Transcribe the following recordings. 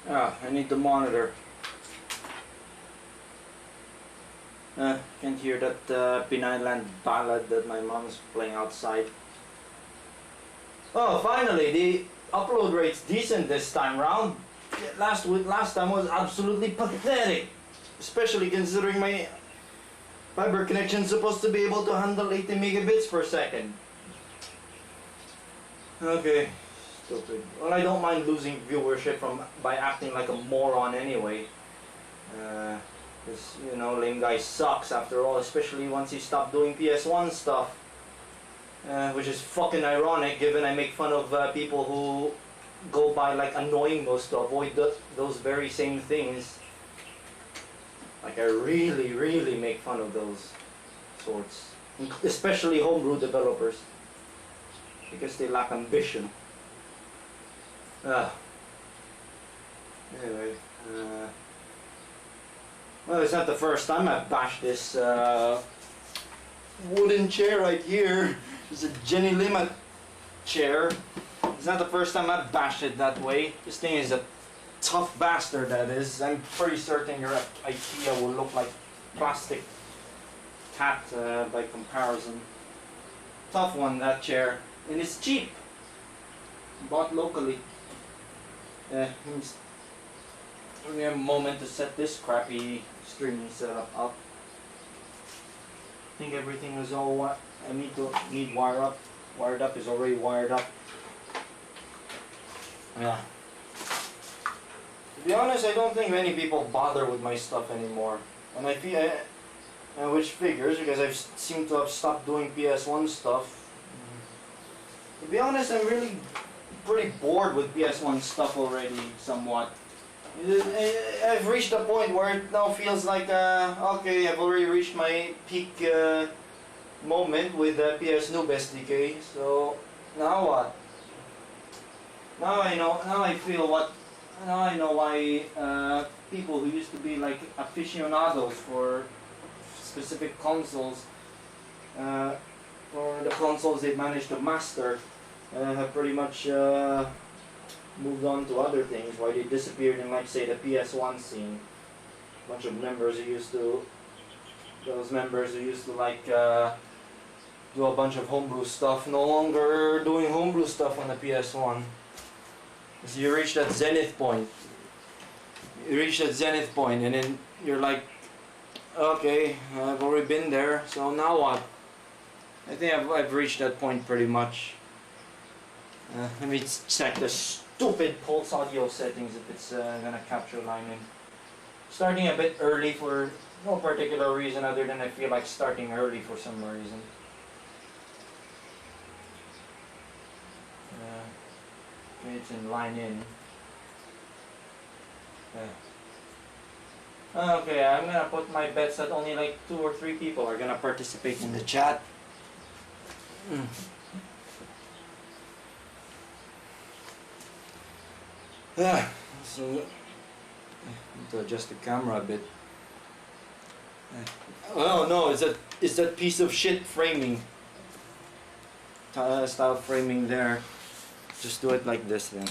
Ah, I need the monitor. Can't hear that Pinayland ballad that my mom's playing outside. Oh, finally, the upload rate's decent this time round. Last time was absolutely pathetic, especially considering my fiber connection is supposed to be able to handle 80 megabits per second. Okay, stupid. Well, I don't mind losing viewership by acting like a moron anyway. Because, you know, lame guy sucks after all, especially once he stopped doing PS1 stuff. Which is fucking ironic given I make fun of people who go by like annoying most to avoid those very same things. Like I really make fun of those sorts. Especially homebrew developers. Because they lack ambition. Anyway. Well, it's not the first time I've bashed this wooden chair right here. It's a Jenny Lima chair. It's not the first time I've bashed it that way. This thing is a tough bastard, that is. I'm pretty certain your IKEA will look like plastic cat by comparison. Tough one, that chair. And it's cheap. Bought locally. Give me a moment to set this crappy streaming setup up. I think everything is all what I need wired up is already wired up. Yeah. To be honest, I don't think many people bother with my stuff anymore, and I feel which figures because I've seemed to have stopped doing PS1 stuff. To be honest, I'm really pretty bored with PS1 stuff already, somewhat. I've reached a point where it now feels like, okay, I've already reached my peak moment with PS Noob SDK, so now what? Now I know, now I know why people who used to be like aficionados for specific consoles, for the consoles they managed to master, have pretty much moved on to other things, why they disappeared in, like, say, the PS1 scene. A bunch of members who used to, like, do a bunch of homebrew stuff, no longer doing homebrew stuff on the PS1. So you reach that zenith point. And then you're like, okay, I've already been there, so now what? I think I've reached that point pretty much. Let me check the stupid pulse audio settings if it's gonna capture line in. Starting a bit early for no particular reason other than I feel like starting early for some reason. It's in line in. Okay, I'm gonna put my bets that only like 2 or 3 people are gonna participate in the chat. So I need to adjust the camera a bit. Oh no, it's that piece of shit framing. Style framing there. Just do it like this then.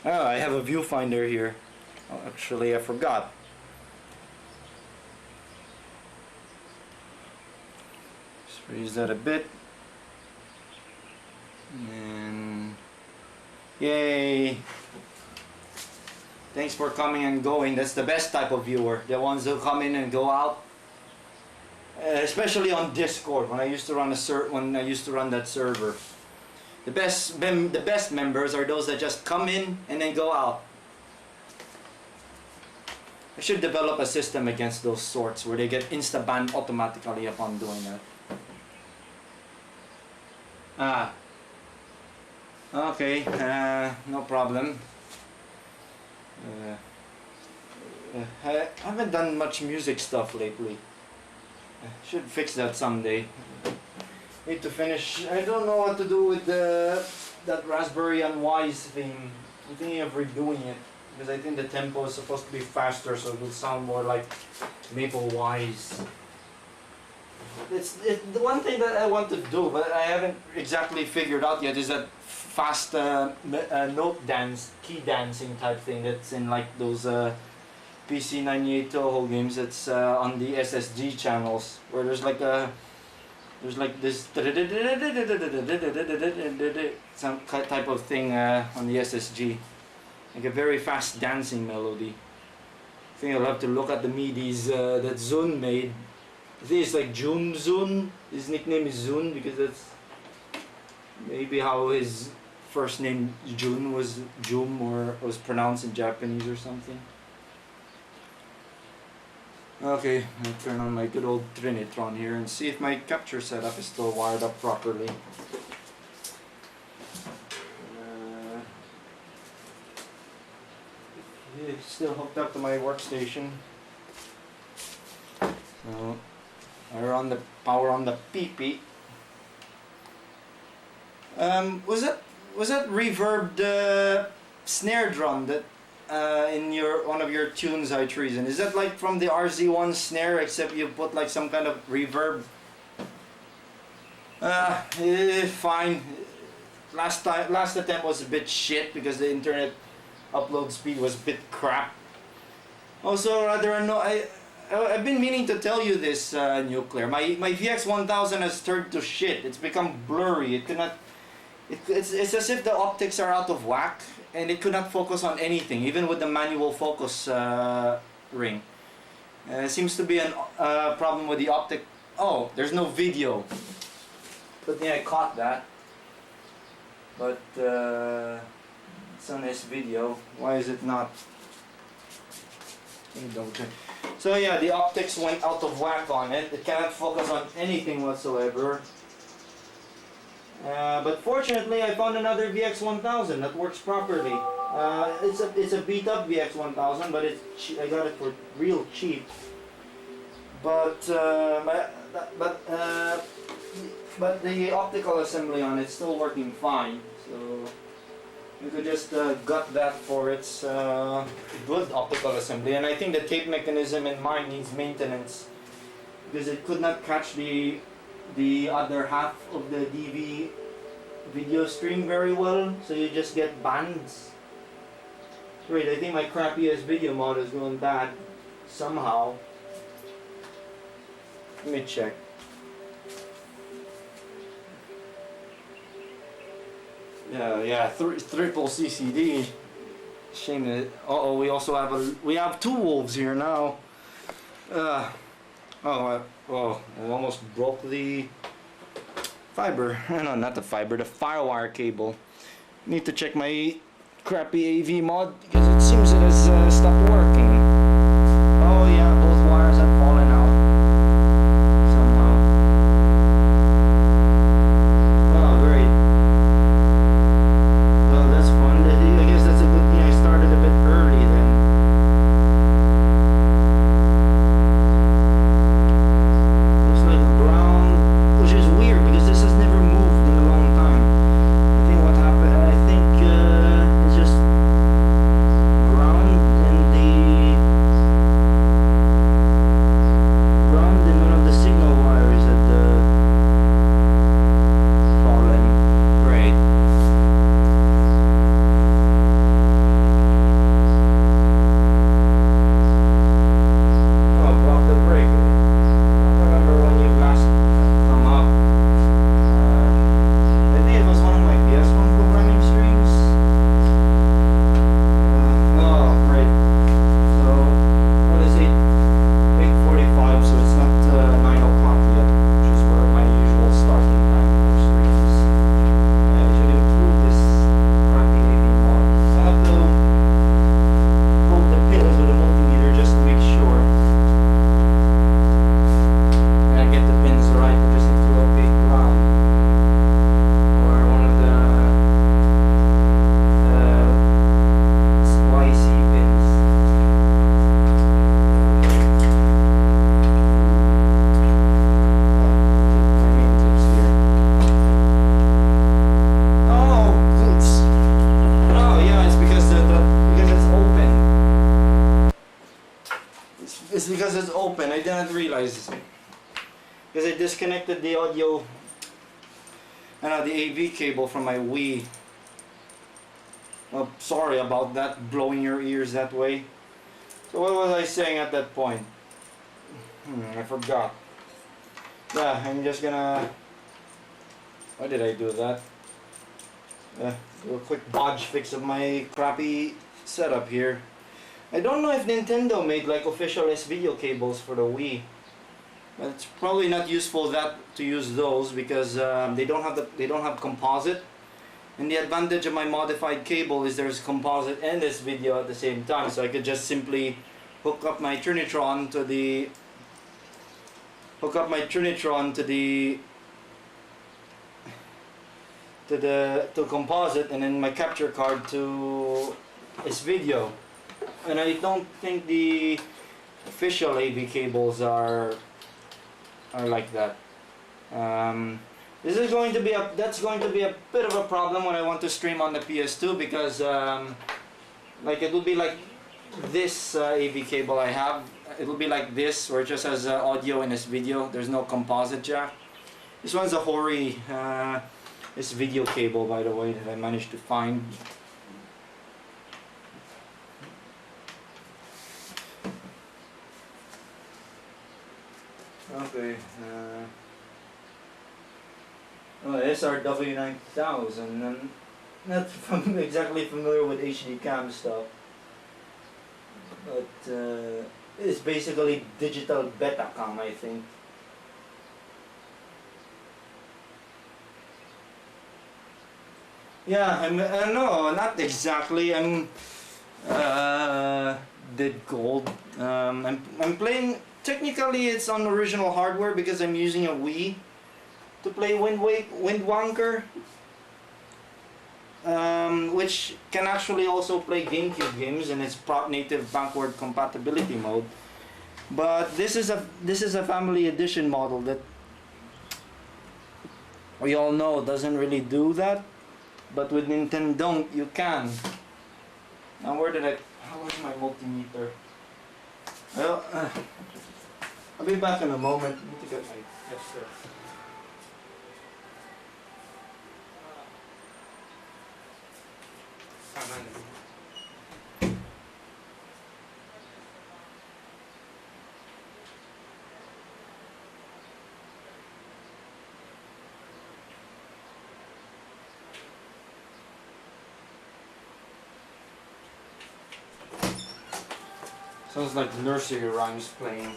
Oh, I have a viewfinder here. Oh, actually, I forgot. Just raise that a bit. And yay! Thanks for coming and going. That's the best type of viewer. The ones who come in and go out. Especially on Discord when I used to run that server. The best members are those that just come in and then go out. I should develop a system against those sorts where they get insta-banned automatically upon doing that. Okay, no problem. I haven't done much music stuff lately. Should fix that someday. Need to finish. I don't know what to do with that Raspberry Unwise thing. I'm thinking of redoing it because I think the tempo is supposed to be faster, so it will sound more like Maple Wise. It's the one thing that I want to do, but I haven't exactly figured out yet, is that fast note dance, key dancing type thing that's in like those PC 98 Toho games. It's on the SSG channels where there's like this some type of thing on the SSG, like a very fast dancing melody. I think I'll have to look at the MIDIs that Zun made. I think it's like Zun. His nickname is Zun because that's maybe how his first name Jun was Jum, or was pronounced in Japanese or something. Okay, I'll turn on my good old Trinitron here and see if my capture setup is still wired up properly. It's still hooked up to my workstation. So I run the power on the PP. Was that reverbed snare drum that in one of your tunes, High Treason? Is that like from the RZ1 snare, except you put like some kind of reverb? Fine. Last attempt was a bit shit because the internet upload speed was a bit crap. Also, I've been meaning to tell you this, Nuclear. My VX1000 has turned to shit. It's become blurry. It cannot. It's as if the optics are out of whack, and it could not focus on anything, even with the manual focus ring. Seems to be a problem with the optic. Oh, there's no video. Good thing I caught that. But it's on this video. Why is it not? Let me double check. So yeah, the optics went out of whack on it. It cannot focus on anything whatsoever. But fortunately, I found another VX1000 that works properly. It's a beat up VX1000, but I got it for real cheap. But the optical assembly on it's still working fine. So you could just gut that for its good optical assembly. And I think the tape mechanism in mine needs maintenance because it could not catch the other half of the DV video stream very well, so you just get bands. Wait, I think my crappiest video mod is going bad somehow. Let me check. Yeah, triple CCD. Shame that. We also have two wolves here now. I almost broke the fiber. No, not the fiber, the firewire cable. Need to check my crappy AV mod because it seems it has stopped working. Oh yeah, both wires have fallen out somehow. Oh great. Well, that's fun. I guess that's a good thing I started a bit early then. Looks like ground, which is weird because this has never moved in a long time. I think what happened, it's just ground in one of the signal wires had fallen. Great. Oh, block the break. I don't remember when you last come up. I think it was one of my PS1 programming streams. Oh, great. So, what is it? 8:45, so it's not 9 o'clock yet, which is where my usual starting time for streams. Yeah, I should improve this crappy AV mod. I have to poke the pins with a multimeter just to make sure. And I get the pins right, I just need to locate ground. Or one of the YC pins. My main tips here. It's because it's open. It's because it's open. I didn't realize because I disconnected the audio, the AV cable from my Wii Oh, sorry about that, blowing your ears that way. So what was I saying at that point? I forgot. Yeah, I'm just gonna... Why did I do that? Do a quick bodge fix of my crappy setup here. I don't know if Nintendo made like official S-video cables for the Wii. But it's probably not useful to use those because they don't have composite. And the advantage of my modified cable is there's composite and this video at the same time, so I could just simply hook up my Trinitron to the to composite, and then my capture card to this video. And I don't think the official AV cables are like that. This is going to be that's going to be a bit of a problem when I want to stream on the PS2 because like it will be like this AV cable I have. It will be like this, where it just has audio in this video. There's no composite jack. This one's a Hori this video cable, by the way, that I managed to find. Okay. SRW9000. I'm not exactly familiar with HD cam stuff, but it's basically digital Betacam, I think. Yeah, no, not exactly. I'm dead gold. I'm playing. Technically, it's on original hardware because I'm using a Wii to play Wind Waker, which can actually also play GameCube games in its native backward compatibility mode. But this is a family edition model that we all know doesn't really do that. But with Nintendo, you can. Now where's my multimeter? Well, I'll be back in a moment. I need to get my tester. Sounds like nursery rhymes playing.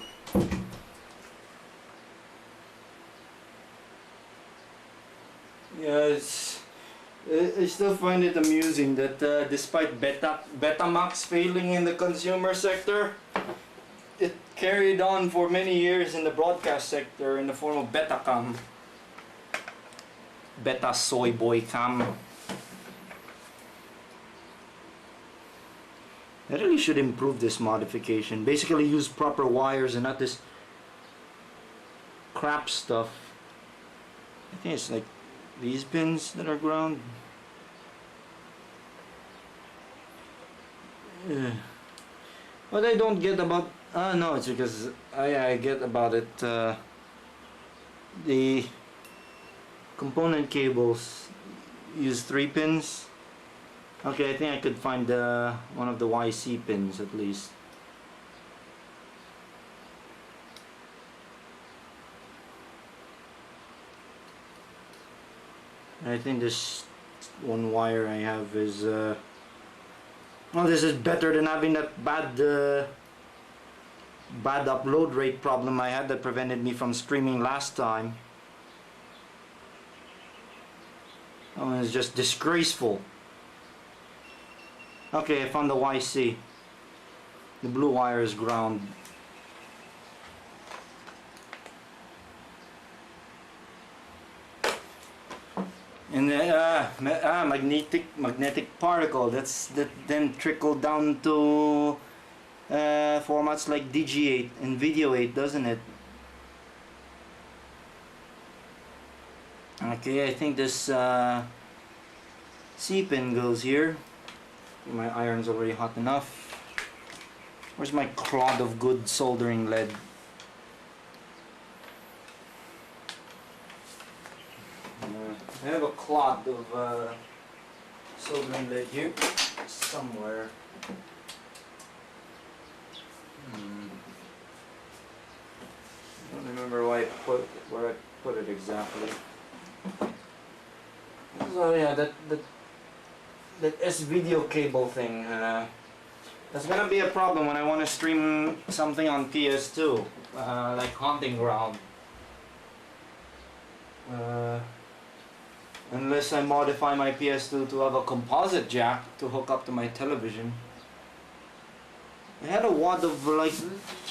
Yeah, I still find it amusing that despite Betamax failing in the consumer sector, it carried on for many years in the broadcast sector in the form of Betacam. Beta Soy Boy Cam. I really should improve this modification. Basically use proper wires and not this crap stuff. I think it's like these pins that are ground. What I don't get about... no, it's because I get about it. The component cables use 3 pins. Okay, I think I could find one of the YC pins at least. I think this one wire I have is well, this is better than having that bad upload rate problem I had that prevented me from streaming last time. Oh, it's just disgraceful. Okay, I found the YC. The blue wire is ground. And magnetic particle that then trickled down to formats like DG8 and Video 8, doesn't it? Okay, I think this C pin goes here. My iron's already hot enough. Where's my clod of good soldering lead? I have a clod of soldering lead here somewhere. I don't remember where I put it exactly. So yeah, that S-video cable thing. That's gonna be a problem when I want to stream something on PS2, like Haunting Ground. Unless I modify my PS2 to have a composite jack to hook up to my television. I had a wad of like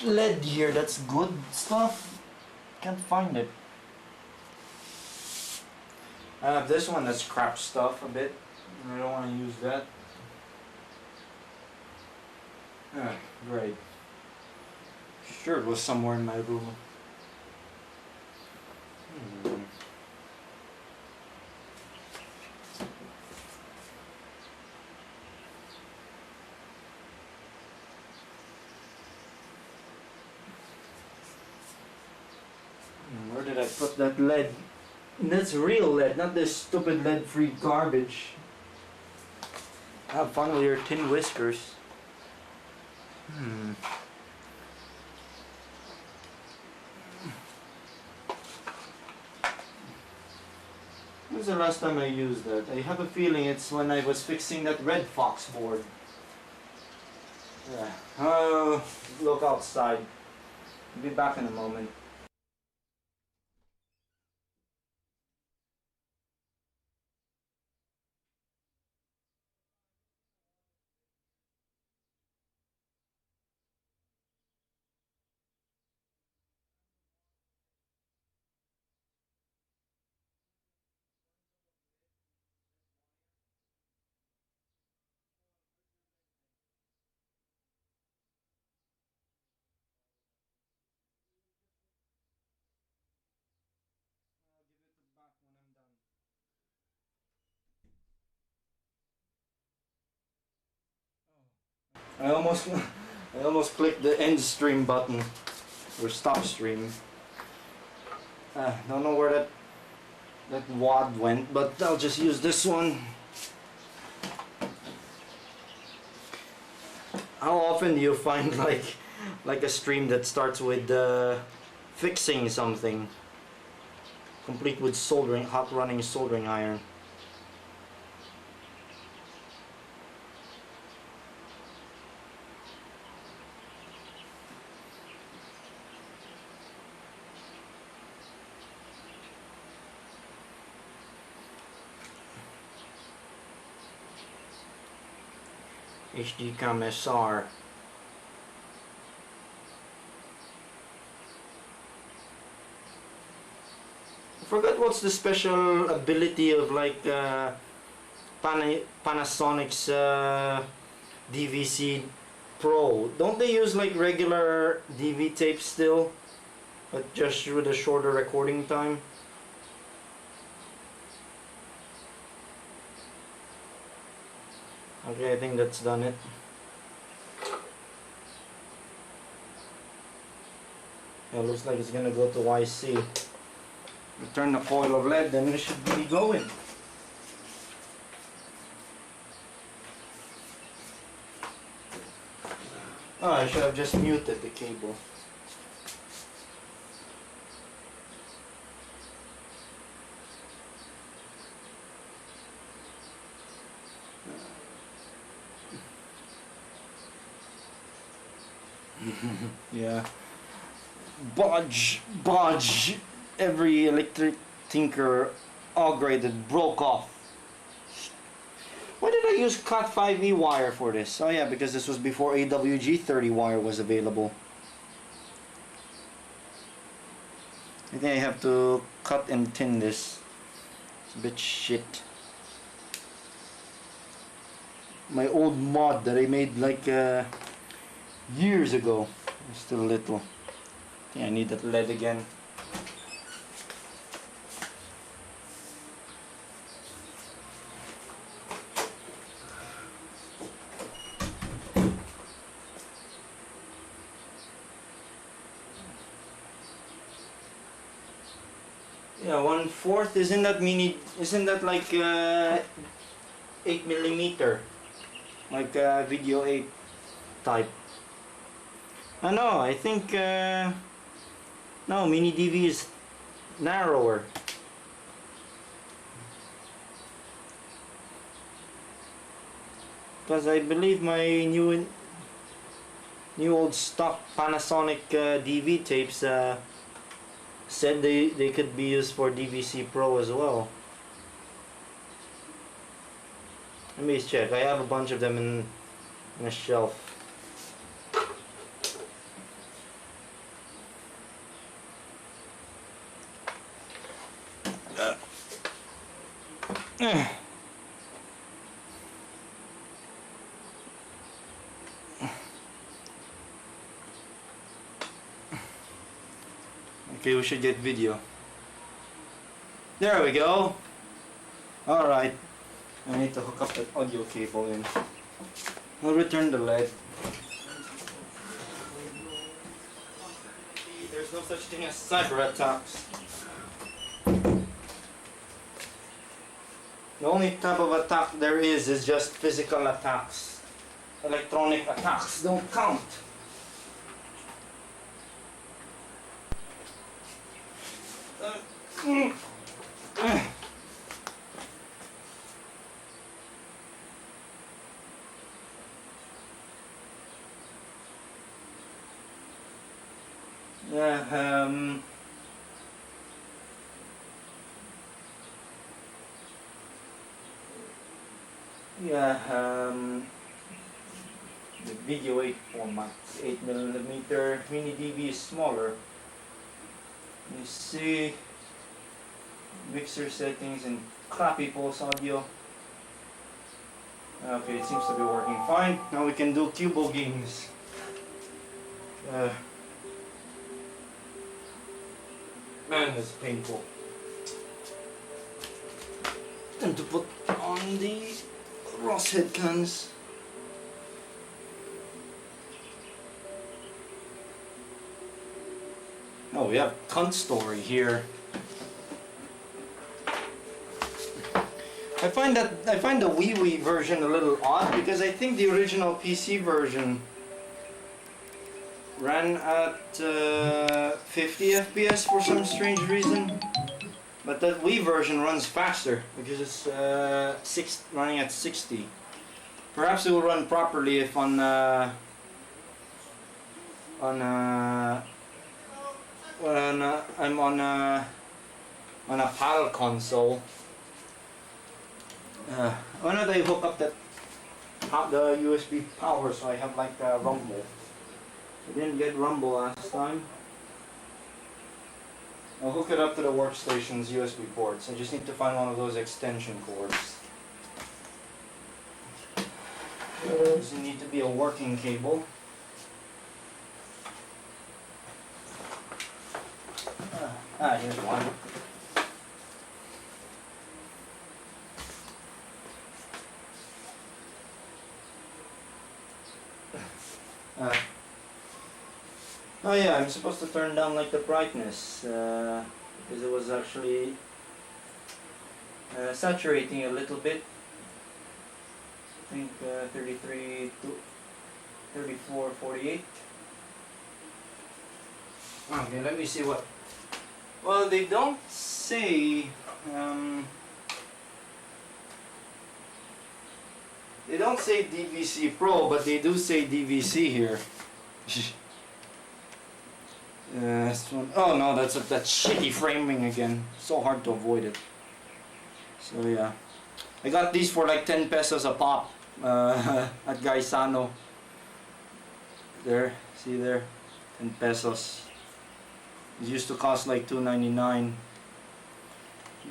lead here, that's good stuff. Can't find it. I have this one that's crap stuff a bit. I don't want to use that. Ah, great. Sure it was somewhere in my room. Where did I put that lead? That's real lead, not this stupid lead-free garbage. Have fun with your tin whiskers. When's the last time I used that? I have a feeling it's when I was fixing that Red Fox board. Yeah. Oh, look outside. I'll be back in a moment. I almost clicked the end stream button or stop stream. Don't know where that wad went, but I'll just use this one. How often do you find like a stream that starts with fixing something, complete with soldering, hot running soldering iron? HD Cam SR. I forgot what's the special ability of like Panasonic's DVC Pro. Don't they use like regular DV tape still, but just with a shorter recording time? Okay, I think that's done it. Yeah, looks like it's gonna go to YC. Return the coil of lead, then it should be going. Oh, I should have just muted the cable. Yeah. Bodge. Every electric tinker upgraded broke off. Why did I use Cat 5e wire for this? Oh yeah, because this was before AWG 30 wire was available. I think I have to cut and tin this. It's a bit shit. My old mod that I made like years ago. It's still little. Yeah, I need that lead again. Yeah, 1/4. Isn't that like 8mm, like video 8 type. No, I think no, mini DV is narrower. Because I believe my new old stock Panasonic DV tapes said they could be used for DVC Pro as well. Let me check. I have a bunch of them in a shelf. Okay, we should get video. There we go. Alright. I need to hook up that audio cable in. I'll return the LED. There's no such thing as cyber attacks. The only type of attack there is just physical attacks. Electronic attacks don't count. The video 8 format, 8mm mini DV is smaller. You see mixer settings and crappy pulse audio. Okay, it seems to be working fine. Now we can do Cubo games. Man, that's painful. Time to put on the Ross head cans. Oh, we have Cunt Story here. I find the Wii version a little odd because I think the original PC version ran at 50 FPS for some strange reason, but that Wii version runs faster because it's running at 60. Perhaps it will run properly if I'm on a PAL console. Why not I hook up the USB power so I have like rumble? I didn't get rumble last time. I'll hook it up to the workstation's USB ports. I just need to find one of those extension cords. Does it need to be a working cable? Here's one. Oh yeah, I'm supposed to turn down like the brightness because it was actually saturating a little bit. I think 33 to 34, 48. Okay, let me see what. Well, they don't say. They don't say DVC Pro, but they do say DVC here. Oh no, that's shitty framing again. So hard to avoid it. So yeah, I got these for like 10 pesos a pop at Gaisano. There, see there, 10 pesos. It used to cost like $2.99.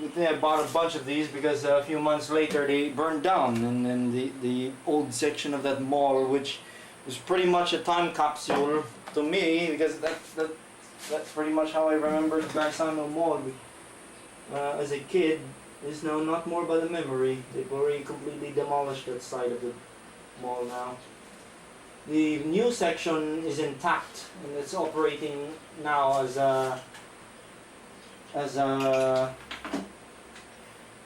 Good thing I bought a bunch of these because a few months later they burned down, and then the old section of that mall, which was pretty much a time capsule to me, because that's pretty much how I remember Gaisano Mall as a kid, is now not more but a memory. They've already completely demolished that side of the mall now. The new section is intact and it's operating now as a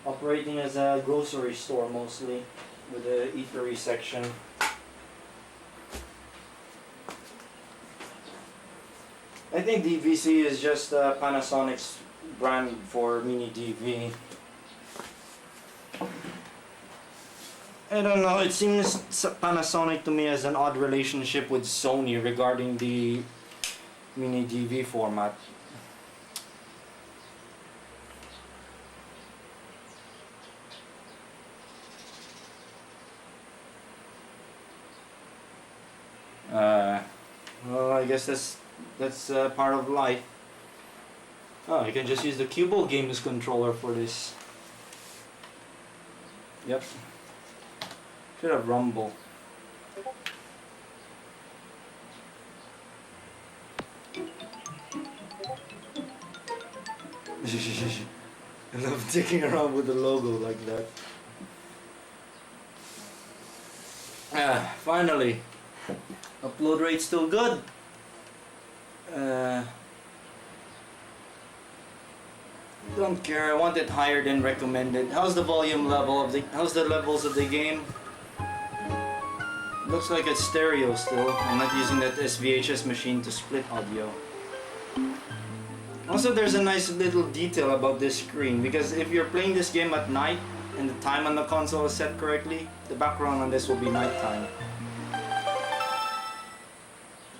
operating as a grocery store mostly, with a eatery section. I think DVC is just Panasonic's brand for mini DV. I don't know, it seems Panasonic to me has an odd relationship with Sony regarding the mini DV format. Well, I guess that's part of life. Oh, I can just use the Cubo Games controller for this. Yep. Should have Rumble. I love digging around with the logo like that. Finally. Upload rate still good. Don't care, I want it higher than recommended. How's the volume level of how's the levels of the game? Looks like it's stereo still. I'm not using that SVHS machine to split audio. Also, there's a nice little detail about this screen, because if you're playing this game at night and the time on the console is set correctly, the background on this will be nighttime.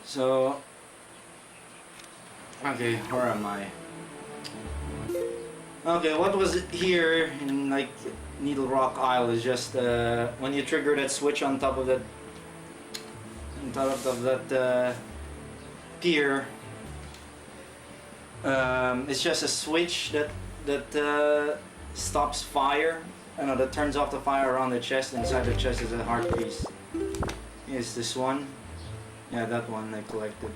So, okay, where am I? Okay, what was here in like Needle Rock Isle is just when you trigger that switch on top of that pier. It's just a switch that stops fire. I know, that turns off the fire around the chest. Inside the chest is a heart piece. Is this one? Yeah, that one I collected.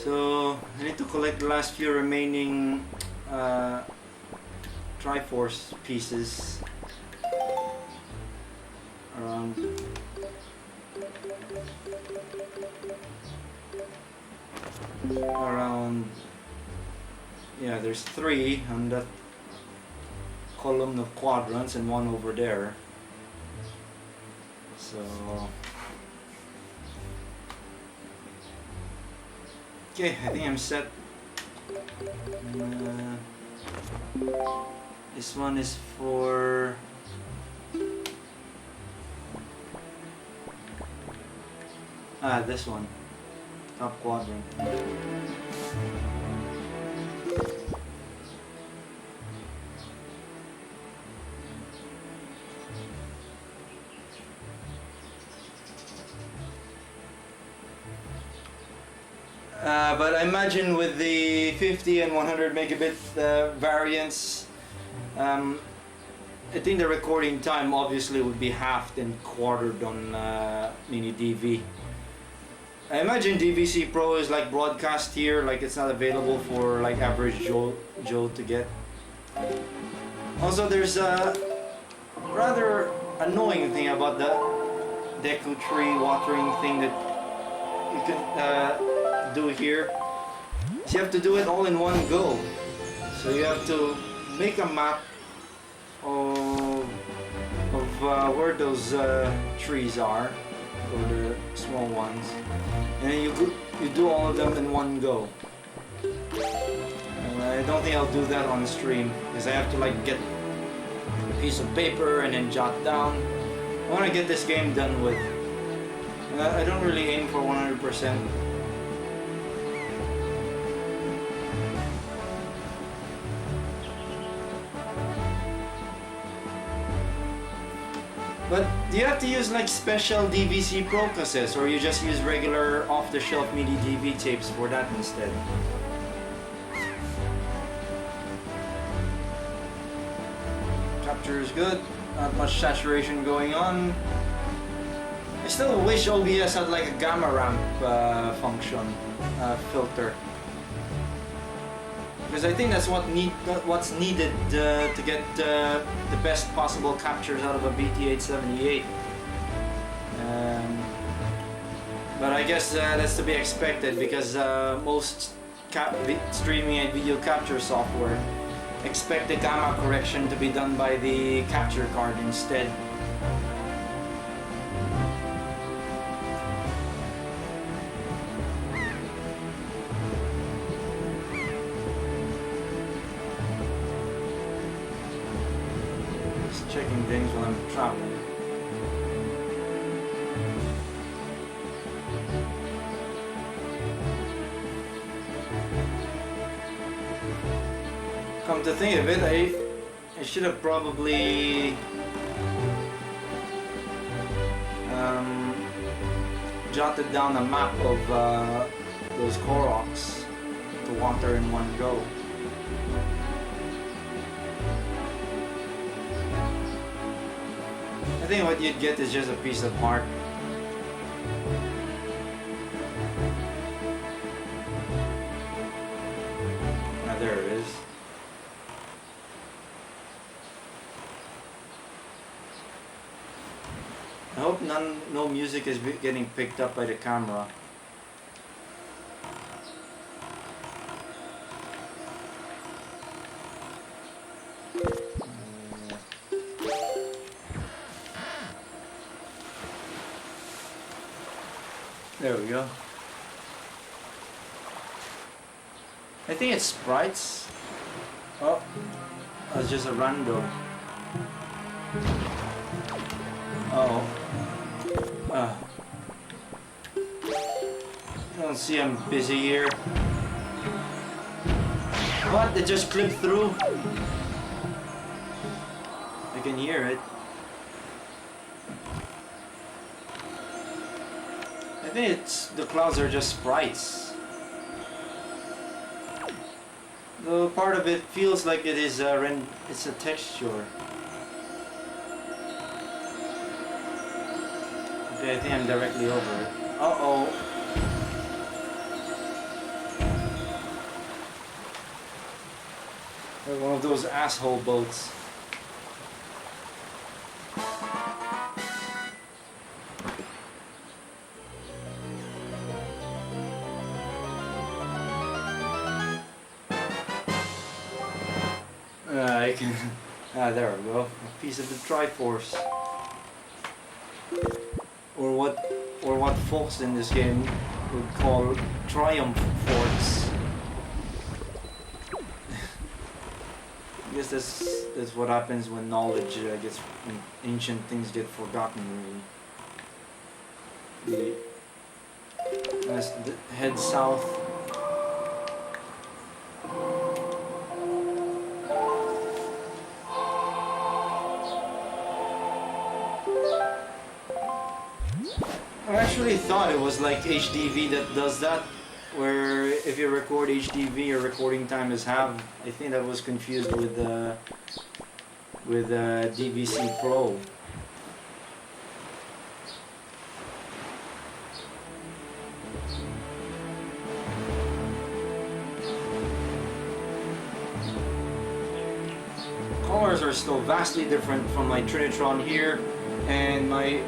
So I need to collect the last few remaining Triforce pieces. Around, yeah, there's 3 on that column of quadrants and 1 over there. So okay, I think I'm set. This one is for this one, top quadrant. But I imagine with the 50 and 100 megabit variants, I think the recording time obviously would be halved and quartered on mini DV. I imagine DVC Pro is like broadcast here, like it's not available for like average Joe to get. Also, there's a rather annoying thing about the Deku tree watering thing that you can do here. So you have to do it all in one go. So you have to make a map of where those trees are, or the small ones, and then you do all of them in one go. And I don't think I'll do that on stream, because I have to like get a piece of paper and then jot down. I want to get this game done with. I don't really aim for 100%. But do you have to use like special DVC Pro cassettes, or you just use regular off-the-shelf MIDI DV tapes for that instead? Capture is good, not much saturation going on. I still wish OBS had like a gamma ramp function, filter. Because I think that's what's needed to get the best possible captures out of a BT-878. But I guess that's to be expected, because most streaming and video capture software expect the gamma correction to be done by the capture card instead. Just checking things while I'm traveling. Come to think of it, I should have probably jotted down a map of those Koroks to water in one go. I think what you'd get is just a piece of heart. Now there it is. I hope no music is getting picked up by the camera. There we go. I think it's sprites. Oh, that's just a rando. Uh-oh. I don't see I'm busy here. What? It just clipped through? I can hear it. I think it's the clouds are just sprites. The part of it feels like it is it's a texture. Okay, I think I'm directly over it. Uh-oh. One of those asshole boats. I can... there we go. A piece of the Triforce. Or what folks in this game would call Triumph Force. I guess that's what happens when knowledge when ancient things get forgotten, really. Let's head south. I actually thought it was like HDV that does that, where if you record HDV, your recording time is halved. I think that was confused with DVC Pro. Colors are still vastly different from my Trinitron here and my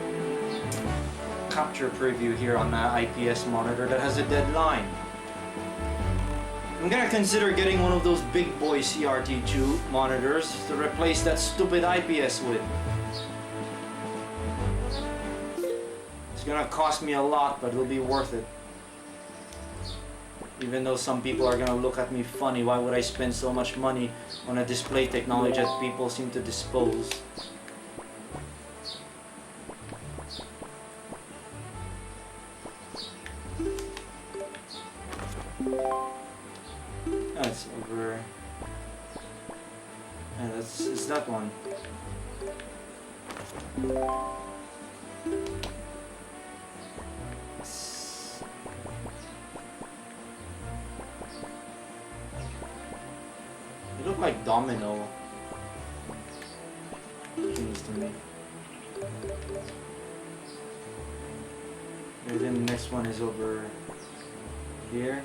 capture preview here on the IPS monitor that has a dead line. I'm gonna consider getting one of those big boy CRT2 monitors to replace that stupid IPS with. It's gonna cost me a lot, but it'll be worth it. Even though some people are gonna look at me funny, why would I spend so much money on a display technology that people seem to dispose? That's over. Yeah, it's that one. They look like domino things to me. And then the next one is over here.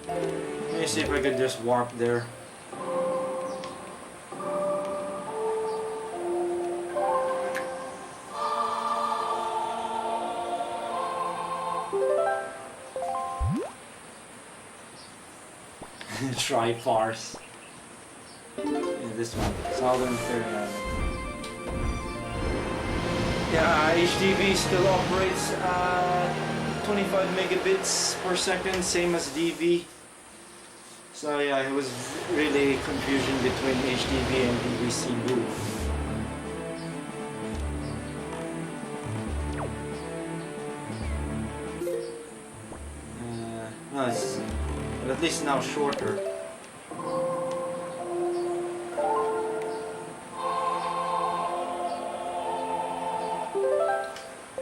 Let me see if I could just warp there. Try farce. this one, Southern Fairy Island. Yeah, HDB still operates at 25 megabits per second, same as DV. So yeah, it was really confusion between HDB and DVC Blue. No, it's but at least now shorter.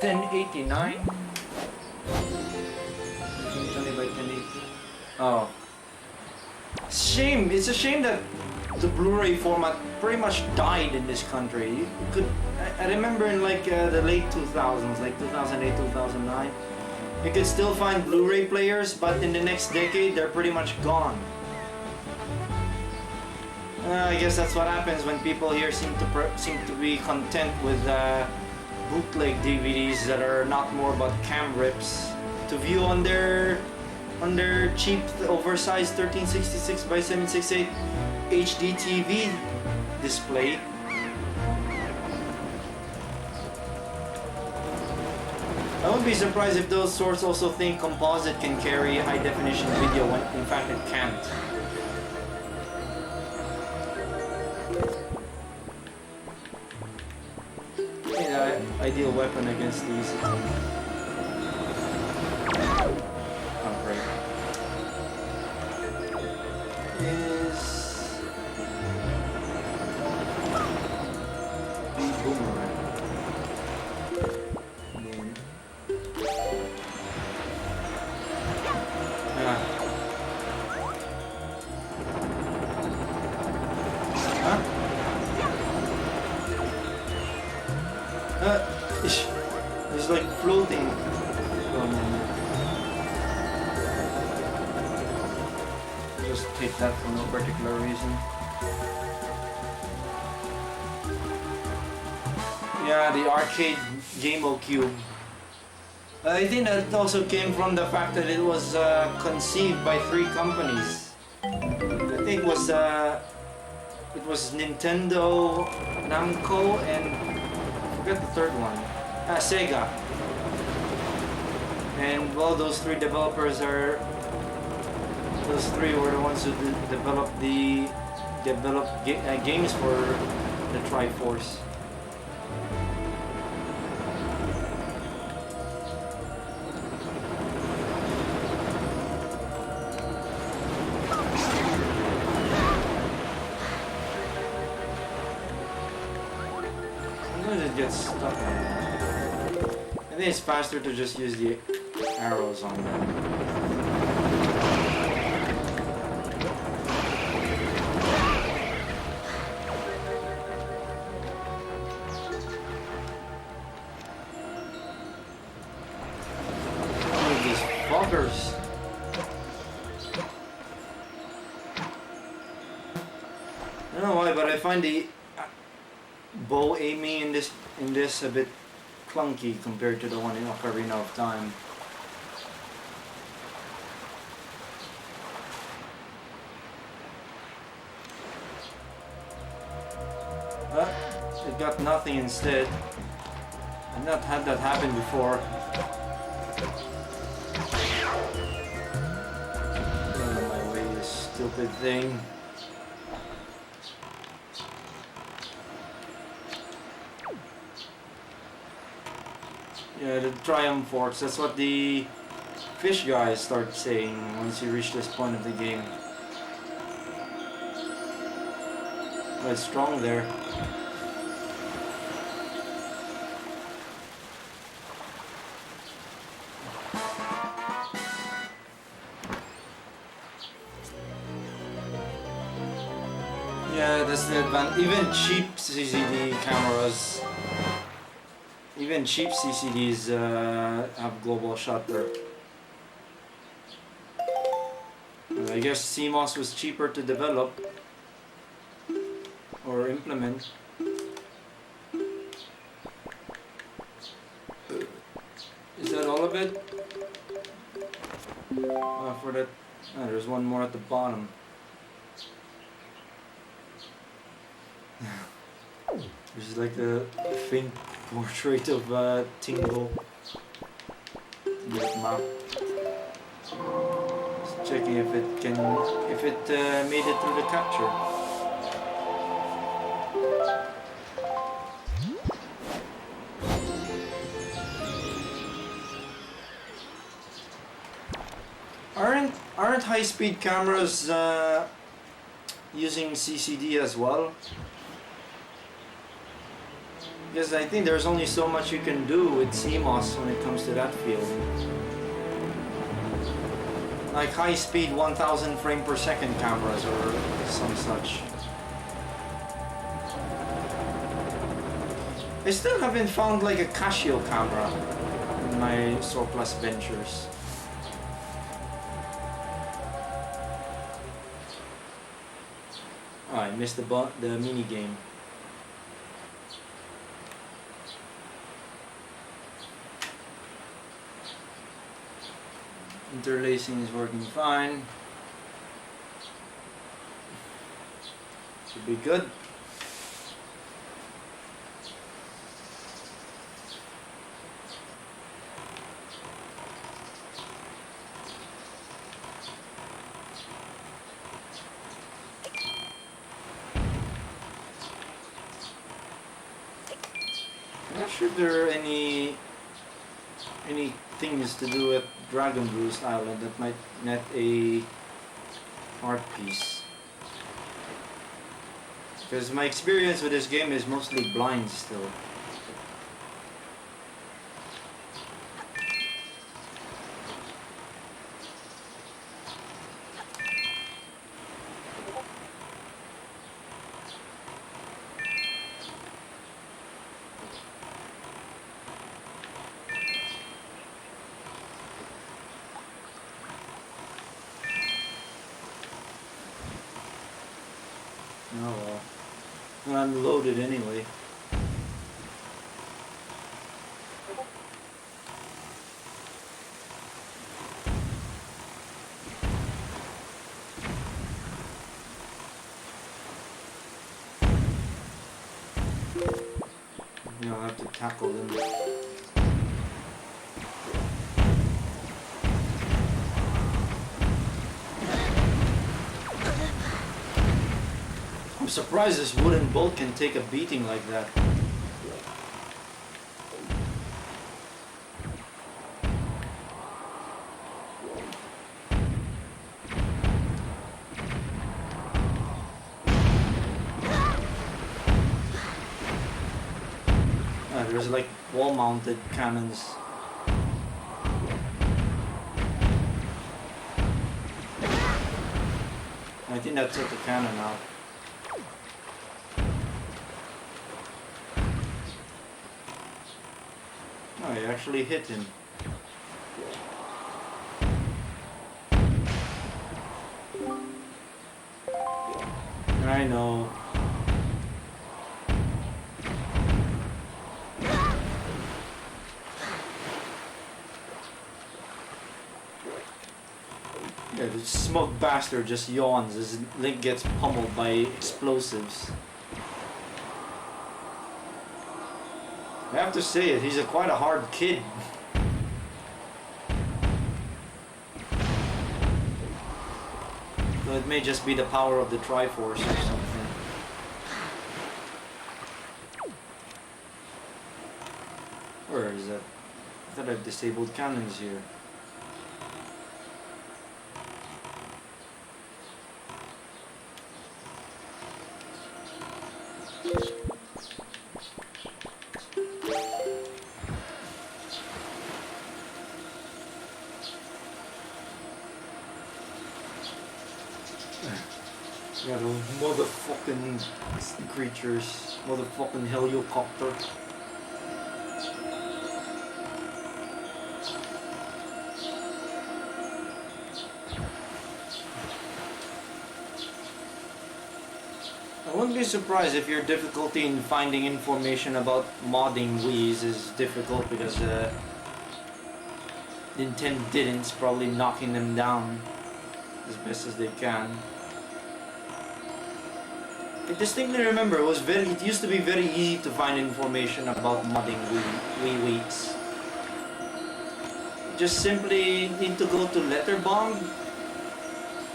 1089. 20 by 1080. Oh. Shame. It's a shame that the Blu-ray format pretty much died in this country. You could, I remember in like the late 2000s, like 2008, 2009, you could still find Blu-ray players, but in the next decade they're pretty much gone. I guess that's what happens when people here seem to be content with bootleg DVDs that are not more but cam rips to view on their cheap, oversized 1366 by 768 HD TV display. I wouldn't be surprised if those sorts also think composite can carry high definition video when in fact it can't. Yeah, ideal weapon against these. Oh, great. Is the boomerang. Boom. Ah. Huh? It's like floating. Just take that for no particular reason. Yeah, the arcade Game-O Cube. I think that also came from the fact that it was conceived by 3 companies. I think it was Nintendo, Namco, and I forget the third one. Sega. And well, those 3 developers are. Those 3 were the ones who developed games for the Triforce. Sometimes it gets stuck on that. I think it's faster to just use the arrows on them. Buggers. I don't know why, but I find the bow aiming in this a bit clunky compared to the one in Ocarina of Time. But it got nothing instead. I've not had that happen before. Stupid thing. Yeah, the Triumph Forks, that's what the fish guys start saying once you reach this point of the game. But it's strong there. Yeah, that's the advantage. Even cheap CCD cameras, even cheap CCDs have global shutter. I guess CMOS was cheaper to develop or implement. Is that all of it? For that, there's one more at the bottom. like a faint portrait of Tingle. That map. Just checking if it made it through the capture. Aren't high-speed cameras using CCD as well? Because I think there's only so much you can do with CMOS when it comes to that field. Like high-speed 1000 frame per second cameras or some such. I still haven't found like a Casio camera in my surplus ventures. Oh, I missed the mini game. Interlacing is working fine. Should be good. Not sure if there are any things to do at Dragon Bruise Island that might net a art piece. Because my experience with this game is mostly blind still. Oh well. I'm unloaded anyway. You know, I'll have to tackle them. I'm surprised this wooden bolt can take a beating like that. There's like wall-mounted cannons. I think that took the cannon out. Oh, he actually hit him. I know. Yeah, the smug bastard just yawns as Link gets pummeled by explosives. I have to say it, he's quite a hard kid. So it may just be the power of the Triforce or something. Where is that? I thought I've disabled cannons here. Yeah, those motherfucking creatures. Motherfucking helicopter. I wouldn't be surprised if your difficulty in finding information about modding Wii's is difficult because Nintendo didn't probably knocking them down as best as they can. I distinctly remember it used to be very easy to find information about modding Wii Weeks. You just simply need to go to Letterbomb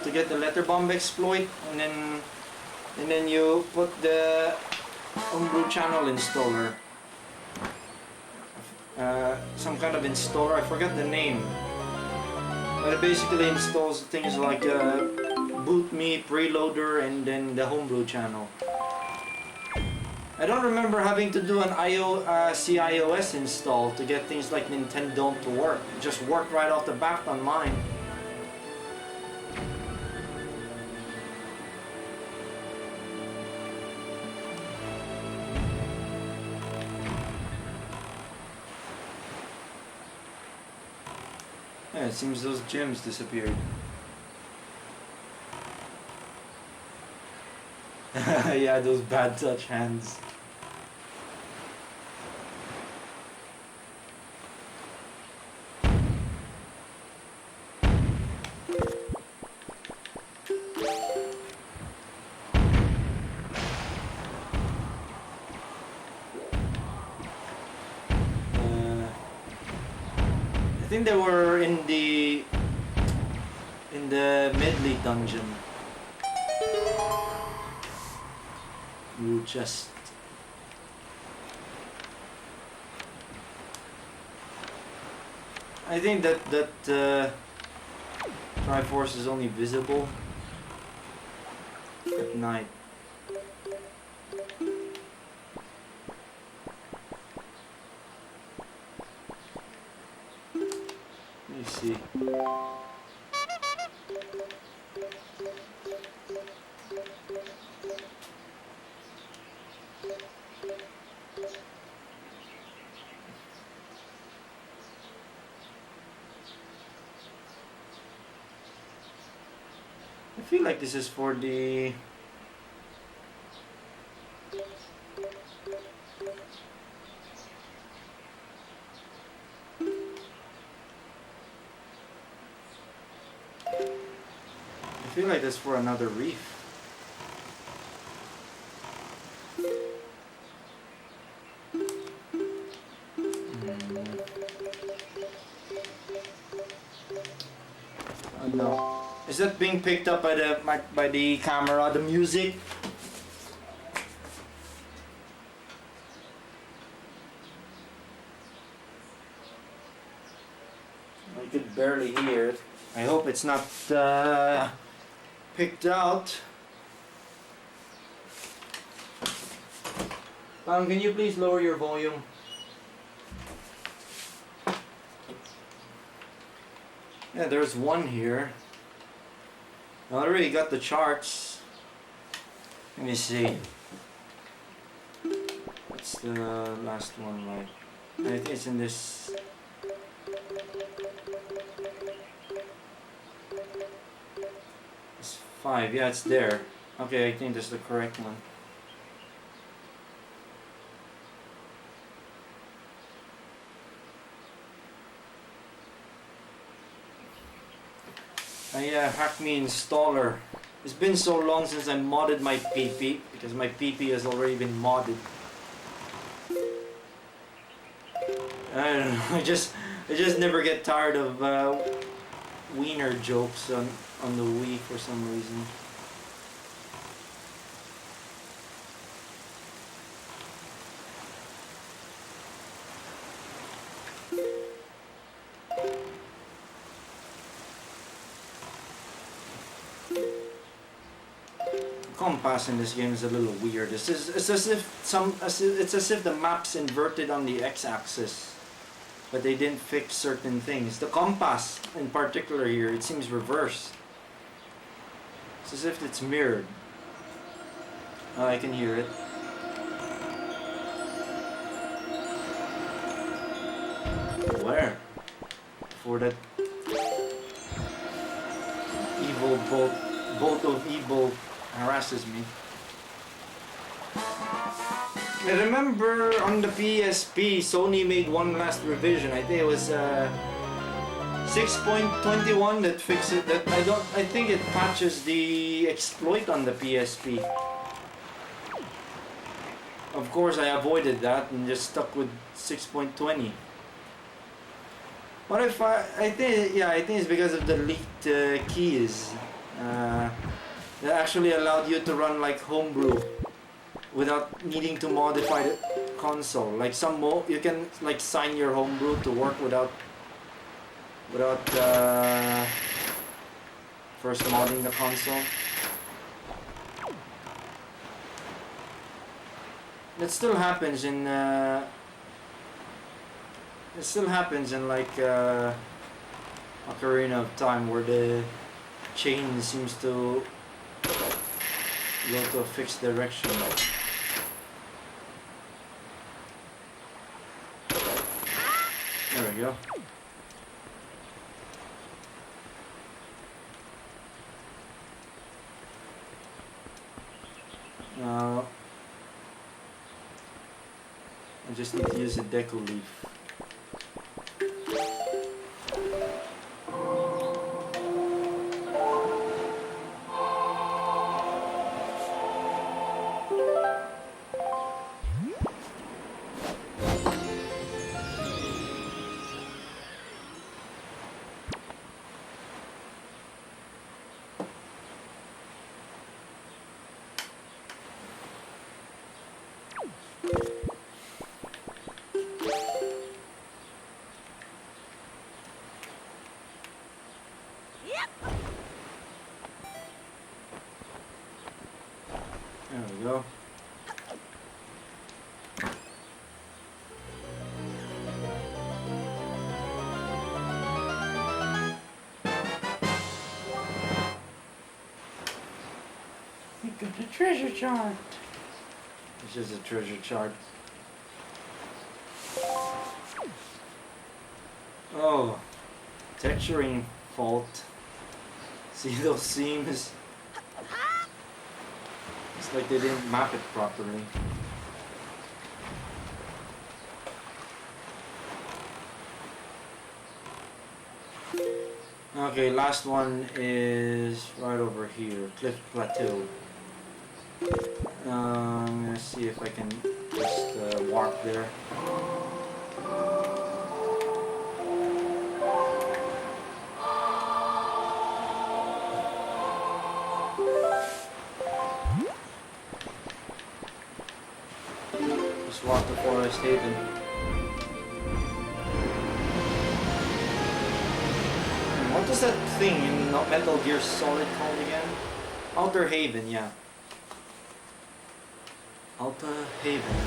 to get the Letterbomb exploit, and then you put the homebrew channel installer. Some kind of installer, I forgot the name. But it basically installs things like boot me, preloader, and then the homebrew channel. I don't remember having to do an CIOS install to get things like Nintendo to work. It just worked right off the bat on mine. Yeah, it seems those gems disappeared. Yeah, those bad touch hands. I think they were in the Medley dungeon. You just I think that Triforce is only visible at night. Let me see. I feel like this is for the I feel like that's for another reef. No. Is that being picked up by the camera, the music? I could barely hear it. I hope it's not picked out. Can you please lower your volume? Yeah, there's one here. I already got the charts. Let me see. What's the last one like? I think it's in this. It's 5. Yeah, it's there. Okay, I think that's the correct one. Yeah, hack me installer. It's been so long since I modded my PP because my PP has already been modded. I don't know. I just never get tired of wiener jokes on the Wii for some reason. Compass in this game is a little weird. It's as if the map's inverted on the x-axis, but they didn't fix certain things. The compass in particular here, it seems reversed. It's as if it's mirrored. Oh, I can hear it. Where? For that evil bolt of evil harasses me. I remember on the PSP, Sony made one last revision. I think it was 6.21 that fixes it. I think it patches the exploit on the PSP. Of course, I avoided that and just stuck with 6.20. What if I think, yeah, I think it's because of the leaked keys that actually allowed you to run like homebrew without needing to modify the console. Like you can like sign your homebrew to work without first modding the console. It still happens in like Ocarina of Time, where the chain seems to go to a fixed direction. There we go. Now I just need to use a deco leaf. There we go. You got a treasure chart. It's just a treasure chart. Oh, texturing fault. See those seams? It's like they didn't map it properly. Okay, last one is right over here, Cliff Plateau. Let's see if I can just warp there. Just walk to Forest Haven. What is that thing in Metal Gear Solid called again? Outer Haven, yeah. Outer Haven.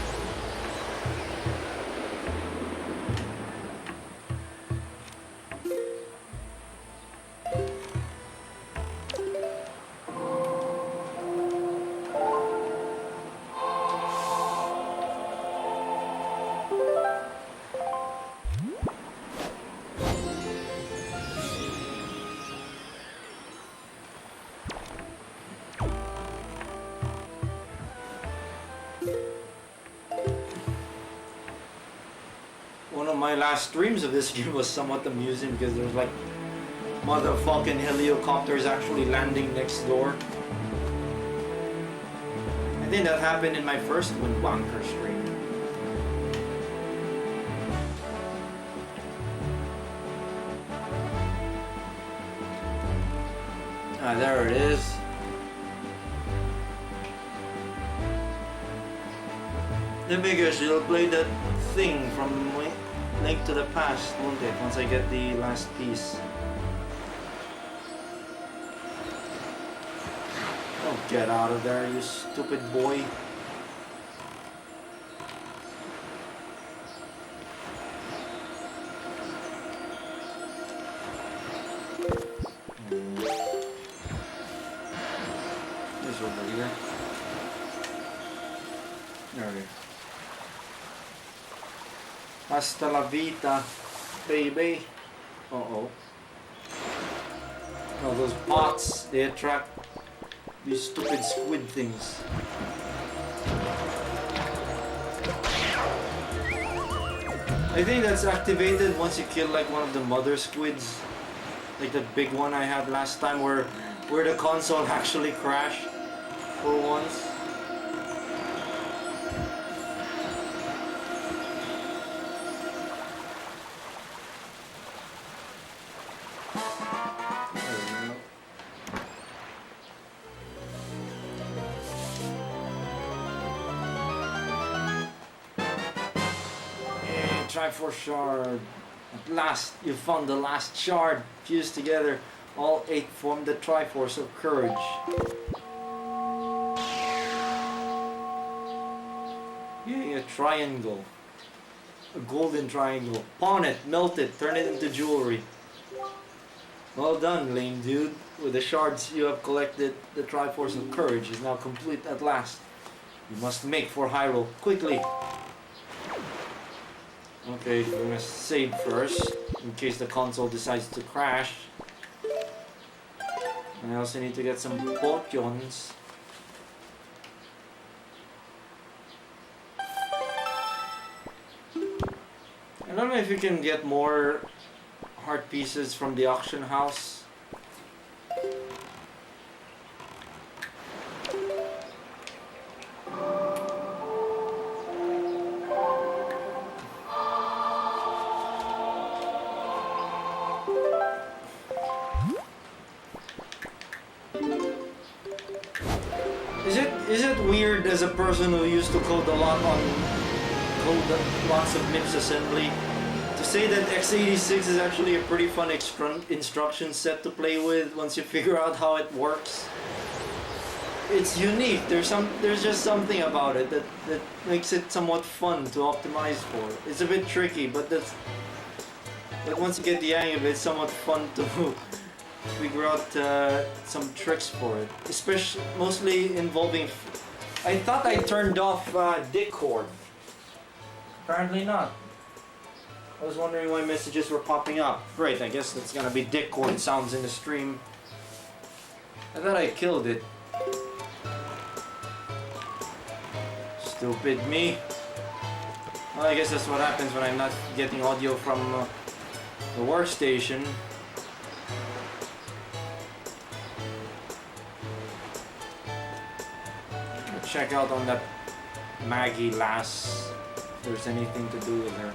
One of my last streams of this game was somewhat amusing because there was like motherfucking helicopters actually landing next door. I think that happened in my first Wind Wanker stream. Ah, there it is. The biggest, you'll play that thing from Link to the Past, won't it? Once I get the last piece. Oh, get out of there, you stupid boy. There's over here. There we go. Hasta la vita, baby. Uh-oh. Oh, those pots, they attract these stupid squid things. I think that's activated once you kill like one of the mother squids. Like that big one I had last time where the console actually crashed for once. Triforce shard. At last, you found the last shard. Fused together, all 8 form the Triforce of Courage. Yay, a triangle. A golden triangle. Pawn it, melt it, turn it into jewelry. Well done, lame dude. With the shards you have collected, the Triforce of Courage is now complete at last. You must make for Hyrule, quickly. Okay, we're gonna save first, in case the console decides to crash. And I also need to get some potions. I don't know if you can get more heart pieces from the auction house. Is it weird as a person who used to code lots of MIPS assembly to say that x86 is actually a pretty fun instruction set to play with once you figure out how it works? It's unique. There's just something about it that makes it somewhat fun to optimize for. It's a bit tricky, but once you get the hang of it, it's somewhat fun to figure out some tricks for it, especially mostly involving. I thought I turned off Discord. Apparently not. I was wondering why messages were popping up. Great, I guess that's gonna be Discord sounds in the stream. I thought I killed it. Stupid me. Well, I guess that's what happens when I'm not getting audio from the workstation. Check out on that Maggie lass if there's anything to do with her.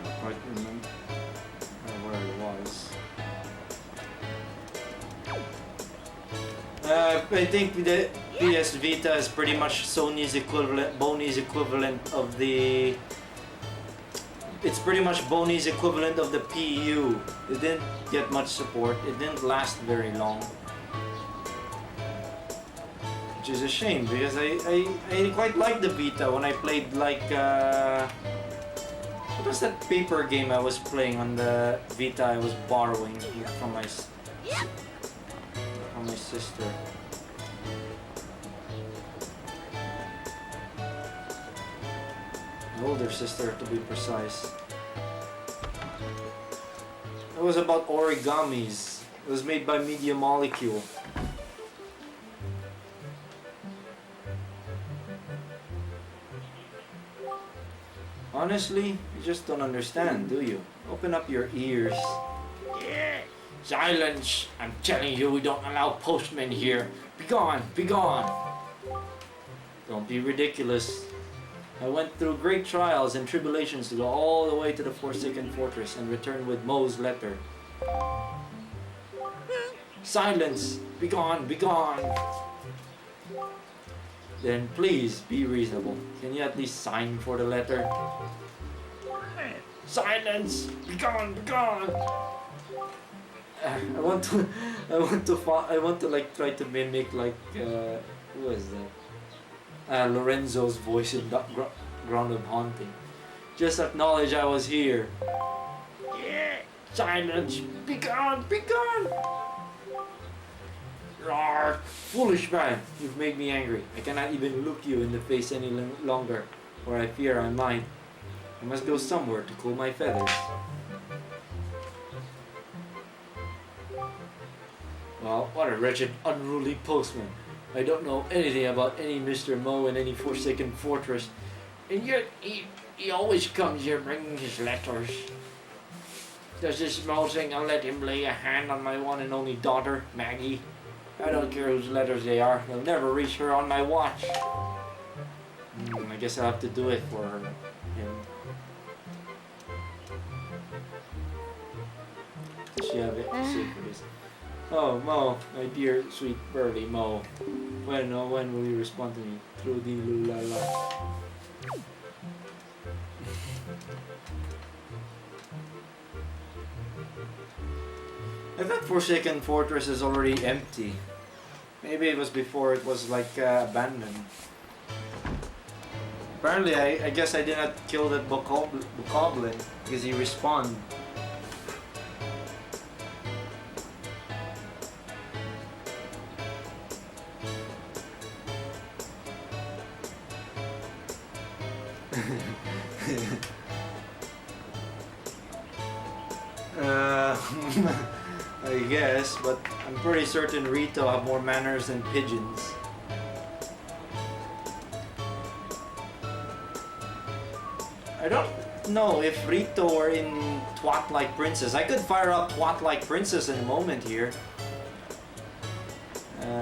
I quite remember where it was. I think the PS Vita is pretty much Sony's equivalent, Boney's equivalent of the. It's pretty much Boney's equivalent of the PU. It didn't get much support. It didn't last very long, which is a shame because I quite liked the Vita when I played like what was that paper game I was playing on the Vita I was borrowing from my sister. My older sister, to be precise. It was about origamis. It was made by Media Molecule. Honestly, you just don't understand, do you? Open up your ears. Yeah. Silence! I'm telling you, we don't allow postmen here. Be gone! Be gone! Don't be ridiculous. I went through great trials and tribulations to go all the way to the Forsaken Fortress and return with Mo's letter. Silence! Be gone! Be gone! Then please be reasonable. Can you at least sign for the letter? Silence! Be gone! Be gone! I want to like try to mimic like who is that? Lorenzo's voice in Ground of Haunting. Just acknowledge I was here. Yeah. Silence! Be gone! Be gone! Roar! Foolish man! You've made me angry. I cannot even look you in the face any longer, or I fear I might. I must go somewhere to cool my feathers. Well, what a wretched, unruly postman. I don't know anything about any Mr. Mo in any Forsaken Fortress, and yet he always comes here bringing his letters. Does this Mo think I'll let him lay a hand on my one and only daughter, Maggie? I don't care whose letters they are, they'll never reach her on my watch. I guess I'll have to do it for him. She have it safe for this. Oh, Mo, my dear sweet burly Mo. When will you respond to me? Through the lulala. I thought Forsaken Fortress is already empty. Maybe it was before it was like abandoned. Apparently, I guess I did not kill that bokoblin because he respawned. I guess, but I'm pretty certain Rito have more manners than pigeons. I don't know if Rito were in Twat Like Princess. I could fire up Twat Like Princess in a moment here.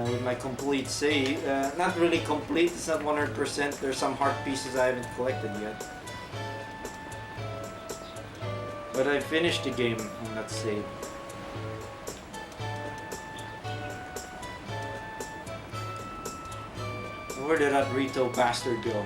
With my complete save. Not really complete, it's not 100%. There's some heart pieces I haven't collected yet. But I finished the game on that save. Where did that Rito bastard go?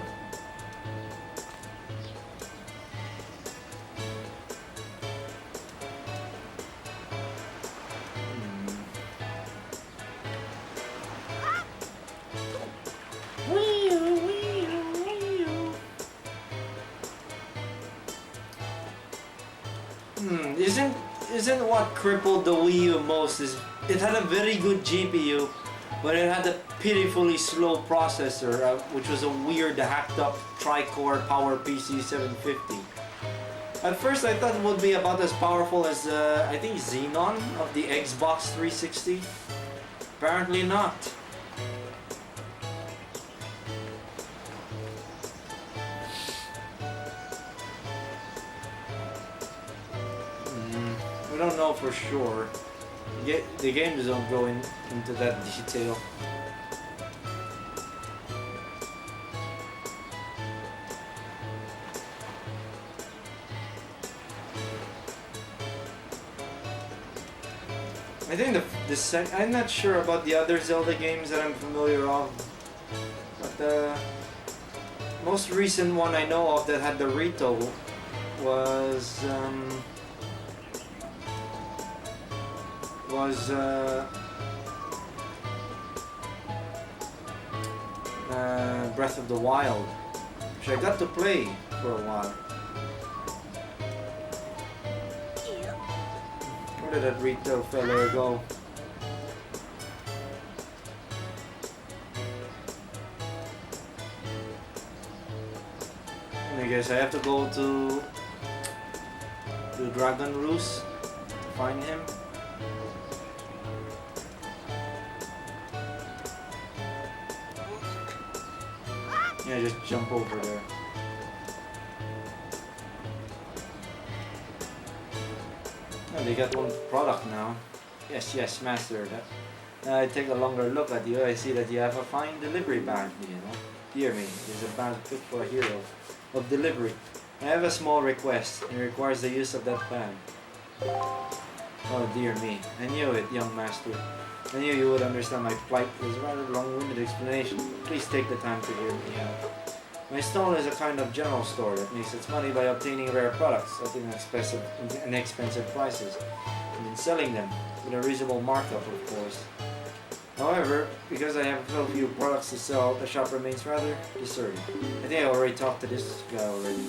Isn't what crippled the Wii U most is it had a very good GPU, but it had a pitifully slow processor, which was a weird hacked up tri-core PowerPC 750. At first I thought it would be about as powerful as I think Xenon of the Xbox 360. Apparently not. I don't know for sure. The games don't go into that detail. I think I'm not sure about the other Zelda games that I'm familiar of, but the most recent one I know of that had the Rito was Breath of the Wild, which I got to play for a while. Where did that Rito fella go? I guess I have to go to Dragon Roost to find him. Yeah, just jump over there. Oh, they got one product now. Yes, master. I take a longer look at you. I see that you have a fine delivery bag, you know. Dear me, it is a bag fit for a hero of delivery. I have a small request. It requires the use of that bag. Oh dear me. I knew it, young master. I knew you would understand my plight. It was a rather long-winded explanation. Please take the time to hear me out. My stall is a kind of general store that makes its money by obtaining rare products at inexpensive prices, and then selling them with a reasonable markup, of course. However, because I have so few products to sell, the shop remains rather deserted. I think I already talked to this guy already.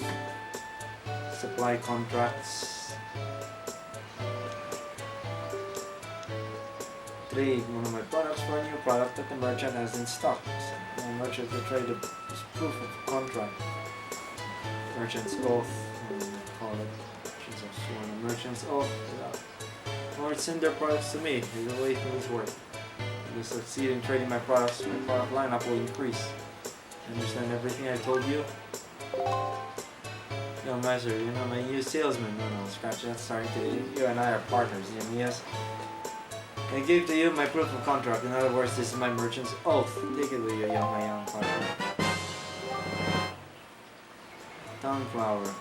Supply contracts. Trade one of my products for a new product that the merchant has in stock. So the merchant will trade is proof of contract. Merchant's oath, call it. Merchants have sworn a merchant's oath. Or send their products to me. He's a way for his work. If I succeed in trading my products, my product lineup will increase. Understand everything I told you? No, master, you're not my new salesman. No, scratch that. Sorry, you and I are partners. Yes. I gave to you my proof of contract. In other words, this is my merchant's oath. Take it with you, my young partner. Townflower.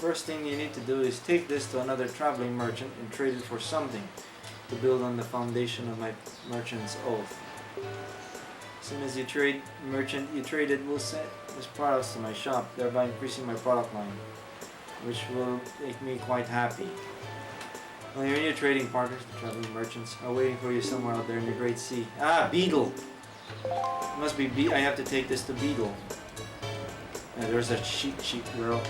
first thing you need to do is take this to another traveling merchant and trade it for something to build on the foundation of my merchant's oath. As soon as you trade merchant, you trade it will send this products to my shop, thereby increasing my product line, which will make me quite happy. Well, your new trading partners, the traveling merchants, are waiting for you somewhere out there in the Great Sea. Ah, Beetle! It must be I have to take this to Beetle. Yeah, there's a sheep girl.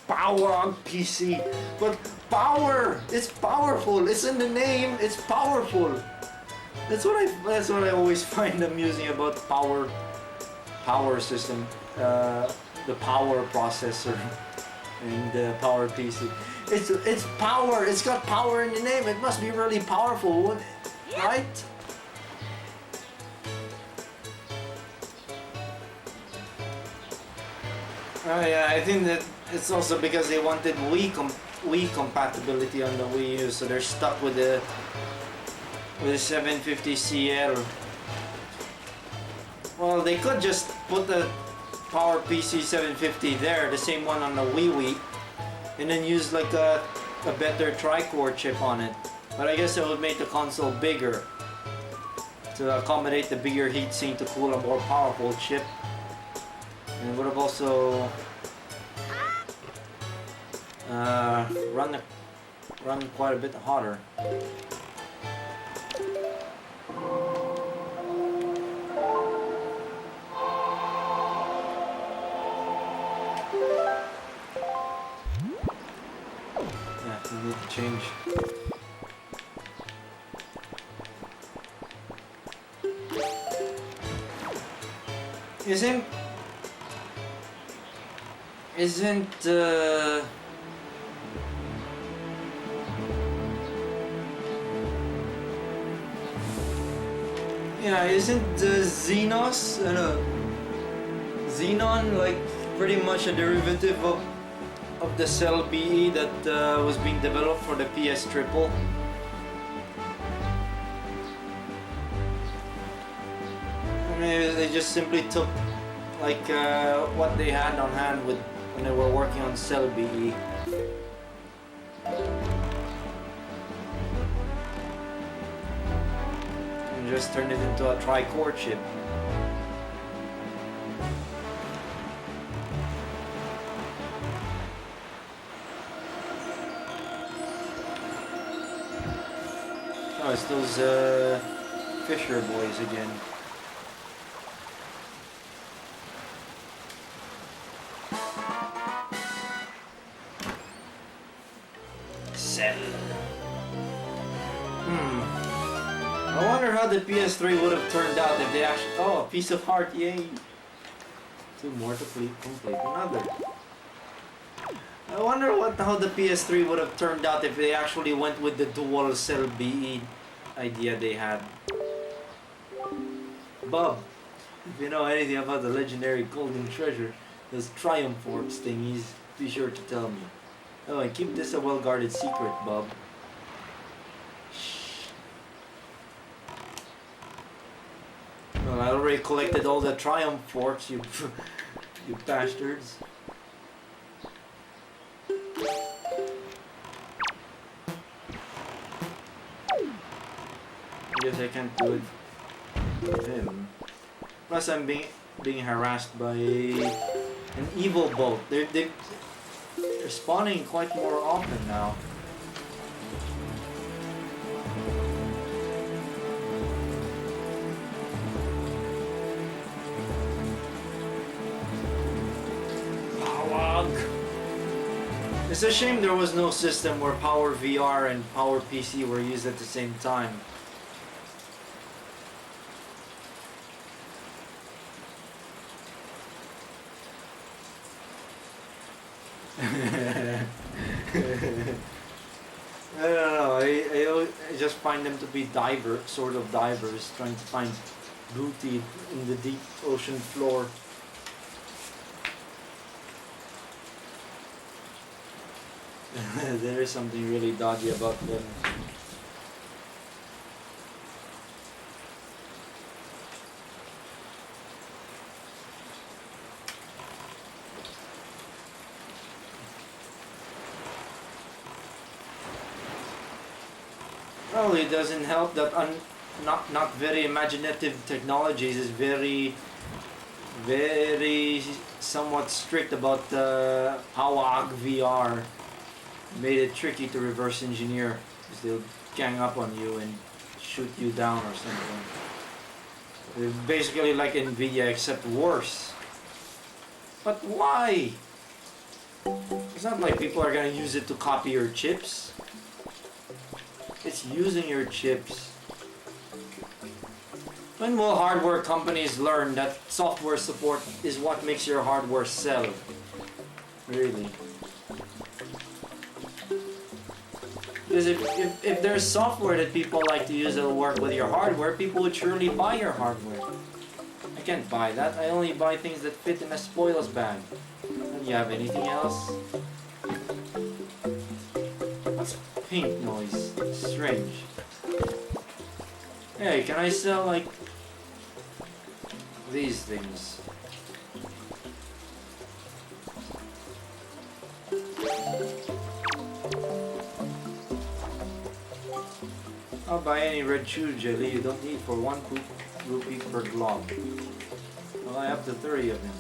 Power on PC, but power! It's powerful. It's in the name. It's powerful. That's what I always find amusing about power system, the power processor, and the power PC. It's power. It's got power in the name. It must be really powerful, right? Yeah, I think that it's also because they wanted Wii compatibility on the Wii U, so they're stuck with the 750CL. Well, they could just put the Power PC 750 there, the same one on the Wii, and then use like a better tri-core chip on it. But I guess it would make the console bigger to accommodate the bigger heatsink to cool a more powerful chip. And it would have also run quite a bit hotter. Yeah, we need to change. Isn't Xenon like pretty much a derivative of the Cell BE that was being developed for the PS Triple? I mean, they just simply took like what they had on hand when they were working on Cell BE. And just turned it into a tri-core chip. Oh, it's those Fisher boys again. I wonder how the PS3 would have turned out if they actually... Oh, a piece of heart, yay! Two more to complete another. I wonder how the PS3 would have turned out if they actually went with the dual cell BE idea they had. Bob, if you know anything about the legendary golden treasure, those Triumph Forks thingies, be sure to tell me. Oh, and keep this a well-guarded secret, Bob. Well, I already collected all the Triumph Forks, you you bastards. I guess I can't do it with him. Plus, I'm being harassed by an evil boat. They're spawning quite more often now. It's a shame there was no system where Power VR and Power PC were used at the same time. I don't know. I just find them to be sort of divers, trying to find booty in the deep ocean floor. There is something really dodgy about them. Well, it doesn't help that not very imaginative technologies is very somewhat strict about PowerAg VR. Made it tricky to reverse engineer because they'll gang up on you and shoot you down or something. They're basically like Nvidia except worse. But why? It's not like people are gonna use it to copy your chips. It's using your chips. When will hardware companies learn that software support is what makes your hardware sell? Really? Because if there's software that people like to use that'll work with your hardware, people would surely buy your hardware. I can't buy that. I only buy things that fit in a spoils bag. Do you have anything else? What's pink noise? Strange. Hey, can I sell like these things? I'll buy any red chew jelly you don't need for 1 rupee per glob. Well, I have the 30 of them.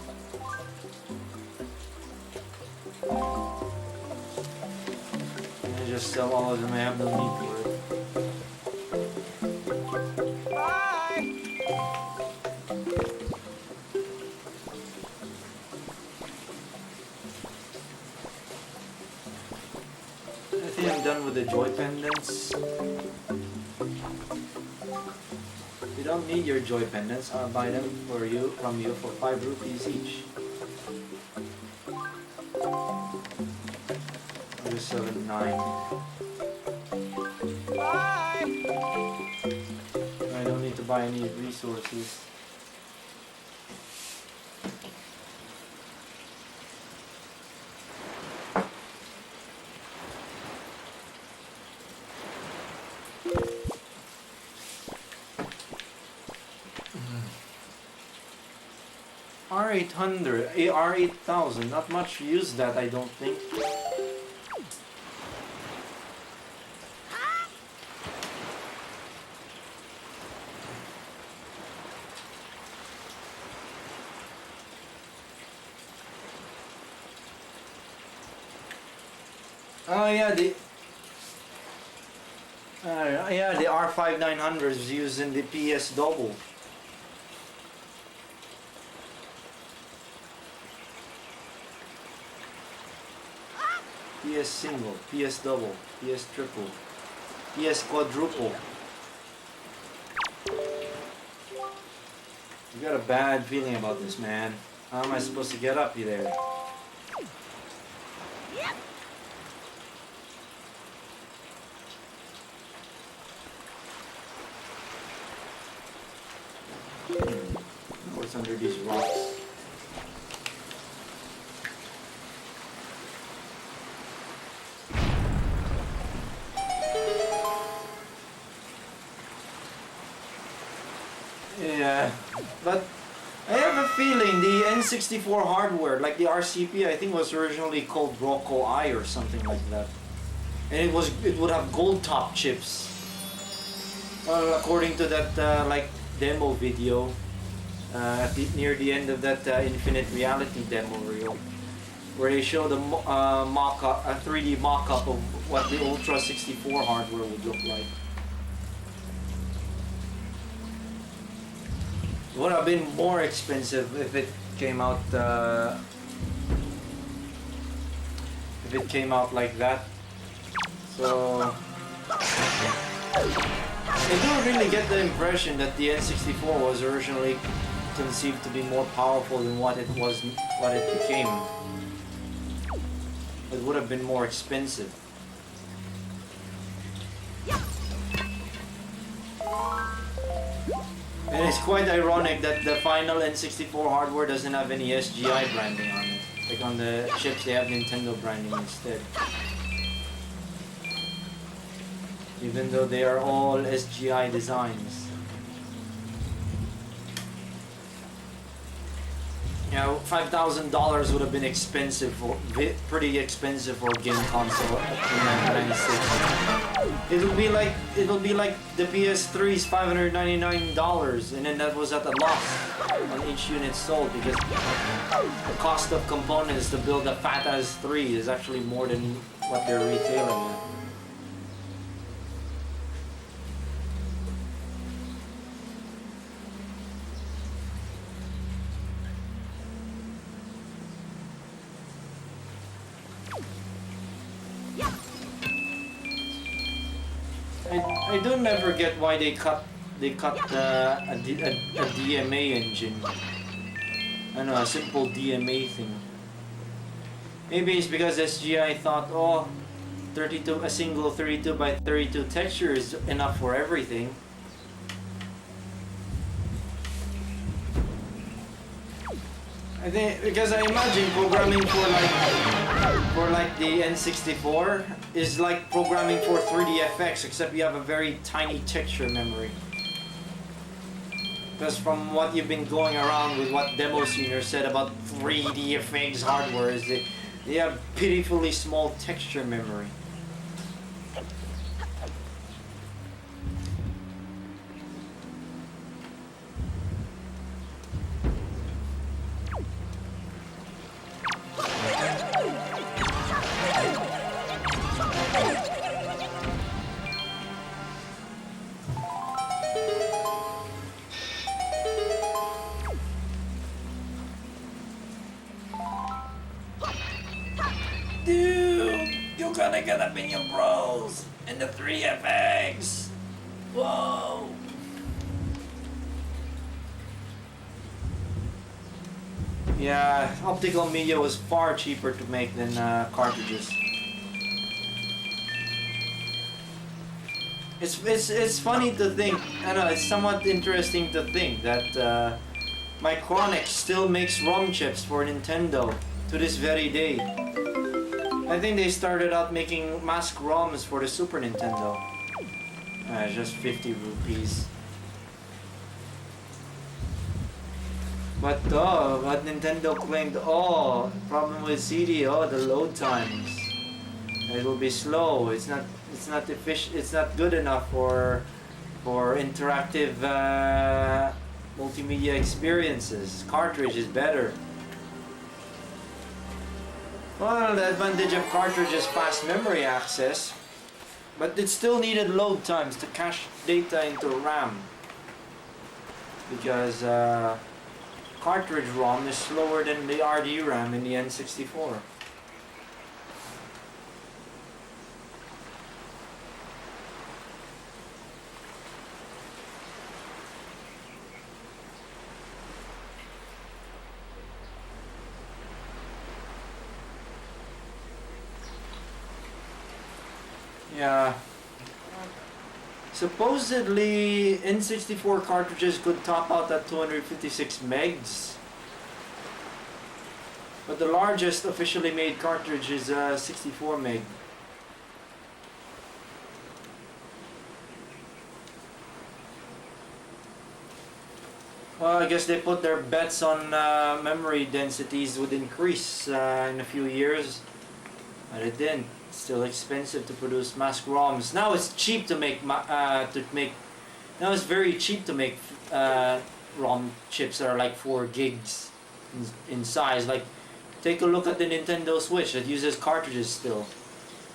I just sell all of them, I have no need for it. Bye! I think I'm done with the joy pendants. You don't need your joy pendants. I'll buy them from you for 5 rupees each. I'll just sell them 9. Bye! I don't need to buy any resources. R800, R8000, not much use that I don't think. Oh yeah, the R5900 is used in the PS double. PS single, PS double, PS triple, PS quadruple. I got a bad feeling about this, man. How am I supposed to get up there? What's under these rocks? Yeah, but I have a feeling the N64 hardware, like the RCP, I think was originally called Rocco I or something like that, and it would have gold top chips. Well, according to that like demo video, near the end of that Infinite Reality demo reel, where they showed a mock-up, a 3D mock-up of what the Ultra 64 hardware would look like. It would have been more expensive if it came out like that. So I do really get the impression that the N64 was originally conceived to be more powerful than what it became. it would have been more expensive. And it's quite ironic that the final N64 hardware doesn't have any SGI branding on it. Like on the chips, they have Nintendo branding instead. Even though they are all SGI designs. You know, $5,000 would have been expensive, pretty expensive for a game console in 1996. It'll be like the PS3's $599, and then that was at a loss on each unit sold because the cost of components to build a fat ass 3 is actually more than what they're retailing at. I don't ever get why they cut a DMA engine. I know, a simple DMA thing. Maybe it's because SGI thought, oh, a single 32 by 32 texture is enough for everything. I think because I imagine programming for like the N64 is like programming for 3DFX, except you have a very tiny texture memory. Because from what you've been going around with what Demo Senior said about 3DFX hardware is they have pitifully small texture memory. Dude, you're gonna get up in your bros and the 3FX. Whoa. Yeah, optical media was far cheaper to make than cartridges. It's funny to think. I know it's somewhat interesting to think that Micronics still makes ROM chips for Nintendo to this very day. I think they started out making mask ROMs for the Super Nintendo. Just 50 rupees. But Nintendo claimed, oh, problem with CD, oh, the load times. It will be slow. It's not efficient. It's not good enough for interactive multimedia experiences. Cartridge is better. Well, the advantage of cartridge is fast memory access, but it still needed load times to cache data into RAM. Because cartridge ROM is slower than the RD RAM in the N64. Yeah. Supposedly, N64 cartridges could top out at 256 megs. But the largest officially made cartridge is 64 meg. Well, I guess they put their bets on memory densities would increase in a few years. But it didn't. It's still expensive to produce mask ROMs. Now it's cheap to make now it's very cheap to make ROM chips that are like 4 gigs in size. Like, take a look at the Nintendo Switch that uses cartridges still,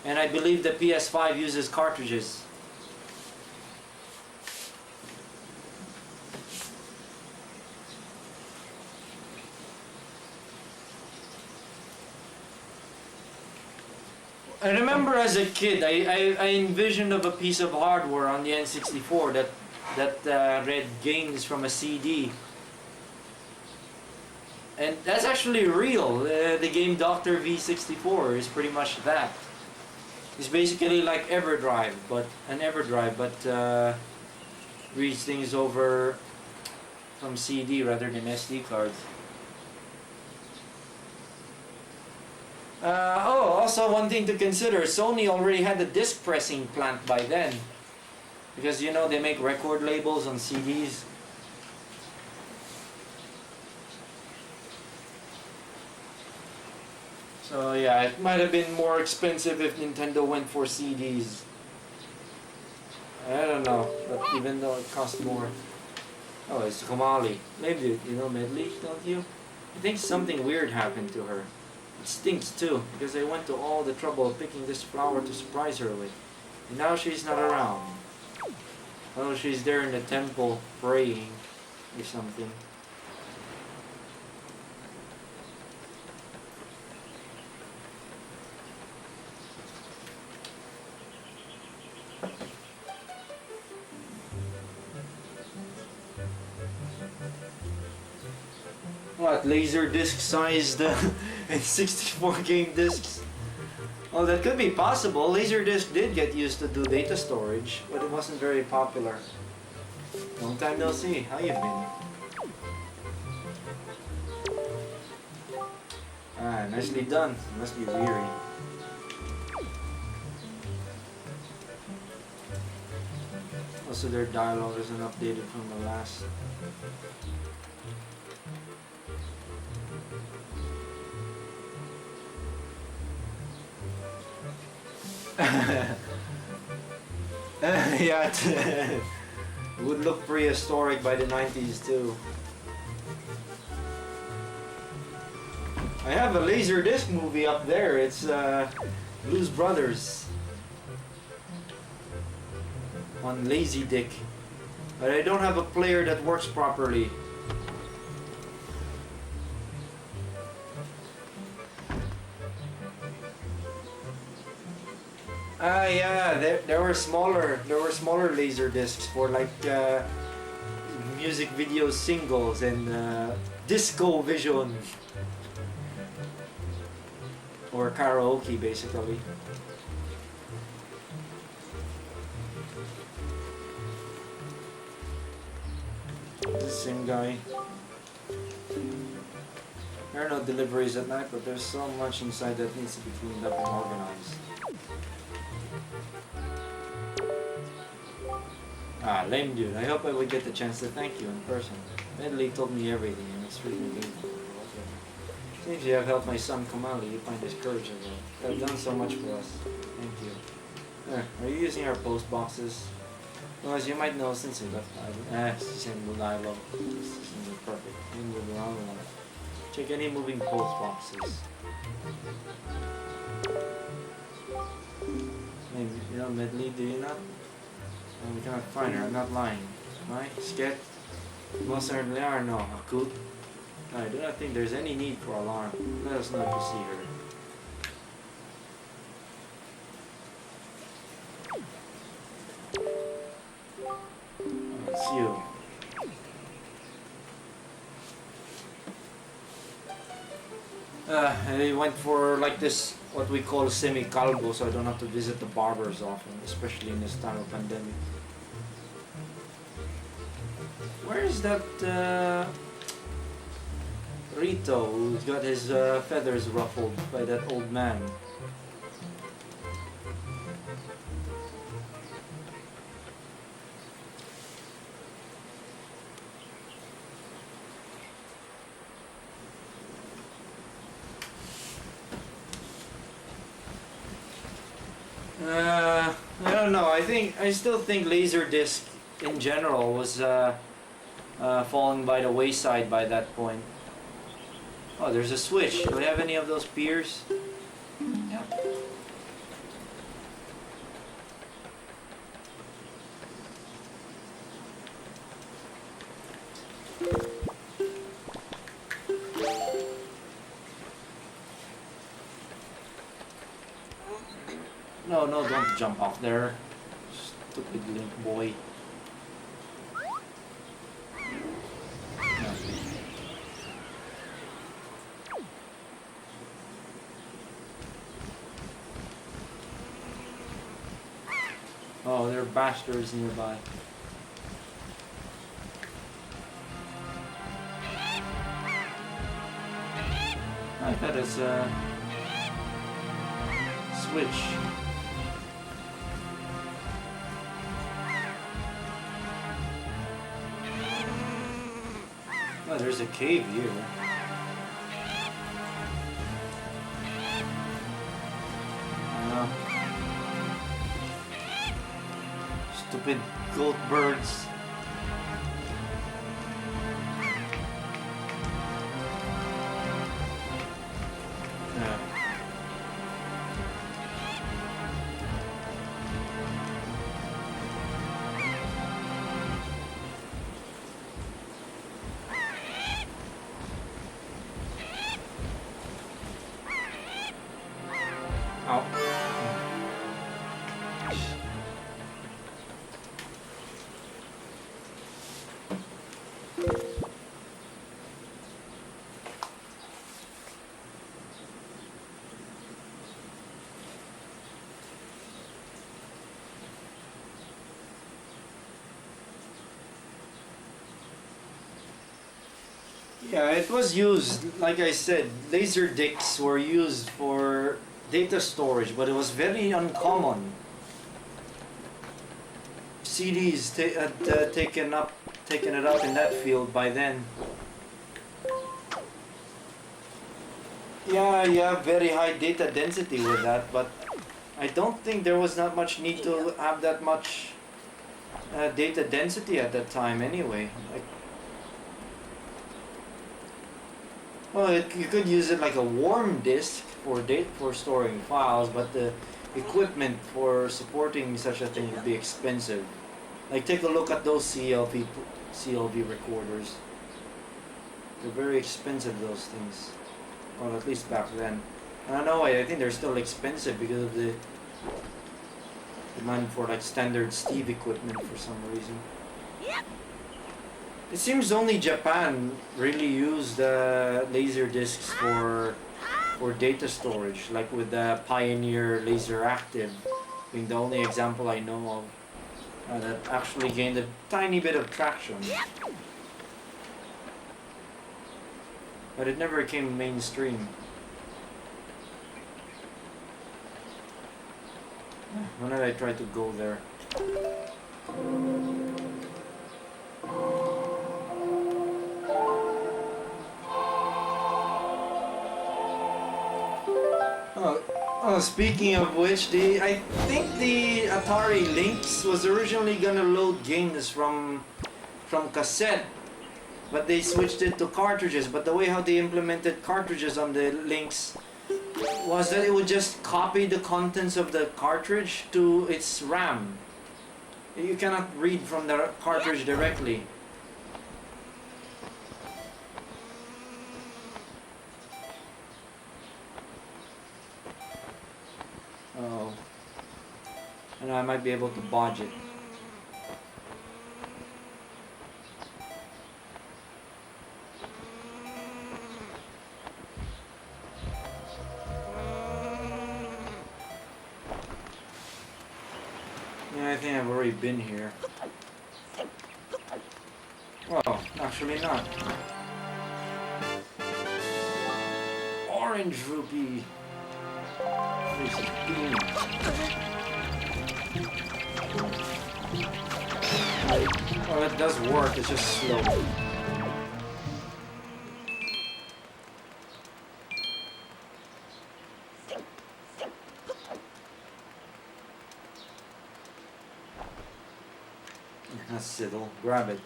and I believe the PS5 uses cartridges. I remember as a kid, I envisioned of a piece of hardware on the N64 that read games from a CD. And that's actually real. The game Doctor V64 is pretty much that. It's basically like EverDrive, but reads things over from CD rather than SD cards. Also one thing to consider, Sony already had the disc pressing plant by then. Because you know they make record labels on CDs. So yeah, it might have been more expensive if Nintendo went for CDs. I don't know, but even though it cost more. Oh, it's Kamali. Maybe you know Medley, don't you? I think something weird happened to her. It stinks too, because I went to all the trouble of picking this flower to surprise her with. And now she's not around. Oh, she's there in the temple praying or something. What, laser disc sized and 64 game discs? Well, that could be possible. Laserdisc did get used to do data storage, but it wasn't very popular. Long time no see. How you been? Ah, nicely done. You must be weary. Also, their dialogue isn't updated from the last. Yeah, it would look prehistoric by the 90s too. I have a Laserdisc movie up there. It's Blues Brothers on Lazy Dick, but I don't have a player that works properly. Yeah, there were smaller laser discs for like music video singles and disco vision or karaoke basically. The same guy. There are no deliveries at night, but there's so much inside that needs to be cleaned up and organized. Ah, lame dude. I hope I would get the chance to thank you in person. Medley told me everything and it's really grateful. Seems you have helped my son Kamali. You find his courage again. You have done so much for us. Thank you. Are you using our post boxes? Well, as you might know, since he left, it's the same dialogue. This isn't perfect. You move around a lot. Check any moving post boxes. Maybe, you know, Medley, do you not? We cannot find her, I'm not lying. Right? Scared? Most certainly are, no. Akut? I do not think there's any need for alarm. Let us know if you see her. It's you. I went for like this, what we call semi-calvo, so I don't have to visit the barbers often, especially in this time of pandemic. Where is that Rito who's got his feathers ruffled by that old man? I don't know. I still think Laserdisc in general was falling by the wayside by that point. Oh, there's a switch. Do we have any of those piers? Yep. No, don't jump off there. Stupid Link boy. other bastards nearby. I thought it's a switch. Oh, there's a cave here. Stupid goat birds. Yeah. Ow. Yeah, it was used, like I said, laser discs were used for data storage, but it was very uncommon. CDs had taken it up in that field by then. Yeah, you have very high data density with that, but I don't think there was not much need to have that much data density at that time anyway. Like, well, you could use it like a warm disk for storing files, but the equipment for supporting such a thing would be expensive. Like, take a look at those CLV recorders. They're very expensive, those things. Well, at least back then. I don't know, I think they're still expensive because of the demand for like standard Steve equipment for some reason. It seems only Japan really used laser discs for data storage, like with the Pioneer Laser Active being the only example I know of that actually gained a tiny bit of traction. But it never became mainstream. When did I try to go there? Oh, speaking of which, I think the Atari Lynx was originally gonna load games from cassette, but they switched it to cartridges. But the way how they implemented cartridges on the Lynx was that it would just copy the contents of the cartridge to its RAM. You cannot read from the cartridge directly. Oh. And I might be able to bodge it. Yeah, I think I've already been here. Well, actually not. Orange rupee. This is bean. Oh, it does work, it's just slow. That's it, I'll grab it.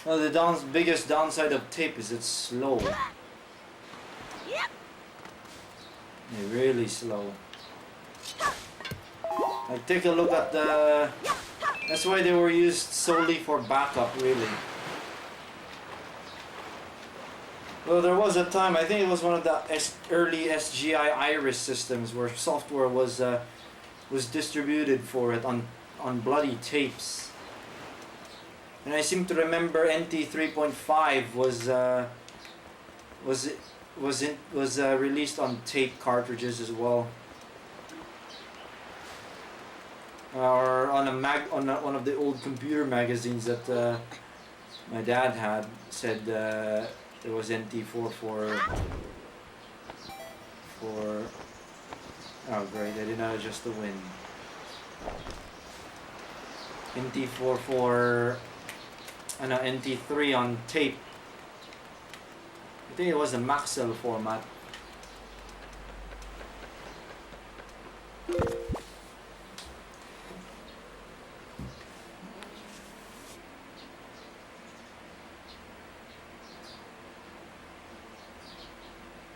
Well, the biggest downside of tape is it's slow. It's really slow. Like, take a look at the... That's why they were used solely for backup, really. Well, there was a time, I think it was one of the early SGI Iris systems where software was distributed for it on bloody tapes. And I seem to remember NT 3.5 was was released on tape cartridges as well, or on one of the old computer magazines that my dad had, said there was NT4 for oh great, I did not adjust the wind. NT4 for NT3 on tape. I think it was the Maxell format.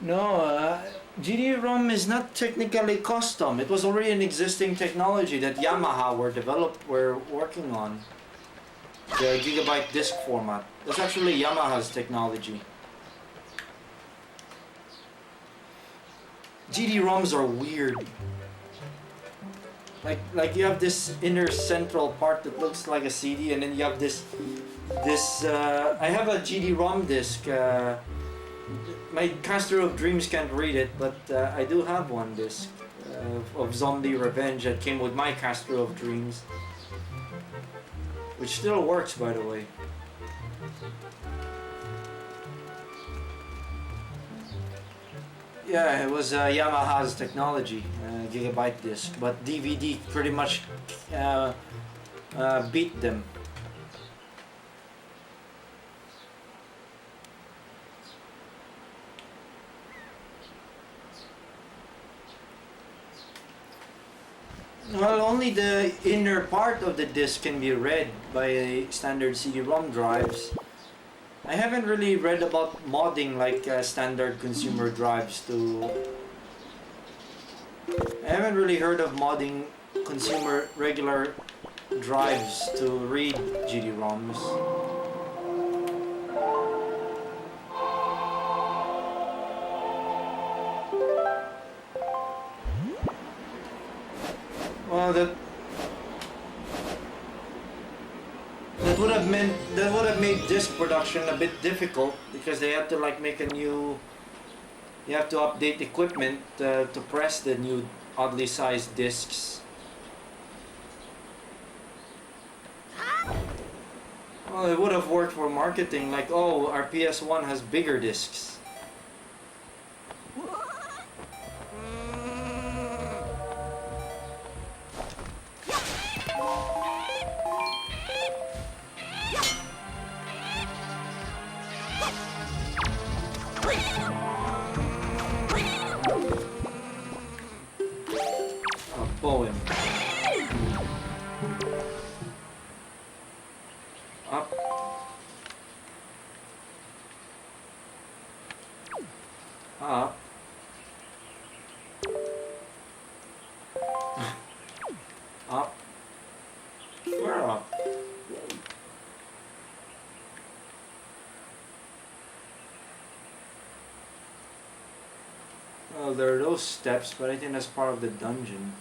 No, GD-ROM is not technically custom. It was already an existing technology that Yamaha were working on. The gigabyte disc format. That's actually Yamaha's technology. GD-ROMs are weird. Like you have this inner central part that looks like a CD, and then you have this. I have a GD-ROM disc. My Caster of Dreams can't read it, but I do have one disc of Zombie Revenge that came with my Caster of Dreams, which still works, by the way. Yeah, it was Yamaha's technology, gigabyte disc, but DVD pretty much beat them. Well, only the inner part of the disc can be read by standard CD-ROM drives. I haven't really read about modding like standard consumer drives to... I haven't really heard of modding consumer regular drives to read GD-ROMs. Well, that would have made disc production a bit difficult, because they had to like make a new. You have to update equipment to press the new oddly sized discs. Well, it would have worked for marketing, like, oh, our PS1 has bigger discs. Poem. Up. Up. Up. Where up? Well, there are those steps, but I think that's part of the dungeon.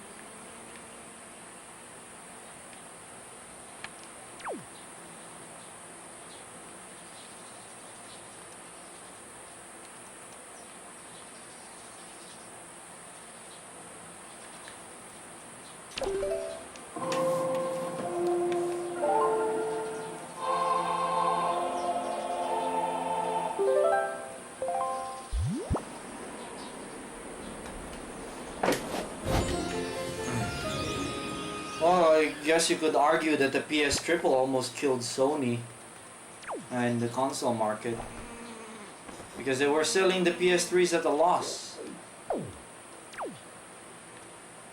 Well, I guess you could argue that the PS Triple almost killed Sony in the console market, because they were selling the PS3s at a loss.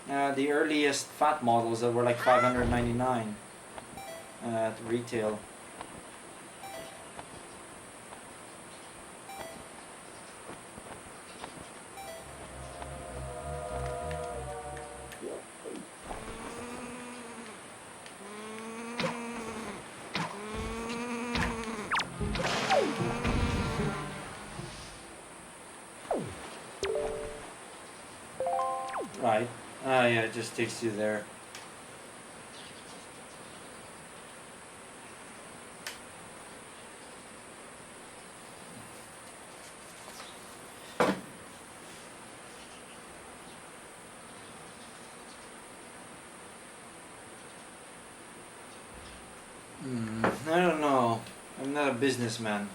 The earliest fat models that were like $599 at retail. Right. Yeah, it just takes you there. businessman.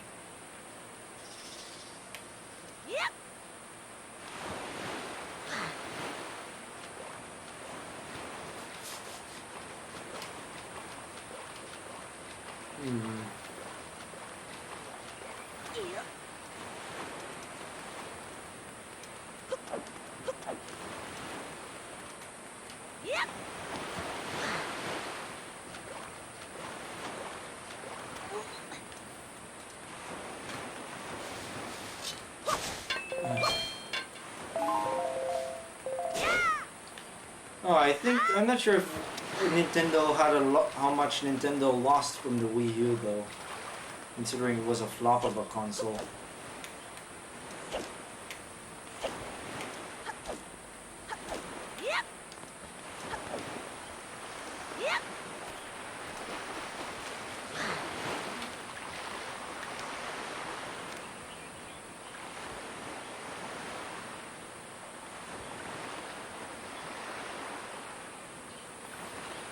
Hmm. Oh, I think I'm not sure if Nintendo had how much Nintendo lost from the Wii U though, considering it was a flop of a console.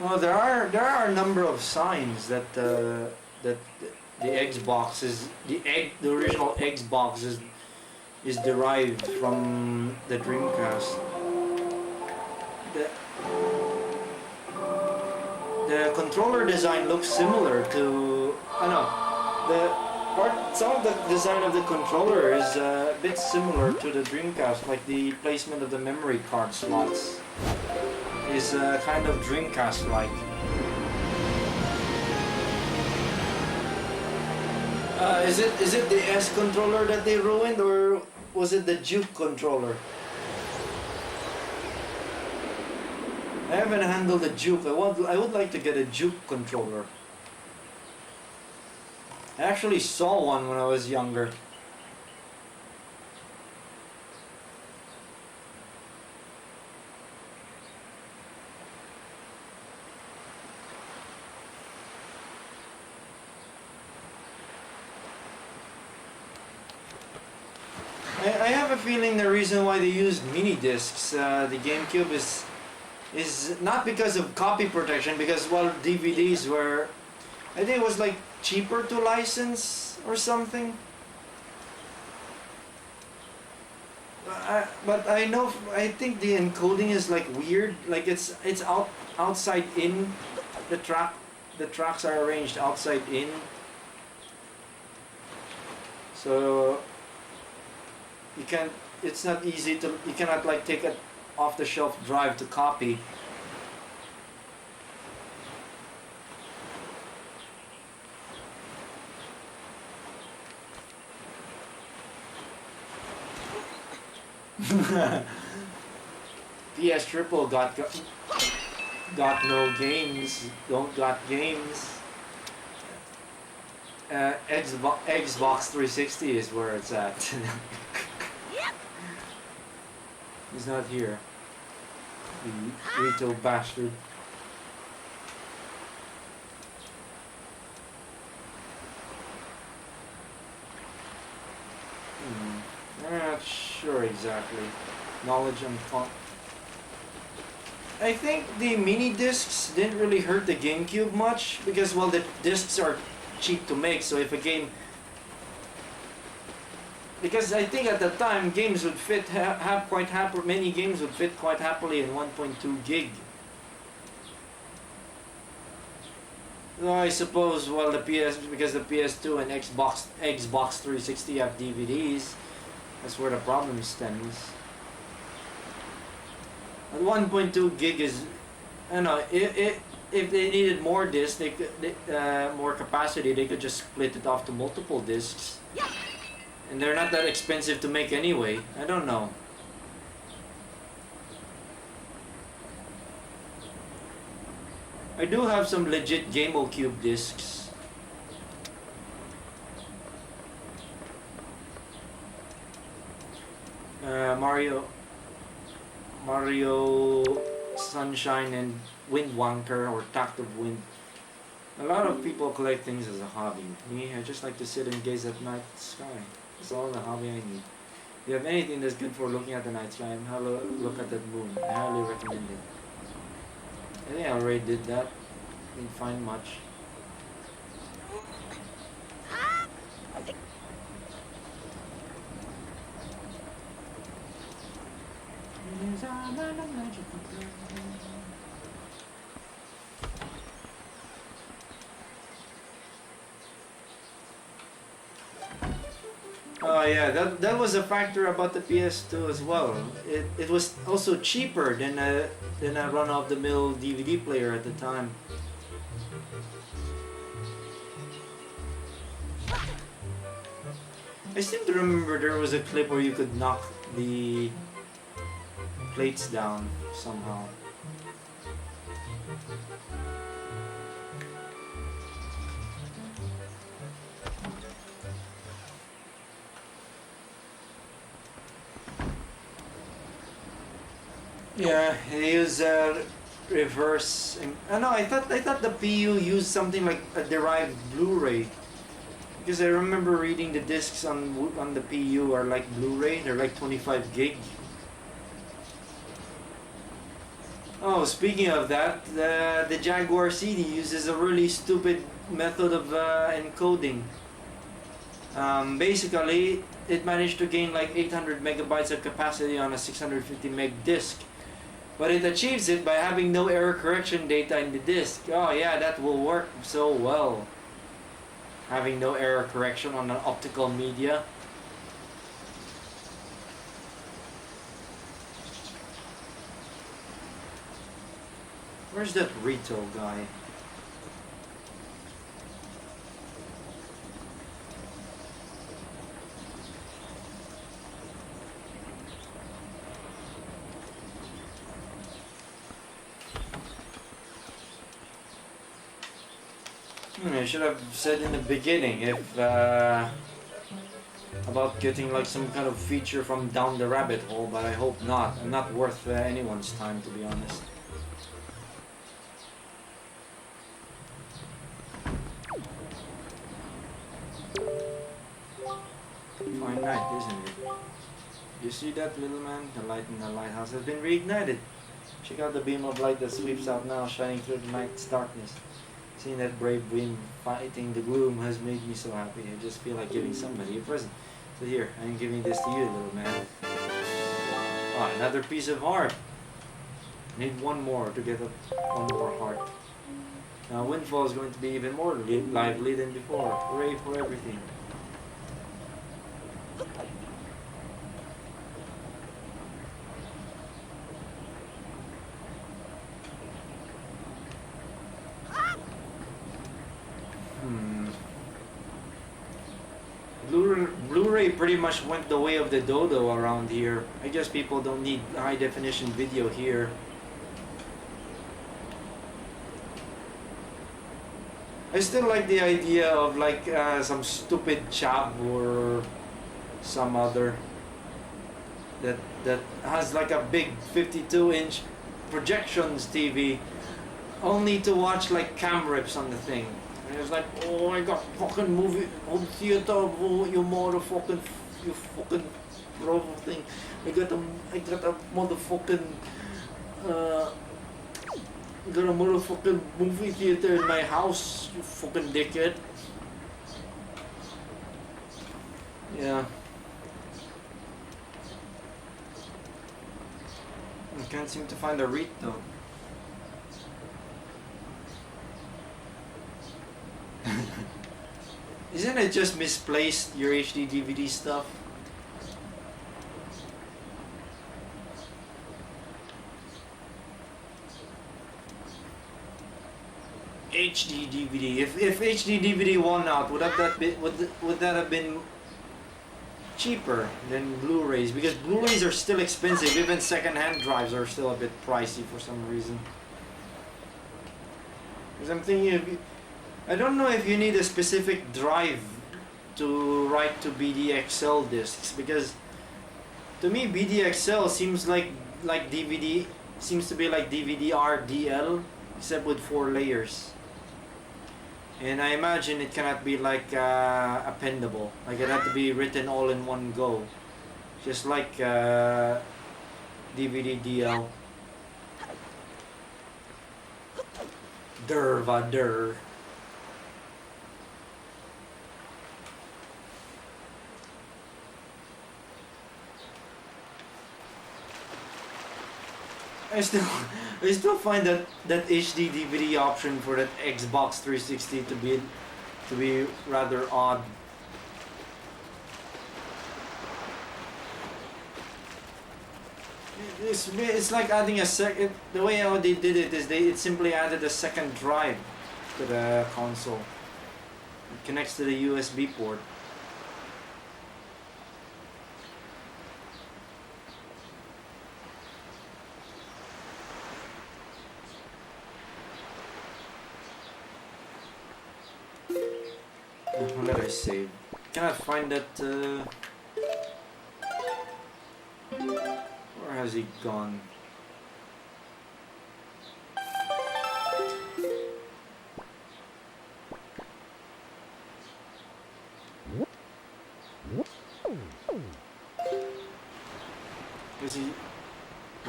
Well, there are a number of signs that that the Xbox is the original Xbox is derived from the Dreamcast. The the controller design looks similar to I know some of the design of the controller is a bit similar to the Dreamcast, like the placement of the memory card slots is kind of Dreamcast-like. Is it the S controller that they ruined, or was it the Juke controller? I haven't handled the Juke. I would like to get a Juke controller. I actually saw one when I was younger. I have a feeling the reason why they used mini discs, the GameCube, is not because of copy protection, because well, DVDs were, I think it was like cheaper to license or something. But I think the encoding is like weird, like it's outside in, the tracks are arranged outside in. So it's not easy to, you cannot like take an off the shelf drive to copy. PS Triple got no games, don't got games. Xbox 360 is where it's at. He's not here. The retail bastard. I'm not sure exactly. Knowledge and I think the mini discs didn't really hurt the GameCube much because well the discs are cheap to make, so if a game, because I think at the time games would fit many games would fit quite happily in 1.2 gig. So I suppose well because the PS2 and Xbox 360 have DVDs, that's where the problem stems. At 1.2 gig is, I don't know, if they needed more discs, more capacity, they could just split it off to multiple discs. And they're not that expensive to make anyway. I don't know. I do have some legit GameCube discs. Mario Sunshine and Wind Wanker or Tact of Wind. A lot of people collect things as a hobby. Me, I just like to sit and gaze at night sky. That's all the hobby I need. If you have anything that's good for looking at the night sky, have a look at that moon. I highly recommend it. I think I already did that. Didn't find much. Yes, I'm on a magical plane. Oh yeah, that was a factor about the PS2 as well. It was also cheaper than a run-of-the-mill DVD player at the time. I seem to remember there was a clip where you could knock the plates down somehow. Yeah, they use reverse. No, I thought the PU used something like a derived Blu-ray, because I remember reading the discs on the PU are like Blu-ray. They're like 25 gig. Oh, speaking of that, the Jaguar CD uses a really stupid method of encoding. Basically, it managed to gain like 800 megabytes of capacity on a 650 meg disc. But it achieves it by having no error correction data in the disk. Oh yeah, that will work so well. Having no error correction on an optical media. Where's that Rito guy? I should have said in the beginning if about getting like some kind of feature from down the rabbit hole, but I hope not. I'm not worth anyone's time, to be honest. Fine night, isn't it? You see that, little man? The light in the lighthouse has been reignited. Check out the beam of light that sweeps out now, shining through the night's darkness. Seeing that brave beam fighting the gloom has made me so happy. I just feel like giving somebody a present. So here, I'm giving this to you, little man. Oh, another piece of heart. I need one more to get one more heart. Now Windfall is going to be even more lively than before. Hooray for everything. Blu-ray pretty much went the way of the dodo around here. I guess people don't need high definition video here. I still like the idea of like some stupid chap or some other that has like a big 52-inch projections TV only to watch like cam rips on the thing. And it's like, oh, I got fucking movie home theater, oh, you motherfucking, you fucking bravo thing. I got a motherfucking, got a motherfucking movie theater in my house, you fucking dickhead. Yeah. I can't seem to find a read though. Isn't it just misplaced, your HD DVD stuff? HD DVD. If HD DVD won out, would that have been cheaper than Blu-rays? Because Blu-rays are still expensive. Even second-hand drives are still a bit pricey for some reason. Because I'm thinking, I don't know if you need a specific drive to write to BDXL discs, because to me BDXL seems like DVD, seems to be like DVD-RDL except with 4 layers. And I imagine it cannot be like appendable, like it had to be written all in one go, just like DVD-DL. Durva. I still I still find that HD DVD option for that Xbox 360 to be rather odd. It's like adding a second. The way how they did it is it simply added a second drive to the console. It connects to the USB port. What did I save? Cannot find that. Where has he gone? You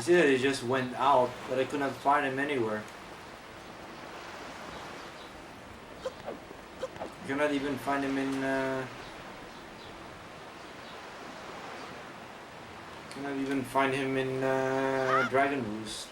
see that he just went out, but I could not find him anywhere. I cannot even find him in. Cannot even find him in Dragon Roost.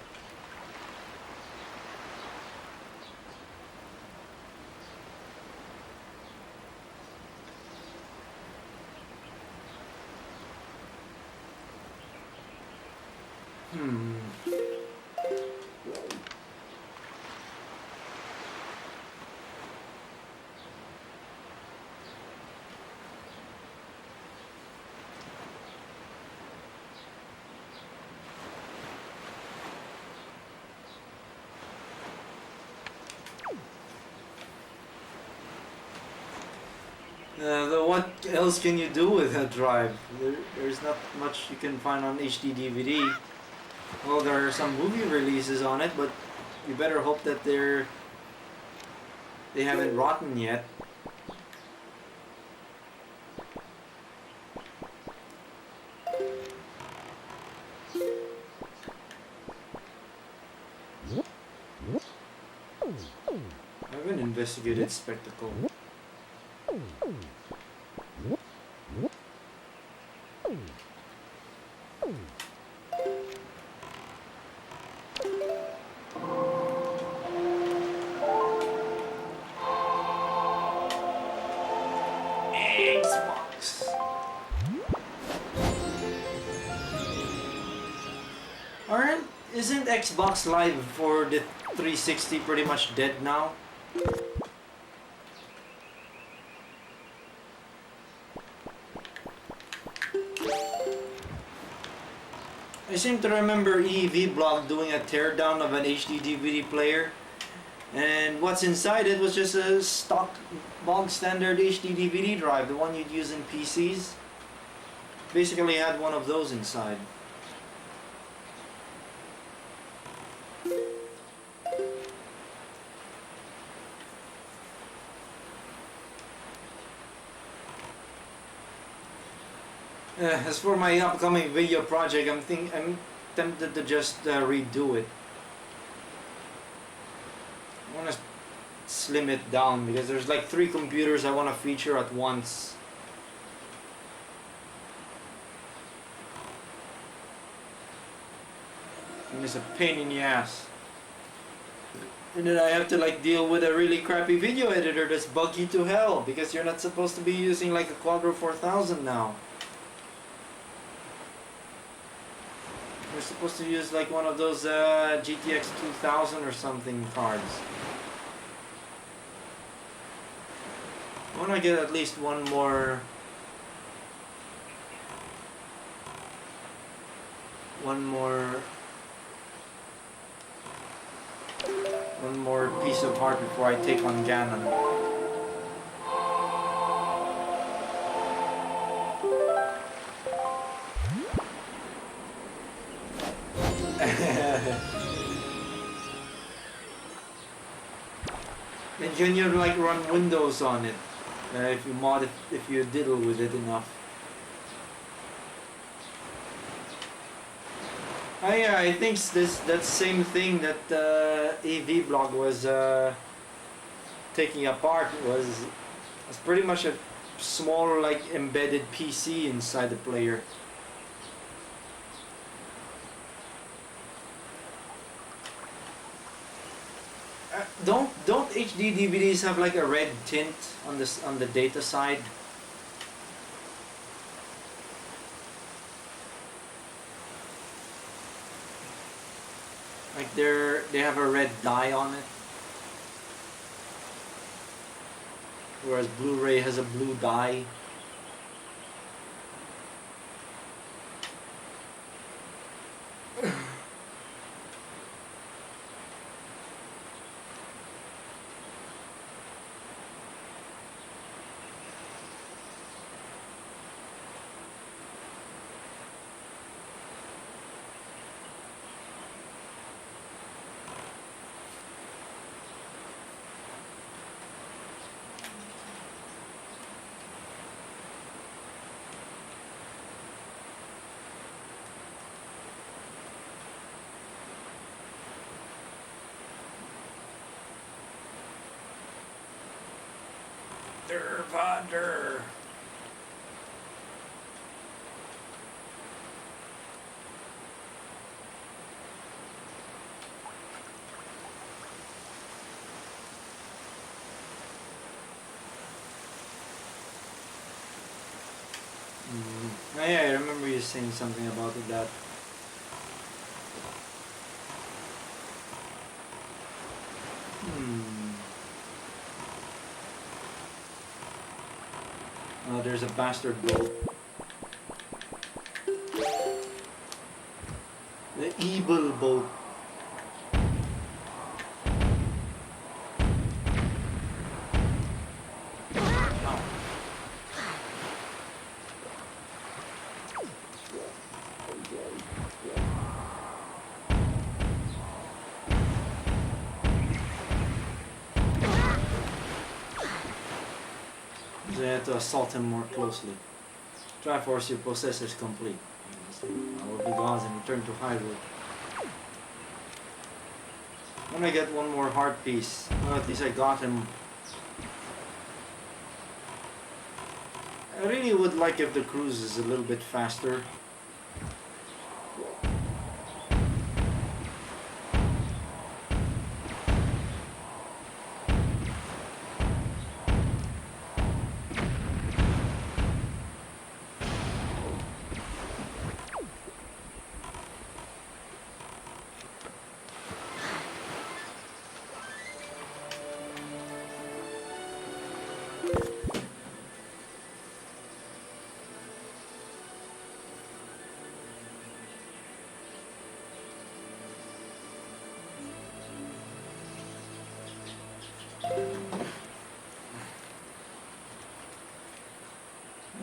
What else can you do with a drive? There's not much you can find on HD DVD. Well, there are some movie releases on it, but you better hope that they haven't rotten yet. I haven't investigated Spectacle. Isn't Xbox Live for the 360 pretty much dead now? I seem to remember EV Blog doing a teardown of an HD DVD player, and what's inside it was just a stock bog standard HD DVD drive, the one you'd use in PCs. Basically had one of those inside. As for my upcoming video project, I'm tempted to just redo it. I want to slim it down because there's like 3 computers I want to feature at once. And it's a pain in the ass. And then I have to like deal with a really crappy video editor that's buggy to hell because you're not supposed to be using like a Quadro 4000 now. You're supposed to use like one of those GTX 2000 or something cards. I want to get at least one more piece of heart before I take on Ganon. And can you like run Windows on it if you diddle with it enough? Oh yeah, I think that same thing that AV Blog was taking apart was pretty much a small like embedded PC inside the player. Don't HD DVDs have like a red tint on this on the data side? Like they have a red dye on it, whereas Blu-ray has a blue dye. Vander. Oh yeah, I remember you saying something about that. Oh, there's a bastard boat. The evil boat. So you have to assault him more closely. Triforce you possess is complete. I will be gone and return to Fibre. When I get one more heart piece, well, at least I got him. I really would like if the cruise is a little bit faster.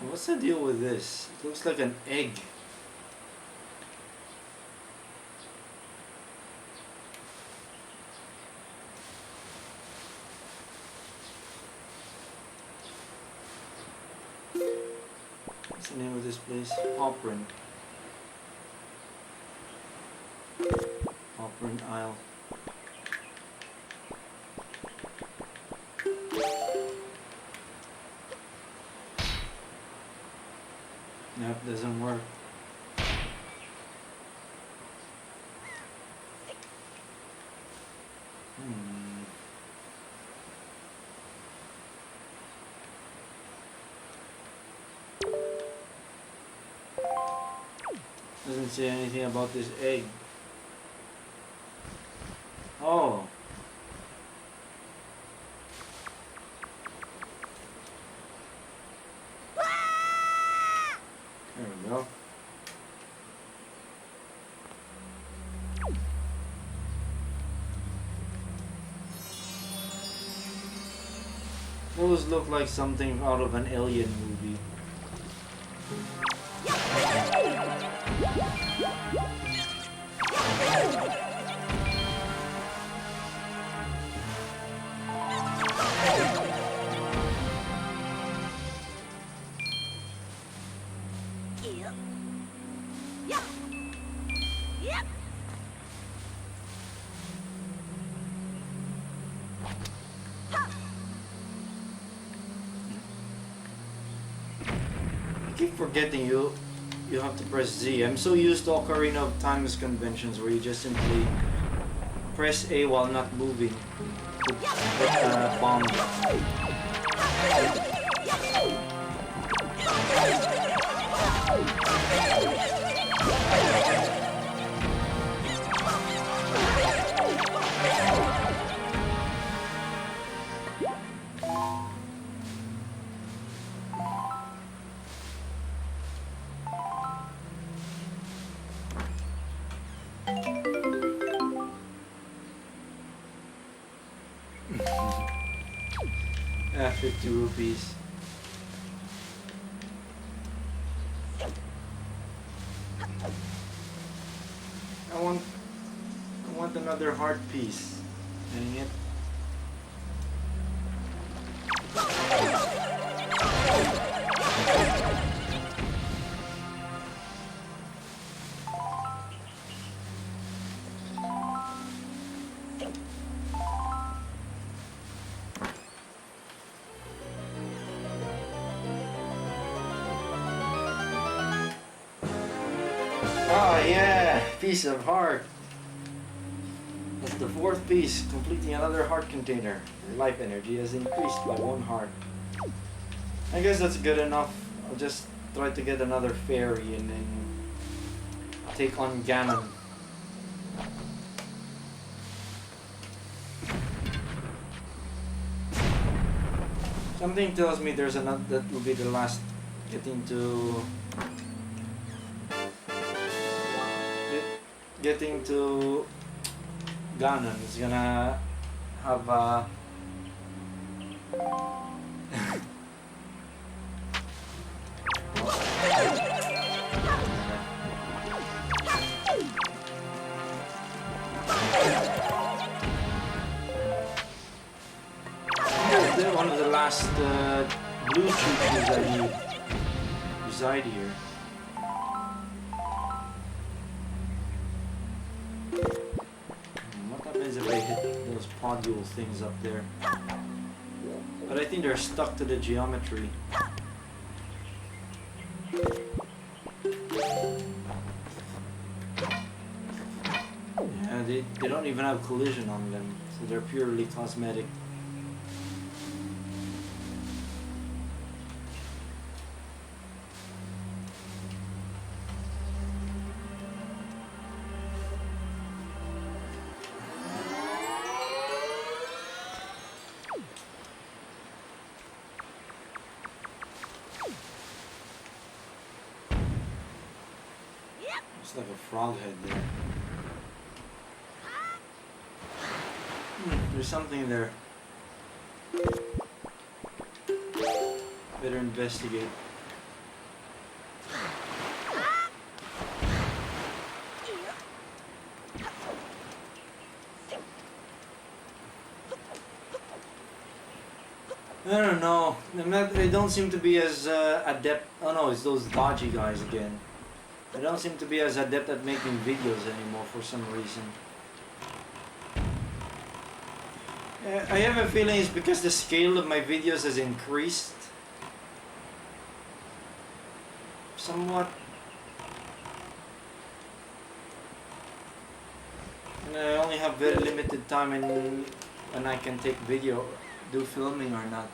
What's the deal with this? It looks like an egg. What's the name of this place? Operan. Operan Isle. Nope, doesn't work. Doesn't say anything about this egg. Oh. There we go. Those look like something out of an alien movie. I keep forgetting you have to press Z. I'm so used to Ocarina of Time's conventions where you just simply press A while not moving. put bombs. Ah, 50 rupees. I want another heart piece. Dang it. Oh yeah, piece of heart. That's the fourth piece, completing another heart container. Your life energy has increased by 1 heart. I guess that's good enough. I'll just try to get another fairy and then take on Ganon. Something tells me there's another, that will be the last getting to Ganon is gonna have a one of the last blue creatures that reside here. What happens if I hit those podule things up there? But I think they're stuck to the geometry. Yeah, they don't even have collision on them, so they're purely cosmetic. It's like a frog head there. There's something there. Better investigate. I don't know. They don't seem to be as adept. Oh no, it's those dodgy guys again. I don't seem to be as adept at making videos anymore for some reason. I have a feeling it's because the scale of my videos has increased somewhat. And I only have very limited time when I can take video, do filming or not.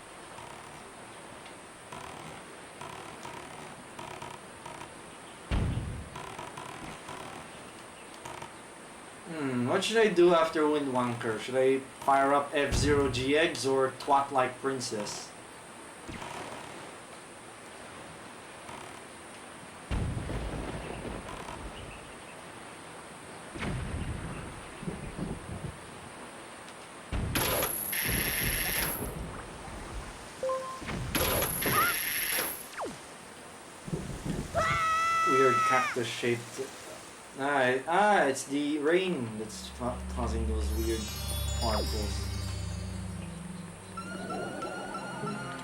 What should I do after Windwanker? Should I fire up F-Zero GX or Twat Like Princess? Weird cactus shaped. It's the rain that's causing those weird particles.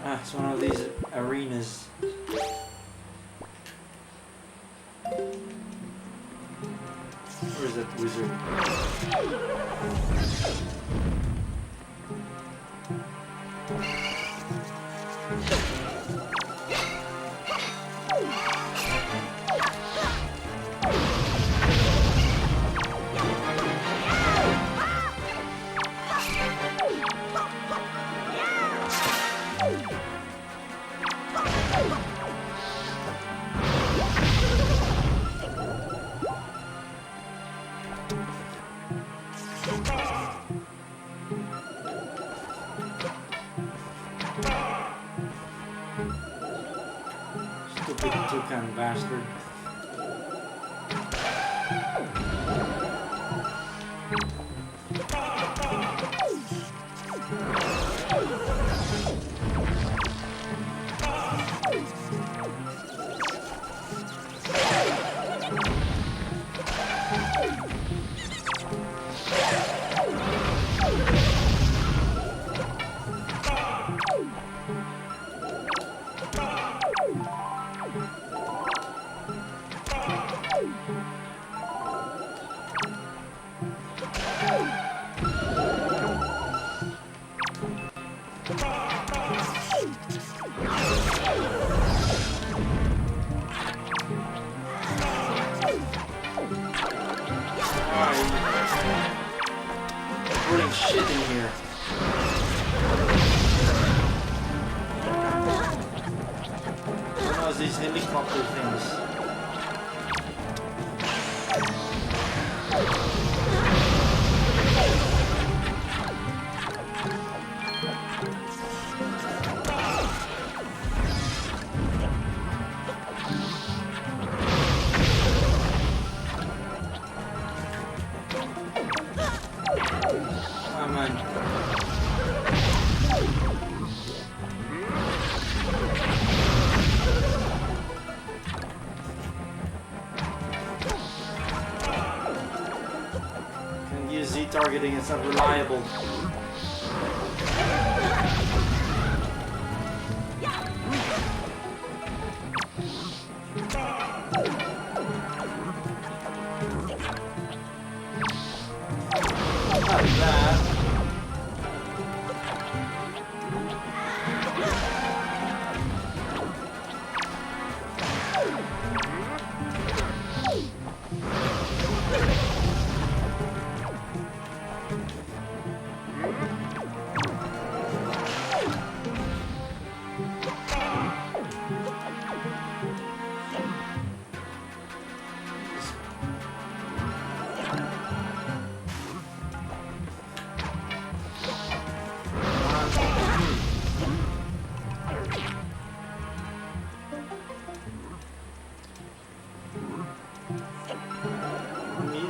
It's one of these arenas. Where's that wizard? Stupid toucan bastard. Putting shit in here. What are these helicopter things? Targeting, it's not reliable. Not bad.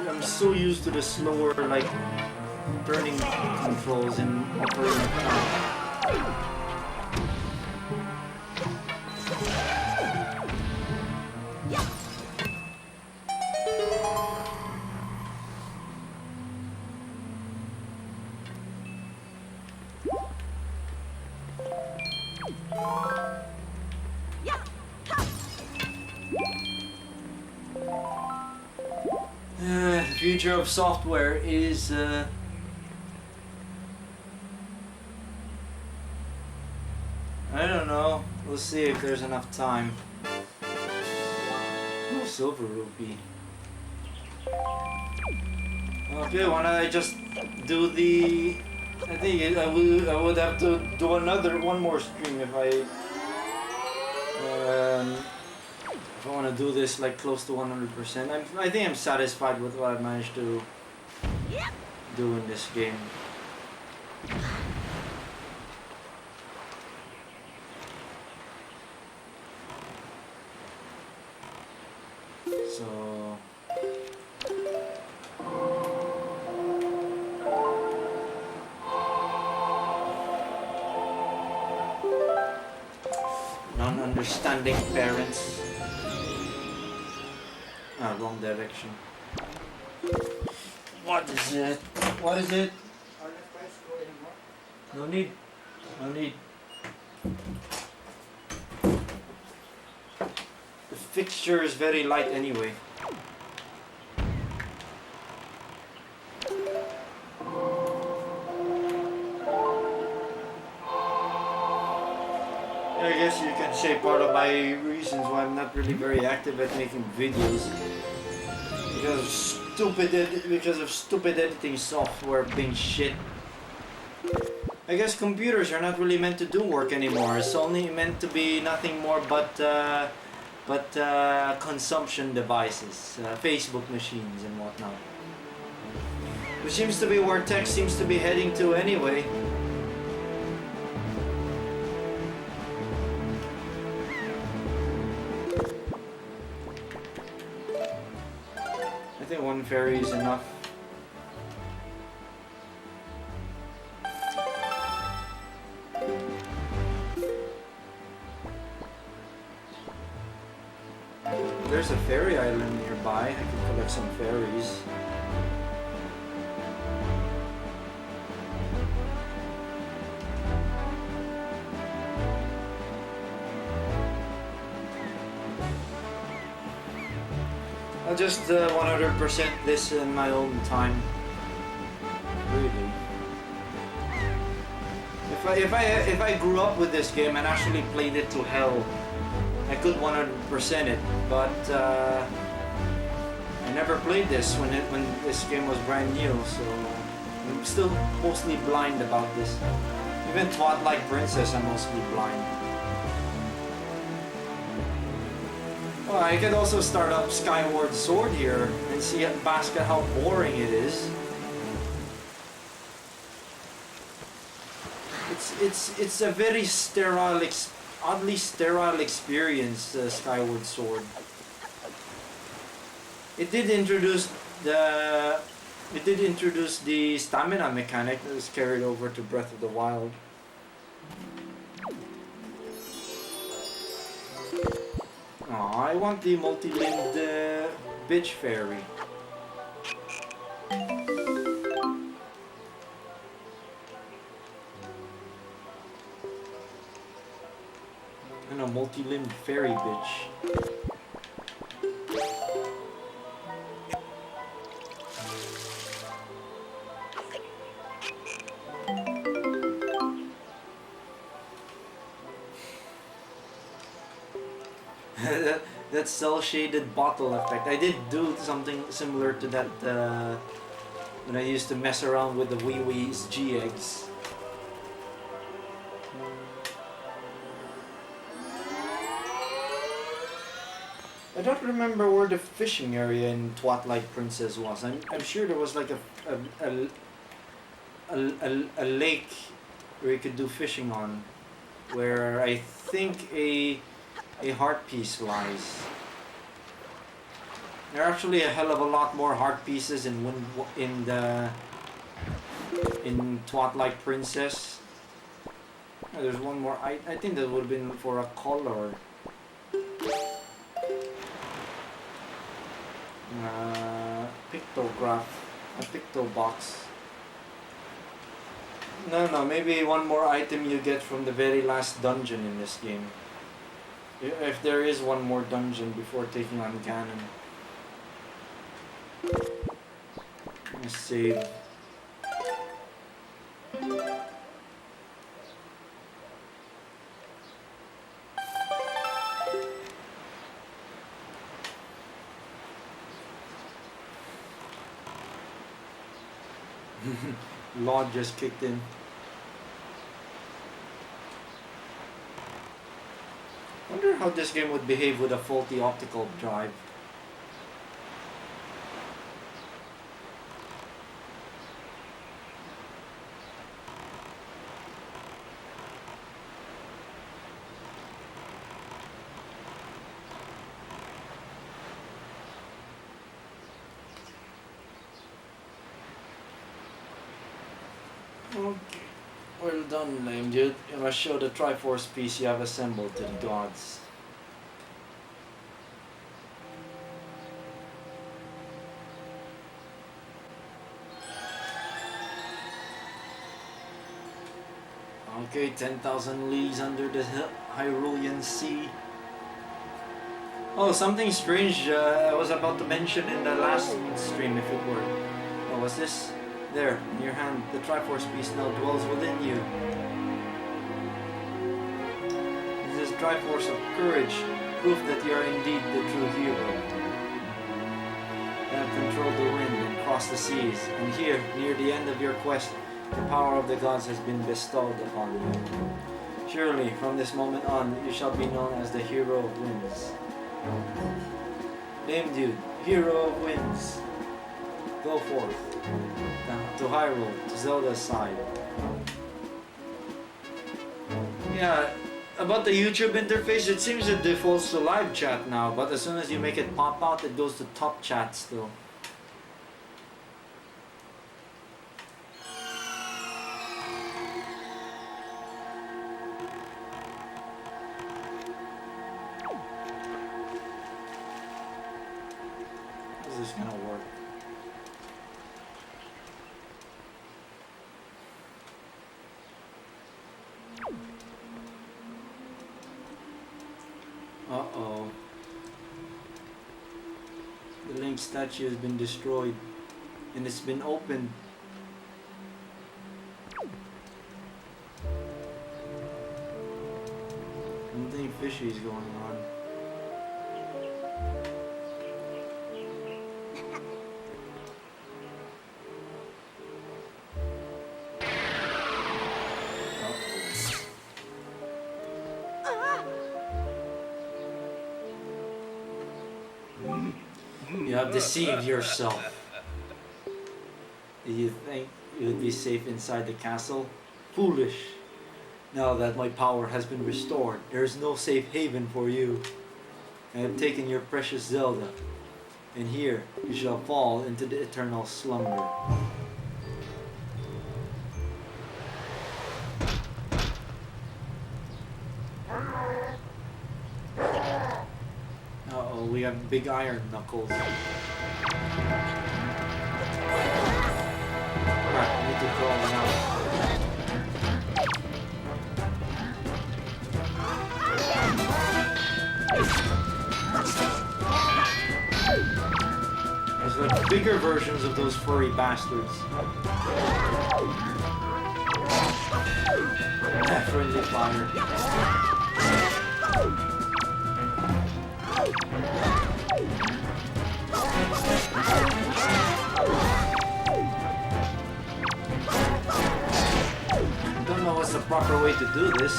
I'm so used to the slower, like, turning controls in Ocarina of Time. The future of software is I don't know. We'll see if there's enough time. Oh, silver rupee. Okay, why don't I just do the... I think I would have to do one more stream if I want to do this like close to 100%. I think I'm satisfied with what I managed to do in this game. So non-understanding parents. Ah, wrong direction. What is it? What is it? No need. No need. The fixture is very light anyway. I guess you can say part of my reasons why I'm not really very active at making videos because of stupid editing software being shit. I guess computers are not really meant to do work anymore. It's only meant to be nothing more but consumption devices, Facebook machines and whatnot. Which seems to be where tech seems to be heading to anyway. one fairy is enough. There's a fairy island nearby. I could collect some fairies. I'll just 100% this in my own time. Really. If I grew up with this game and actually played it to hell, I could 100% it, but I never played this when this game was brand new, so I'm still mostly blind about this. Even Twilight Princess, I'm mostly blind. Well, I could also start up Skyward Sword here and see at Basket how boring it is. It's a very sterile, oddly sterile experience. Skyward Sword. It did introduce the stamina mechanic that was carried over to Breath of the Wild. Oh, I want the multi-limbed bitch fairy. And a multi-limbed fairy bitch. That cell-shaded bottle effect. I did do something similar to that when I used to mess around with the Wee Wee's G-Eggs. I don't remember where the fishing area in Twilight Princess was. I'm sure there was like a lake where you could do fishing on, where I think a heart piece lies. There are actually a hell of a lot more heart pieces in Twilight Princess. Oh, there's one more. I think that would have been for a color. Pictograph, a picto box. No, maybe one more item you get from the very last dungeon in this game. If there is one more dungeon before taking on Ganon. Let's save. Lord just kicked in. Wonder how this game would behave with a faulty optical drive. Okay. Well done, lame dude. You must show the Triforce piece you have assembled to the gods. Okay, 10,000 leagues under the Hyrulean Sea. Oh, something strange I was about to mention in the last stream, if it were. Oh, what's this? There, in your hand, the Triforce piece now dwells within you. This is Triforce of courage, proof that you are indeed the true hero. You have controlled the wind and crossed the seas, and here, near the end of your quest, the power of the gods has been bestowed upon you. Surely, from this moment on, you shall be known as the Hero of Winds. Named you, Hero of Winds. Go forth. To Hyrule, to Zelda's side. Yeah, about the YouTube interface, it seems it defaults to live chat now, but as soon as you make it pop out, it goes to top chat still. Uh-oh. The Link statue has been destroyed. And it's been opened. Something fishy is going on. You have deceived yourself. Did you think you would be safe inside the castle? Foolish. Now that my power has been restored, there is no safe haven for you. I have taken your precious Zelda, and here you shall fall into the eternal slumber. Uh-oh, we have big iron knuckles. Crap, I need to crawl now. There's like bigger versions of those furry bastards. Friendly fire. Don't know what's the proper way to do this.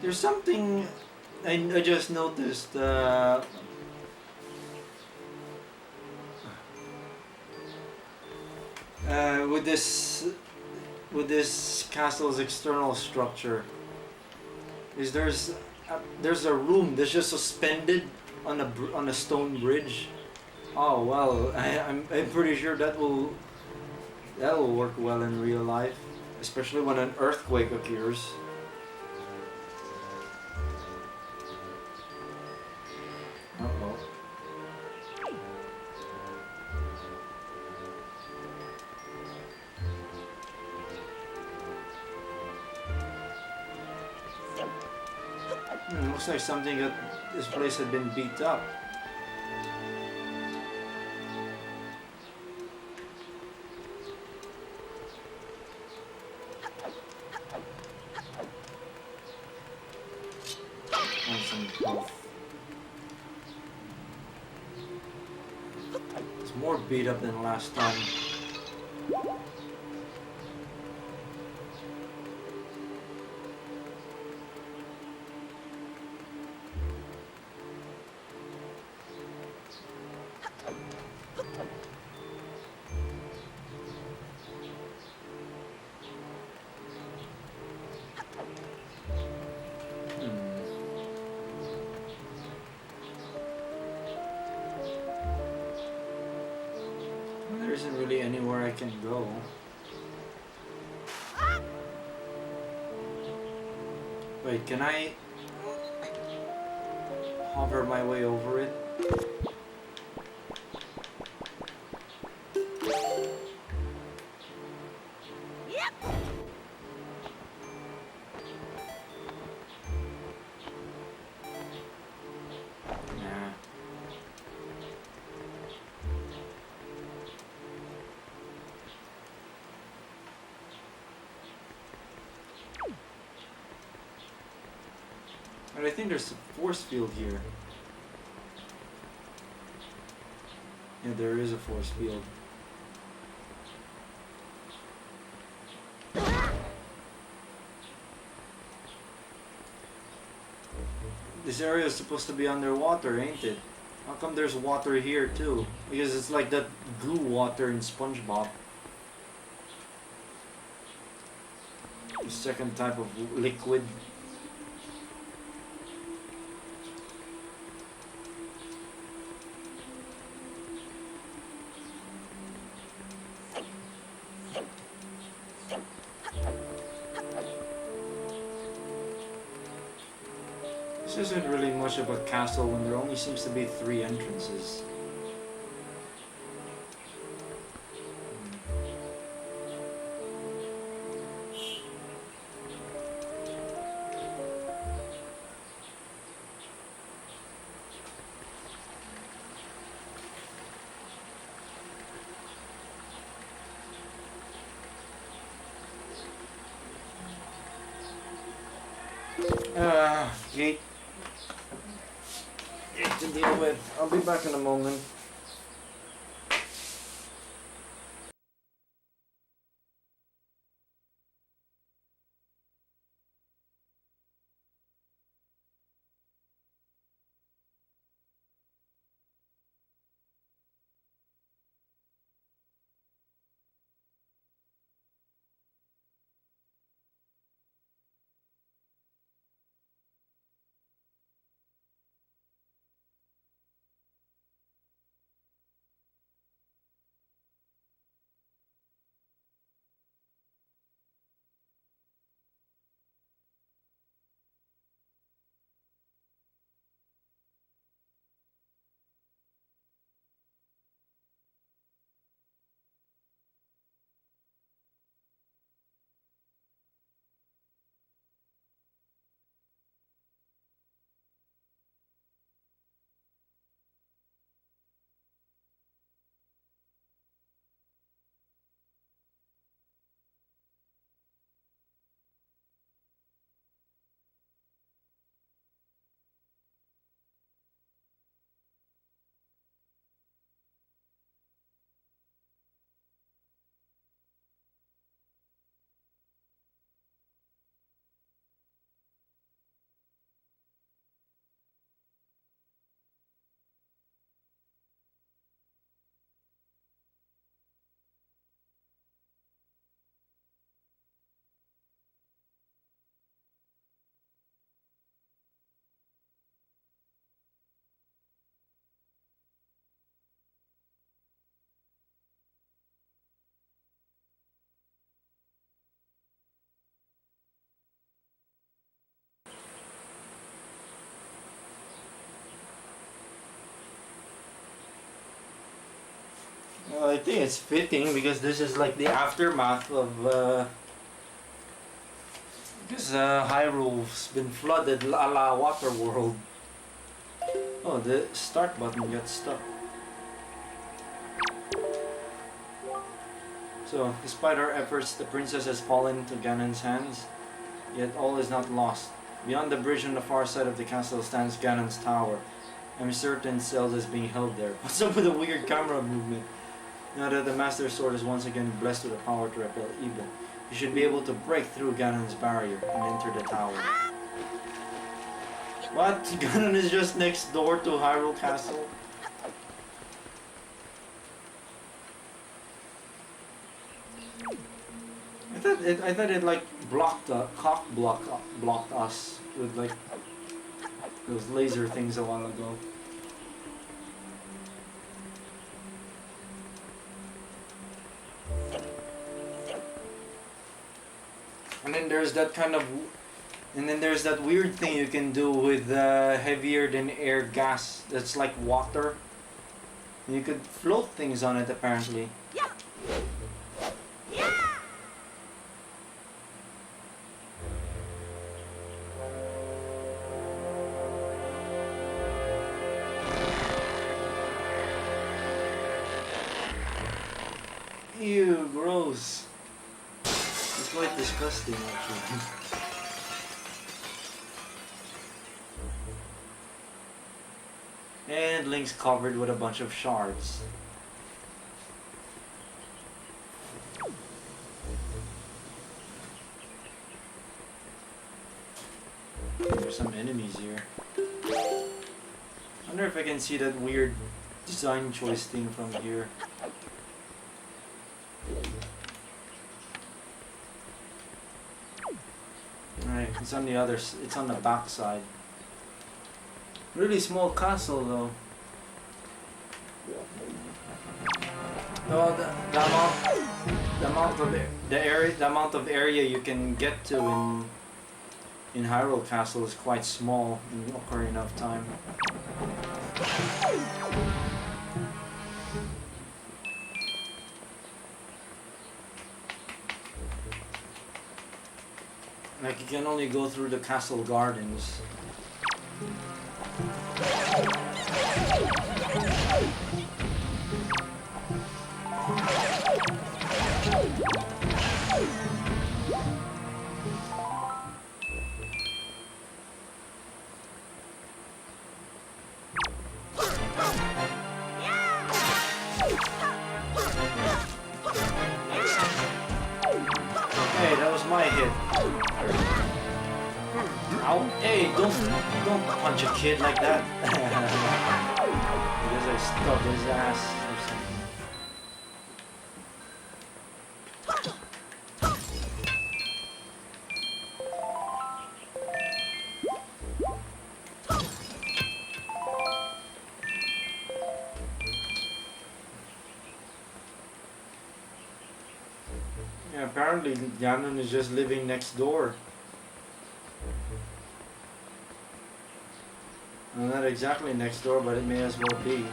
There's something I just noticed. With this castle's external structure, is there's a room that's just suspended on a stone bridge. Oh well, I'm pretty sure that'll work well in real life, especially when an earthquake occurs. Uh-oh. Looks like something that this place had been beat up. And some health. It's more beat up than last time. There isn't really anywhere I can go. Wait, can I hover my way over it? Nah. But I think there's a force field here. Yeah, there is a force field. This area is supposed to be underwater, ain't it? How come there's water here too? Because it's like that goo water in SpongeBob. The second type of liquid. This isn't really much of a castle when there only seems to be 3 entrances. Gate. To deal with. I'll be back in a moment. Well, I think it's fitting because this is like the aftermath of because Hyrule's been flooded a la Waterworld. Oh, the start button got stuck. So, despite our efforts, the princess has fallen into Ganon's hands. Yet all is not lost. Beyond the bridge on the far side of the castle stands Ganon's tower. I'm certain Zelda is being held there. What's up with the weird camera movement? Now that the Master Sword is once again blessed with the power to repel evil, you should be able to break through Ganon's barrier and enter the tower. What? Ganon is just next door to Hyrule Castle? I thought it like blocked us with like those laser things a while ago. And then there's that kind of, and then there's that weird thing you can do with heavier than air gas that's like water. You could float things on it apparently. Yeah. Yeah. Ew, gross. It's quite disgusting actually. And Link's covered with a bunch of shards. There's some enemies here. wonder if I can see that weird design choice thing from here. Alright, it's on the it's on the back side. Really small castle though. No, the amount of area you can get to in Hyrule Castle is quite small in Ocarina of Time. Like you can only go through the castle gardens. Hey, that was my hit. Ow. Hey, don't punch a kid like that. Because I stubbed his ass or something. Yeah, apparently Ganon is just living next door. Well, not exactly next door, but it may as well be.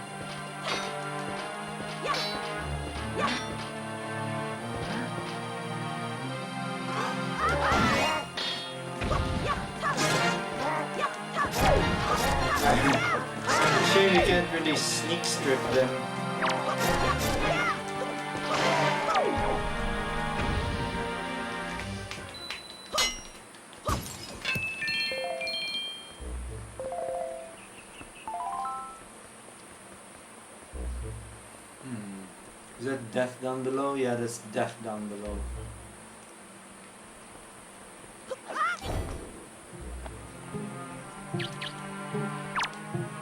Shame you can't really sneak strip them. Is that death down below? Yeah, that's death down below.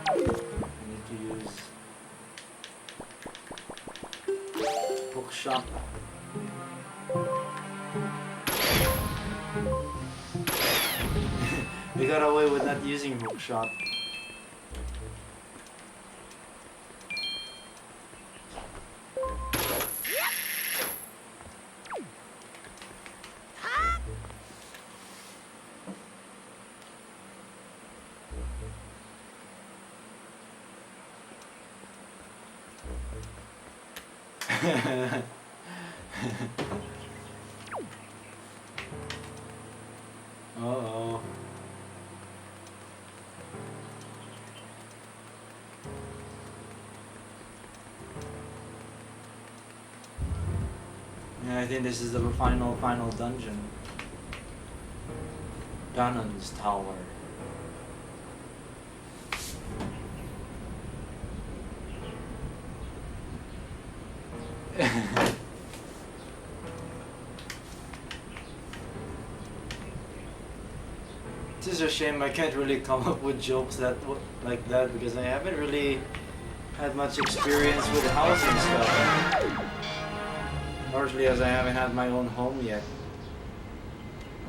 I need to use bookshop. We got away with not using bookshop. Uh-oh. Yeah, I think this is the final dungeon. Ganon's Tower. It's just a shame I can't really come up with jokes like that because I haven't really had much experience with housing stuff. Largely as I haven't had my own home yet.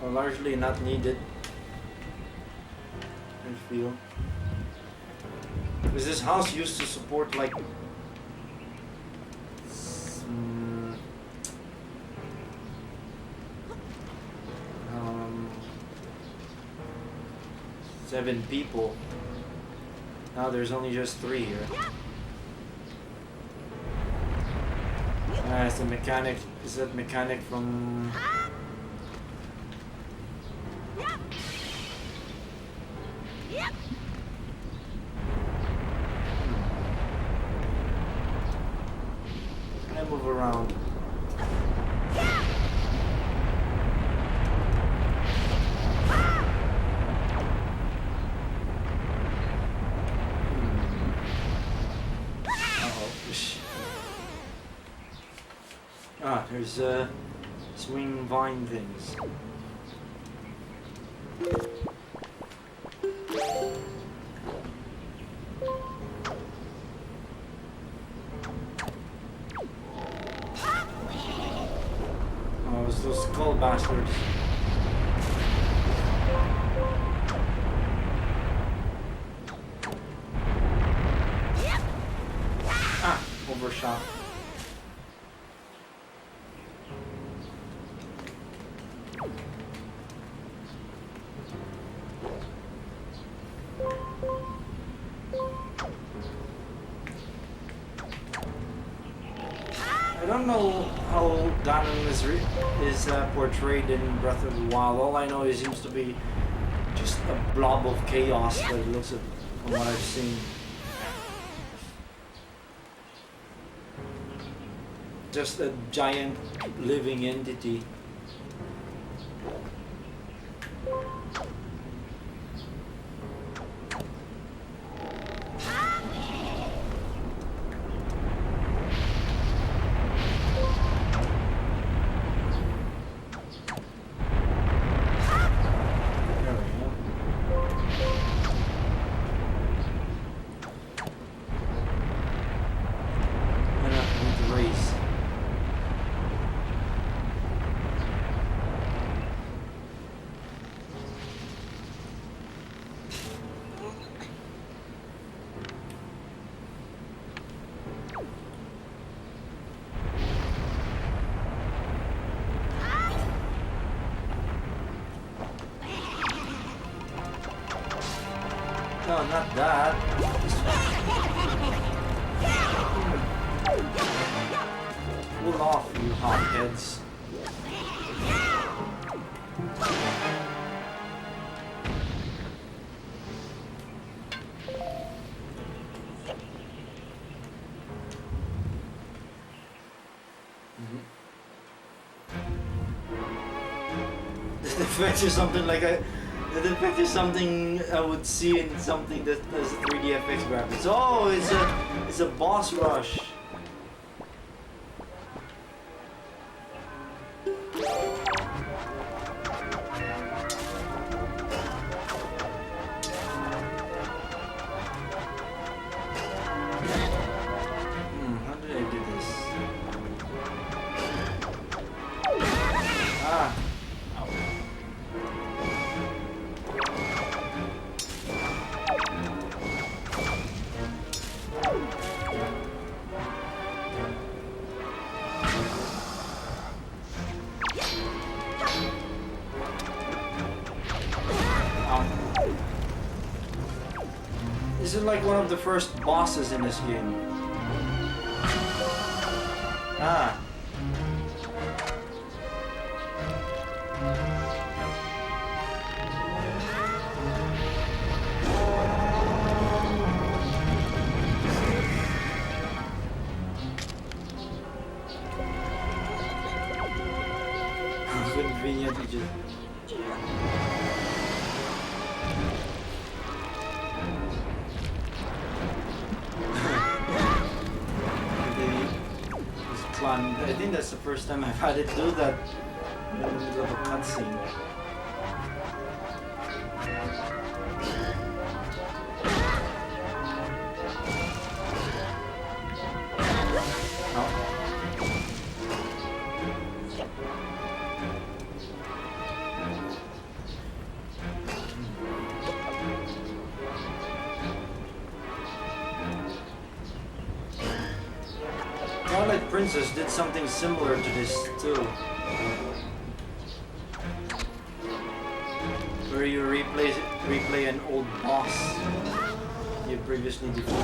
Or largely not needed. I feel. Because this house used to support like 7 people. Now there's only just 3 here. It's the mechanic. Is that mechanic from? Can I move around? There's swing vine things. Skull bastards. Ah, overshot. I don't know how Ganon is portrayed in Breath of the Wild. All I know is he seems to be just a blob of chaos, but it looks at from what I've seen. Just a giant living entity. No, not that. Pull off, you hotheads. The effects are something like a. The effect is something I would see in something that has a 3D FX graphics. Oh, it's a boss rush. How did I do this? Ah. This is like one of the first bosses in this game. Ah. Convenient, you just... I think that's the first time I've had it do that in the middle of a cutscene. Twilight Princess did something similar to this too, where you replay an old boss you previously defeated.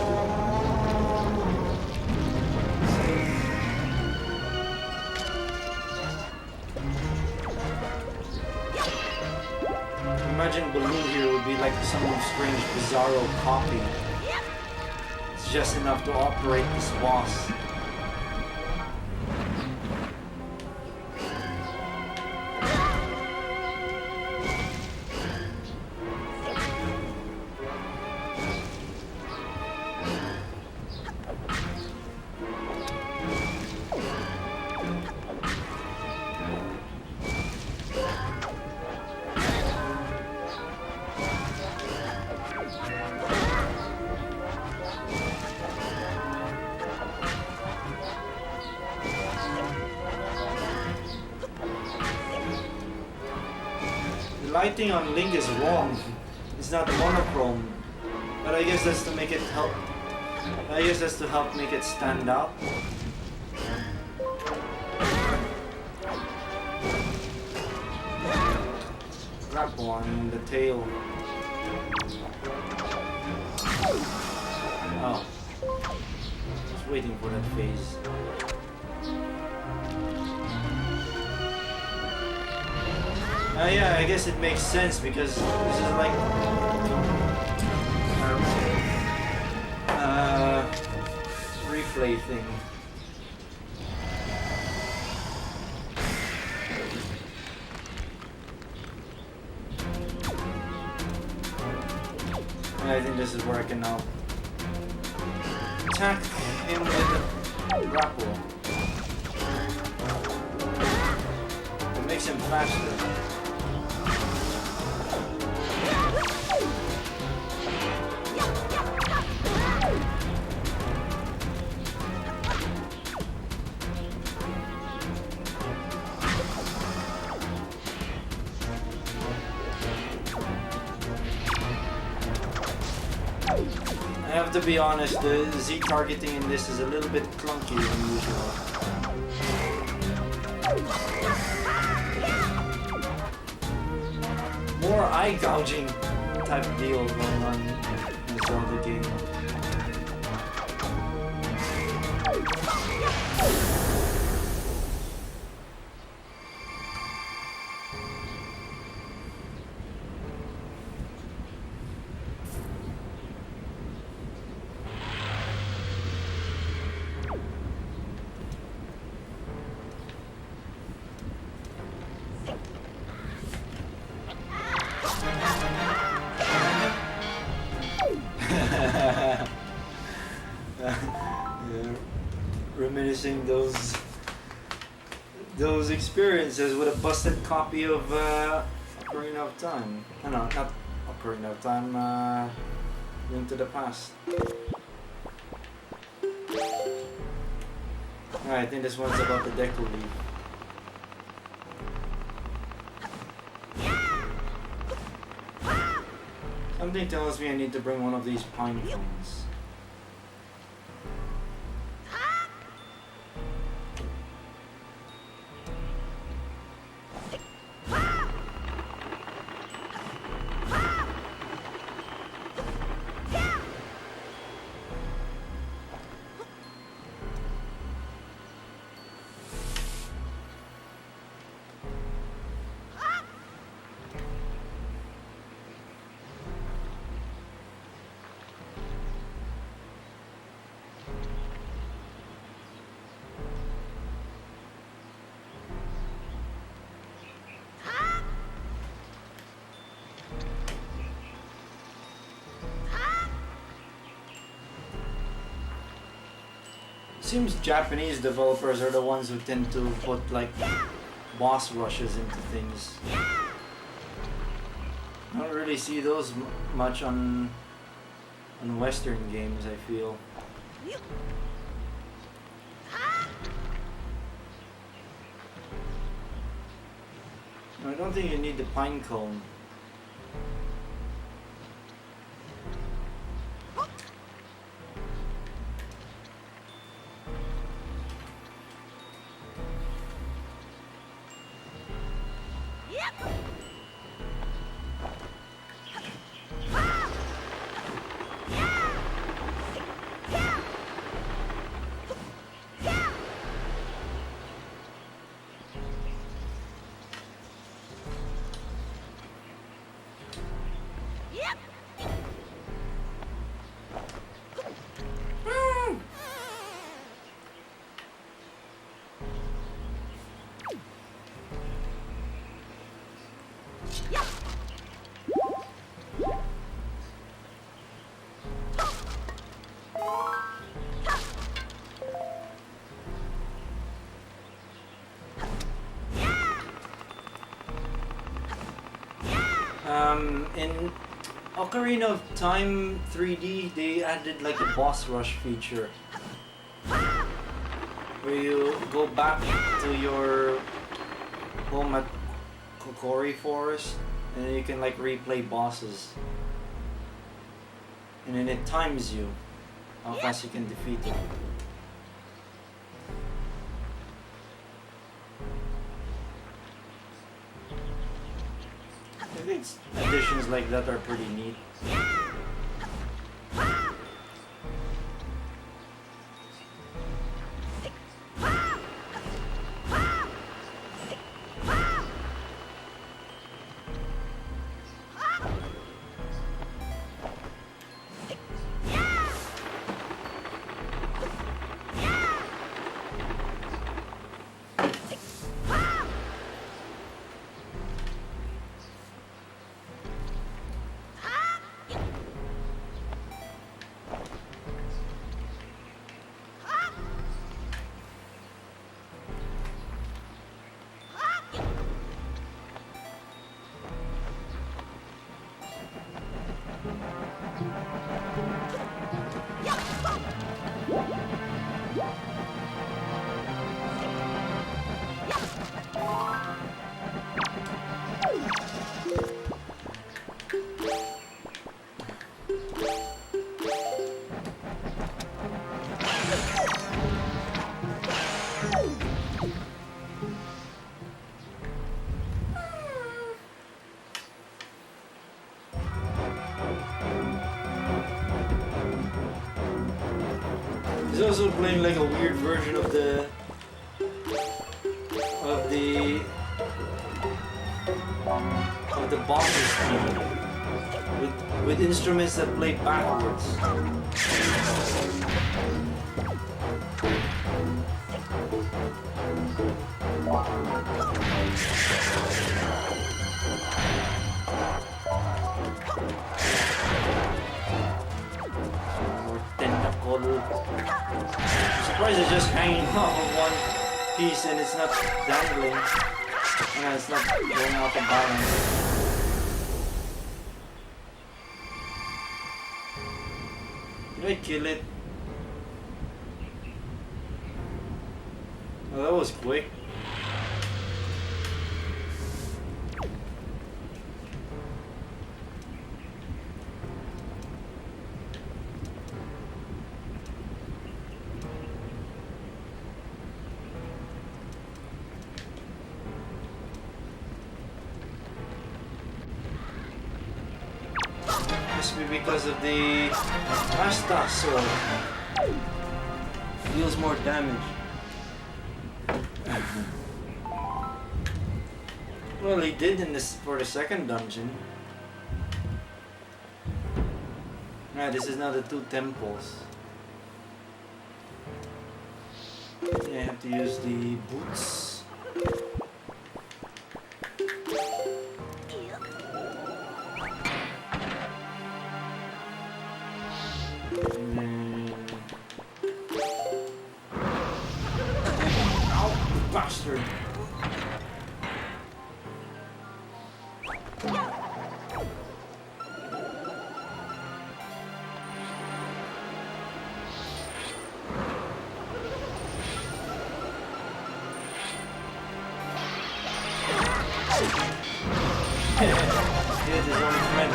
Imagine Balloon here would be like some strange bizarro copy. It's just enough to operate this boss. lighting on Link is wrong. It's not monochrome. But I guess that's to make it help. I guess that's to help make it stand out. Grapple on the tail. Oh. Just waiting for that phase. Yeah, I guess it makes sense because this is like replay thing. And I think this is where I can now attack him with a grapple. It makes him faster. I have to be honest, the Z targeting in this is a little bit clunky than usual. More eye gouging type of deal going on in this other game. Yeah, reminiscing those experiences with a busted copy of Ocarina of Time. No, not Ocarina of Time. Link to the Past. Alright, I think this one's about the Deku Leaf. Something tells me I need to bring one of these pine cones. Seems Japanese developers are the ones who tend to put like boss rushes into things. I don't really see those much on Western games, I feel. I don't think you need the pine cone. In Ocarina of Time 3D, they added like a boss rush feature where you go back to your home at Kokori Forest And then you can like replay bosses. And then it times you how fast you can defeat them. I think additions like that are pretty neat. He's also playing like a weird version of the boss's theme with instruments that play backwards. More tentacle. I'm surprised it's just hanging off of one piece and it's not dangling. And it's not going out of balance. Did I kill it? Oh, that was quick. Must be because of the Asta sword. Deals more damage. Well, he did in this for the second dungeon. Right, this is now the two temples. Yeah, I have to use the boots. And then... Ow, bastard! Here's his own friend.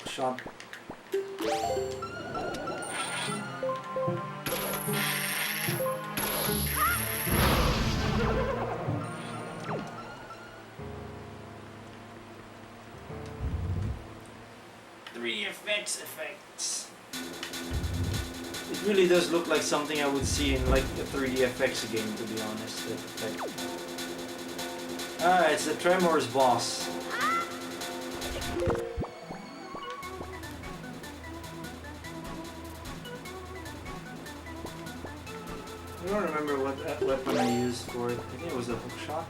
Shot. Effects. It really does look like something I would see in like a 3D FX game, to be honest. That effect. Ah, it's the Tremors boss. I don't remember what weapon I used for it. I think it was a hook shot.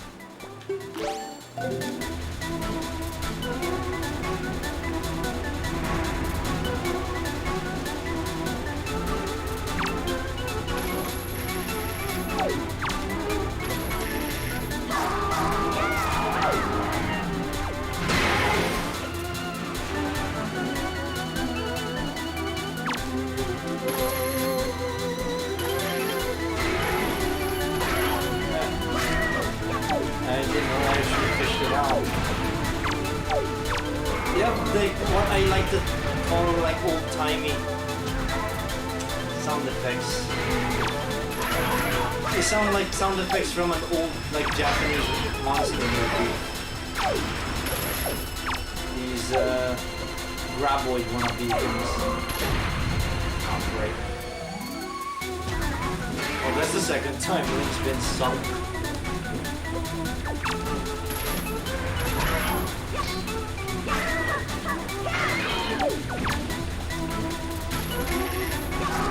Yep, what I like to call like old-timey sound effects. They sound like sound effects from an old like Japanese monster movie. These graboid wannabe things. Oh, great. Well, that's the second time Link's been sunk.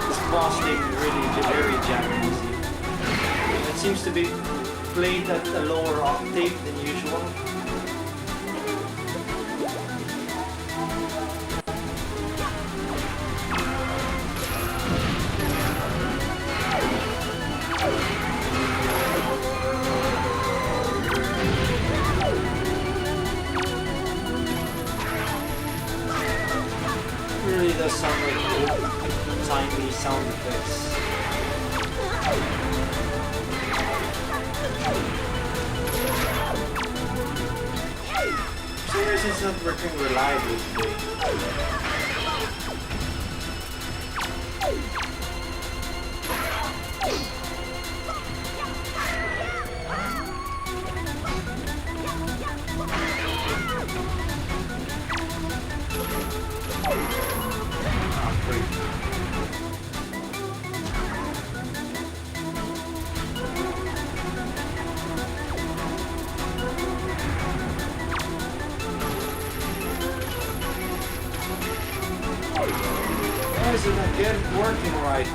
This boss thing really very Japanese. It seems to be played at a lower octave than usual. Really does sound like old-timey sound effects. For some reason it's not working reliably today. Ah, great. Why is it not getting working right?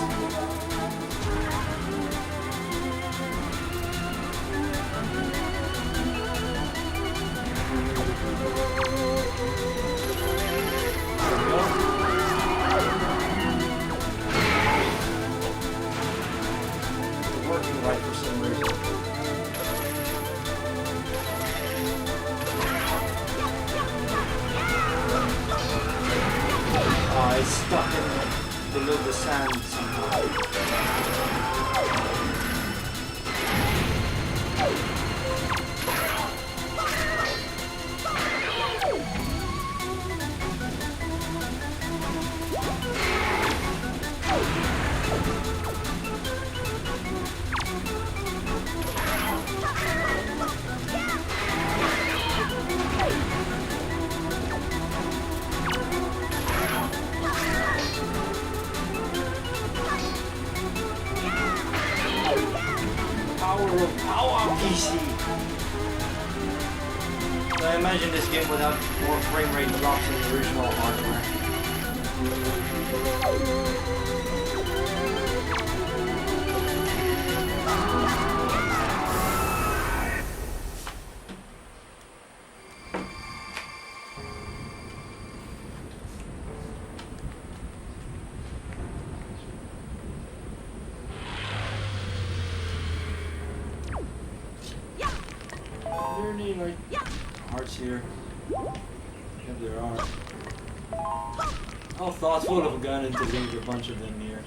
There we go. It's working right for some reason. Oh, it's stuck in below the sand somehow. Power PC. So I imagine this game would have more frame rate drops than the original hardware. Are there any like hearts here? Yep, there are. How thoughtful of Ganon to leave a bunch of them here.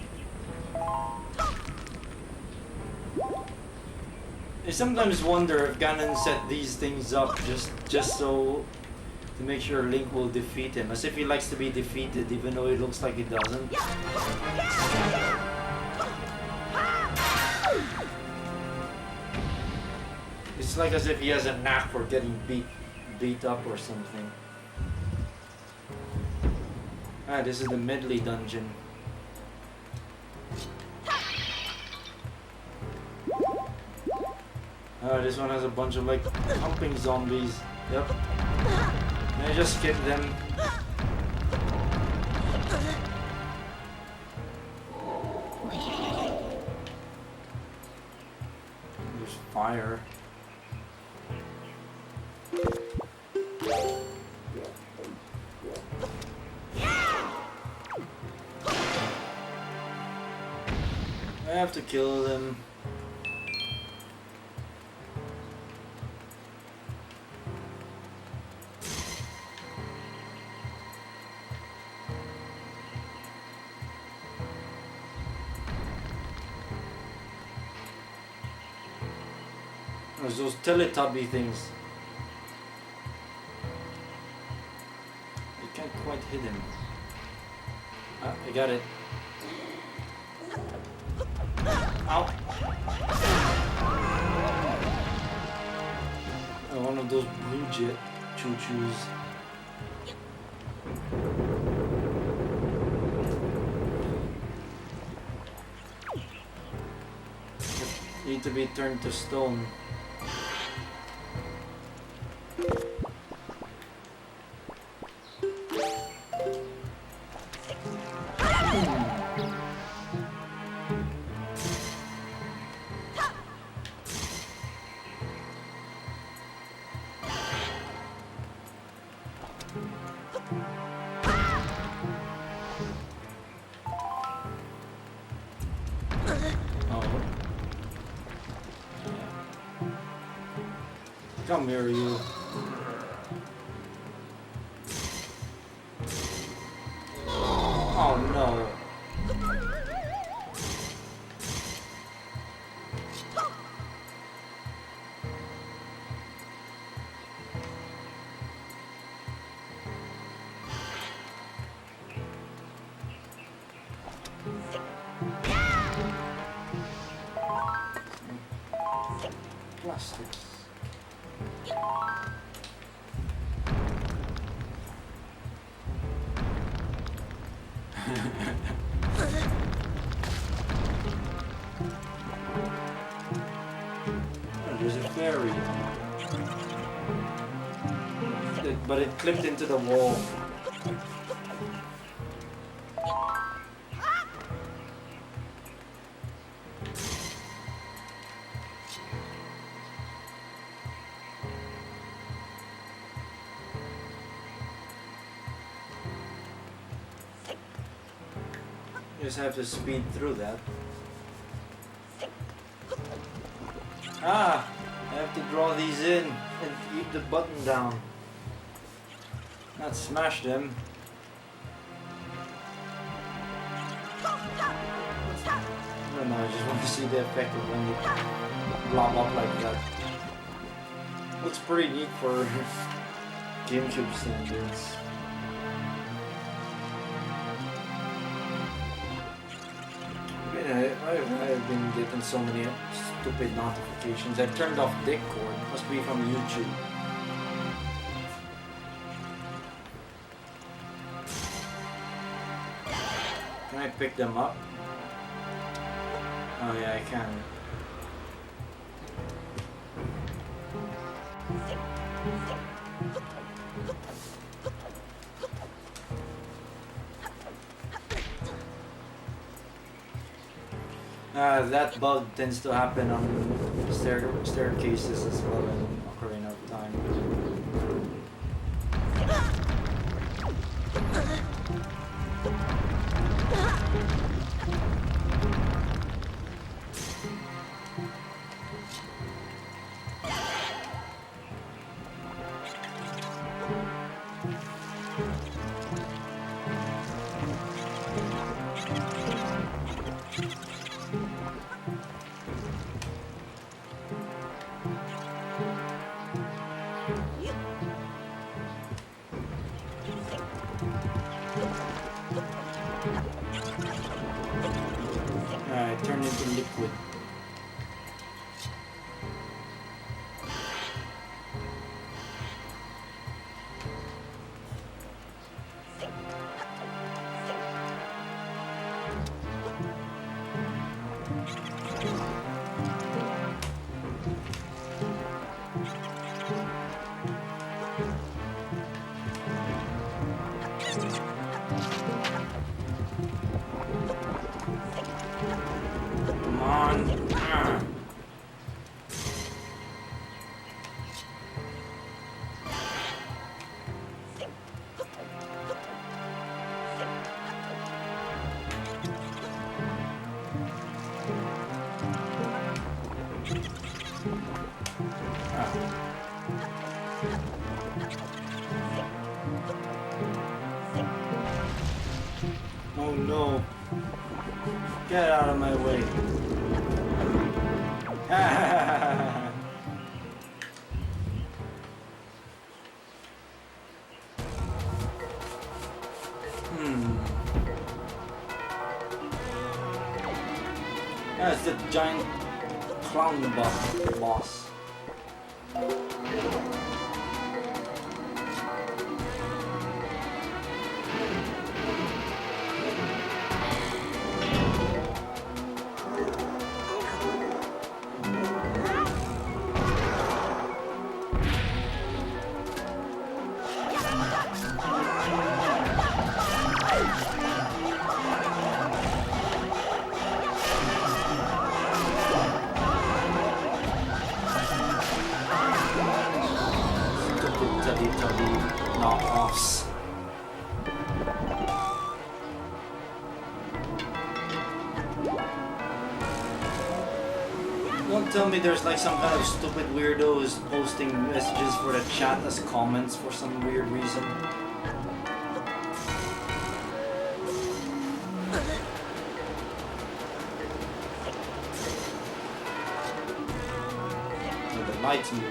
I sometimes wonder if Ganon set these things up just so to make sure Link will defeat him, as if he likes to be defeated even though it looks like he doesn't. It's like as if he has a knack for getting beat up or something. Ah, this is the medley dungeon. Ah, this one has a bunch of like pumping zombies. Yep. Can I just skip them? There's fire. I have to kill them. There's those Teletubby things. Can't quite hit him. Ah, I got it. Ow! Oh, one of those blue jet choo-choos. Need to be turned to stone. Come here, you. Oh no. Plastics. Oh, there's a fairy. But it clipped into the wall. You just have to speed through that. Ah! I have to draw these in and keep the button down. Not smash them. I don't know, I just want to see the effect of when they blob up like that. Looks pretty neat for GameCube standards. I've been getting so many stupid notifications. I turned off Discord. Must be from YouTube. Can I pick them up? Oh yeah, I can. That bug tends to happen on staircases as well in Ocarina of Time. Alright, turn into liquid. Come on. Oh no. Get out of my way. That's the giant clown boss. Knockoffs. Don't tell me there's like some kind of stupid weirdos posting messages for the chat as comments for some weird reason. Oh, the lights move.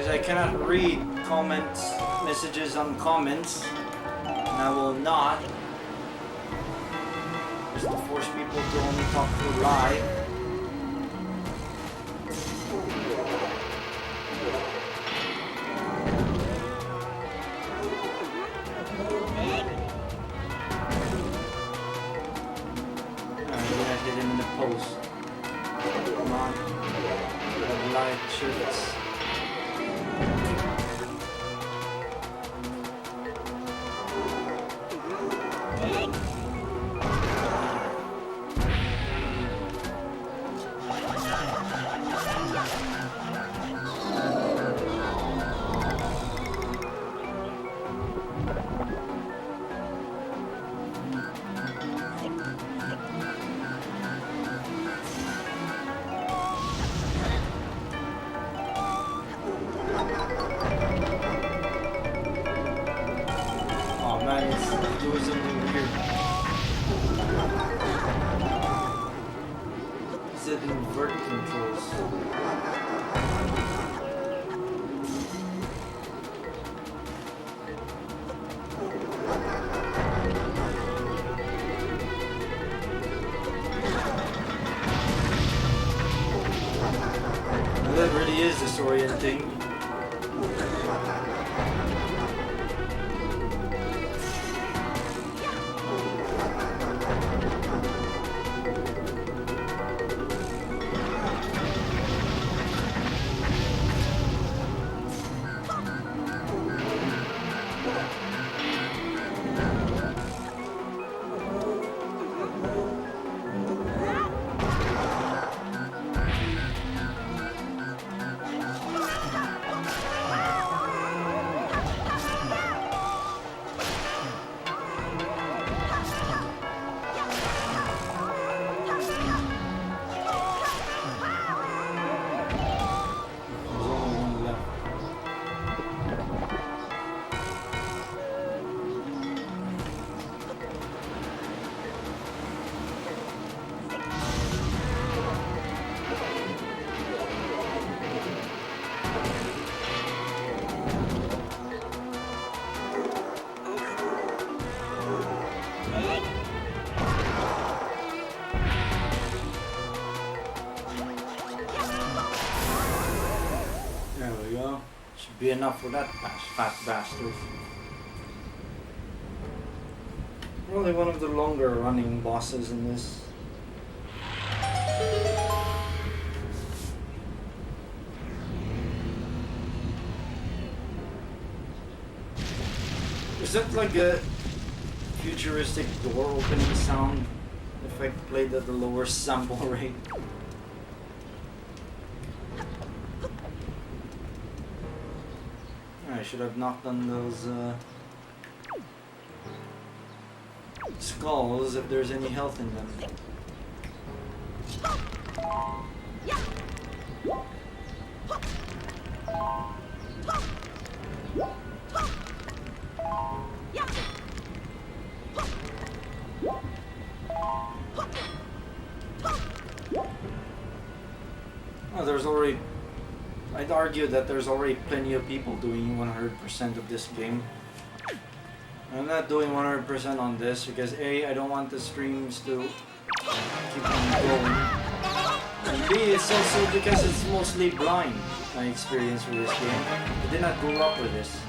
I cannot read messages on comments, and I will not, just to force people to only talk to live. I'm gonna hit him in the post. Come on, red light shirts. Doing something weird. He said invert controls. Well, that really is disorienting. Be enough for that fat bastard. Probably one of the longer running bosses in this. Is that like a futuristic door opening sound effect played at the lower sample rate. I should have knocked on those skulls if there's any health in them. Oh, there's already... I'd argue that there's already plenty of people doing 100% of this game. I'm not doing 100% on this because A, I don't want the streams to keep on going. And B, it's also because it's mostly blind, my experience with this game. I did not grow up with this.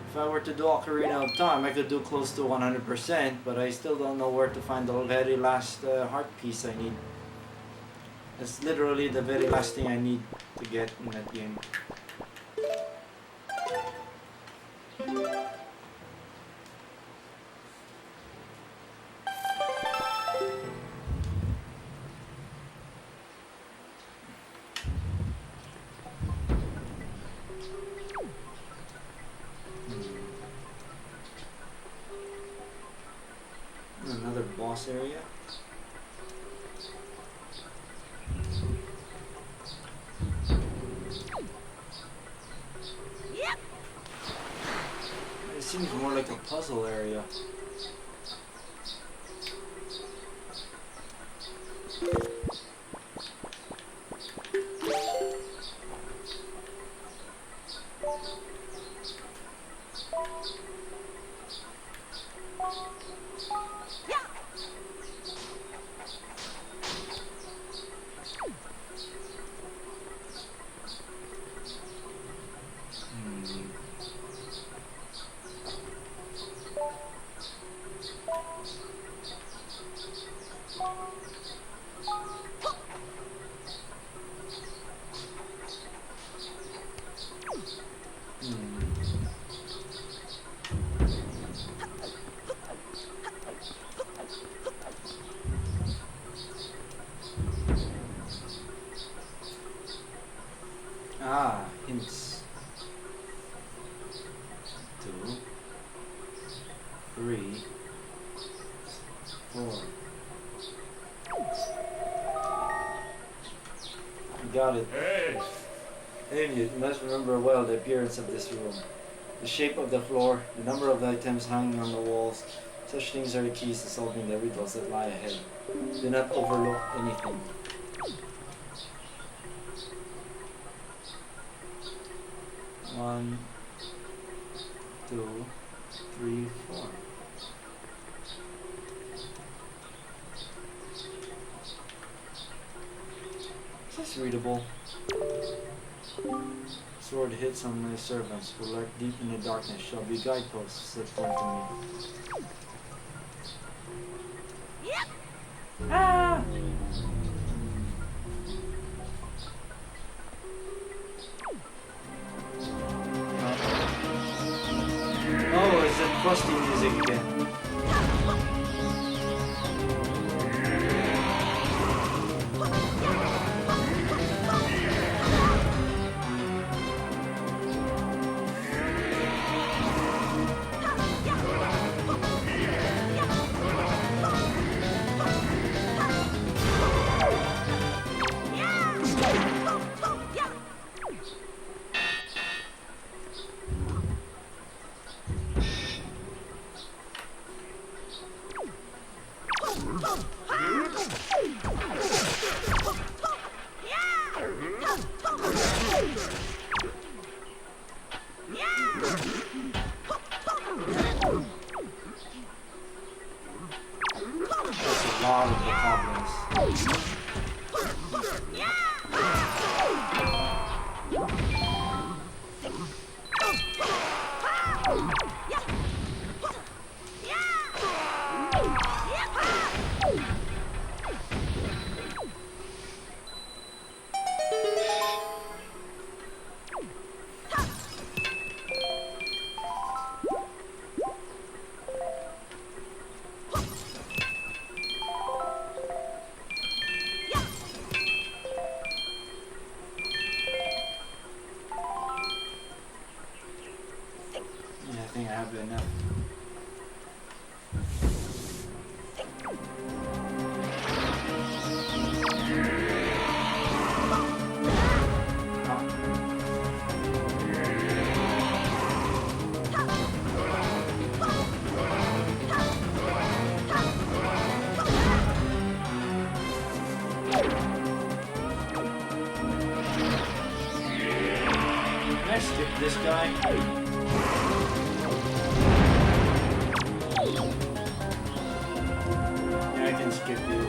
If I were to do Ocarina of Time, I could do close to 100%, but I still don't know where to find the very last heart piece I need. That's literally the very last thing I need to get in that game. Another boss area. Yep. It seems more like a puzzle area. Ah, hints. 2, 3, 4. Got it. Hey! Hey, you must remember well the appearance of this room. The shape of the floor, the number of items hanging on the walls. Such things are the keys to solving the riddles that lie ahead. Do not overlook anything. One, 2, 3, 4. Is this readable? Sword hits on my servants who lurk deep in the darkness shall be guideposts that point to me. Yep. Ah! Oh, is it crusty music again? think I have enough. Can I skip this guy? Yeah, I can skip you.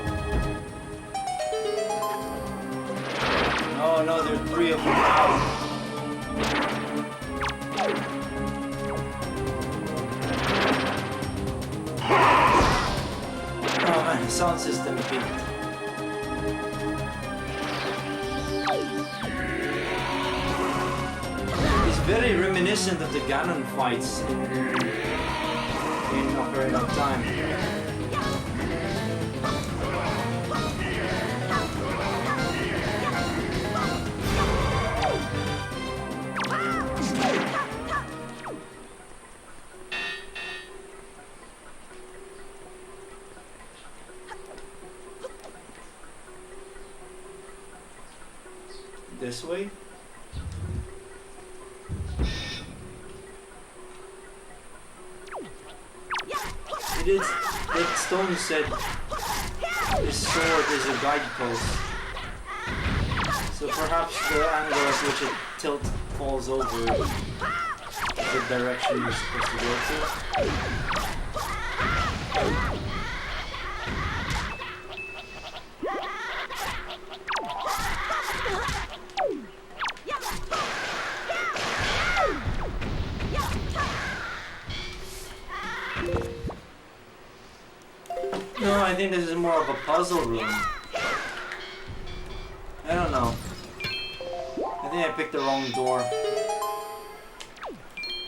Oh no, there are 3 of them now. Oh man, sound system peaked. Very reminiscent of the Ganon fights in Ocarina of Time. This way? That stone said this sword is a guidepost. So perhaps the angle at which it tilts falls over the direction you're supposed to go to. No, I think this is more of a puzzle room. I don't know. I think I picked the wrong door. I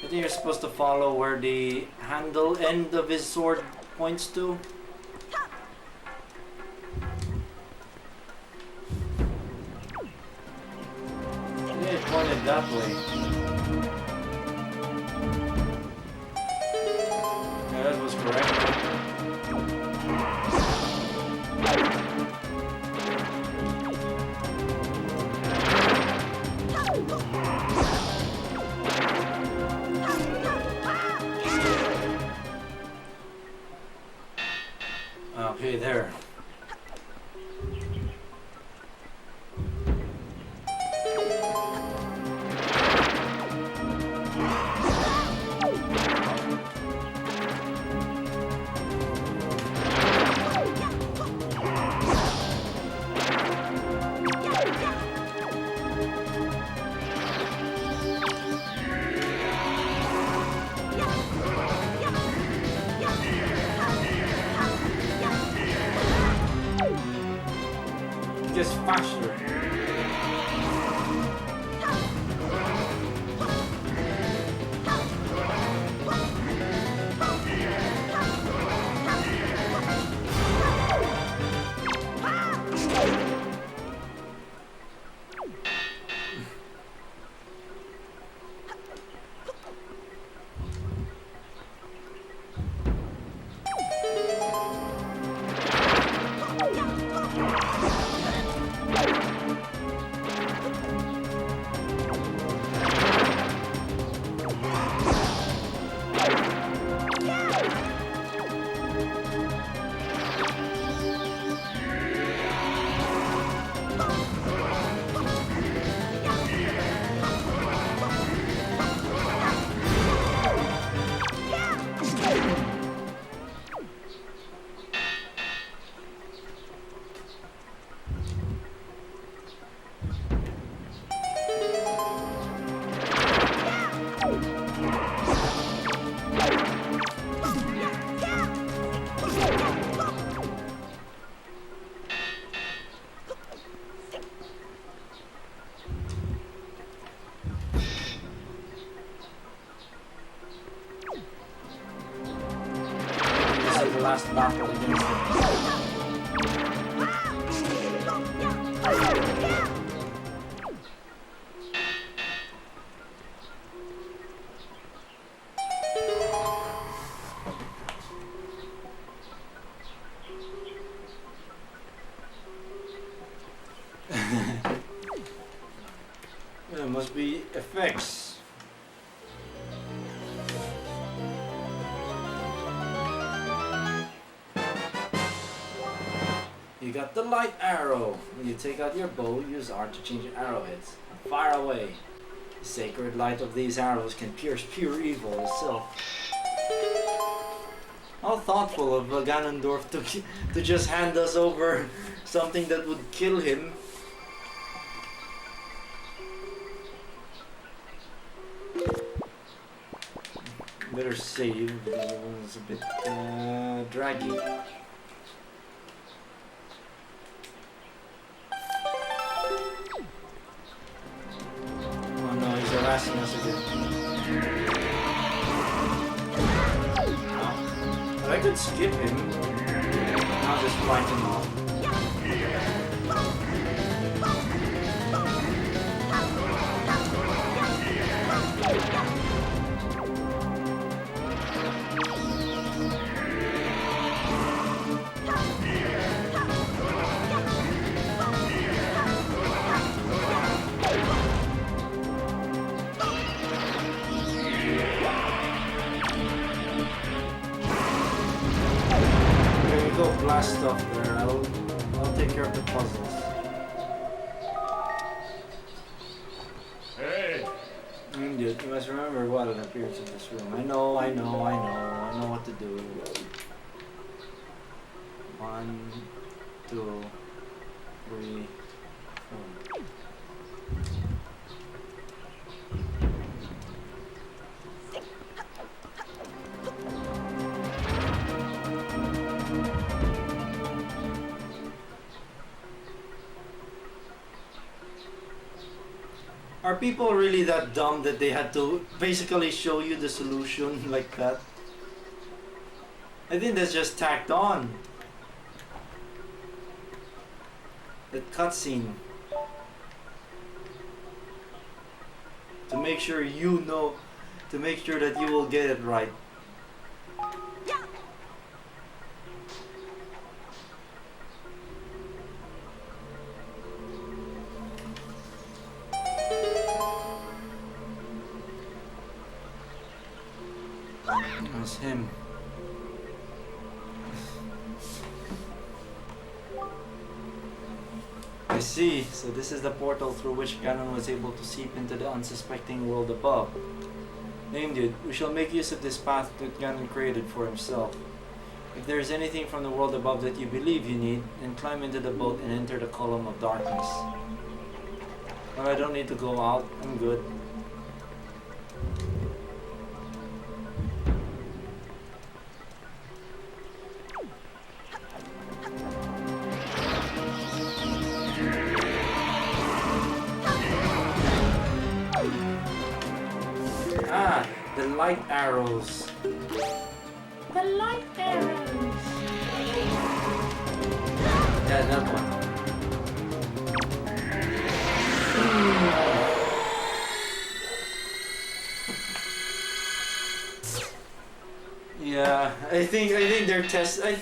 think you're supposed to follow where the handle end of his sword points to. I think it pointed that way. Yeah, that was correct. Okay, there. Just faster. Last battle against got the light arrow. When you take out your bow, use R to change your arrowheads. Fire away. The sacred light of these arrows can pierce pure evil itself. How thoughtful of Ganondorf to just hand us over something that would kill him. Better save because it was a bit draggy. Oh no, he's harassing us again. But I could skip him. I'll just fight him off. Go blast stuff there. I'll take care of the puzzles. Hey! Dude, you must remember what it appears in this room. I know what to do. 1, 2, 3, 4. Are people really that dumb that they had to basically show you the solution like that? I think that's just tacked on. That cutscene. To make sure you know, to make sure that you will get it right. That's him. I see. So this is the portal through which Ganon was able to seep into the unsuspecting world above. Named it, we shall make use of this path that Ganon created for himself. If there is anything from the world above that you believe you need, then climb into the boat and enter the column of darkness. Well, I don't need to go out. I'm good. Ah, the light arrows. The light arrows. Yeah, that one. Yeah, I think they're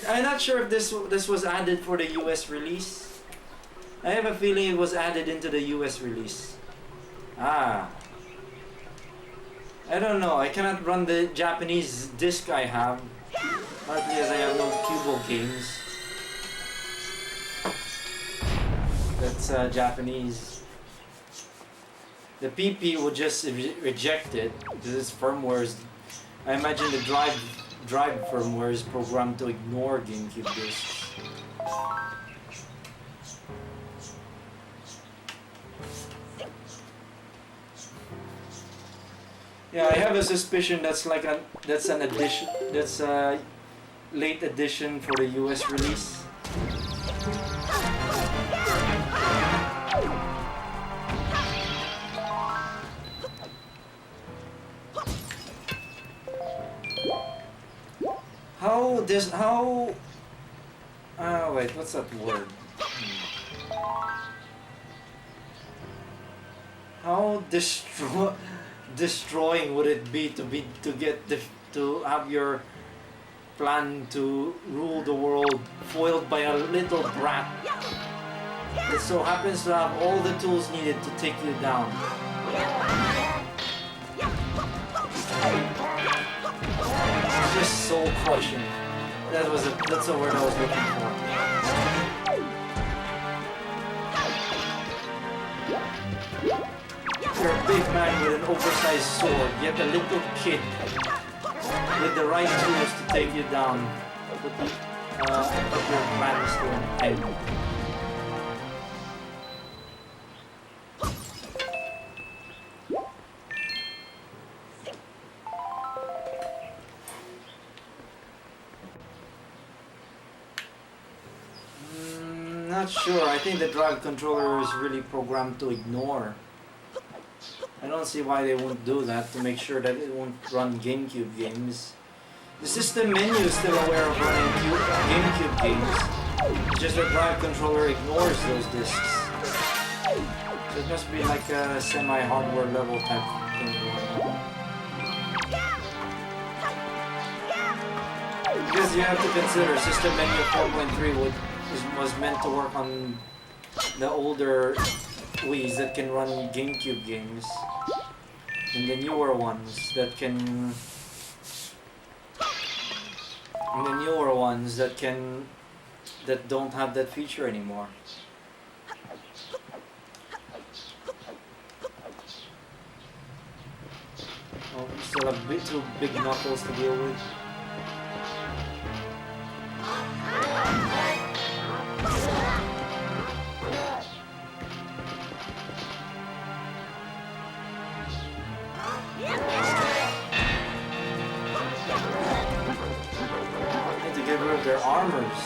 I'm not sure if this was added for the US release. I have a feeling it was added into the US release. Ah. I don't know. I cannot run the Japanese disc I have. Partly as I have no Cubo games. That's Japanese. The PP would just reject it because its firmware is. I imagine the drive firmware is programmed to ignore GameCube discs. Yeah, I have a suspicion that's an addition. That's a late edition for the US release. Wait, what's that word? How destroying would it be to have your plan to rule the world foiled by a little brat that so happens to have all the tools needed to take you down? It's just soul crushing. That's the word I was looking for. big man with an oversized sword, yet a little kid with the right tools to take you down. Put your plans to an end. Not sure. I think the drive controller is really programmed to ignore. I don't see why they won't do that, to make sure that it won't run GameCube games. The system menu is still aware of running GameCube games. It's just the drive controller ignores those discs. So it must be like a semi-hardware level type thing going on. Because you have to consider system menu 4.3 was meant to work on the older Wii's that can run GameCube games, and the newer ones that can, that don't have that feature anymore. Oh, still a bit too big knuckles to deal with. Their armors.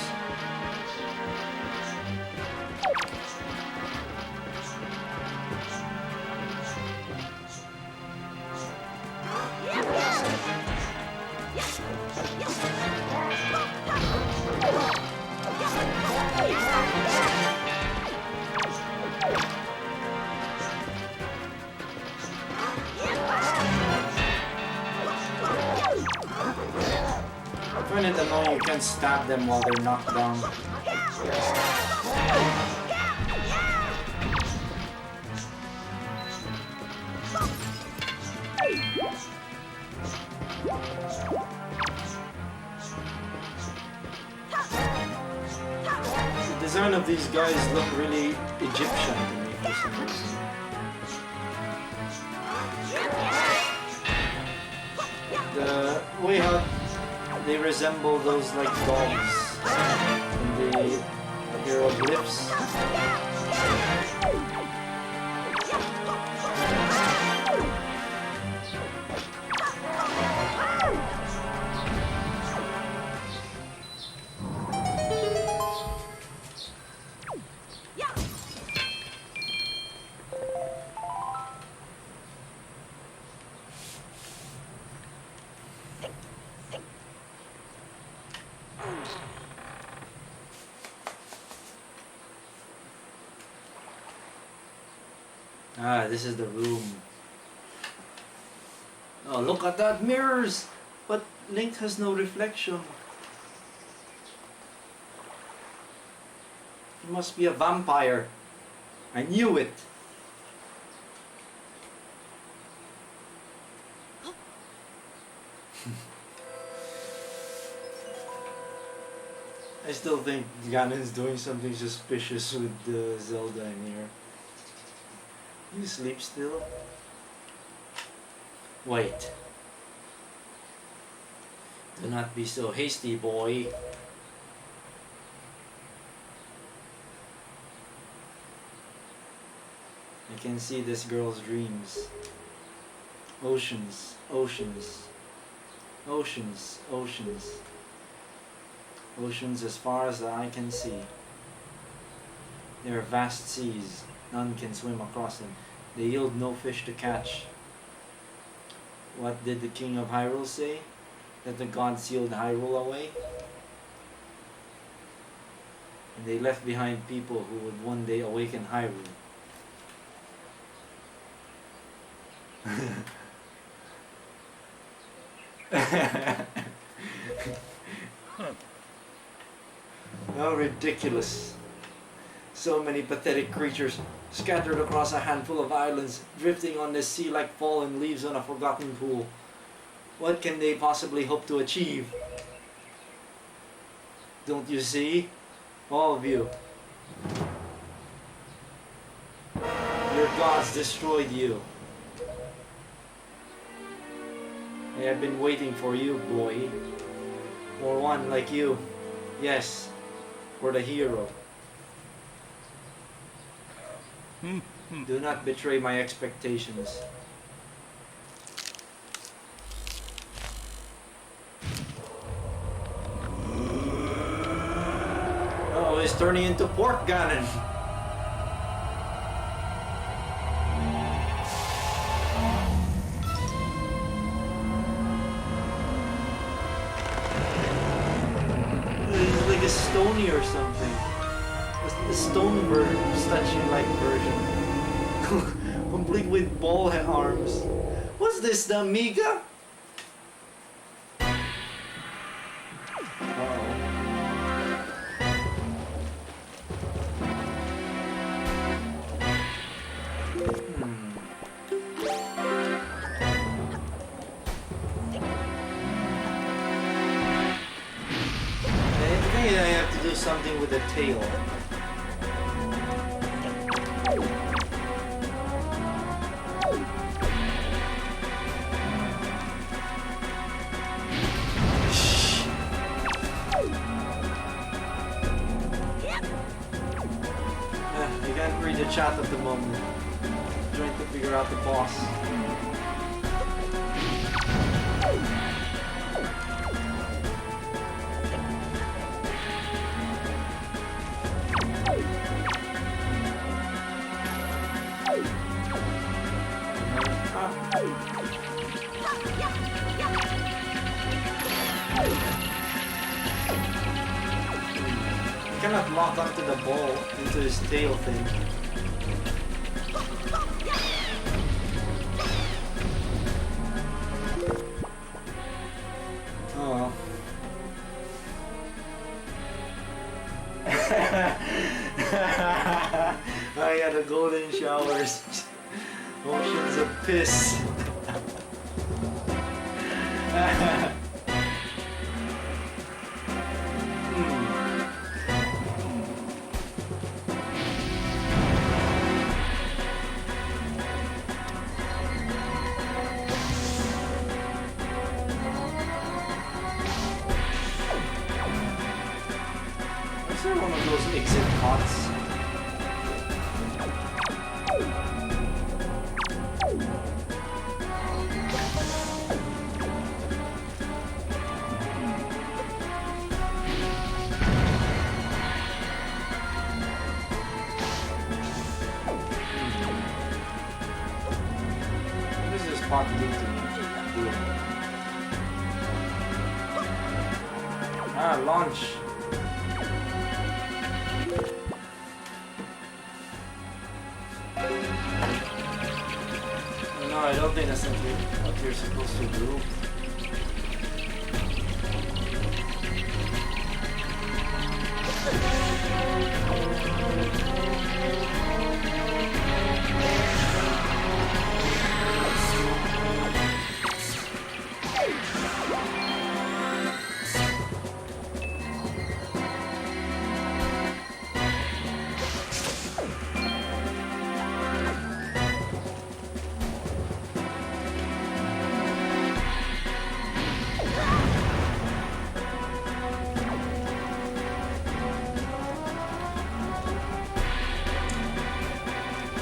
I find it annoying you can't stab them while they're knocked down. The design of these guys look really Egyptian to me for some reason. The way how they resemble those like dogs in the hieroglyphs. Ah, this is the room. Oh, look at that, mirrors! But Link has no reflection. He must be a vampire. I knew it. I still think Ganon's doing something suspicious with Zelda in here. You sleep still? Wait. Do not be so hasty, boy. I can see this girl's dreams. Oceans, oceans, oceans, oceans. Oceans as far as the eye can see. They are vast seas. None can swim across them. They yield no fish to catch. What did the king of Hyrule say? That the gods sealed Hyrule away? And they left behind people who would one day awaken Hyrule. How ridiculous. So many pathetic creatures scattered across a handful of islands, drifting on the sea like fallen leaves on a forgotten pool. What can they possibly hope to achieve? Don't you see? All of you. Your gods destroyed you. I have been waiting for you, boy. For one like you. Yes, for the hero. Do not betray my expectations. Oh, it's turning into pork cannon. It's like a stony or something. The stone statue-like version. Complete with ball arms. What's this, the Amiga? I have to do something with the tail. I can't read the chat at the moment. I'm trying to figure out the boss. I cannot lock onto the ball, into his tail thing. Oh well. Oh yeah, the golden showers. Oceans of piss. Is there one of those exit pots? What does this pot do to me? Ah, launch. No, I don't think that's what you're supposed to do.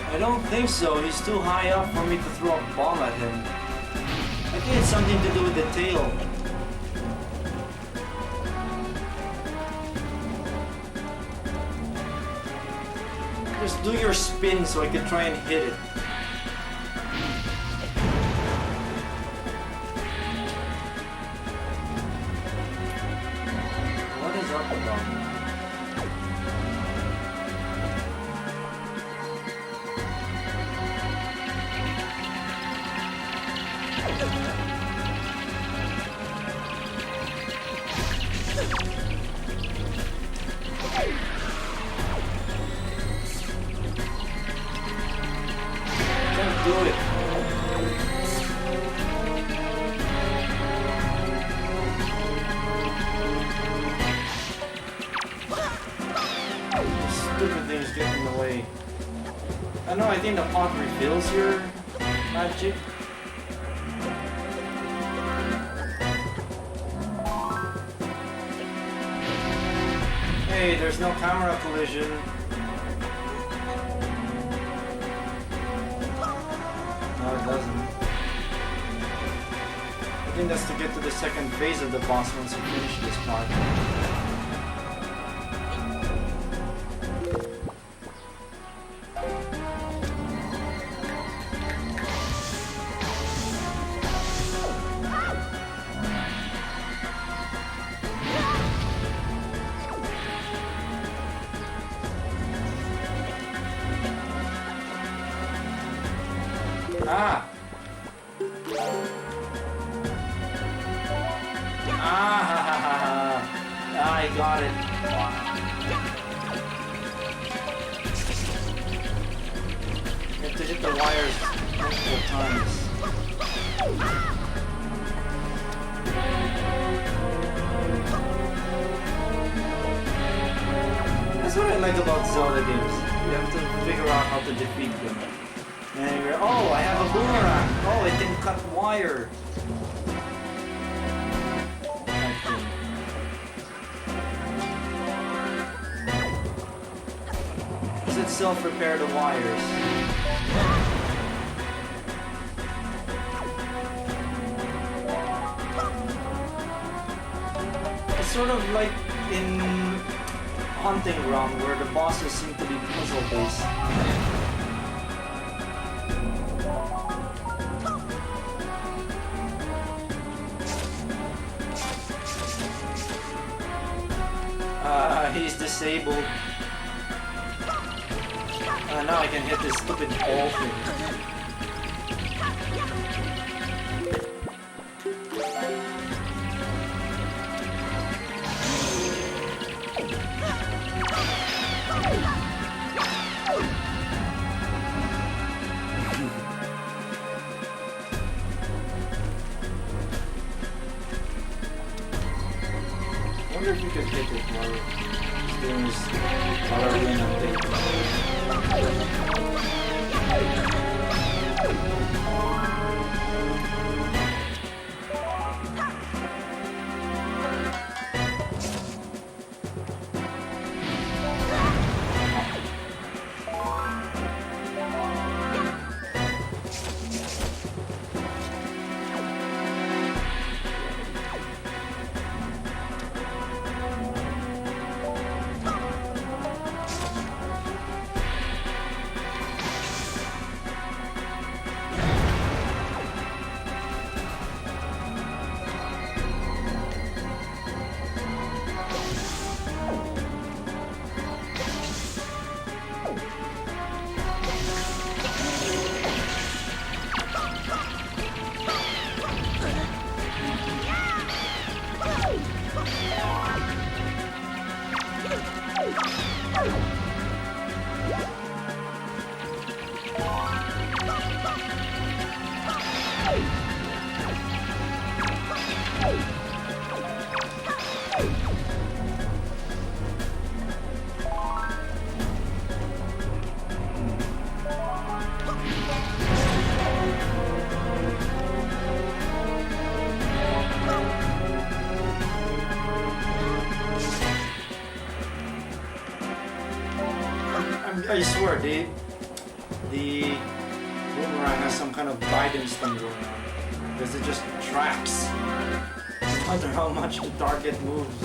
I don't think so. He's too high up for me to throw a bomb at him. I think it's something to do with the tail. Just do your spin so I can try and hit it. What is up with that? Can't do it. This stupid thing is getting in the way. I know, I think the pot refills your magic. Hey, there's no camera collision. No, it doesn't. I think that's to get to the second phase of the boss once you finish this part. Ah! Ah! I got it. You have to hit the wires multiple times. That's what I like about Zelda games. You have to figure out how to defeat them. And you're, oh, I have a boomerang. Oh, it can cut wire. Does it self-repair the wires? It's sort of like in Hunting Ground where the bosses seem to be puzzle-based. He's disabled. Now I can hit this stupid ball thing. I wonder if you could hit it more. There's Halloween update. I swear, the boomerang has some kind of guidance thing going on. Because it just tracks. No matter how much the target moves.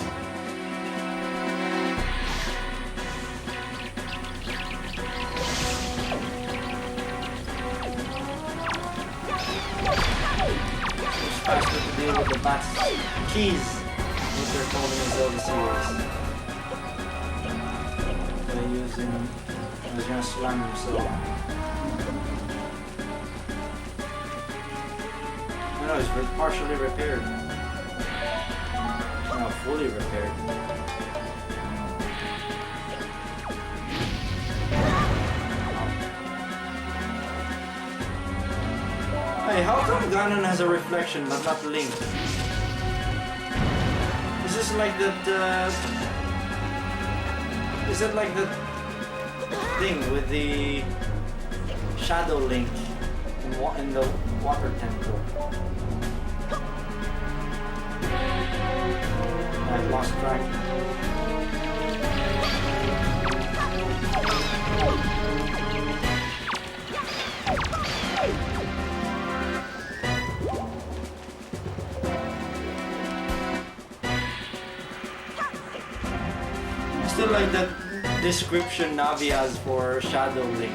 It's faster to deal with the bats keys, what they're calling in Zelda series. They're using. He's gonna slam himself. No, it's partially repaired. No, fully repaired. Hey, how come Ganon has a reflection but not Link? Is this like that? Is it like that thing with the Shadow Link in the water temple? I've lost track. Still like that description Navi has for Shadow Link.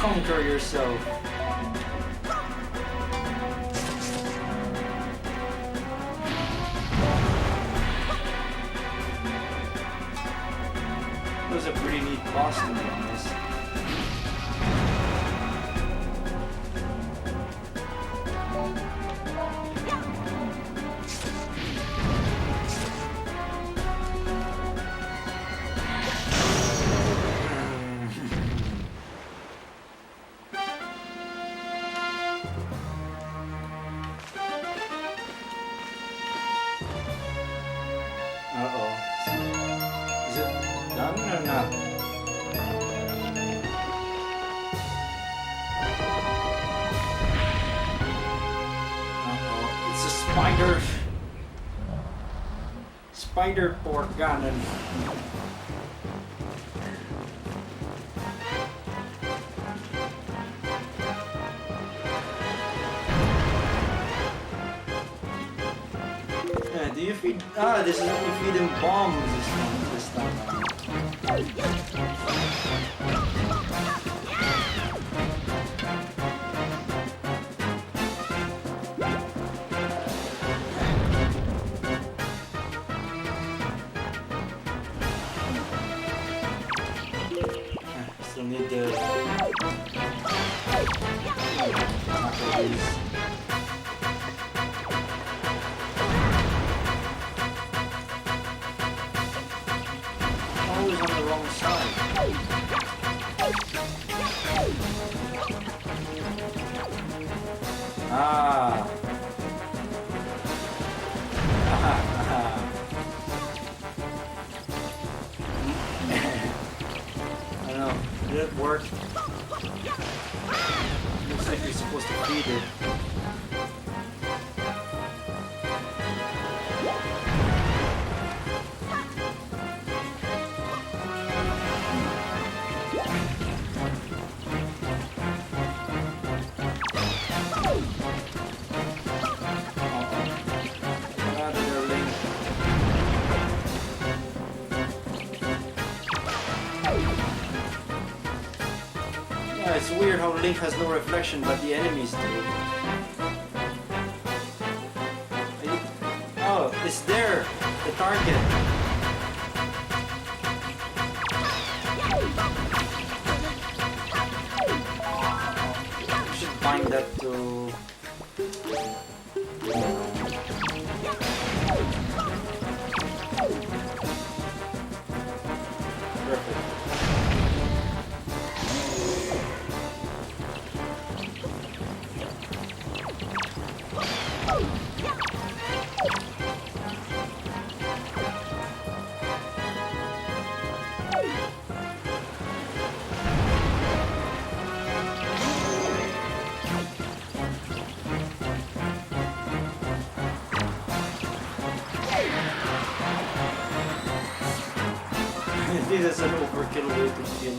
Conquer yourself. It was a pretty neat boss to be honest. Uh-oh. Is it done or not? Uh-oh. It's a spider pork cannon. Yeah, do you feed... this is you feed him bombs this time. Still need the... Always on the wrong side. Ah. I don't know. Did it work? Looks like you're supposed to feed it. Yeah, it's weird how Link has no reflection, but the enemies do. Oh, it's there! The target! We should bind that to... Perfect. This is an overkill way to kill.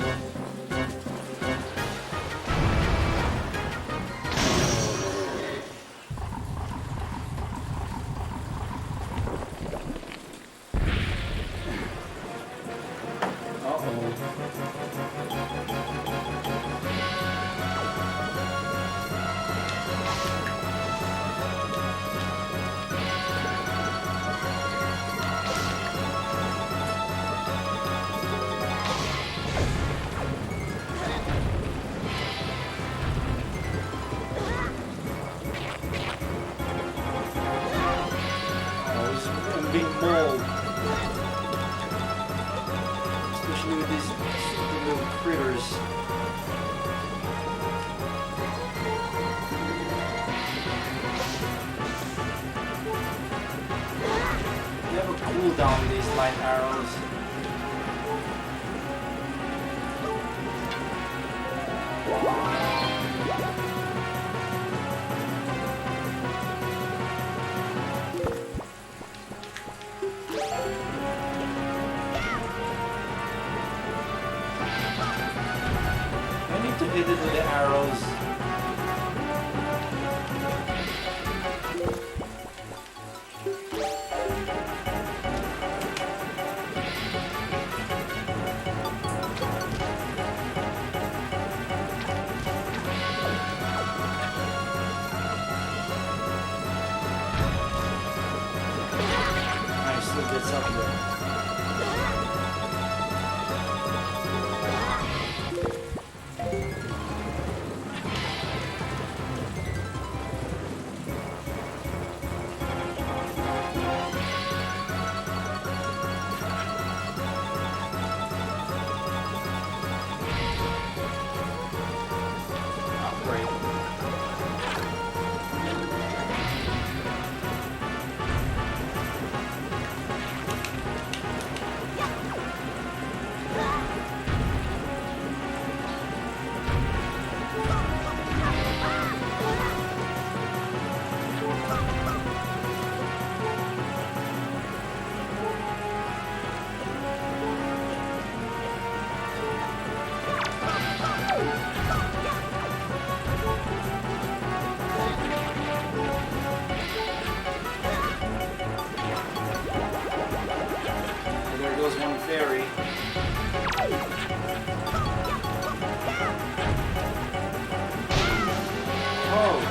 Being mauled. Especially with these stupid little critters. They have a cooldown, these light arrows. To hit it with the arrows. still gets up there. Oh, great. And there goes one fairy. Oh!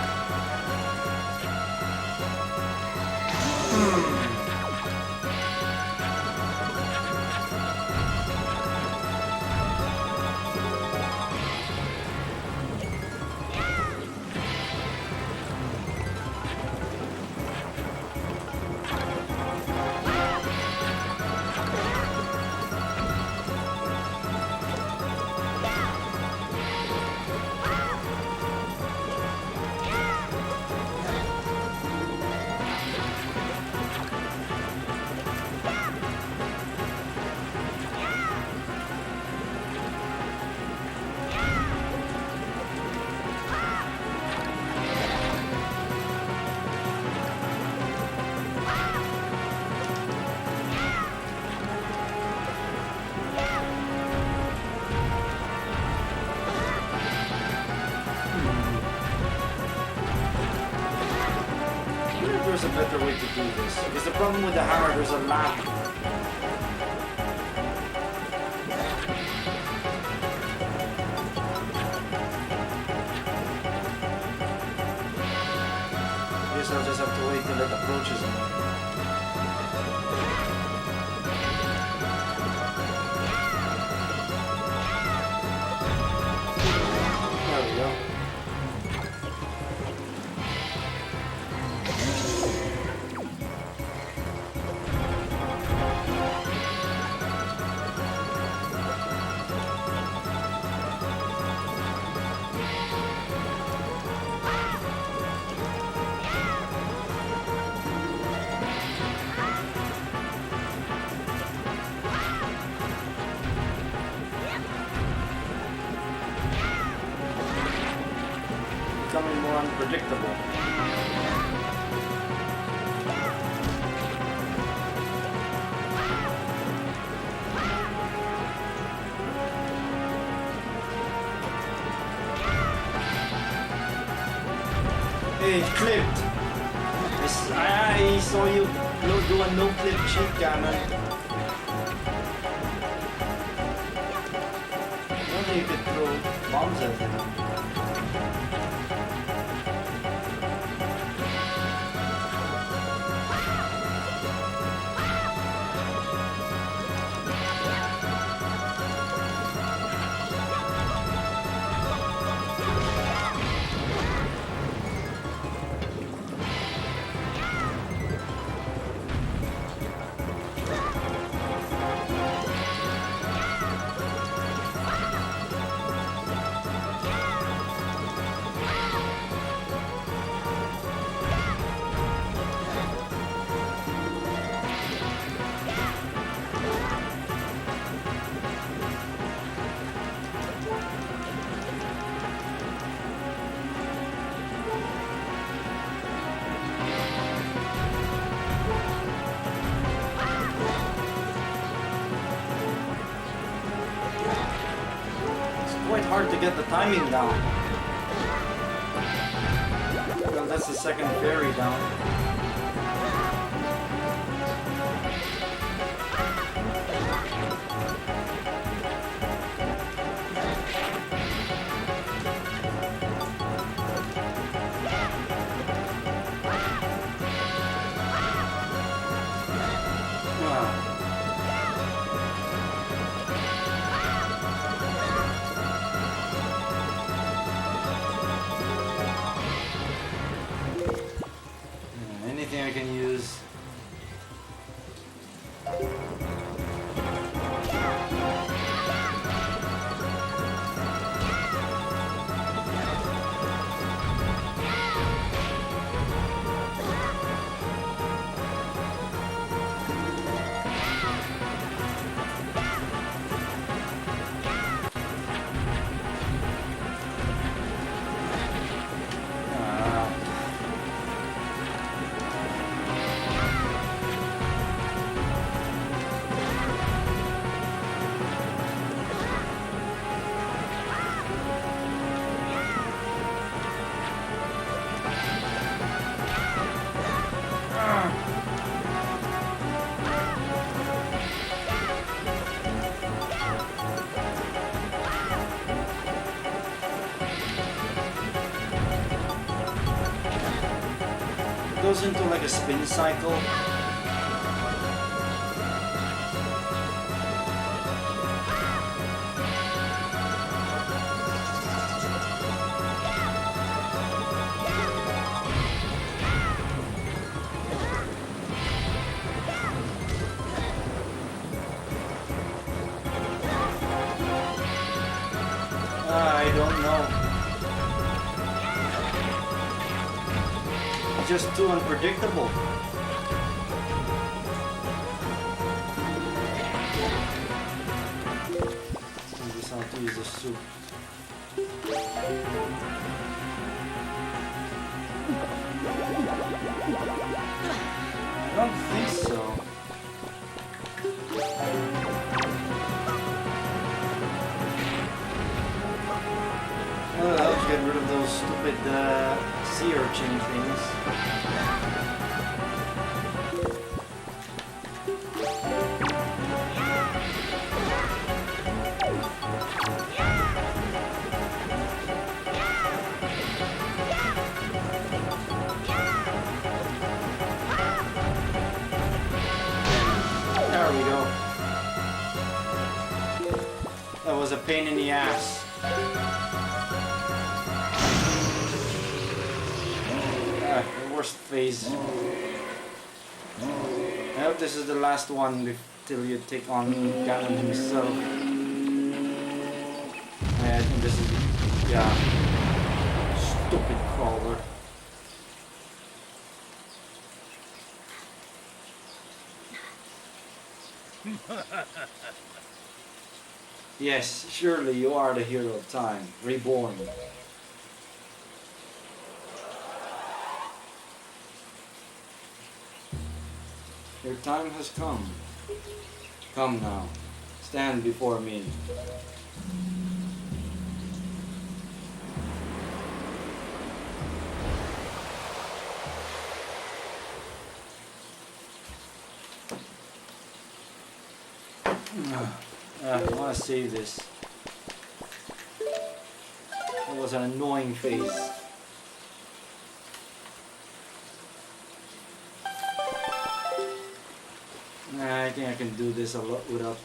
I wonder if there's a better way to do this. Because the problem with the hammer, there's a lag. I guess I'll just have to wait till it approaches me. There we go. Becoming more unpredictable. Hey, it clipped. I saw you do a no-clip cheat cannon. Only you could throw bombs at him. Quite hard to get the timing down. Well, that's the second fairy down. goes into like a spin cycle. I don't know. It's just too unpredictable. I just have to use the soup. I don't think so. Well, I'll just get rid of those stupid sea urchin things. There we go. That was a pain in the ass. The worst phase. I hope this is the last one till you take on Ganon himself. I think this is, yeah, stupid crawler. Yes, surely you are the hero of time, reborn. Your time has come. Come now, stand before me. I want to save this. That was an annoying phase. I think I can do this a lot without.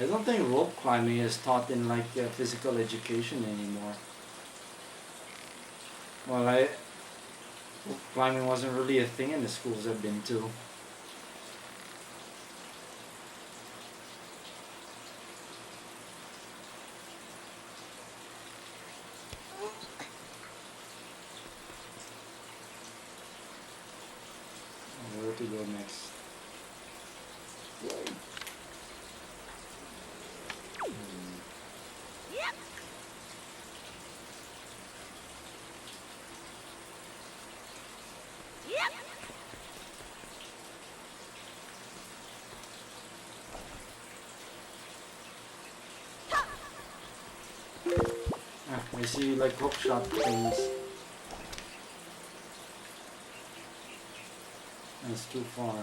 I don't think rope climbing is taught in like physical education anymore. Well, rope climbing wasn't really a thing in the schools I've been to. Where to go next? I see like hook shot things. That's too far.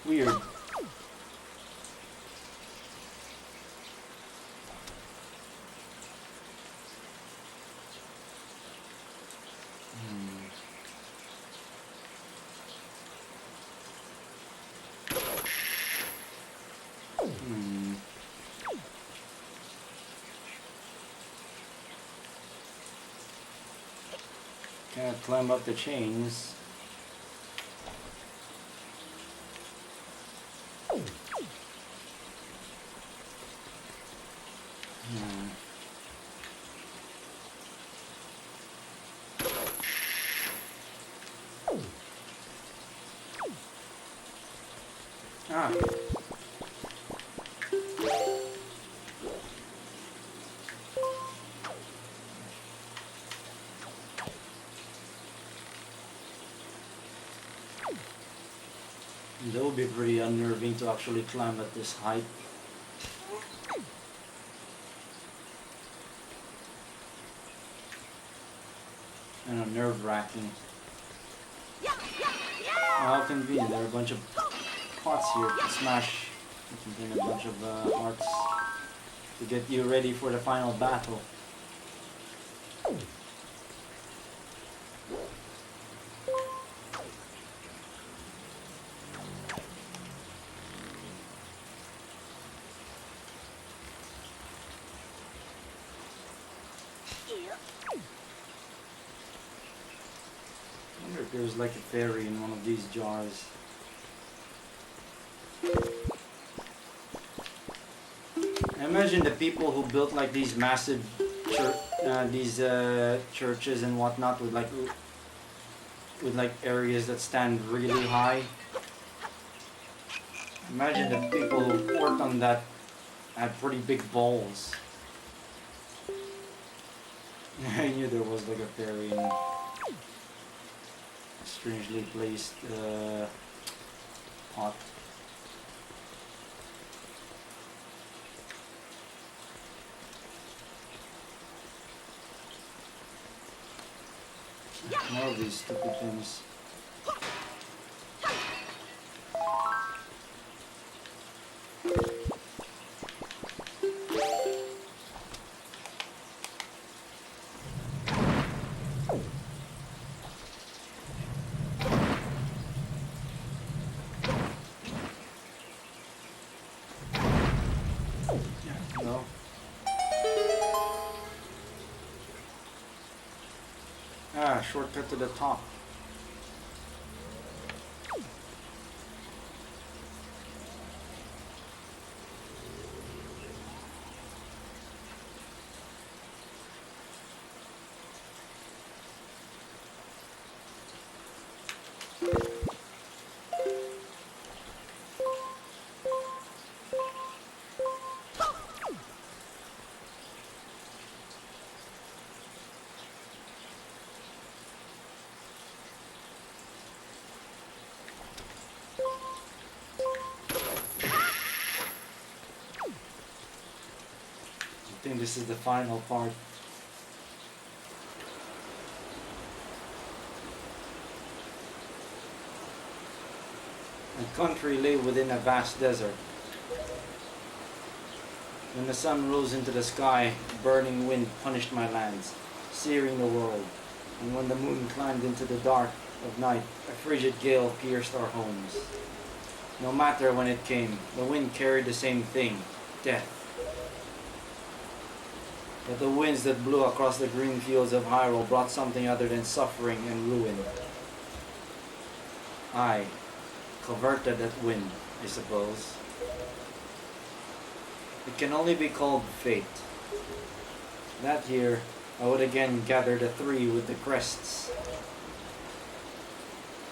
Weird. Can't climb up the chains. Ah. That would be pretty unnerving to actually climb at this height. And nerve-wracking. How convenient, there are a bunch of pots here to smash. You can contain a bunch of hearts to get you ready for the final battle. I wonder if there's like a fairy in one of these jars. I imagine the people who built like these massive churches and whatnot with like areas that stand really high. Imagine the people who worked on that had pretty big balls. I knew there was like a fairy in a strangely placed pot. More of these stupid things. No. Ah, shortcut to the top. I think this is the final part. The country lay within a vast desert. When the sun rose into the sky, a burning wind punished my lands, searing the world. And when the moon climbed into the dark of night, a frigid gale pierced our homes. No matter when it came, the wind carried the same thing, death. But the winds that blew across the green fields of Hyrule brought something other than suffering and ruin. I coveted that wind, I suppose. It can only be called fate. That year, I would again gather the three with the crests.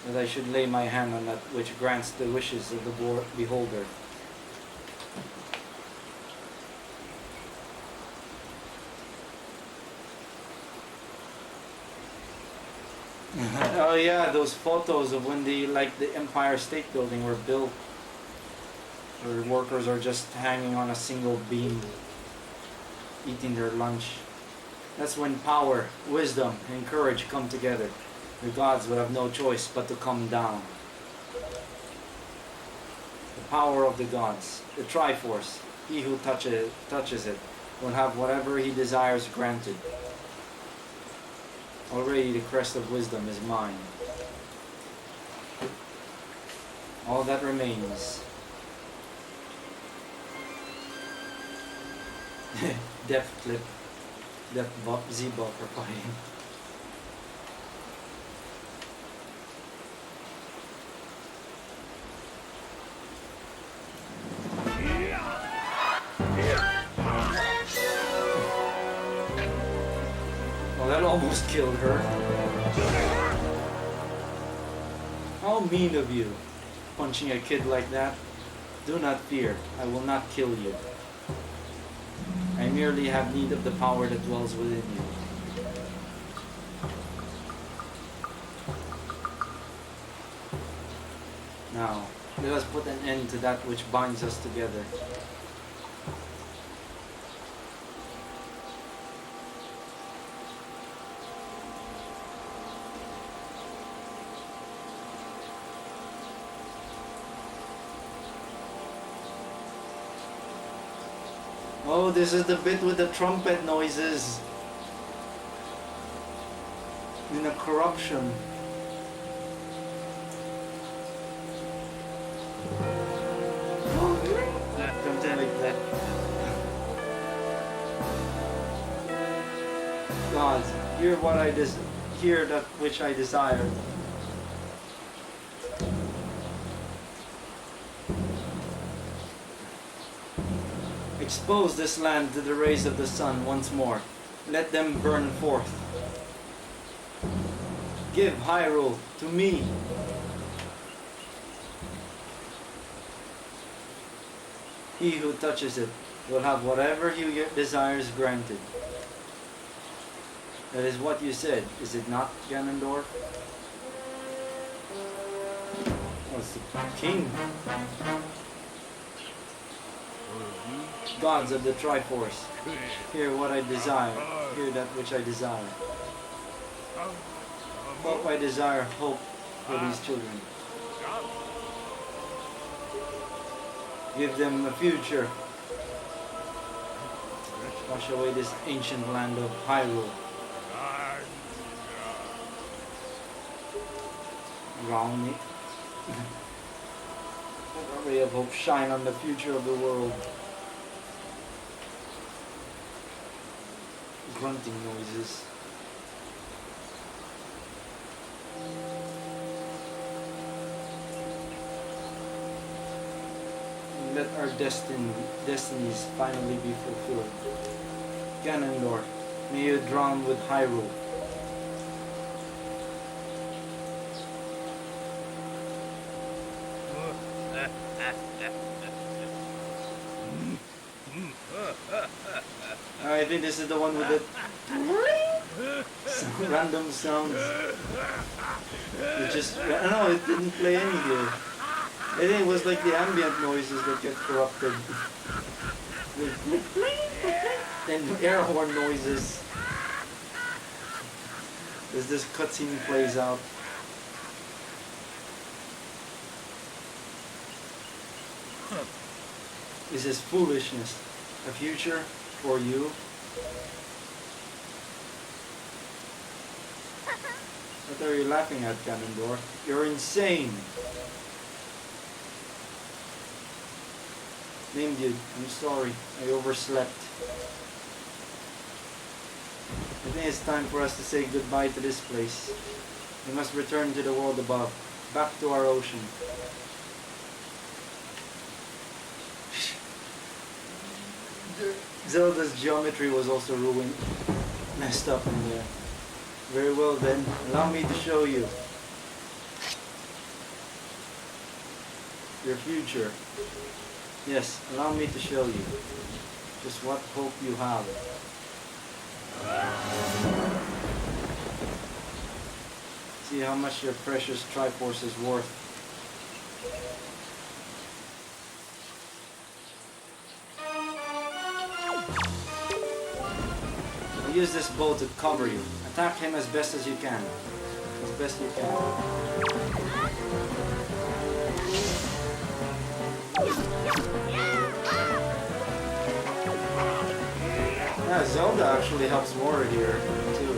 That I should lay my hand on that which grants the wishes of the beholder. Oh yeah, those photos of when the Empire State Building were built, where workers are just hanging on a single beam, eating their lunch. That's when power, wisdom, and courage come together. The gods would have no choice but to come down. The power of the gods, the Triforce, he who touches it will have whatever he desires granted. Already the crest of wisdom is mine. All that remains. Death clip. Death Z-Bot for fighting. Well, that almost killed her. How mean of you, punching a kid like that. Do not fear, I will not kill you. I merely have need of the power that dwells within you. Now, let us put an end to that which binds us together. Oh, this is the bit with the trumpet noises. In a corruption. Something like that. God, hear what I hear that which I desire. Expose this land to the rays of the sun once more. Let them burn forth. Give Hyrule to me. He who touches it will have whatever he desires granted. That is what you said, is it not, Ganondorf? Oh, it's the king. Gods of the Triforce, hear what I desire, hear that which I desire. Hope I desire hope for these children. Give them a future. Wash away this ancient land of Hyrule. Round it. Let a ray of hope shine on the future of the world. Grunting noises. Let our destinies finally be fulfilled. Ganondorf, may you drown with Hyrule. I think this is the one with the some random sounds. It just, I don't know, it didn't play any here. I think it was like the ambient noises that get corrupted. And air horn noises as this cutscene plays out. This is foolishness. A future for you. What are you laughing at, Ganondorf? You're insane. Name dude, I'm sorry. I overslept. I think it's time for us to say goodbye to this place. We must return to the world above. Back to our ocean. Zelda's geometry was also ruined. Messed up in there. Very well then, allow me to show you your future. Yes, allow me to show you just what hope you have. See how much your precious Triforce is worth. I'll use this bow to cover you. Attack him as best as you can. As best you can. Yeah, Zelda actually helps more here, too.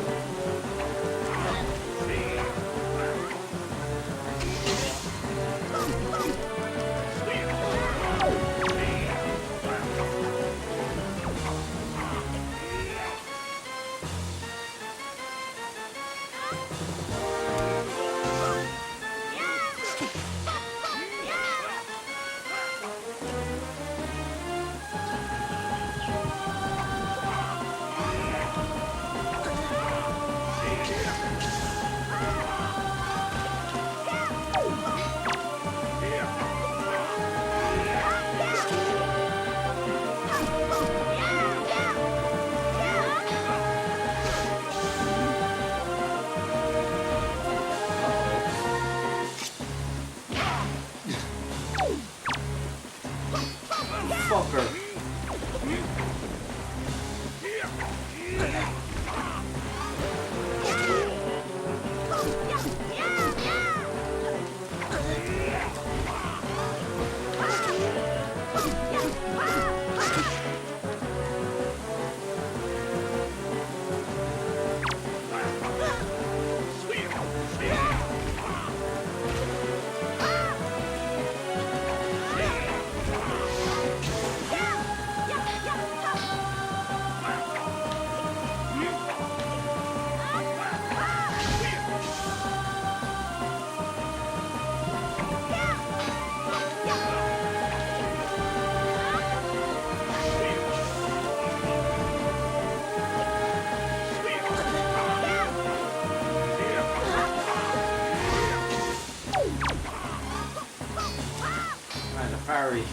hurry.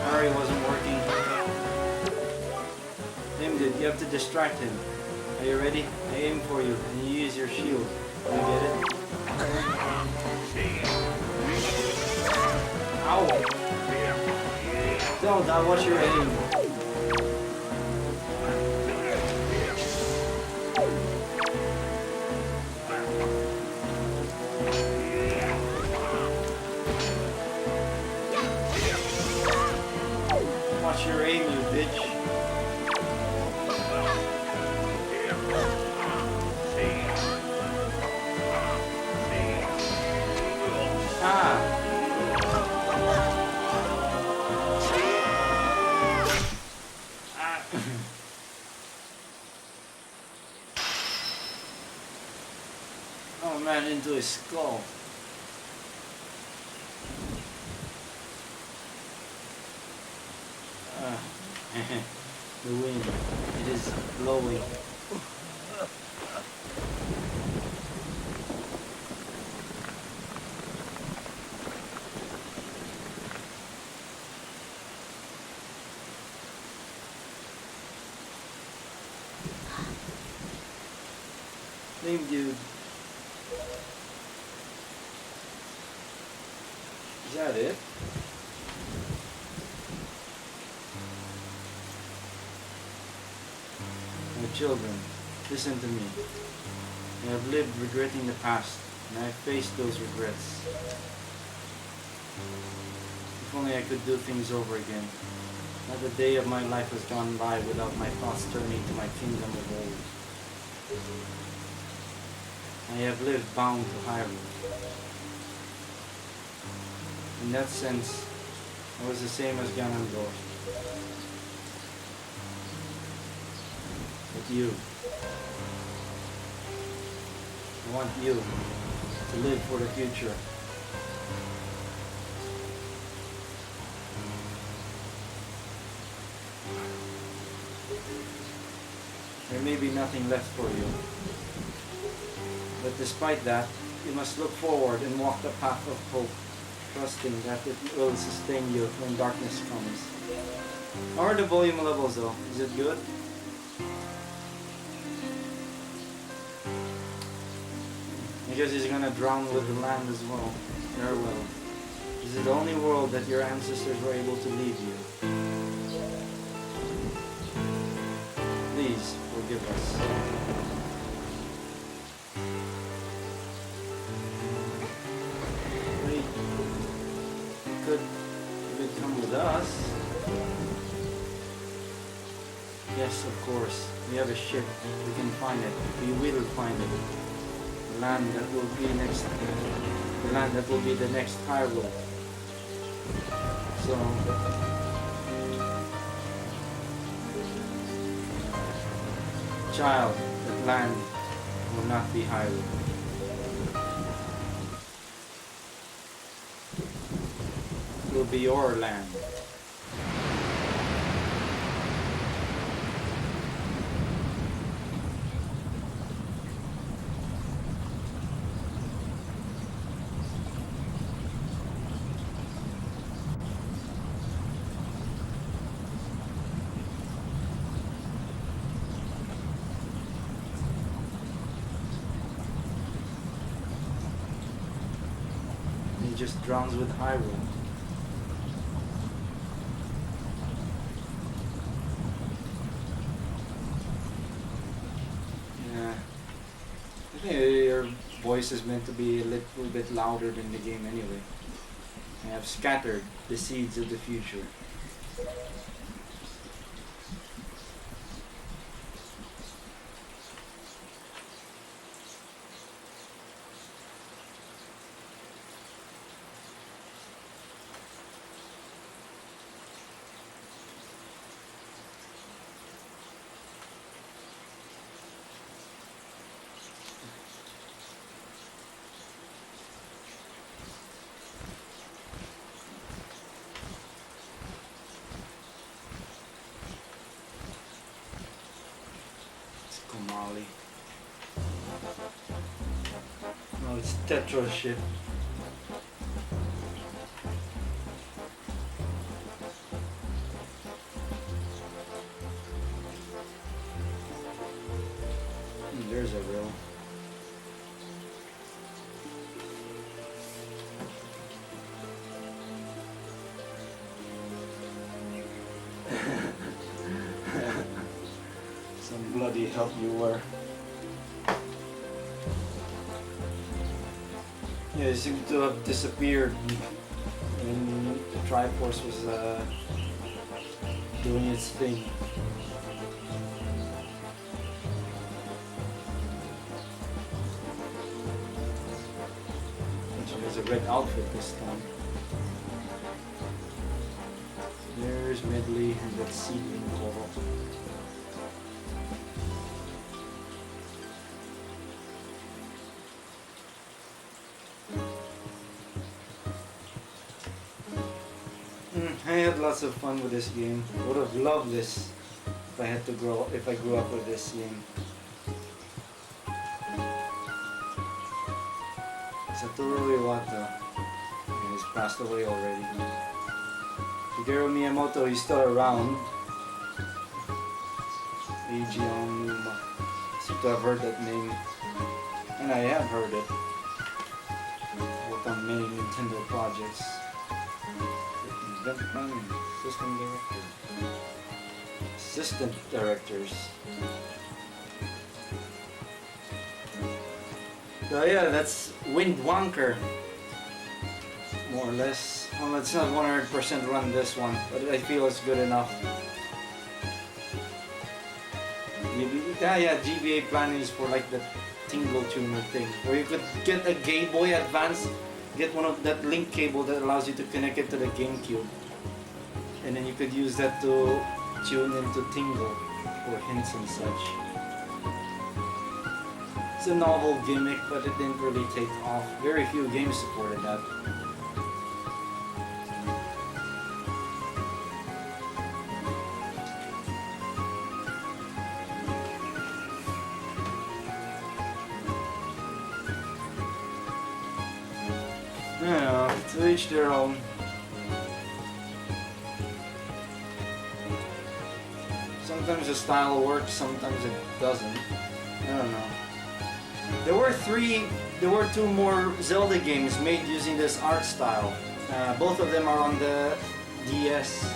Harry wasn't working. Him, dude, you have to distract him. Are you ready? I aim for you, and you use your shield. You get it? Ow! Don't, I watch your aim. Watch your aim, you bitch. Ah! Oh man, into his skull. The wind, it is blowing. Lame dude. Is that it? My children, listen to me. I have lived regretting the past, and I have faced those regrets. If only I could do things over again. Not a day of my life has gone by without my thoughts turning to my kingdom of old. I have lived bound to Hyrule. In that sense, I was the same as Ganondorf. But you, I want you to live for the future. There may be nothing left for you. But despite that, you must look forward and walk the path of hope, trusting that it will sustain you when darkness comes. How are the volume levels though? Is it good? Because he's gonna drown with the land as well. Farewell. This is the only world that your ancestors were able to leave you. Please forgive us. Wait, you could come with us. Yes, of course. We have a ship. We can find it. We will find it. The land that will be next. The land that will be the next Hyrule. So. Child, that land will not be Hyrule. It will be your land. He just drowns with Hyrule. Yeah. I think your voice is meant to be a little bit louder than the game anyway. I have scattered the seeds of the future. Tetro shit. There's a real. Some bloody help you were. Yeah, it seemed to have disappeared when the Triforce was doing its thing. There's a red outfit this time. There's Medley and that seedling coral. I had lots of fun with this game. Would have loved this if I grew up with this game. Satoru Iwata. He's passed away already. Shigeru Miyamoto, he's still around. Eiji Onuma. Seem to have heard that name. And I have heard it. Worked on many Nintendo projects. System director. Assistant directors. So yeah, that's Wind Wanker. More or less. Well, it's not 100% run this one, but I feel it's good enough. GBA planning is for like the Tingle Tuner thing, where you could get a Game Boy Advance, get one of that link cable that allows you to connect it to the GameCube, and then you could use that to tune into Tingle for hints and such. It's a novel gimmick, but it didn't really take off. Very few games supported that. Yeah, to each their own. Sometimes the style works, sometimes it doesn't. I don't know. There were two more Zelda games made using this art style. Both of them are on the DS.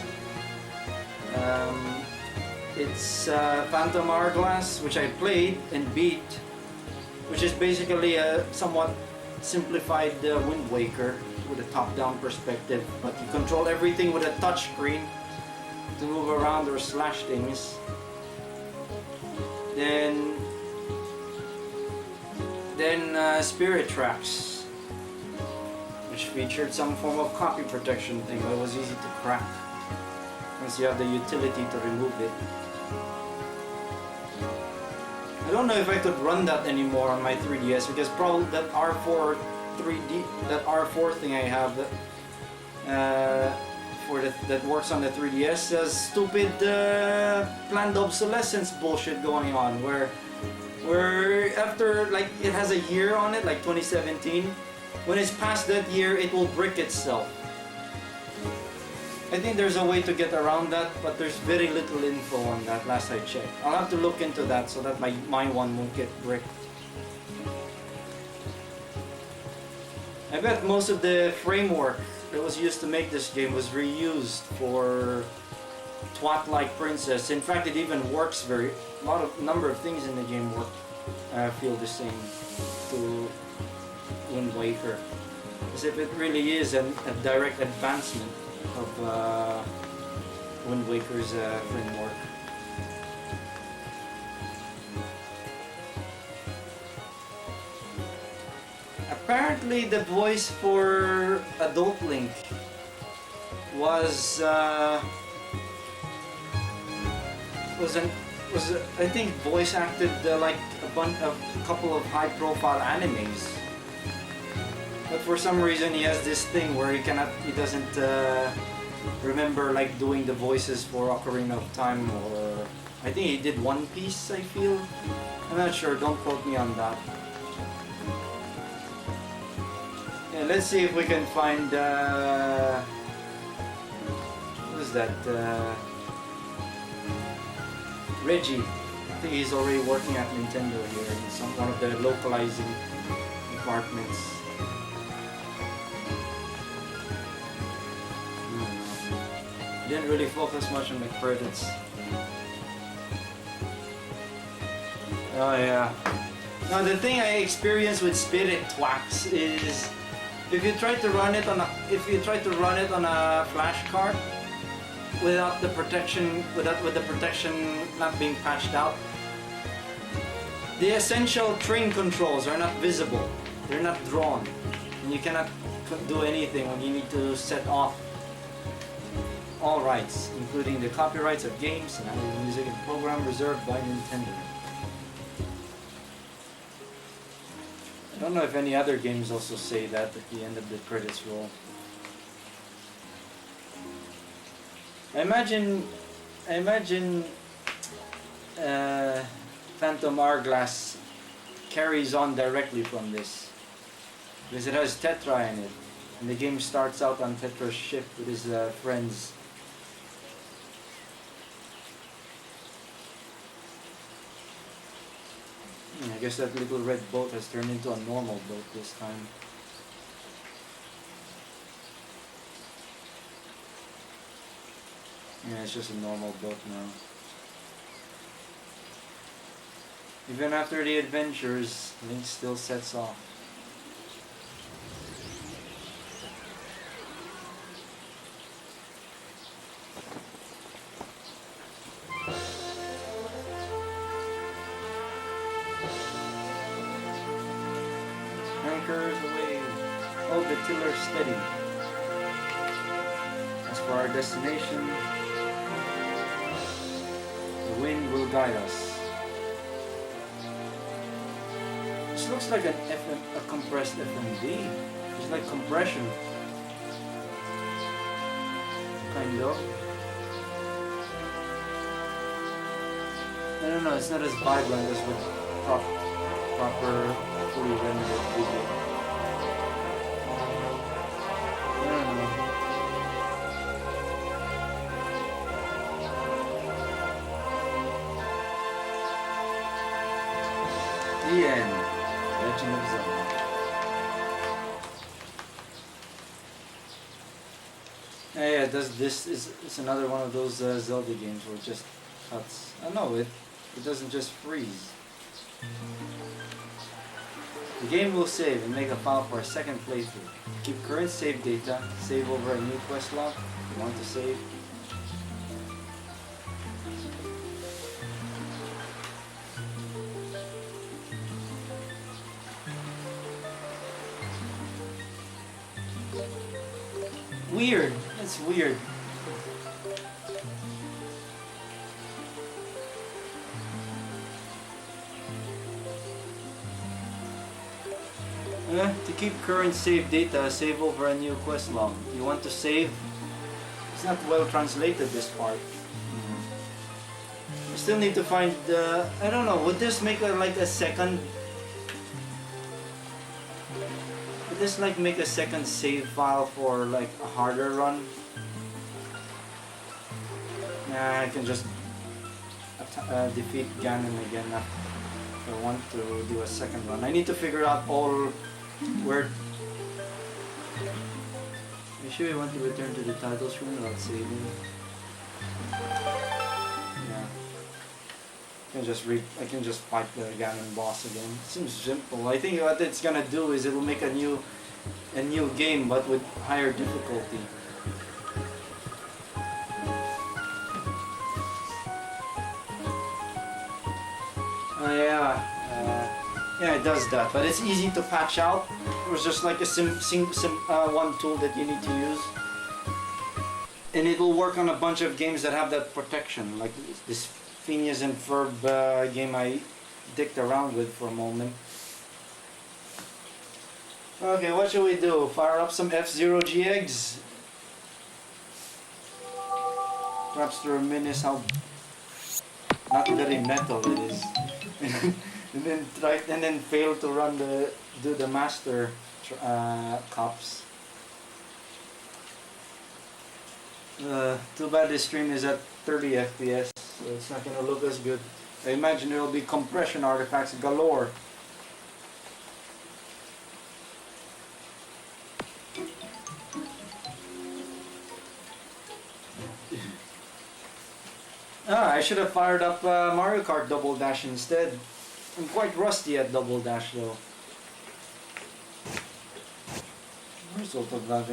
It's Phantom Hourglass, which I played and beat, which is basically a somewhat simplified Wind Waker with a top-down perspective, but you control everything with a touch screen to move around or slash things. Then Spirit Tracks, which featured some form of copy protection thing, but it was easy to crack once you have the utility to remove it. I don't know if I could run that anymore on my 3DS, because probably that R4 thing I have that works on the 3DS has stupid planned obsolescence bullshit going on, where after, like, it has a year on it, like 2017. When it's past that year, it will brick itself. I think there's a way to get around that, but there's very little info on that last I checked. I'll have to look into that so that my one won't get bricked. I bet most of the framework that was used to make this game was reused for Twat-like Princess. In fact, it even works number of things in the game feel the same to Wind Waker, as if it really is a direct advancement of Wind Waker's framework. Apparently, the voice for Adult Link was I think voice acted like a couple of high-profile animes. But for some reason, he has this thing where he doesn't remember like doing the voices for Ocarina of Time, or I think he did One Piece, I feel. I'm not sure, don't quote me on that. let's see if we can find what is that? Reggie. I think he's already working at Nintendo here in one of the localizing departments. Didn't really focus much on the credits. Oh yeah. Now the thing I experienced with Spirit Twax is if you try to run it on a flash card without the protection with the protection not being patched out, the essential train controls are not visible. They're not drawn. And you cannot do anything when you need to set off all rights, including the copyrights of games and other music and program reserved by Nintendo. I don't know if any other games also say that at the end of the credits roll. I imagine Phantom Hourglass carries on directly from this because it has Tetra in it, and the game starts out on Tetra's ship with his friends. I guess that little red boat has turned into a normal boat this time. Yeah, it's just a normal boat now. Even after the adventures, Link still sets off. Anchors away. Hold the tiller steady. As for our destination, the wind will guide us. This looks like a compressed FMV. It's like compression. Kind of. I don't know, it's not as vibrant as with proper fully rendered video. I don't know. The end. Legend of Zelda. Yeah, it's another one of those Zelda games where it just cuts. I know it doesn't just freeze. The game will save and make a file for a second playthrough. Keep current save data, save over a new quest log if you want to save. Weird. It's weird. To keep current save data, save over a new quest log. You want to save? It's not well translated, this part. I still need to find the... I don't know, would this make like a second... Would this like make a second save file for like a harder run? Nah, I can just defeat Ganon again if I want to do a second run. I need to figure out all where... Are you sure you want to return to the title screen without saving? Yeah. I can just fight the Ganon boss again. Seems simple. I think what it's gonna do is it'll make a new game but with higher difficulty. Yeah, it does that, but it's easy to patch out. It was just like a one tool that you need to use, and it will work on a bunch of games that have that protection, like this Phineas and Ferb game I dicked around with for a moment. Okay, what should we do? Fire up some F-Zero GX? Perhaps to reminisce how not very metal it is. and then fail to do the master cops. Too bad this stream is at 30 FPS, so it's not gonna look as good. I imagine there will be compression artifacts galore. I should have fired up Mario Kart Double Dash instead. I'm quite rusty at Double Dash though. Result of not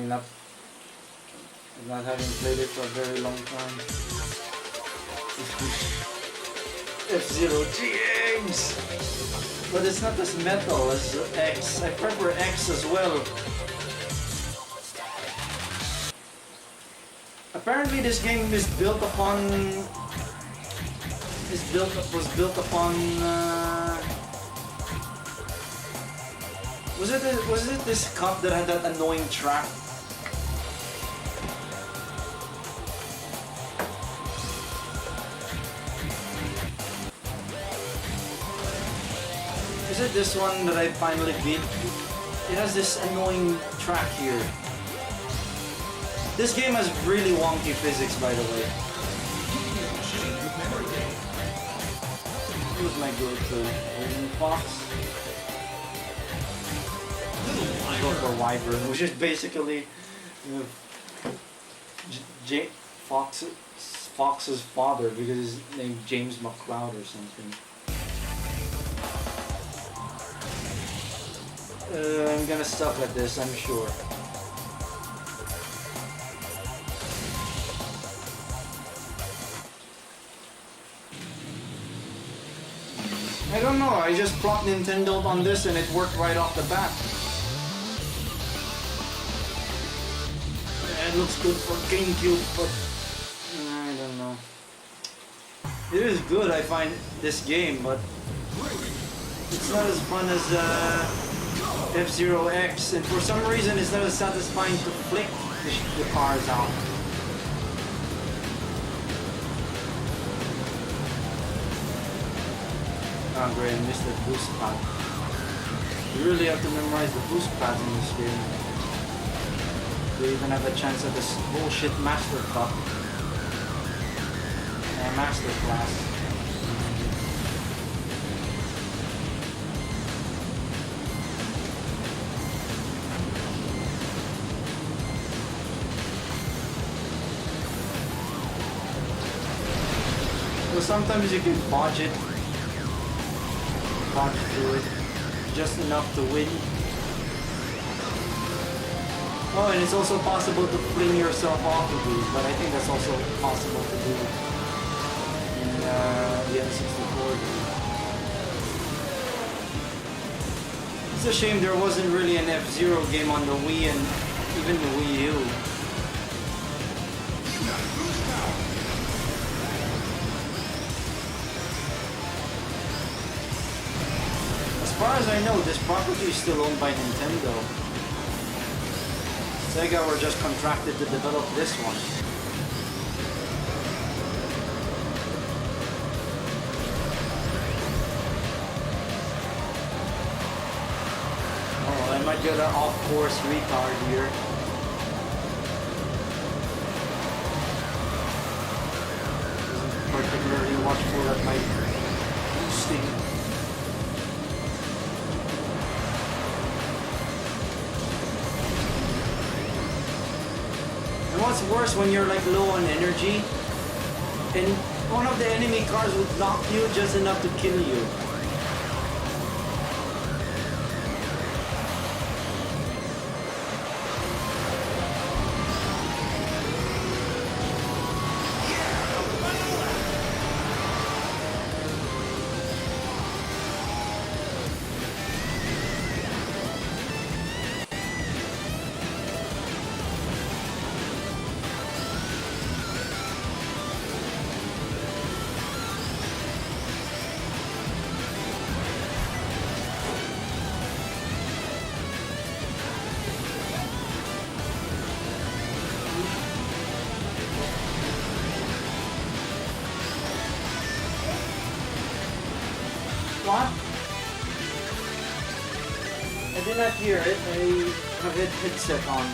having played it for a very long time. F-Zero James! But it's not as metal as X. I prefer X as well. Apparently this game is built upon... was built upon... Was it this cup that had that annoying track? Is it this one that I finally beat? It has this annoying track here. This game has really wonky physics, by the way. Who's my go-to? Fox? I go for Wyvern, which is basically Fox's father, because his name's James McCloud or something. I'm gonna suck at this, I'm sure. I don't know, I just plopped Nintendo on this and it worked right off the bat. It looks good for GameCube, but I don't know. It is good, I find, this game, but it's not as fun as F-Zero X, and for some reason it's not as satisfying to flick the cars out. Oh great, I missed that boost pad. You really have to memorize the boost pads in this game. You even have a chance at this bullshit Master Cup. Master Class. So sometimes you can dodge through it, just enough to win. Oh, and it's also possible to fling yourself off of these, but I think that's also possible to do in the N64 game. It's a shame there wasn't really an F-Zero game on the Wii and even the Wii U. As far as I know, this property is still owned by Nintendo. Sega were just contracted to develop this one. Oh, I might get an off-course retard here. Isn't particularly watchful at my boosting. What's worse, when you're like low on energy and one of the enemy cars would knock you just enough to kill you. I did not hear it. I have a headset on.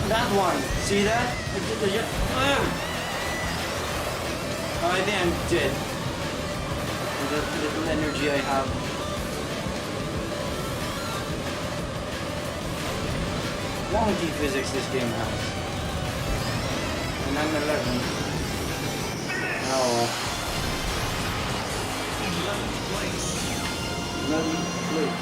That one. See that? I did the. Oh, I think I'm dead. With the little energy I have. Wonky physics this game has. And I'm 11. Oh. 11th place.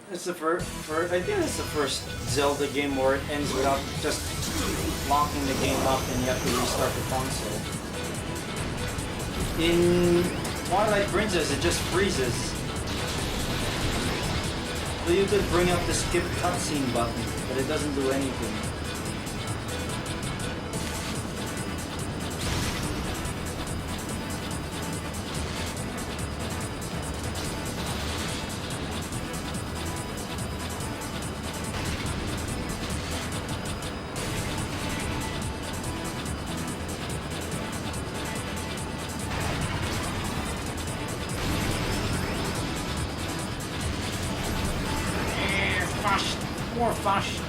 It's the first, I think it's the first Zelda game where it ends without just locking the game up and you have to restart the console. In Twilight Princess, it just freezes. So you could bring up the skip cutscene button, but it doesn't do anything. More fast.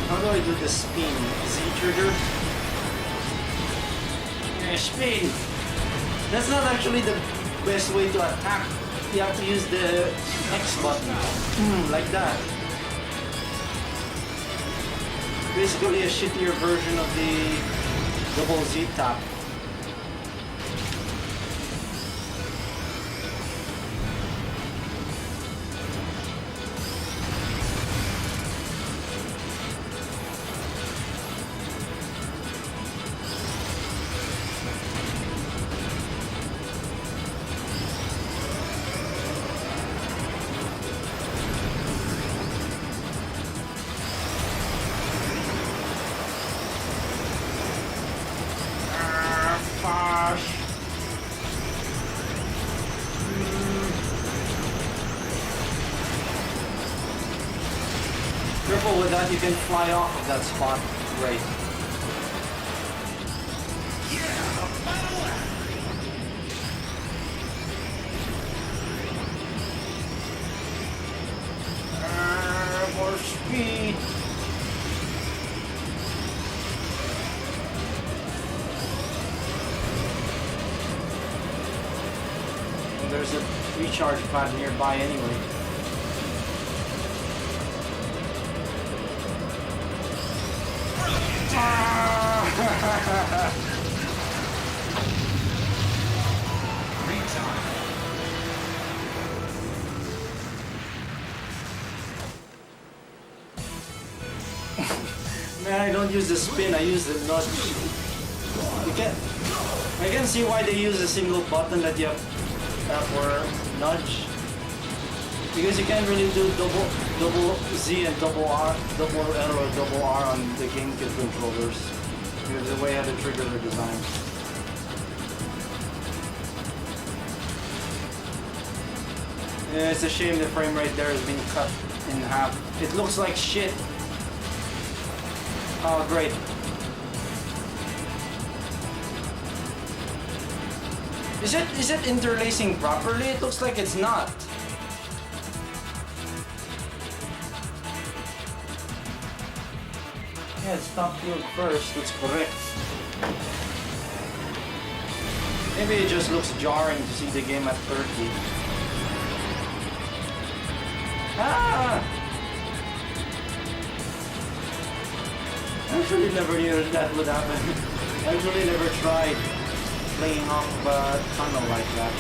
How do I do the spin? Z trigger? Yeah, spin! That's not actually the best way to attack. You have to use the X button. Like that. Basically a shittier version of the double Z tap. Careful with that, you can fly off of that spot. Great. More speed. And there's a recharge pad nearby anyway. Man, I don't use the spin, I use the nudge. I can see why they use a single button that you have for nudge. Because you can't really do double Z and double R, double L or double R on the GameCube controllers. Because the way how the triggers are designed. Yeah, it's a shame the frame rate there has been cut in half. It looks like shit. Oh, great. Is it interlacing properly? It looks like it's not. Yeah, it's top field first, that's correct. Maybe it just looks jarring to see the game at 30. Ah! I actually never knew that would happen. I actually never tried playing off a tunnel like that.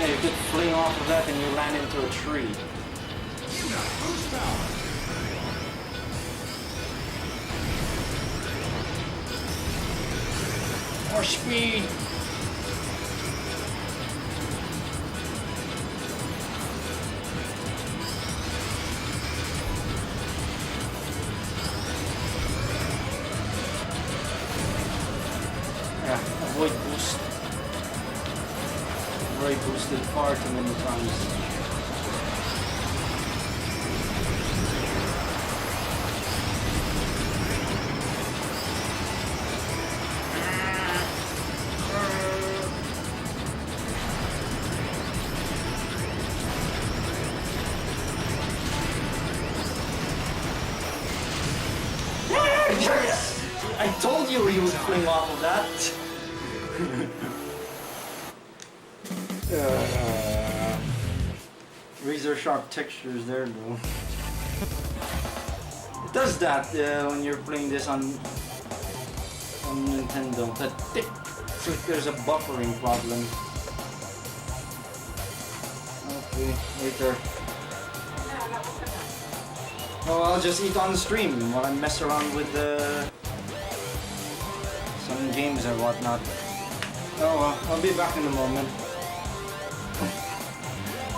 Yeah, you could fling off of that and you land into a tree. You got boost power. More speed! Yeah, avoid boost. Already boosted far too many times. I told you he would fling off of that. Razor sharp textures there, bro. It does that when you're playing this on Nintendo. So there's a buffering problem. Okay, later. Oh, I'll just eat on the stream while I mess around with some games or whatnot. Oh well, I'll be back in a moment.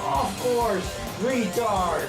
Of course, retard!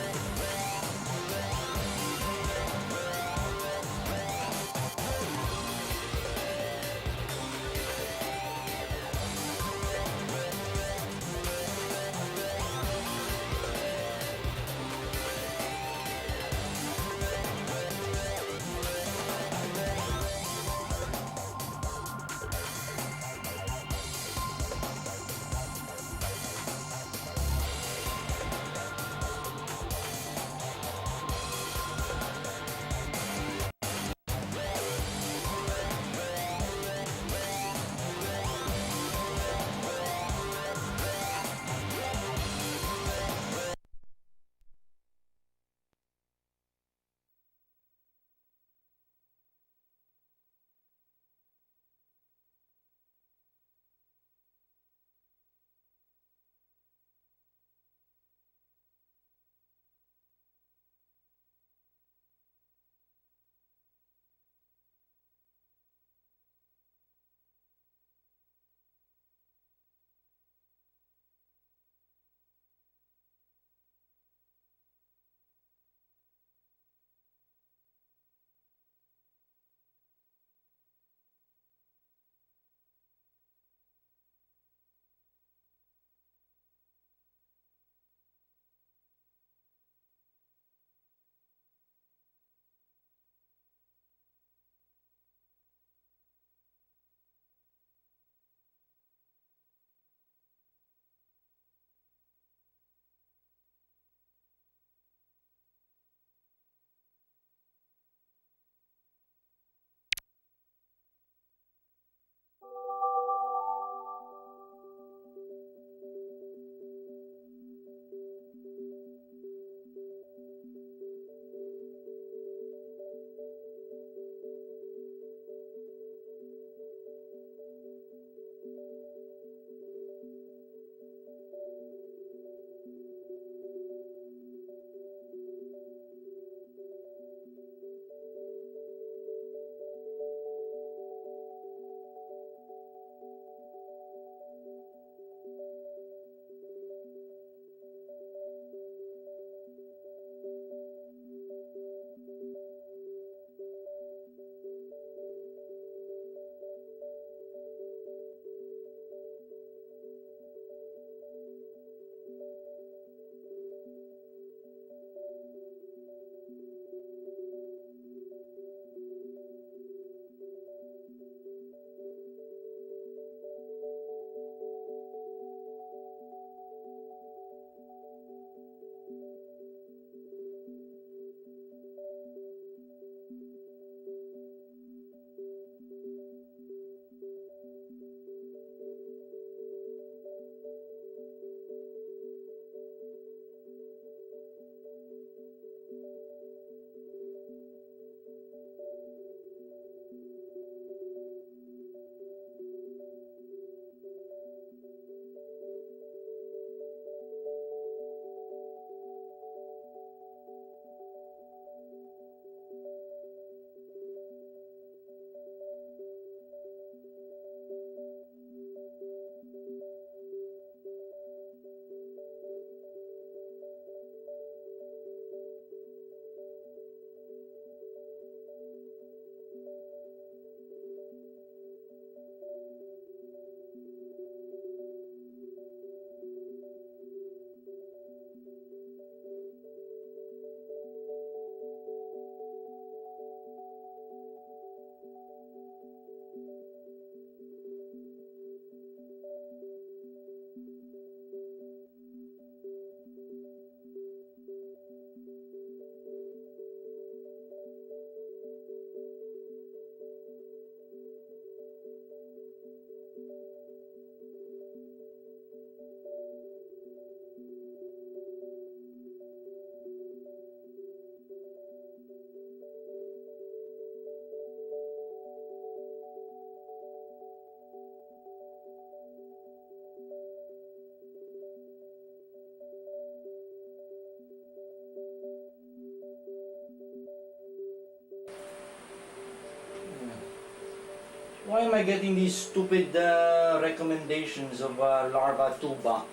Why am I getting these stupid recommendations of Larva Tuba?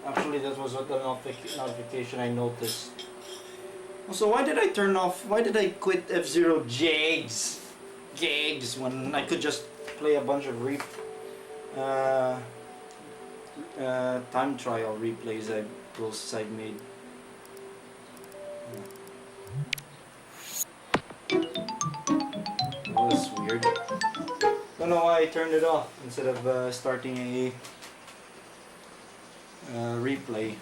Actually, that was what the notification I noticed. Also, why did I turn off? Why did I quit F-Zero Jags when I could just play a bunch of time trial replays I've made. That was weird. Don't know why I turned it off instead of starting a replay.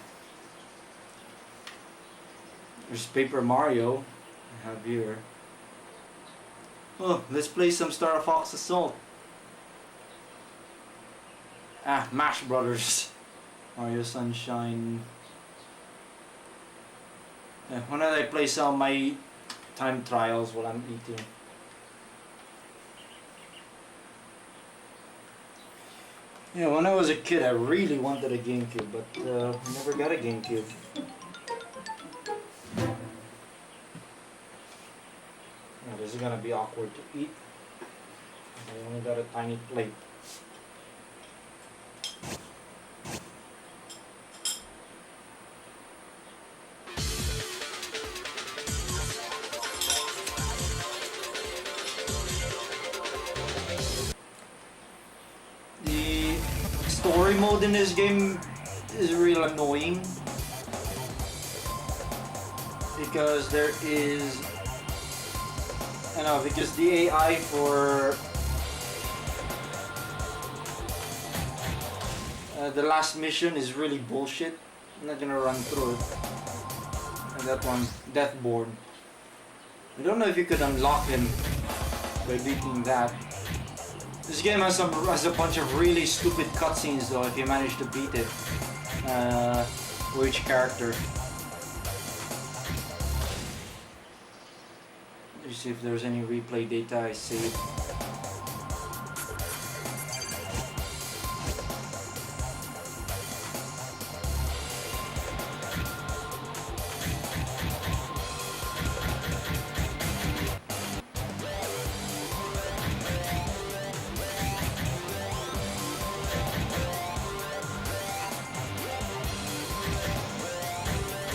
There's Paper Mario I have here. Oh, let's play some Star Fox Assault. Mash Brothers. Mario Sunshine. Yeah, why don't I play some of my time trials while I'm eating? Yeah, when I was a kid I really wanted a GameCube, but I never got a GameCube. Oh, this is gonna be awkward to eat. I only got a tiny plate. Story mode in this game is real annoying because there is, I know, because the AI for the last mission is really bullshit. I'm not gonna run through it. And that one, Deathborn. I don't know if you could unlock him by beating that. This game has a bunch of really stupid cutscenes though if you manage to beat it. For each character. Let's see if there's any replay data I saved.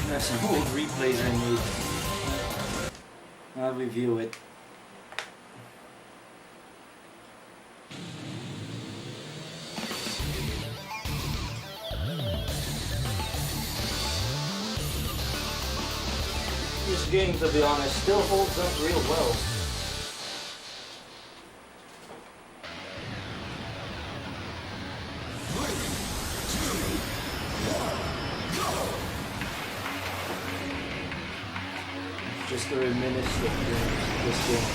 There's some old replays I made. I'll review it. This game, to be honest, still holds up real well. Just to reminisce of this game.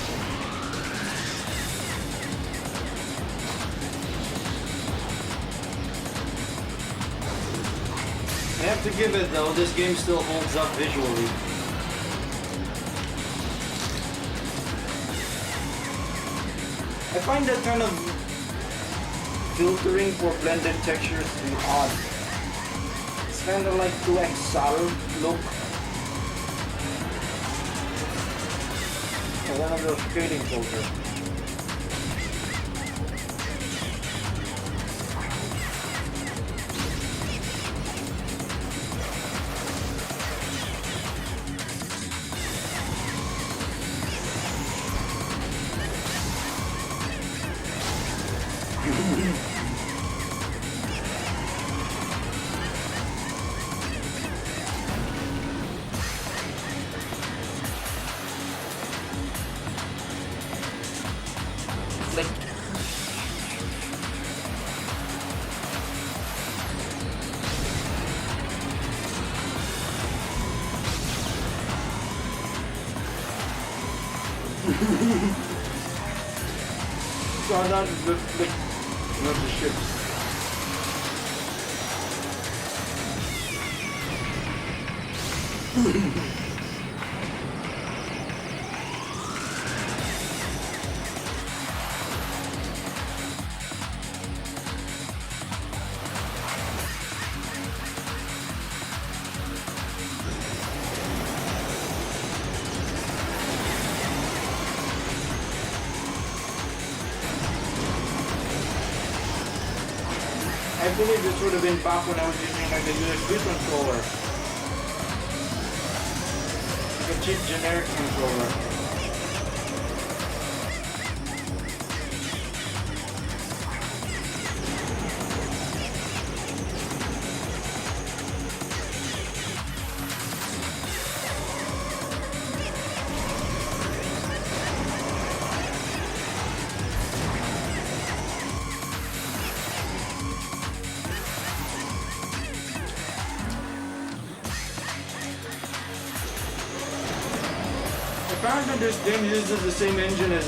I have to give it though, this game still holds up visually. I find that kind of filtering for blended textures to be odd. It's kind of like 2X Sal look. One of those shading filters. So that not the ships. I believe this would have been back when I was using like a USB controller. Like a cheap generic controller. Apparently this game uses the same engine as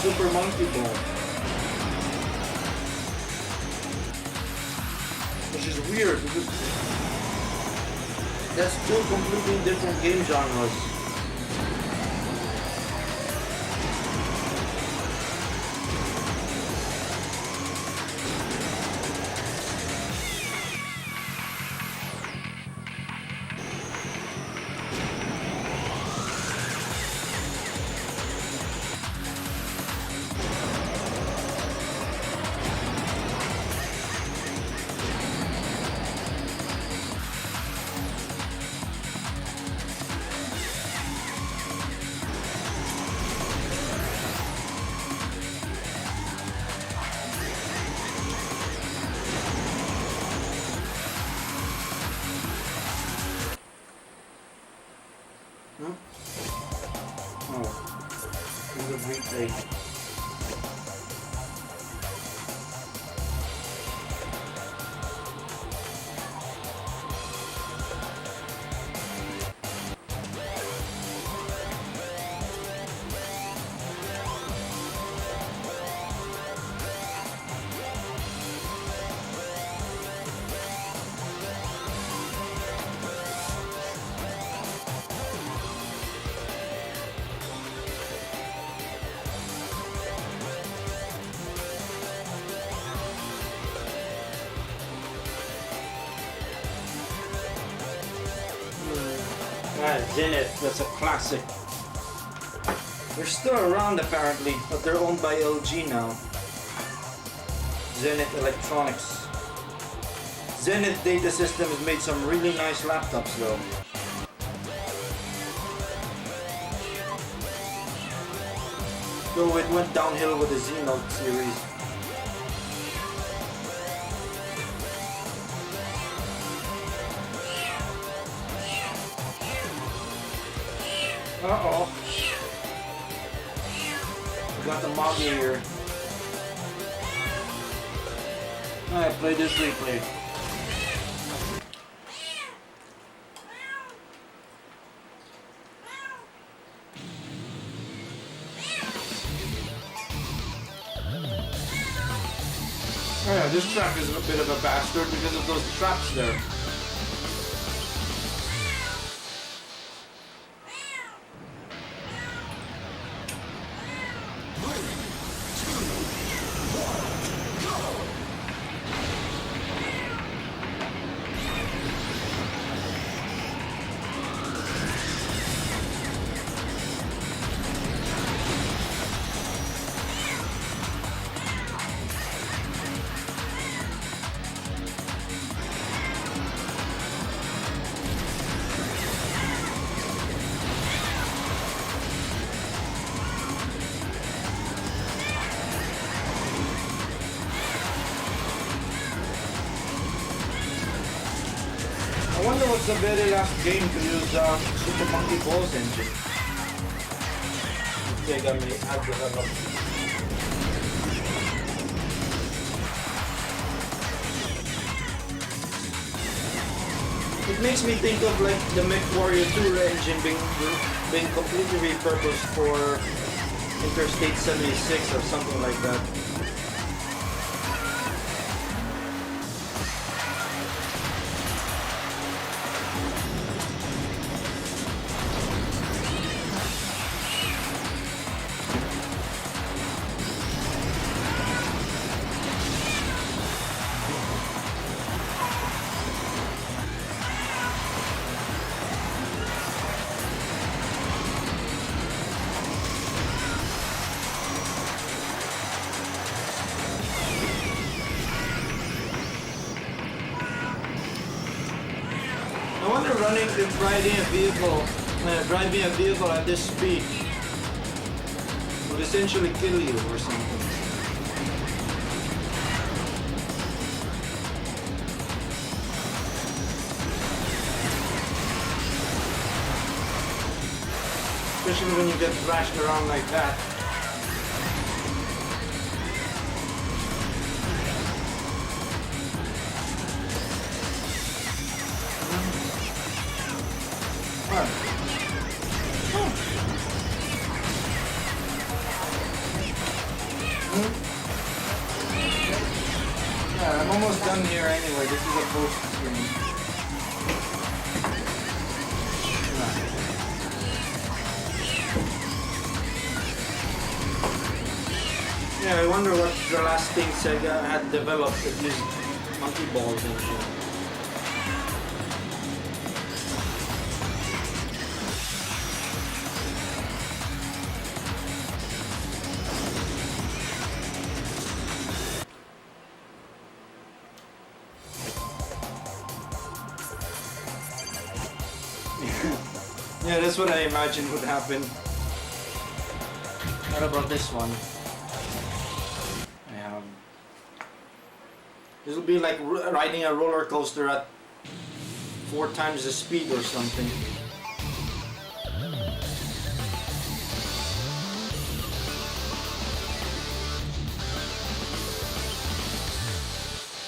Super Monkey Ball. Which is weird because that's two completely different game genres. Replay. Zenith, that's a classic. They're still around apparently, but they're owned by LG now. Zenith Electronics. Zenith Data Systems made some really nice laptops though. Though it went downhill with the Z-Note series. Uh-oh. We got the Moggy here. Alright, play this replay. Oh yeah, this track is a bit of a bastard because of those traps there. I wonder what's the very last game to use Super Monkey Ball's engine. Okay, got me add that up. It makes me think of like the MechWarrior 2 engine being completely repurposed for Interstate 76 or something like that. riding a vehicle at this speed would essentially kill you or something. Especially when you get thrashed around like that. Yeah, I'm almost done here anyway. This is a post screen. Yeah, I wonder what the last thing Sega had developed that used monkey balls and shit. Yeah, that's what I imagined would happen. What about this one? This will be like riding a roller coaster at 4 times the speed or something.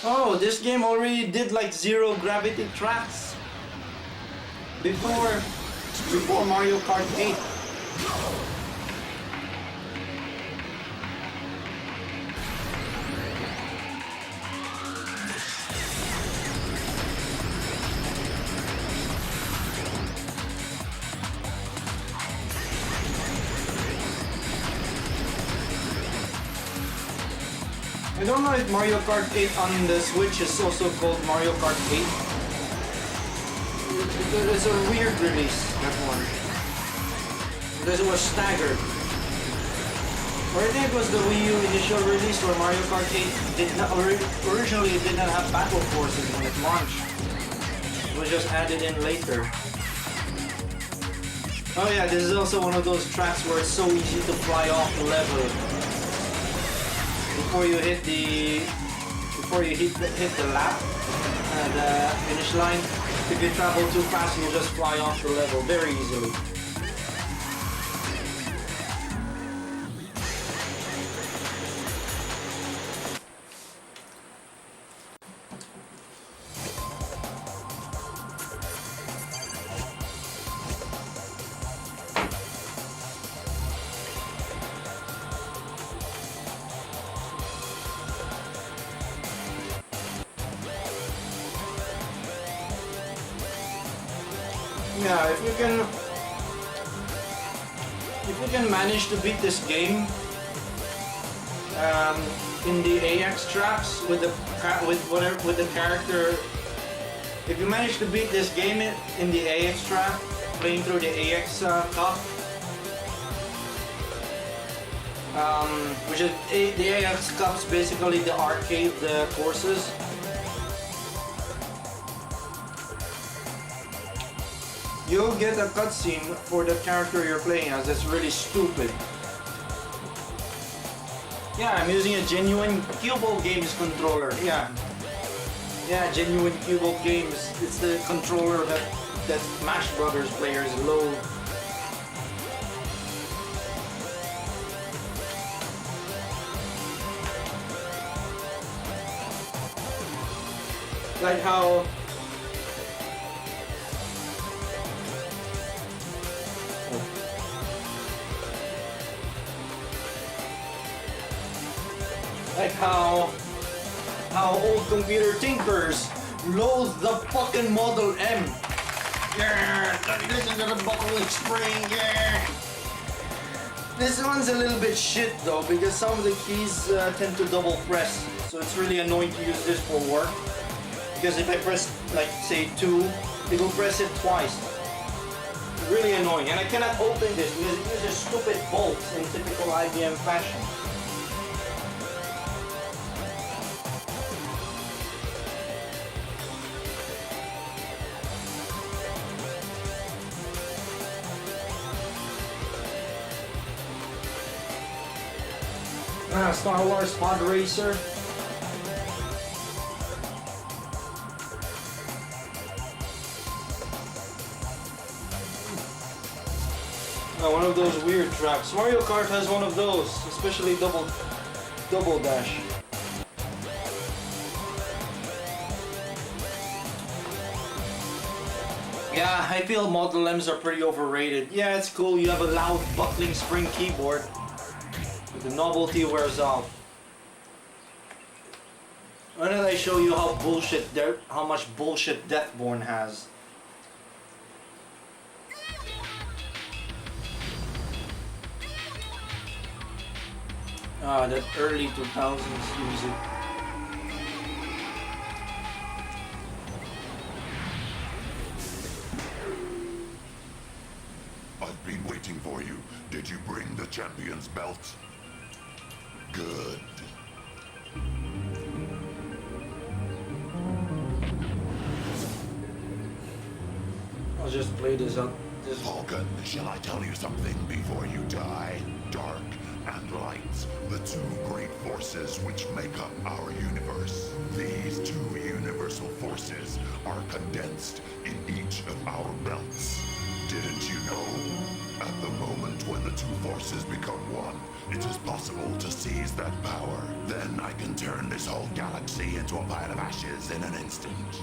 Oh, this game already did like 0 gravity tracks before Mario Kart 8. I don't know if Mario Kart 8 on the Switch is also called Mario Kart 8. It's a weird release, that one. Because it was staggered. Or I think it was the Wii U initial release where Mario Kart 8 did not, originally did not have battle courses when it launched. It was just added in later. Oh yeah, this is also one of those tracks where it's so easy to fly off the level. Before you hit the lap, the finish line, if you travel too fast, you'll just fly off the level very easily. Yeah, if you can manage to beat this game in the AX tracks with the character, if you manage to beat this game in the AX track, playing through the AX Cup, which is the AX Cup's basically the arcade courses. You'll get a cutscene for the character you're playing as. That's really stupid. Yeah, I'm using a genuine Cubo Games controller. Yeah, genuine Cubo Games. It's the controller that Smash Brothers players load. Like how old computer tinkers loathe the fucking Model M. Yeah, listen to the buckling spring, yeah. This one's a little bit shit though, because some of the keys tend to double press, so it's really annoying to use this for work. Because if I press, like, say 2, it will press it twice. Really annoying, and I cannot open this because it uses stupid bolts in typical IBM fashion. Star Wars Pod Racer. One of those weird tracks. Mario Kart has one of those, especially double dash. Yeah, I feel Model M's are pretty overrated. Yeah, it's cool. You have a loud buckling spring keyboard, but the novelty wears off. Why don't I show you how much bullshit Deathborn has? That early 2000s music. I've been waiting for you. Did you bring the champion's belt? Good. I'll just play this up. Falcon, shall I tell you something before you die? Dark and light, the two great forces which make up our universe. These two universal forces are condensed in each of our belts. Didn't you know? At the moment when the two forces become one, it is possible to seize that power. Then I can turn this whole galaxy into a pile of ashes in an instant.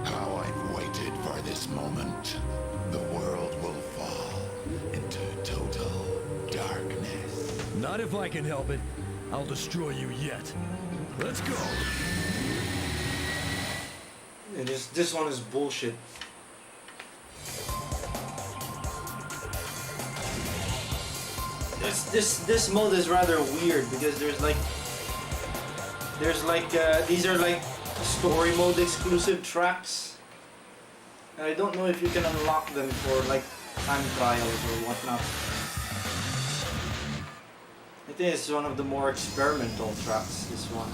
How I've waited for this moment. The world will fall into total darkness. Not if I can help it. I'll destroy you yet. Let's go. This one is bullshit. This mode is rather weird because these are like story mode exclusive tracks, and I don't know if you can unlock them for like time trials or whatnot. I think it's one of the more experimental tracks, this one.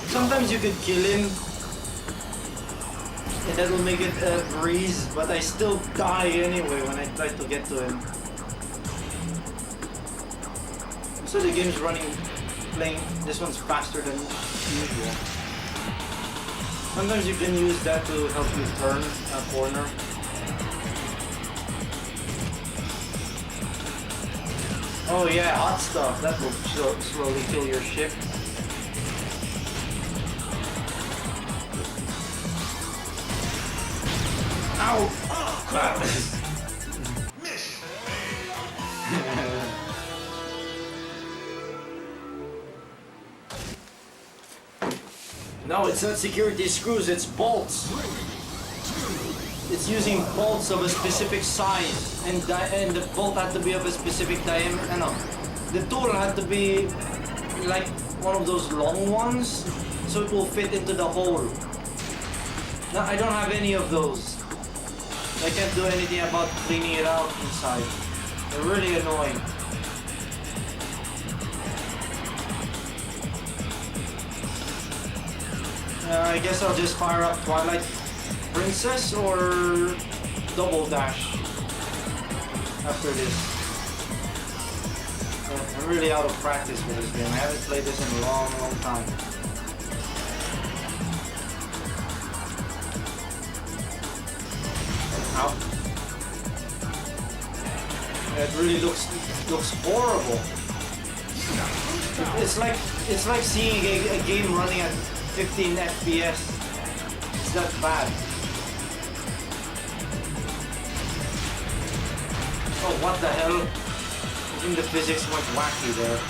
Sometimes you could kill him and that'll make it a breeze, but I still die anyway when I try to get to him. So the game's playing, this one's faster than usual. Sometimes you can use that to help you turn a corner. Oh yeah, hot stuff, that will slowly kill your ship. Ow! Oh, crap! No, it's not security screws, it's bolts. It's using bolts of a specific size, and the bolt had to be of a specific diameter. No, the tool had to be like one of those long ones, so it will fit into the hole. No, I don't have any of those. I can't do anything about cleaning it out inside. They're really annoying. I guess I'll just fire up Twilight Princess or Double Dash after this. I'm really out of practice with this game. I haven't played this in a long, long time. Ow. It really looks horrible. It's like seeing a game running at 15 FPS. It's that bad. Oh, what the hell? I think the physics went wacky there.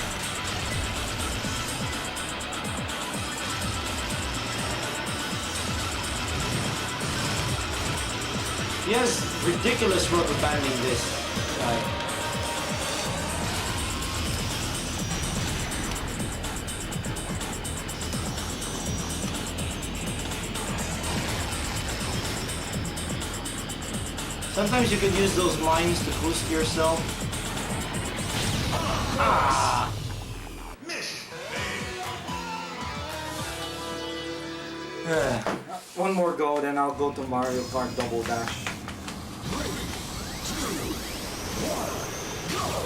He has ridiculous rubber banding this guy. Sometimes you can use those mines to boost yourself. Ah! One more go, then I'll go to Mario Kart Double Dash. 3, 2, 1, go!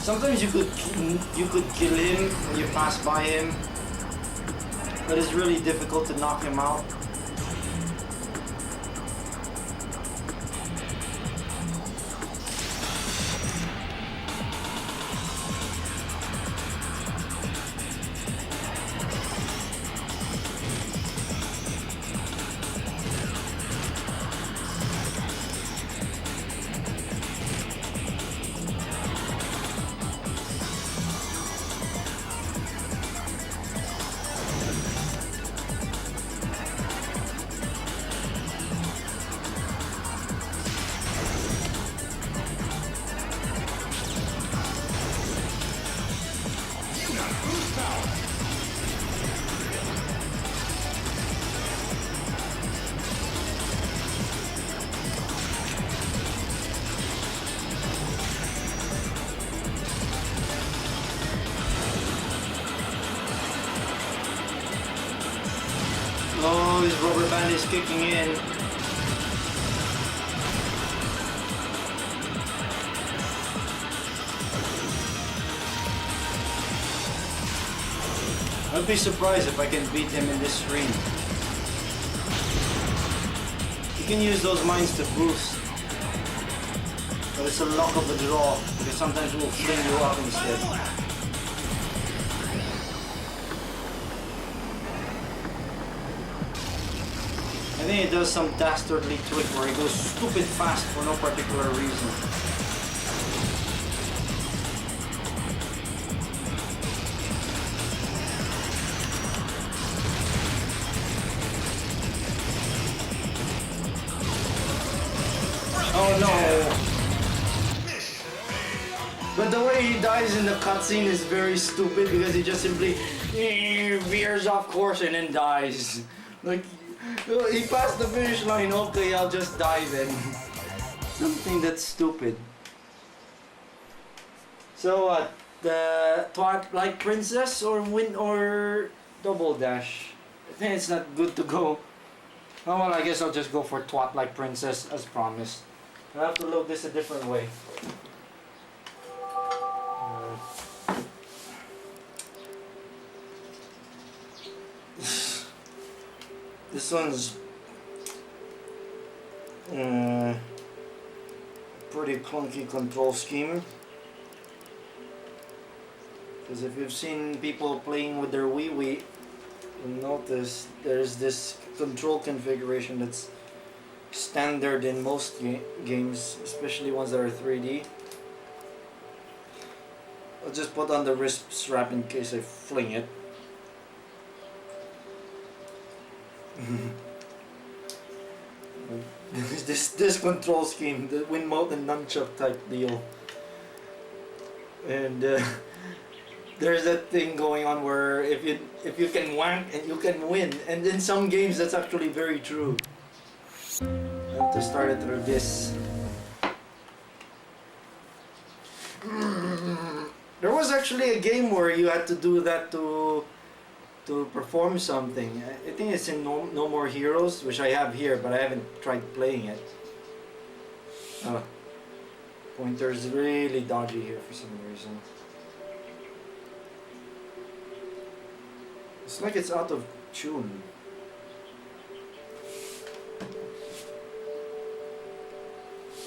Sometimes you could kill him when you pass by him, but it's really difficult to knock him out. Oh, his rubber band is kicking in. I'd be surprised if I can beat him in this screen. You can use those mines to boost, but it's a luck of the draw because sometimes it will fling you up instead. I think it does some dastardly trick where it goes stupid fast for no particular reason. Oh no! But the way he dies in the cutscene is very stupid because he just simply veers off course and then dies. Like, he passed the finish line, okay, I'll just die then. Something that's stupid. So what? The Twilight Princess or win or Double Dash? I think it's not good to go. Oh well, I guess I'll just go for Twilight Princess as promised. I'll have to load this a different way. This one's pretty clunky control scheme. Because if you've seen people playing with their Wii, you'll notice there's this control configuration that's standard in most games, especially ones that are 3D. I'll just put on the wrist strap in case I fling it. this control scheme, the Wiimote and nunchuck type deal, and there's that thing going on where if you can wank and you can win, and in some games that's actually very true. I have to start it through this. There was actually a game where you had to do that to perform something. I think it's in No More Heroes, which I have here, but I haven't tried playing it. Pointer's really dodgy here for some reason. It's like it's out of tune.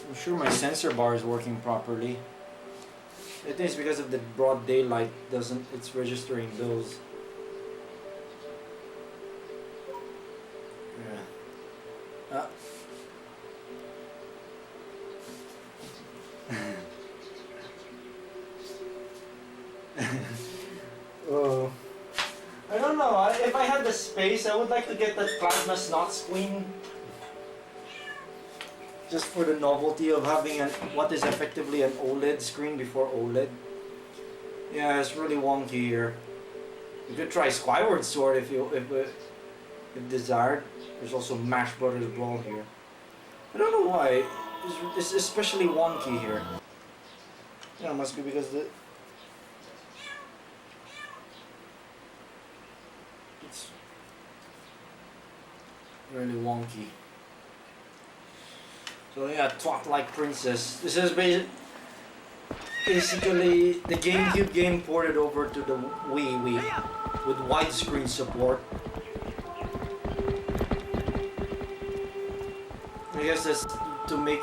I'm sure my sensor bar is working properly. I think it's because of the broad daylight it's registering those. Yeah. Oh. I don't know. If I had the space, I would like to get that plasma snot screen. Just for the novelty of having what is effectively an OLED screen before OLED. Yeah, it's really wonky here. You could try Skyward Sword if desired. There's also Mash Brothers Brawl here. I don't know why. It's especially wonky here. Yeah, it must be because it's really wonky. So yeah, Twilight Princess. This is basically the GameCube game ported over to the Wii with widescreen support. I guess that's to make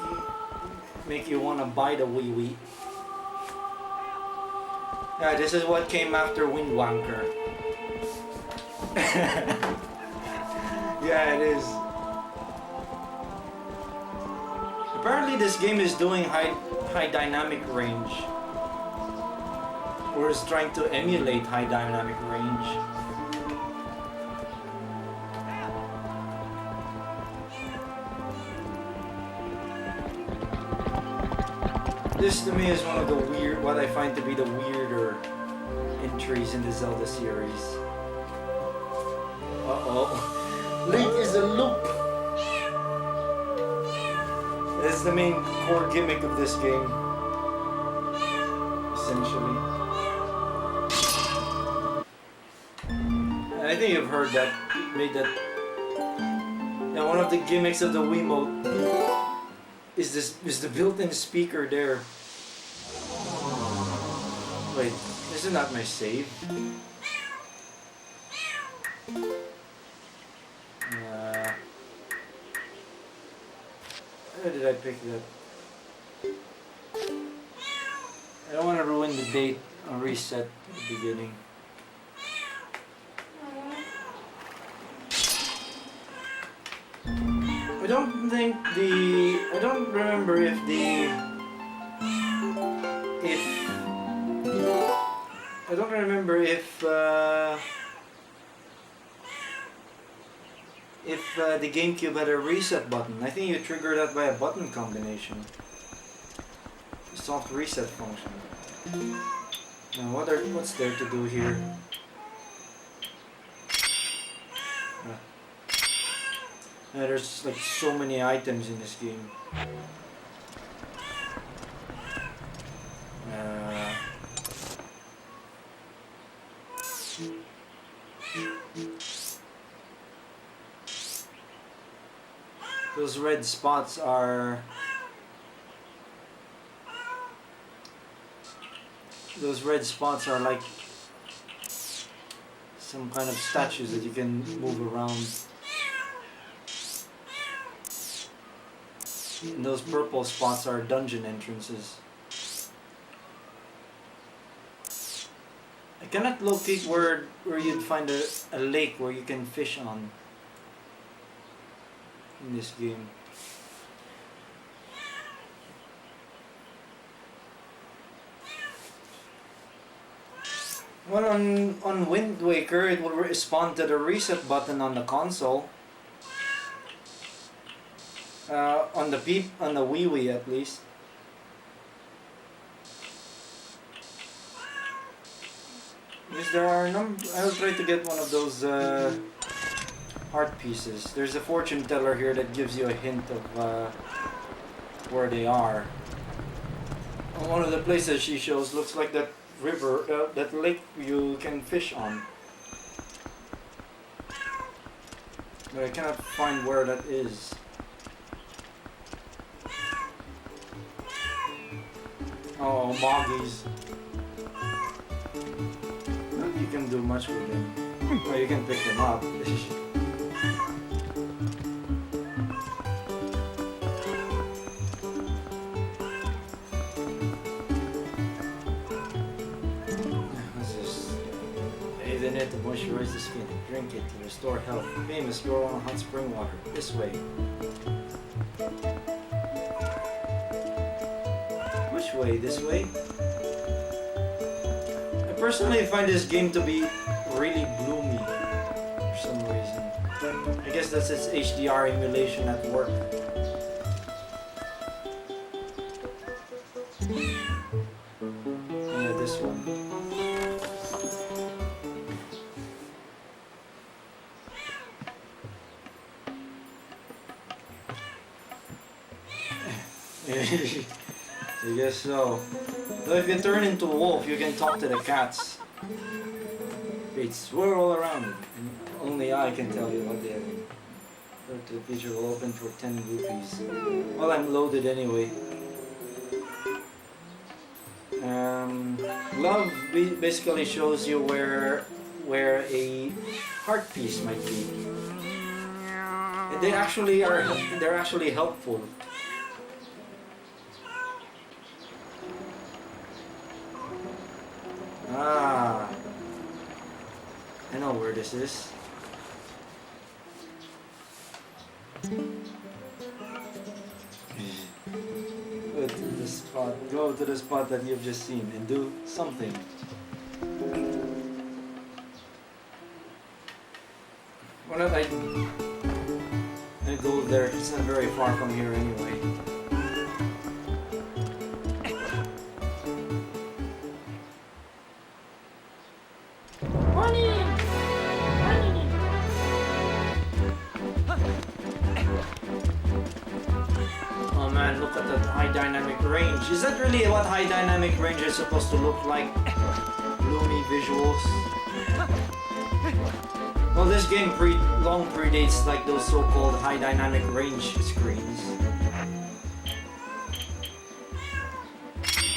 you want to buy the Wii. Yeah, this is what came after Wind Wanker. Yeah, it is. Apparently this game is doing high dynamic range. Or is trying to emulate high dynamic range. This to me is one of the what I find to be the weirder entries in the Zelda series. Uh-oh. Link is a loop. That's the main core gimmick of this game. Essentially. And I think you've heard that. Now one of the gimmicks of the Wiimote is the built-in speaker there. Wait, this is not my save. Where did I pick that? I don't want to ruin the date or reset at the beginning. I don't remember if the GameCube had a reset button. I think you trigger that by a button combination. A soft reset function. Now what's there to do here? There's like so many items in this game. Those red spots are like some kind of statues that you can move around. And those purple spots are dungeon entrances. I cannot locate where you'd find a lake where you can fish on in this game. Well, on Wind Waker, it will respond to the reset button on the console. On the Wii at least. Because there are I'll try to get one of those art pieces. There's a fortune teller here that gives you a hint of where they are. One of the places she shows looks like that river, that lake you can fish on. But I cannot find where that is. Oh, moggies. You can do much with them. Oh, you can pick them up. Bathe in it to moisturize the skin. Drink it to restore health. Famous grow on hot spring water. This way. Which way? This way? I personally find this game to be really bloomy for some reason. I guess that's its HDR emulation at work. Yeah, this one. I guess so. Though if you turn into a wolf, you can talk to the cats. They swirl around, and only I can tell you what they mean. The feature will open for 10 rupees. Well, I'm loaded anyway. glove basically shows you where a heart piece might be. And they're actually helpful. Ah, I know where this is. Go to the spot that you've just seen and do something. Why not I go there? It's not very far from here anyway. Oh man, look at that high dynamic range. Is that really what high dynamic range is supposed to look like? Gloomy visuals. Well, this game long predates like those so-called high dynamic range screens.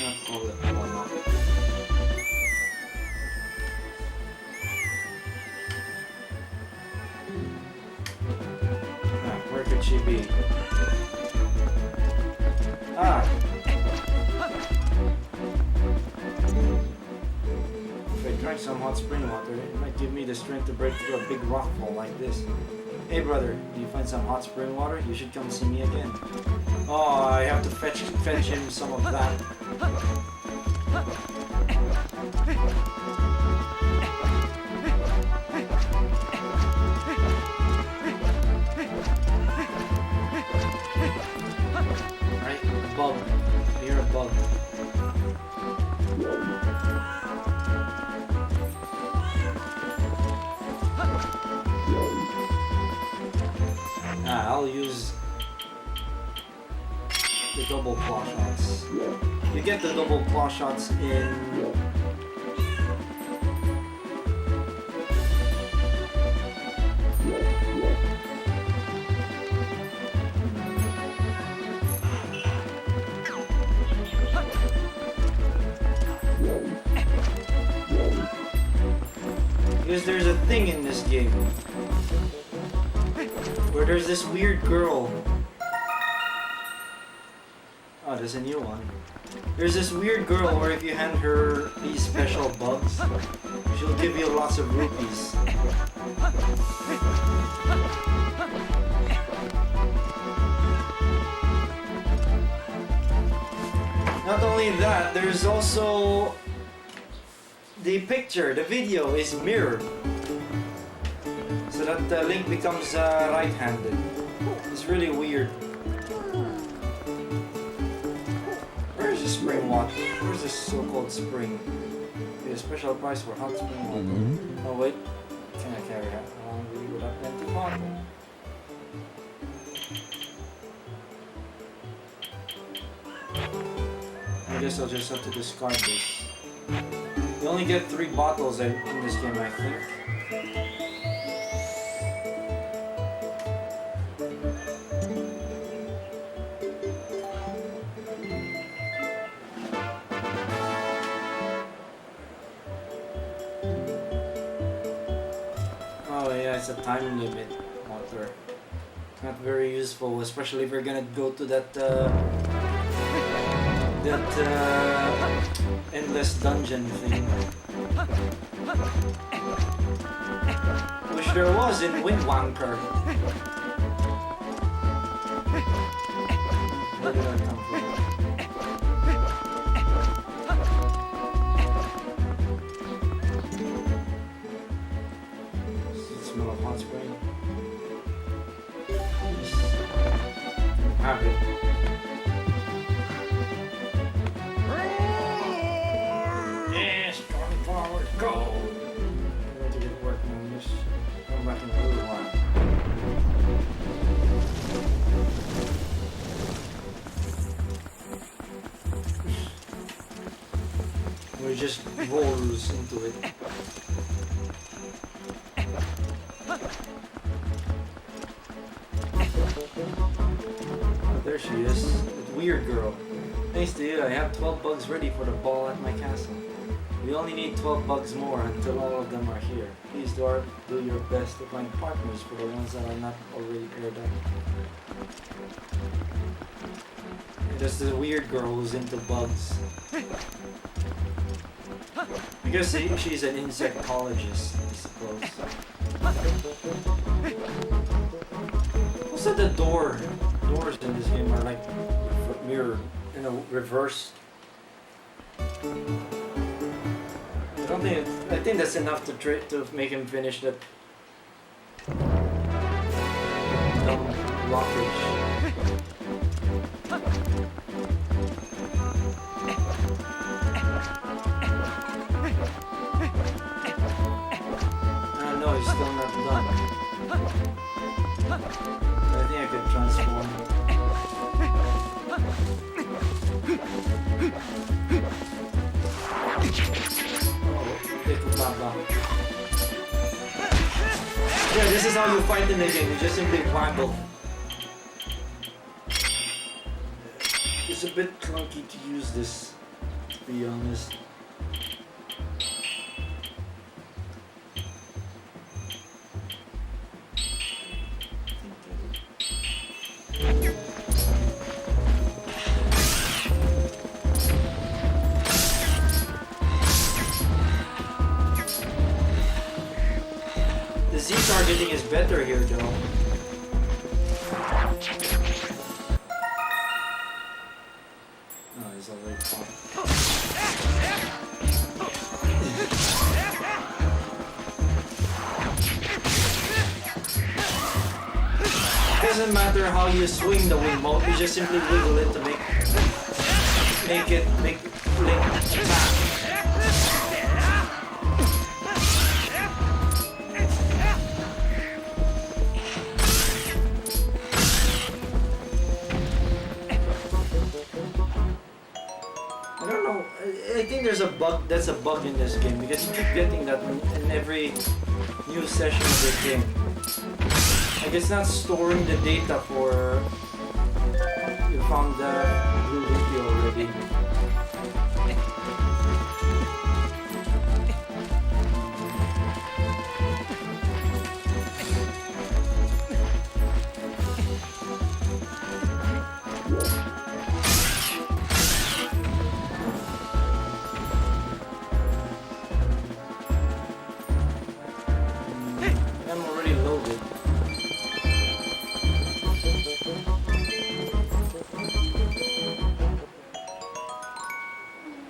I'll call it one up. Where could she be? Ah! If I drank some hot spring water, it might give me the strength to break through a big rock wall like this. Hey brother, do you find some hot spring water? You should come see me again. Oh, I have to fetch him some of that. Bug. You're a bug. I'll use the double claw shots. You get the double claw shots in because there's a thing in this game where there's this weird girl. Oh, there's a new one. There's this weird girl where if you hand her these special bugs, she'll give you lots of rupees. Not only that, there's also the picture, the video is mirrored. So that Link becomes right-handed. It's really weird. Where's the spring water? Where's this so-called spring? There's a special price for hot spring water. Oh wait, can I carry that along with you without empty bottle? I guess I'll just have to discard this. You only get 3 bottles in this game, I think. Oh yeah, it's a time limit water. Not very useful, especially if you're gonna go to that endless dungeon thing. Wish there was in Windwanker. Where did I come from? Does it smell of hot spring? Have it. Go! I'm going to get working on this. Come back in a little while. We just rolls into it. Oh, there she is. That weird girl. Thanks to you, I have 12 bugs ready for the ball at my castle. We only need 12 bugs more until all of them are here. Please do your best to find partners for the ones that are not already paired up. There's the weird girl who's into bugs. Because she's an insectologist, I suppose. Also the doors in this game are like mirror, reversed. I think that's enough to make him finish that dumb blockage. No, he's still not done. I think I could transform. Yeah, this is how you fight in the game. You just simply waggle. It's a bit clunky to use this, to be honest. The Z targeting is better here though. Oh, he's already fine. Doesn't matter how you swing the Wiimote, you just simply wiggle it to make Link attack. I think there's a bug. That's a bug in this game because you keep getting that in every new session of the game. Like it's not storing the data for. You found the blue rupee already.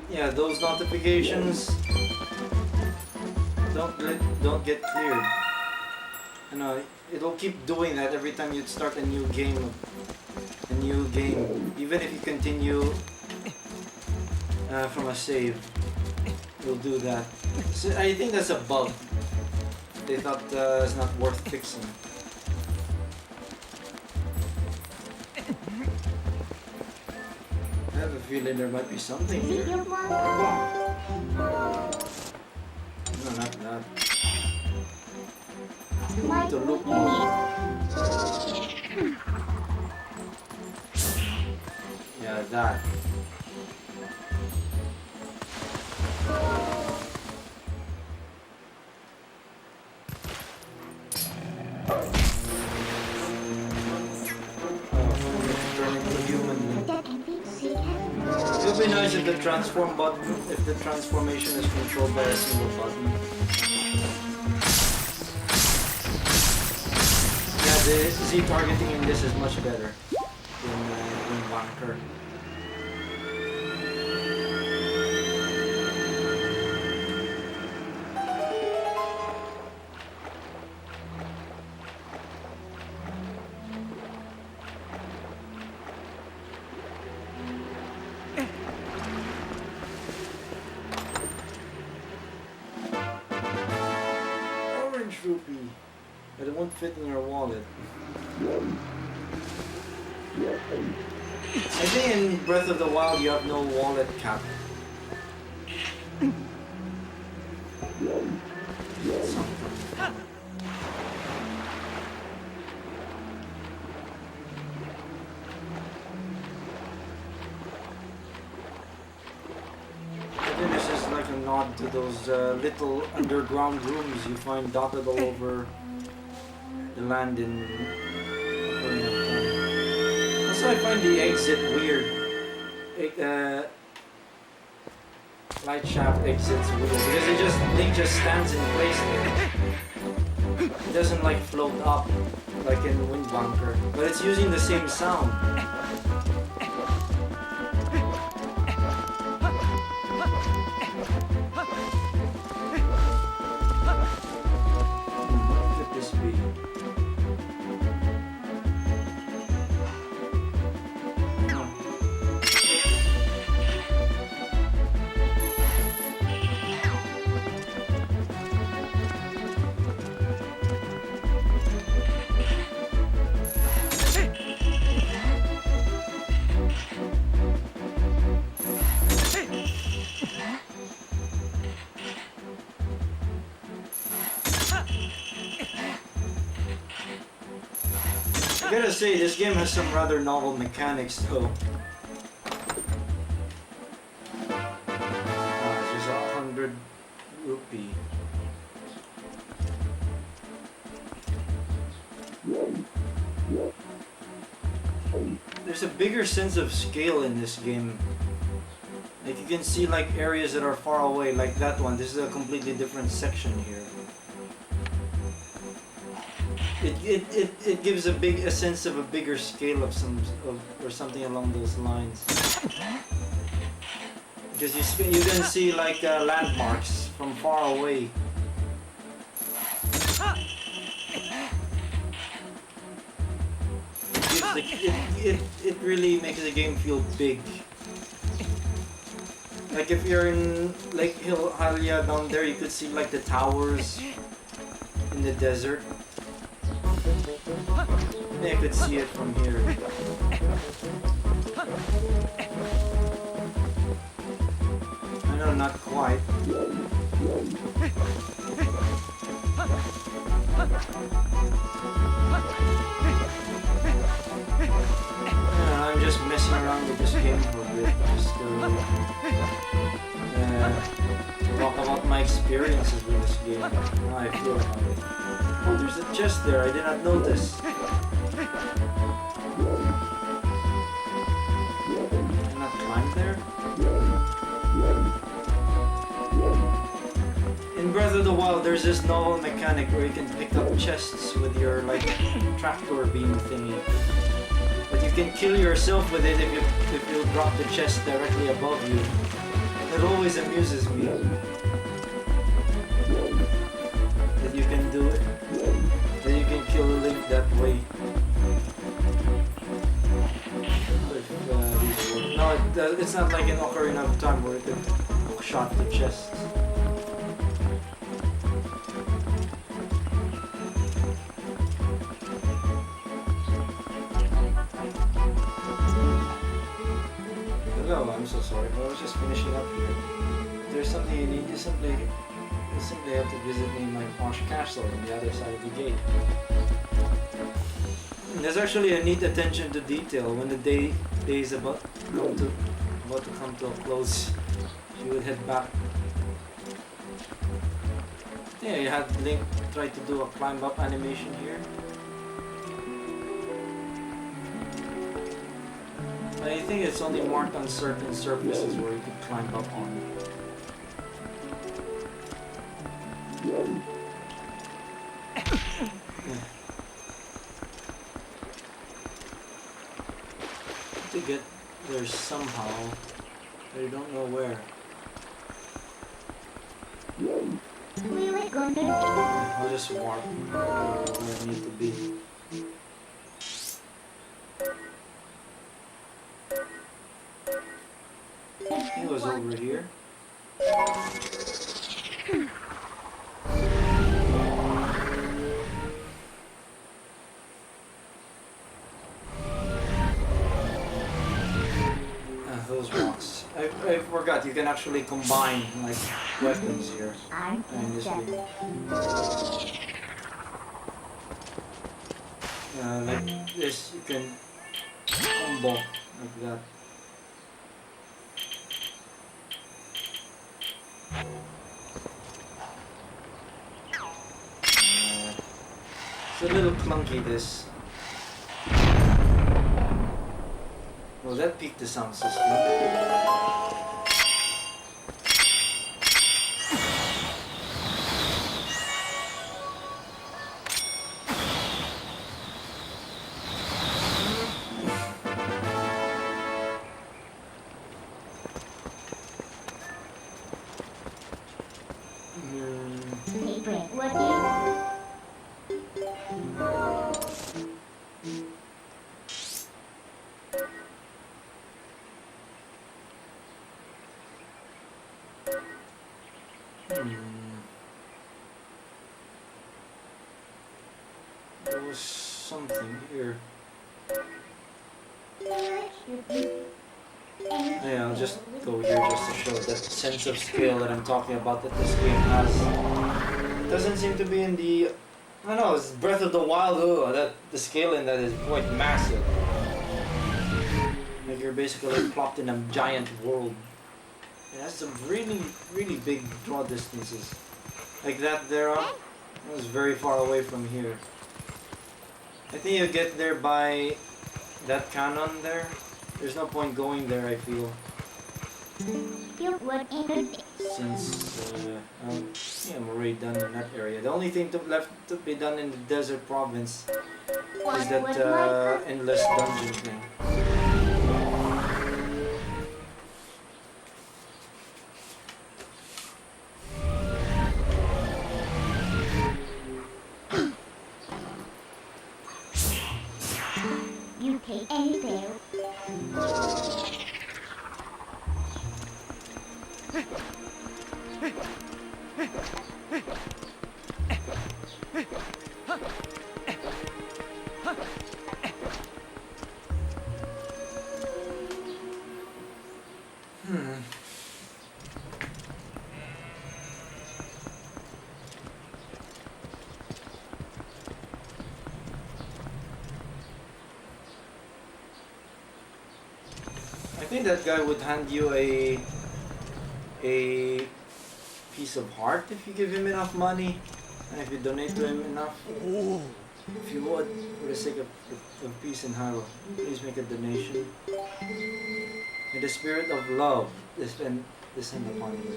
Yeah, those notifications don't get cleared. You know, it'll keep doing that every time you start a new game. Even if you continue from a save, it'll do that. So I think that's a bug. They thought it's not worth fixing. I have a feeling there might be something here. No, not that. You need to look more. Yeah, that. It would be nice if the transformation is controlled by a single button. Yeah, the Z targeting in this is much better than Wanker. Rupee, but it won't fit in your wallet. I think in Breath of the Wild you have no wallet cap. I think this is like a nod down to those little underground rooms you find dotted all over the land in Ocarina of Time. Also, I find the exit weird. Light shaft exits weird because Link just stands in place there. It doesn't like float up like in Wind Bunker, but it's using the same sound. What could this be? I gotta say, this game has some rather novel mechanics though. It's just 100 rupee. There's a bigger sense of scale in this game. Like you can see like areas that are far away, like that one. This is a completely different section here. It gives a sense of a bigger scale of or something along those lines. Because you can see like landmarks from far away. It really makes the game feel big. Like if you're in Lake Hylia down there, you could see like the towers in the desert. I could see it from here. I know, not quite. Yeah, I'm just messing around with this game for a bit, just to talk about my experiences with this game, how I feel about it. Oh, there's a chest there, I did not notice. Can I not climb there? In Breath of the Wild, there's this novel mechanic where you can pick up chests with your like tractor beam thingy. But you can kill yourself with it if you drop the chest directly above you. It always amuses me that you can do it. That you can kill Link that way. No, it's not like in Ocarina of Time where you can shot the chest. No, I'm so sorry, but I was just finishing up here. If there's something you need, you simply have to visit me in my posh castle on the other side of the gate. And there's actually a neat attention to detail. When the day is about to come to a close, she would head back. Yeah, you had Link try to do a climb up animation here. I think it's only marked on certain surfaces where you can climb up on. To get there somehow, but I don't know where. I'll just warp where I need to be. He was over here. Those rocks. I forgot you can actually combine like weapons here in this game. Like this, you can combo like that. It's a little clunky, this. Well, that peaked the sound system. Fibre, what is? There was something here. Yeah, I'll just go here just to show that sense of scale that I'm talking about that this game has. It doesn't seem to be in the... I don't know, it's Breath of the Wild, that the scale in that is quite massive. Like you're basically plopped in a giant world. It has some really, really big draw distances. Like that there, that was very far away from here. I think you get there by that cannon there. There's no point going there, I feel. Since I'm already done in that area. The only thing left to be done in the desert province is that endless dungeon thing. You take anything. I think that guy would hand you a piece of heart if you give him enough money and if you donate to him enough. If you would, for the sake of peace and Hyrule, please make a donation. May the spirit of love descend upon you.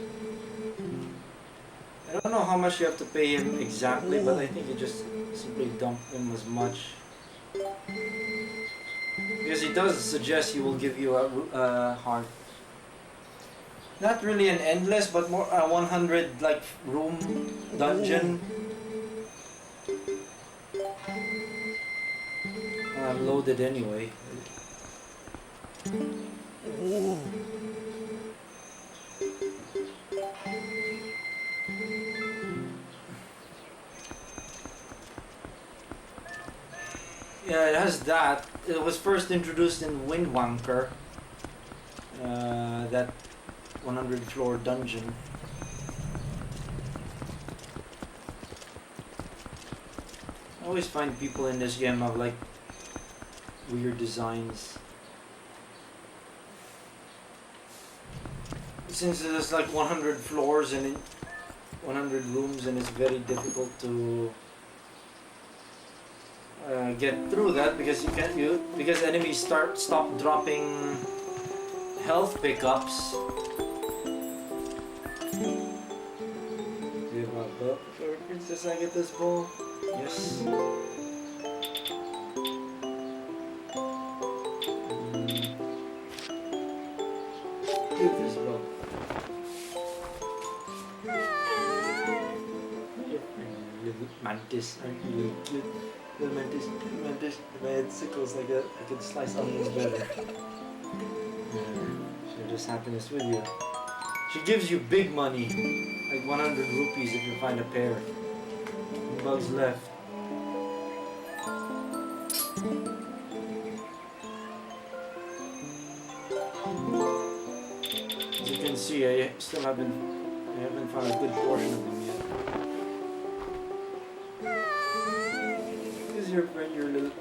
I don't know how much you have to pay him exactly, but I think you just simply dump him as much. Because he does suggest he will give you a heart. Not really an endless, but more a 100 like room dungeon. I'm loaded anyway. Yeah, it has that. It was first introduced in Wind Wanker. That 100 floor dungeon. I always find people in this game have like weird designs. Since there's like 100 floors and 100 rooms and it's very difficult to get through that because because enemies stop dropping health pickups. Give a bow for Princess Agatha's bow. Yes. Give this bow. Little mantis, aren't you little cute? Little mantis, if I had sickles like that, I could slice onions better. Share this happiness with you. She gives you big money, like 100 rupees if you find a pair. Bugs left. As you can see, I haven't found a good portion of them yet. Because your little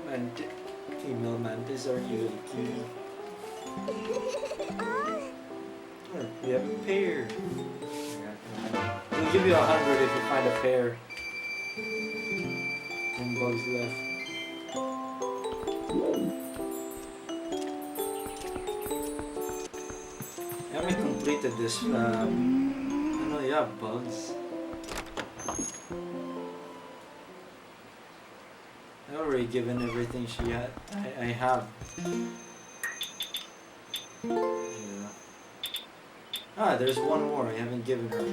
female mantis, aren't you, little cutie? Oh, we have a pair. We'll give you 100 if you find a pair. And bugs left. I haven't completed this. I know you have bugs. I already given everything she had. I have. Yeah. Ah, there's one more I haven't given her.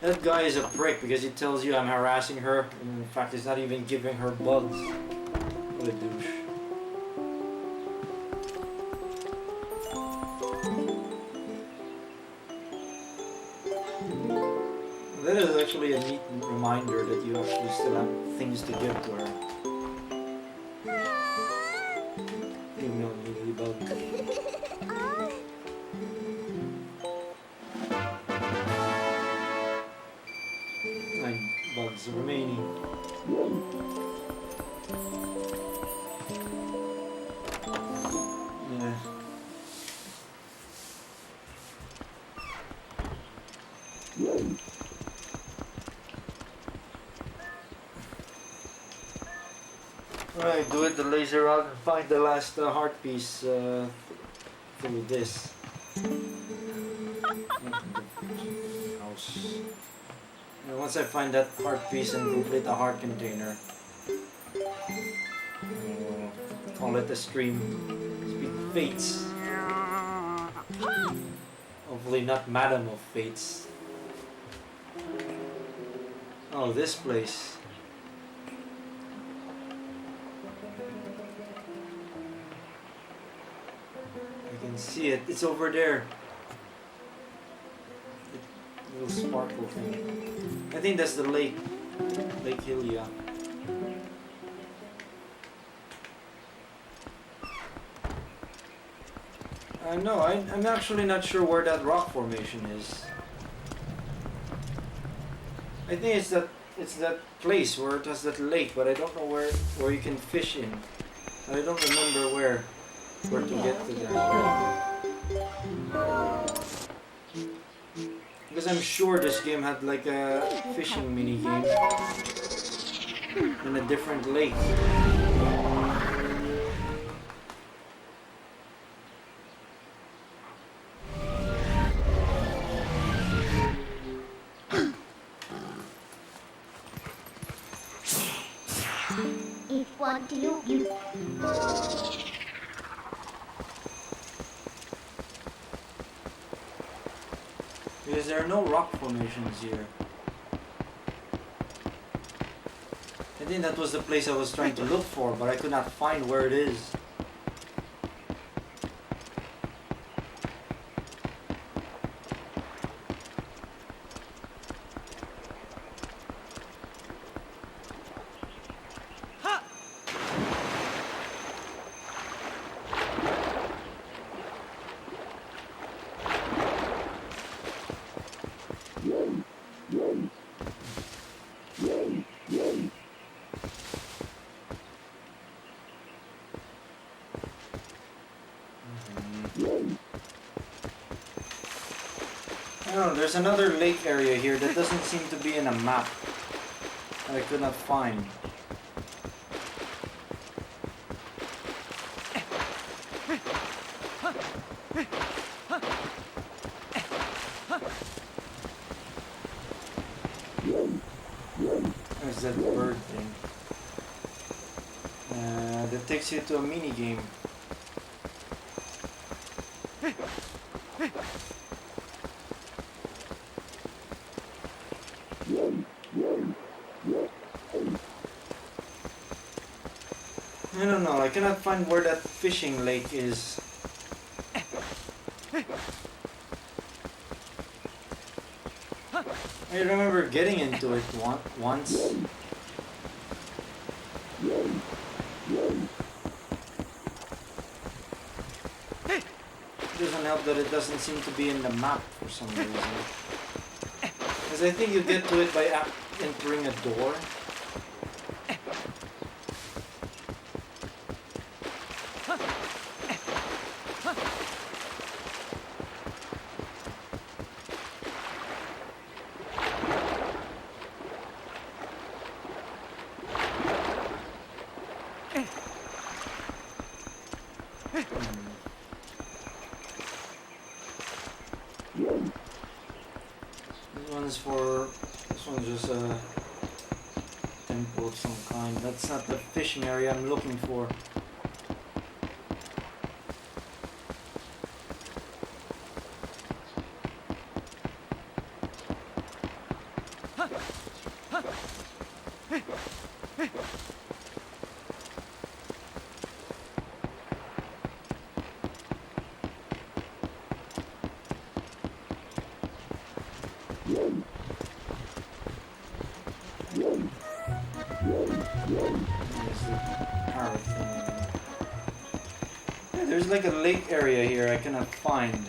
That guy is a prick because he tells you I'm harassing her, and in fact he's not even giving her bugs. What a douche. That is actually a neat reminder that you actually still have things to give to her. Female ladybug. 9 bugs remaining. Yeah. Alright, do it the laser rod and find the last heart piece through this. House. And once I find that heart piece and complete the heart container, call it a stream. Speak fates. Hopefully not Madam of Fates. Oh, this place. I can see it. It's over there. Little sparkle thing. I think that's the lake. Lake Hylia. No, I'm actually not sure where that rock formation is. I think it's that place where it has that lake, but I don't know where you can fish in. I don't remember where to get to that. Because I'm sure this game had like a fishing mini game in a different lake. If want to you. Because there are no rock formations here. I think that was the place I was trying to look for, but I could not find where it is. Oh, there's another lake area here that doesn't seem to be in a map that I could not find. There's that bird thing. That takes you to a mini game. I don't know, I cannot find where that fishing lake is. I remember getting into it once. It doesn't help that it doesn't seem to be in the map for some reason. Because I think you get to it by entering a door. This one's just a temple of some kind. That's not the fishing area I'm looking for. Yeah, there's like a lake area here I cannot find.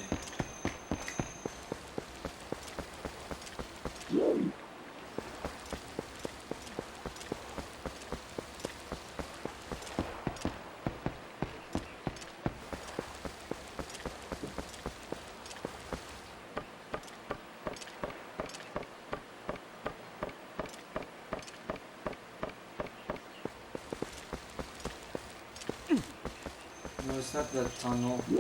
No, it's not that tunnel. I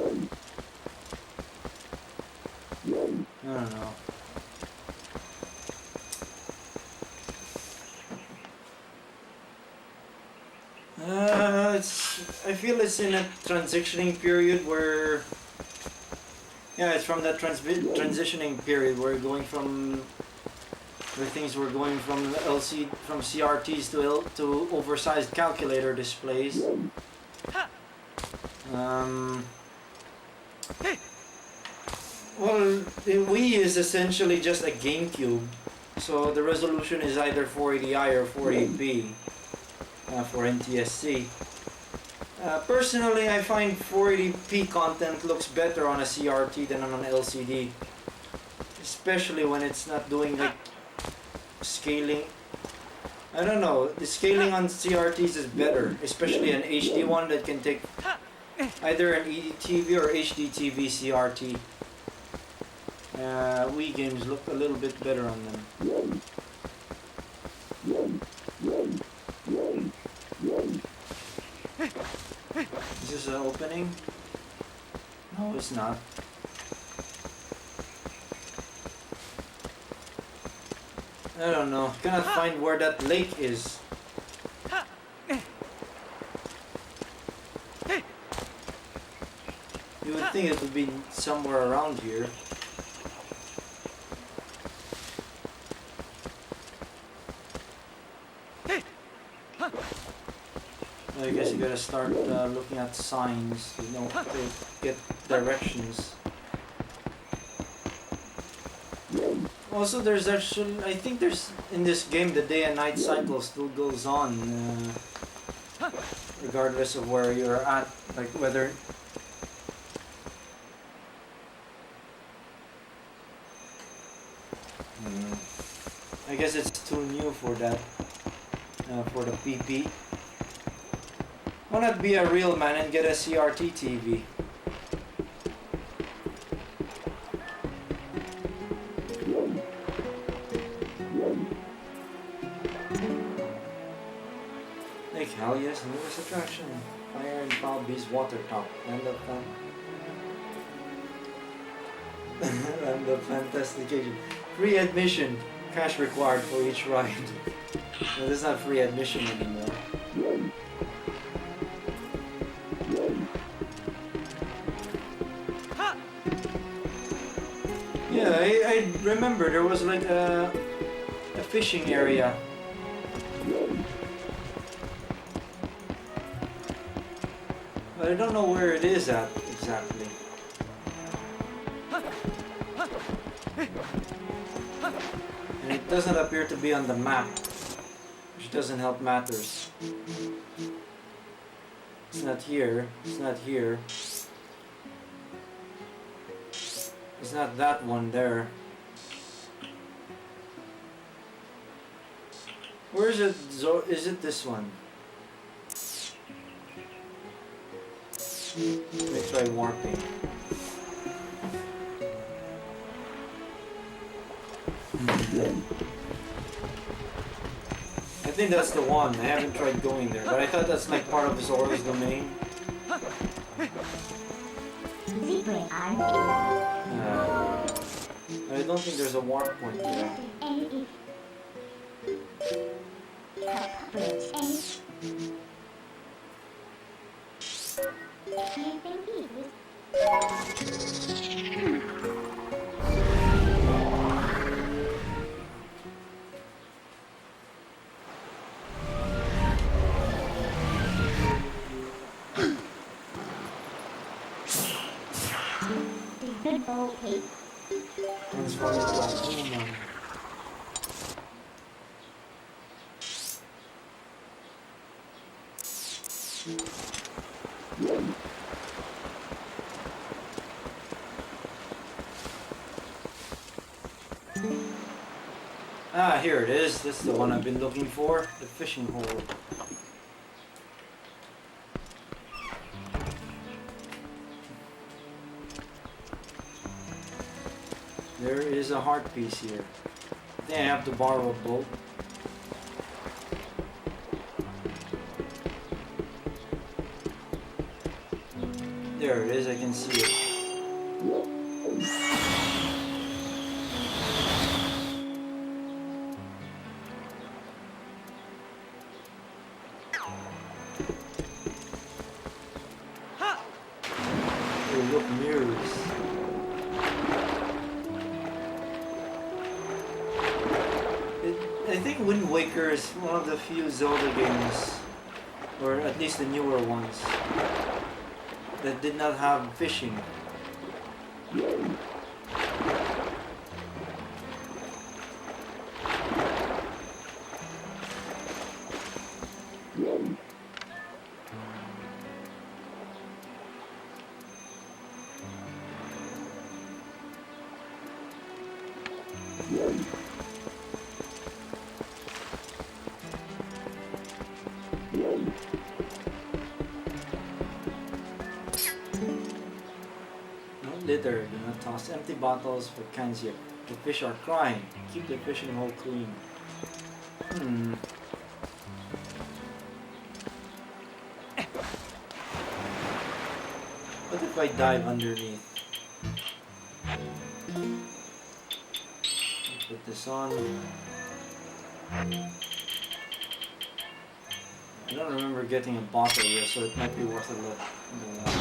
don't know. I feel it's in a transitioning period where, yeah, it's from that transitioning period where going from, where things were going from from CRTs to oversized calculator displays. Well, the Wii is essentially just a GameCube, so the resolution is either 480i or 480p for NTSC. Personally, I find 480p content looks better on a CRT than on an LCD, especially when it's not doing like scaling. I don't know, the scaling on CRTs is better, especially an HD one that can take either an EDTV or HDTV CRT. Wii games look a little bit better on them. Is this an opening? No, it's not. I don't know. Cannot find where that lake is. You would think it would be somewhere around here. I guess you gotta start looking at signs, you know, to get directions. Also, there's actually, I think there's, in this game, the day and night cycle still goes on, regardless of where you're at, like whether... I guess it's too new for that, for the PP. Why not be a real man and get a CRT TV? Lake Halia's newest attraction, Fire and Foul Beast Water Top, and the Fantastication. Free admission, cash required for each ride. No, this is not free admission anymore. Yeah, I remember there was like a fishing area. But I don't know where it is at exactly. And it doesn't appear to be on the map, which doesn't help matters. It's not here, it's not here. It's not that one there. Where is it? Is it this one? Let me try warping. I think that's the one. I haven't tried going there, but I thought that's like part of Zora's domain. Fibre, aren't I don't think there's a warp point there. you? Coverage and anything he good old Kate. Transform into a human. Ah, here it is. This is the one I've been looking for. The fishing hole. There is a heart piece here. I think I have to borrow a boat. There it is, I can see it. Oh, look, mirrors. I think Wind Waker is one of the few Zelda games, or at least the newer ones, that did not have fishing. Don't litter, do not toss empty bottles for cans here. The fish are crying. Keep the fishing hole clean. What if I dive underneath? Put this on. I don't remember getting a bottle here, so it might be worth a look in the water.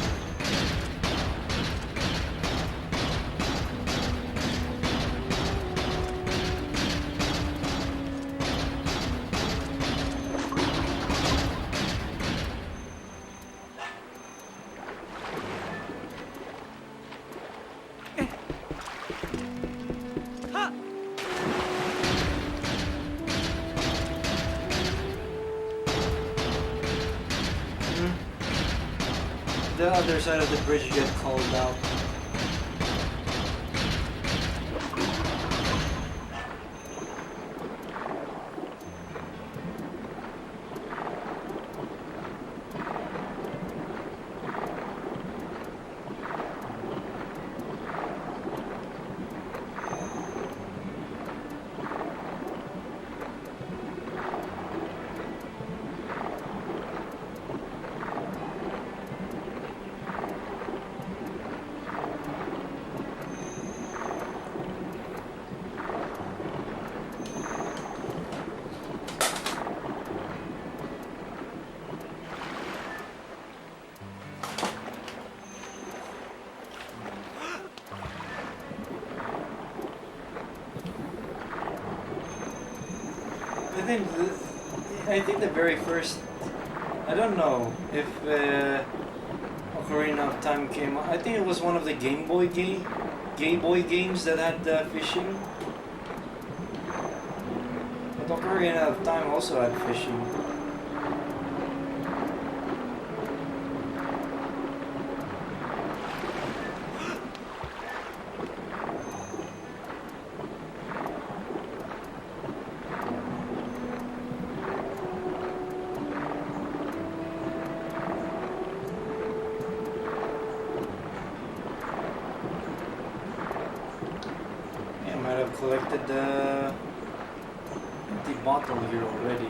The other side of the bridge get called out. I think the very first, I don't know if Ocarina of Time came out. I think it was one of the Game Boy games that had fishing. But Ocarina of Time also had fishing. Collected the empty bottle here already.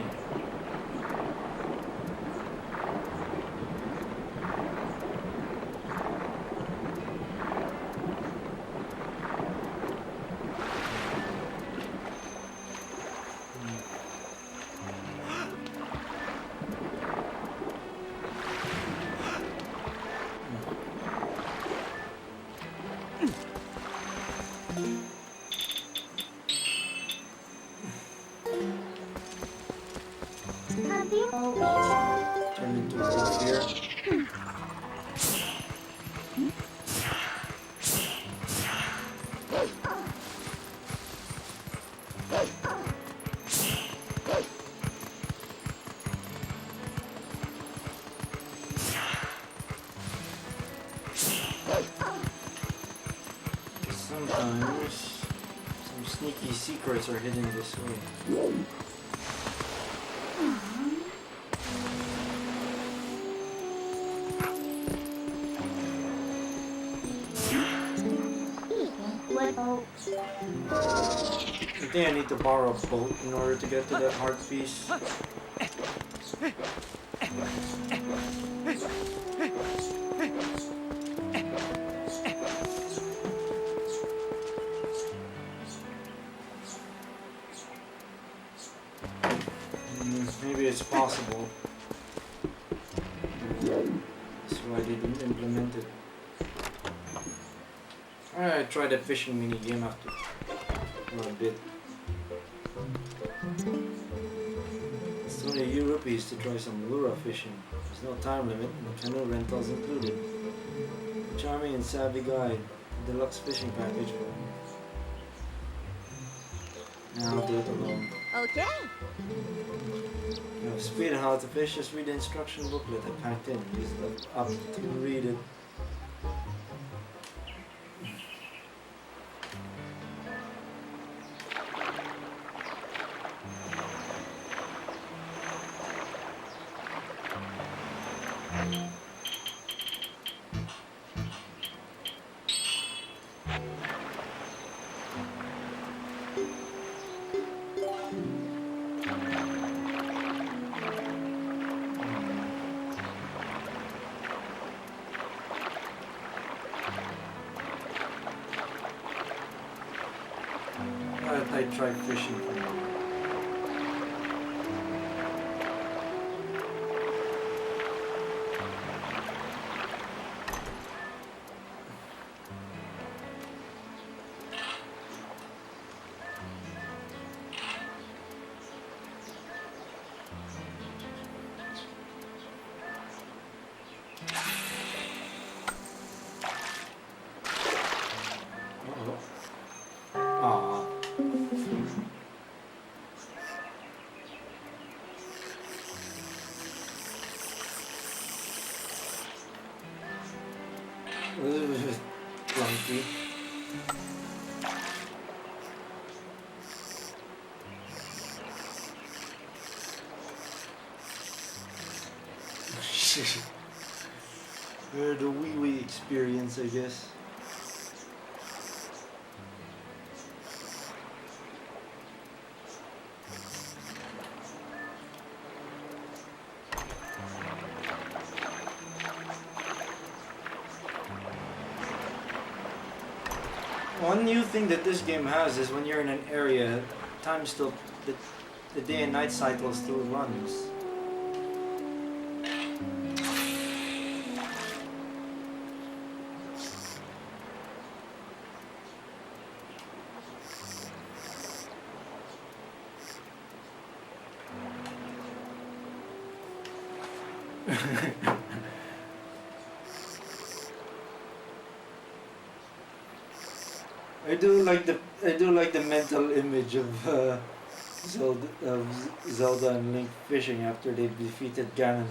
Have you reached? Turn into a wolf here. Sometimes some sneaky secrets are hidden this way. What? Oh, I think I need to borrow a boat in order to get to that heart piece. Maybe it's possible. That's why they didn't implement it. Alright, try the fishing mini game after for a bit. It's only a few rupees to try some lure fishing. There's no time limit, and canoe rentals included. A charming and savvy guide, deluxe fishing package. Now I'll do it alone. okay. You know, speed on how to fish, just read the instruction booklet I packed in. Use the up to read it. I tried fishing for now. Aww. Clunky. The wee experience, I guess. One new thing that this game has is when you're in an area, time still, the day and night cycle still runs. I do like the mental image of Zelda and Link fishing after they defeated Ganon.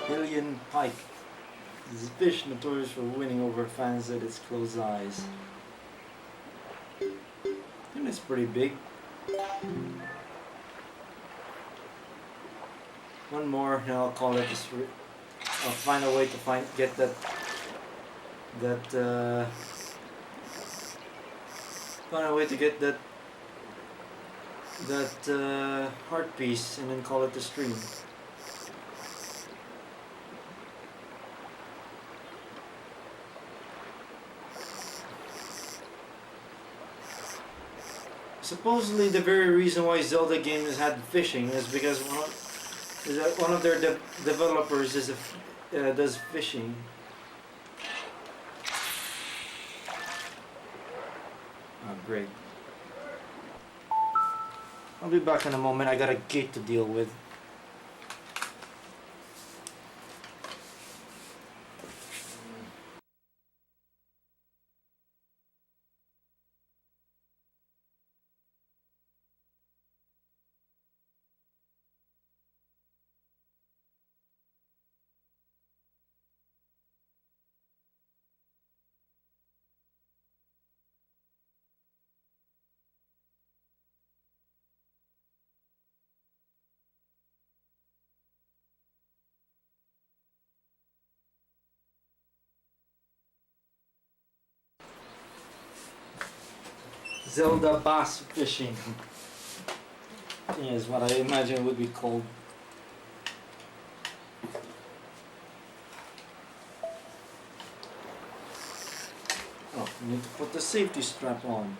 Hillian Pike. This is a fish notorious for winning over fans at its closed eyes. It's pretty big. One more, and I'll call it. I'll find a way to get that find a way to get that heart piece, and then call it the stream. Supposedly, the very reason why Zelda games had fishing is because one of their developers does fishing. Oh, great. I'll be back in a moment. I got a gate to deal with. Zelda bass fishing is what I imagine would be called. Oh, you need to put the safety strap on.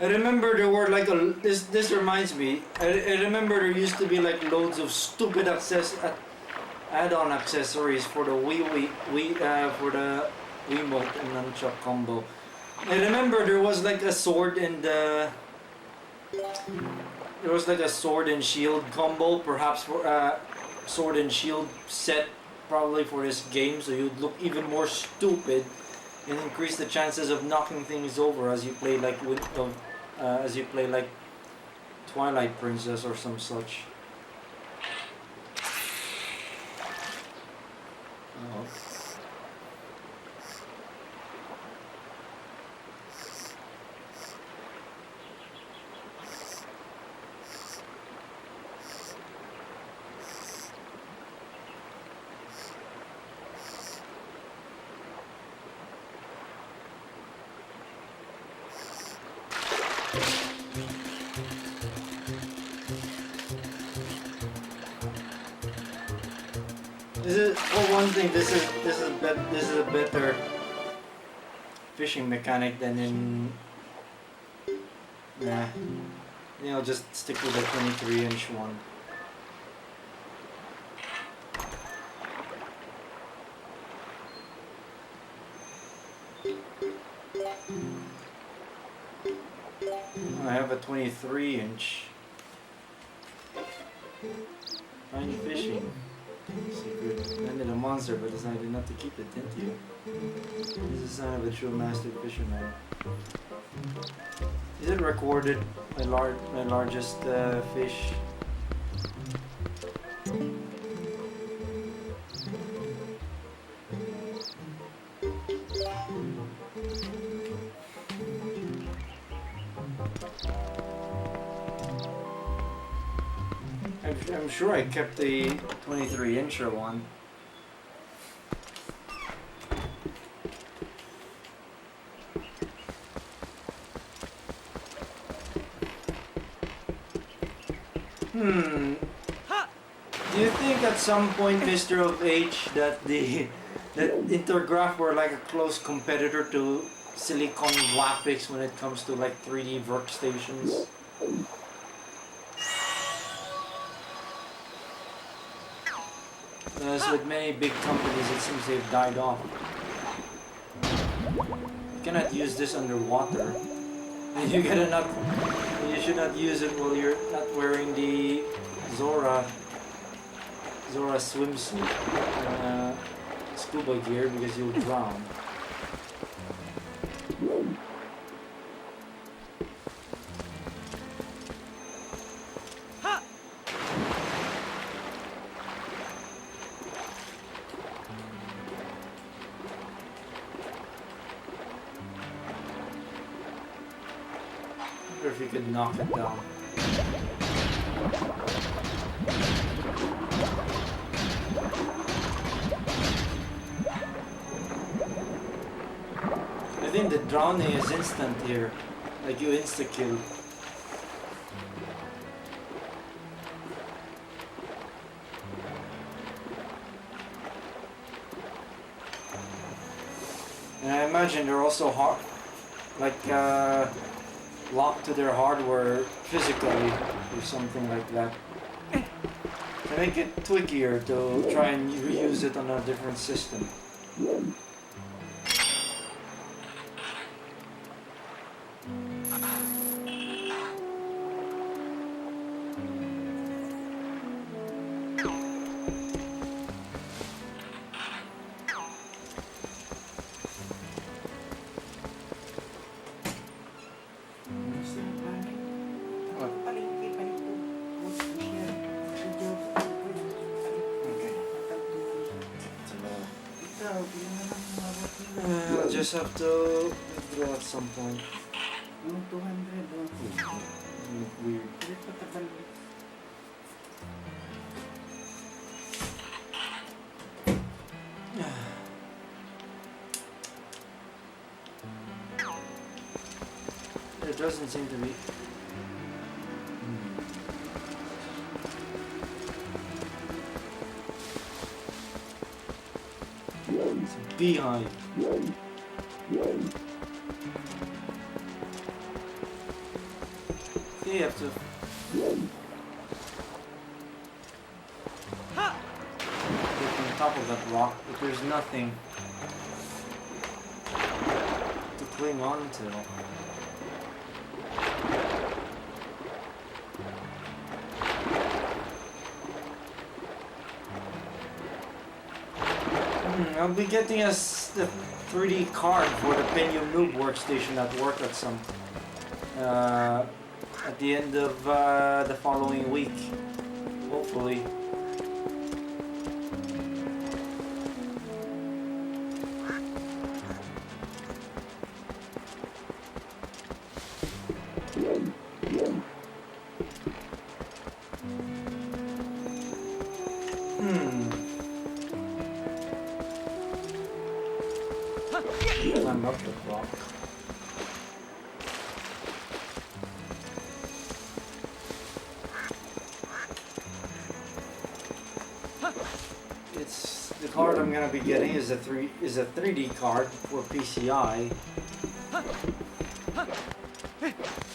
I remember there were like this reminds me. I remember there used to be like loads of stupid add-on accessories for the for the Wiimote and nunchuck combo. I remember there was like a sword and shield combo, perhaps for sword and shield set probably for this game, so you'd look even more stupid and increase the chances of knocking things over as you play like Twilight Princess or some such. Oh. For one thing, this is a better fishing mechanic than in. Nah, I'll just stick with the 23-inch one. I have a 23-inch. Fine fishing. Secret. Landed a monster, but decided not to keep it, didn't you? This is a sign of a true master fisherman. Is it recorded? My largest fish. I'm sure I kept the 23-incher one. Do you think at some point, Mr. of H, that Intergraph were like a close competitor to Silicon Graphics when it comes to like 3D workstations? As with many big companies, it seems they've died off. You cannot use this underwater. And you should not use it while you're not wearing the Zora swimsuit, scuba gear, because you'll drown. if you could knock it down. I think the drowning is instant here. Like you insta-kill. And I imagine they're also hard, like locked to their hardware physically or something like that. To make it twickier to try and reuse it on a different system. I'll just have to withdraw at some point. Yung 200 doon. Weird. Ulit patagal. It doesn't seem to be. It's a beehive. You have to. Get on top of that rock, but there's nothing to cling on to. I'll be getting us the 3D card for the Pentium Noob workstation at work at some at the end of the following week, hopefully. Climb up the rock. It's the card I'm gonna be getting is a 3D card for PCI.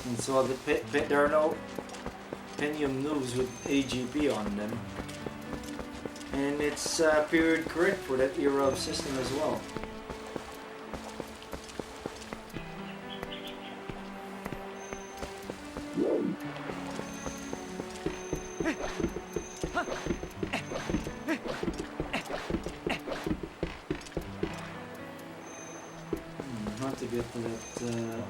And so there are no Pentium Noobs with AGP on them. And it's period correct for that era of system as well. Not to get to that.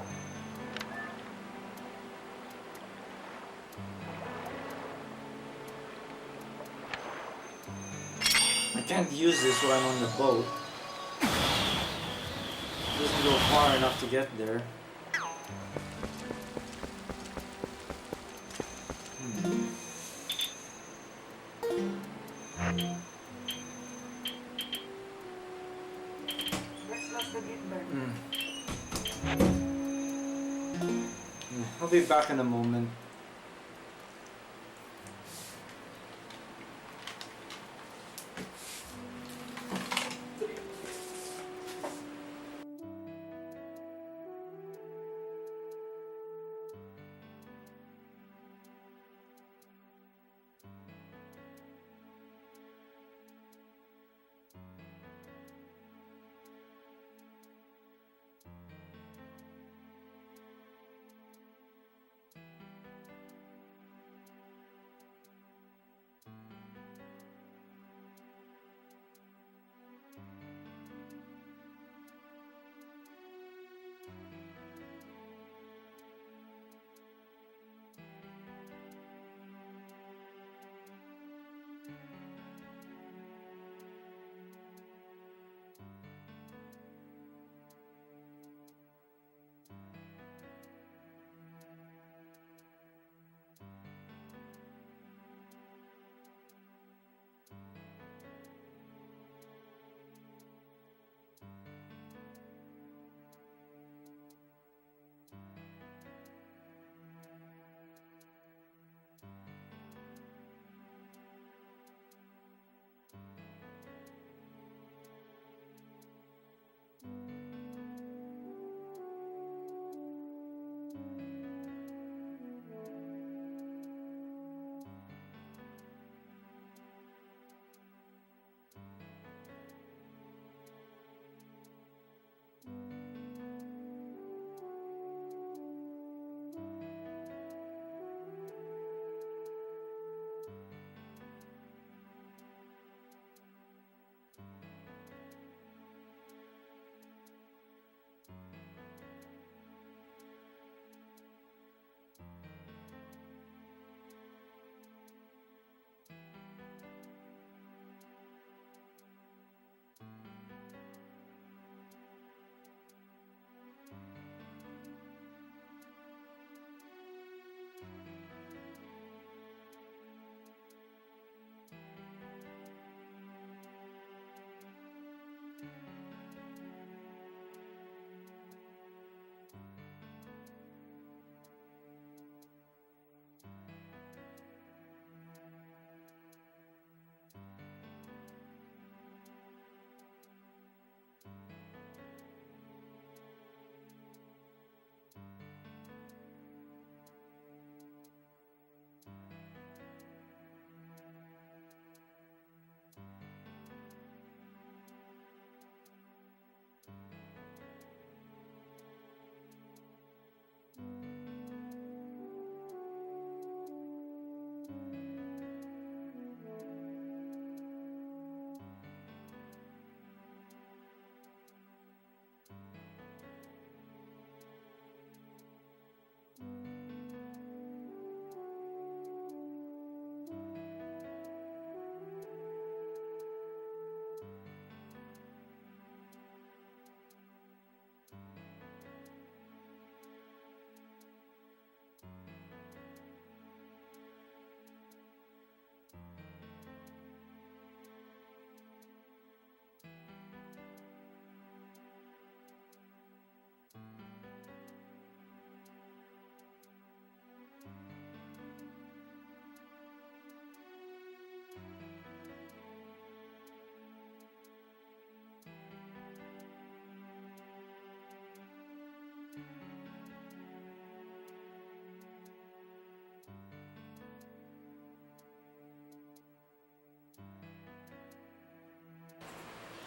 I can't use this while I'm on the boat. It doesn't go far enough to get there. I'll be back in a moment.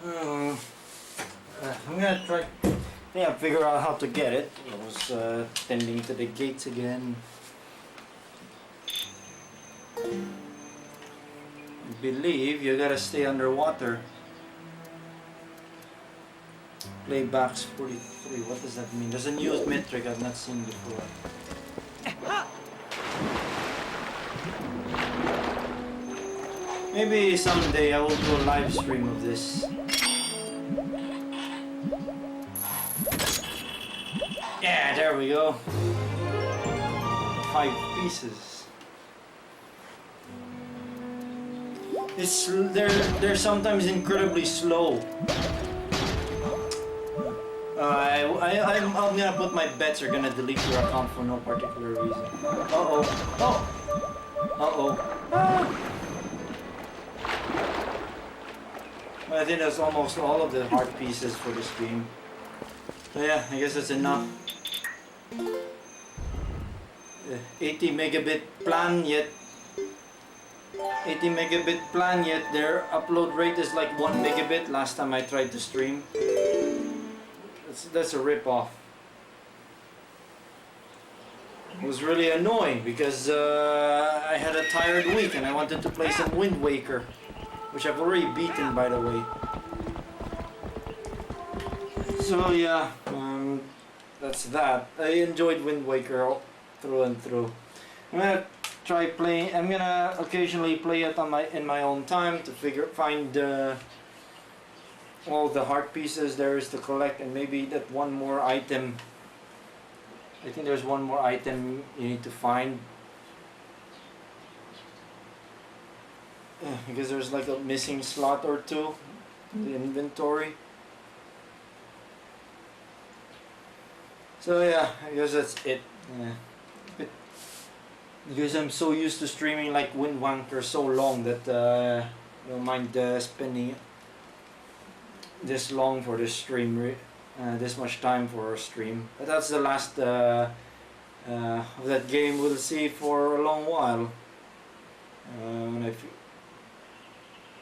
I'm gonna try. Yeah, figure out how to get it. I was tending to the gates again. I believe you gotta stay underwater. Playbacks 43. What does that mean? There's a new metric I've not seen before. Maybe someday I will do a live stream of this. Yeah, there we go. 5 pieces. They're sometimes incredibly slow. I'm gonna put my bets are gonna delete your account for no particular reason. Uh-oh. Oh! Uh-oh. Ah! I think that's almost all of the heart pieces for the stream. So yeah, I guess that's enough. 80 megabit plan yet. 80 megabit plan yet their upload rate is like 1 megabit last time I tried to stream. That's a rip-off. It was really annoying because I had a tired week and I wanted to play some Wind Waker, which I've already beaten, by the way. So yeah, that's that. I enjoyed Wind Waker all through and through. I'm gonna try playing. I'm gonna occasionally play it on in my own time to find all the heart pieces there is to collect, and maybe that one more item. I think there's one more item you need to find. Because there's like a missing slot or two in the inventory. So yeah, I guess that's it. Because I'm so used to streaming like Wind Waker so long that I don't mind spending this long for this stream, this much time for a stream. But that's the last of that game we'll see for a long while.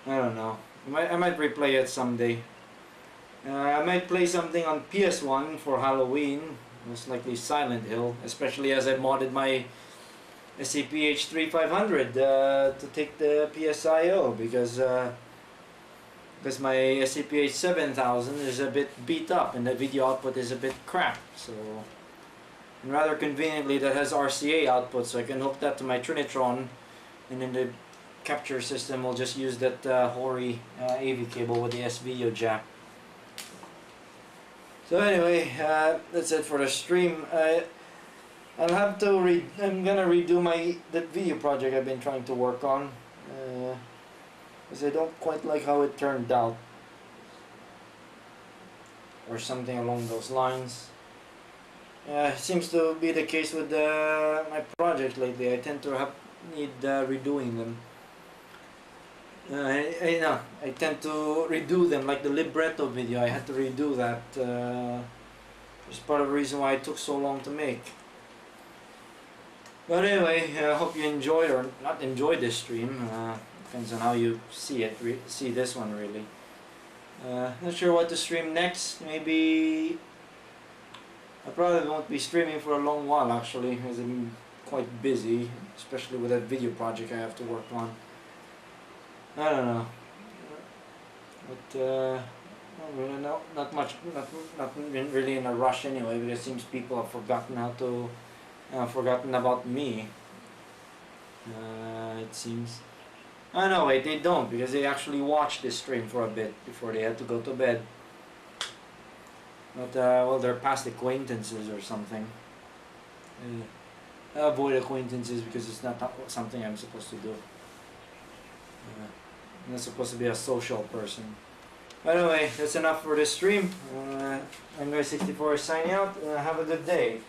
I don't know. I might replay it someday. I might play something on PS1 for Halloween. Most likely Silent Hill, especially as I modded my SCP-H3500 to take the PSIO because my SCP-H7000 is a bit beat up and the video output is a bit crap. So, and rather conveniently, that has RCA output, so I can hook that to my Trinitron, and in the capture system we'll just use that hoary AV cable with the S-Video jack. So anyway, that's it for the stream. I'll have to I'm gonna redo that video project I've been trying to work on, because I don't quite like how it turned out, or something along those lines. It seems to be the case with my project lately. I tend to need redoing them. I tend to redo them, like the libretto video. I had to redo that. It's part of the reason why it took so long to make. But anyway, I hope you enjoyed or not enjoyed this stream. Depends on how you see it. See this one really. Not sure what to stream next. Maybe I probably won't be streaming for a long while actually, because I'm quite busy, especially with that video project I have to work on. I don't know, but not really in a rush anyway, because it seems people have forgotten forgotten about me. It seems. Oh no, wait, they don't, because they actually watched this stream for a bit before they had to go to bed. But well, they're past acquaintances or something. I avoid acquaintances because it's not something I'm supposed to do. I'm not supposed to be a social person. Anyway, that's enough for this stream. I'm Guy64 signing out. Have a good day.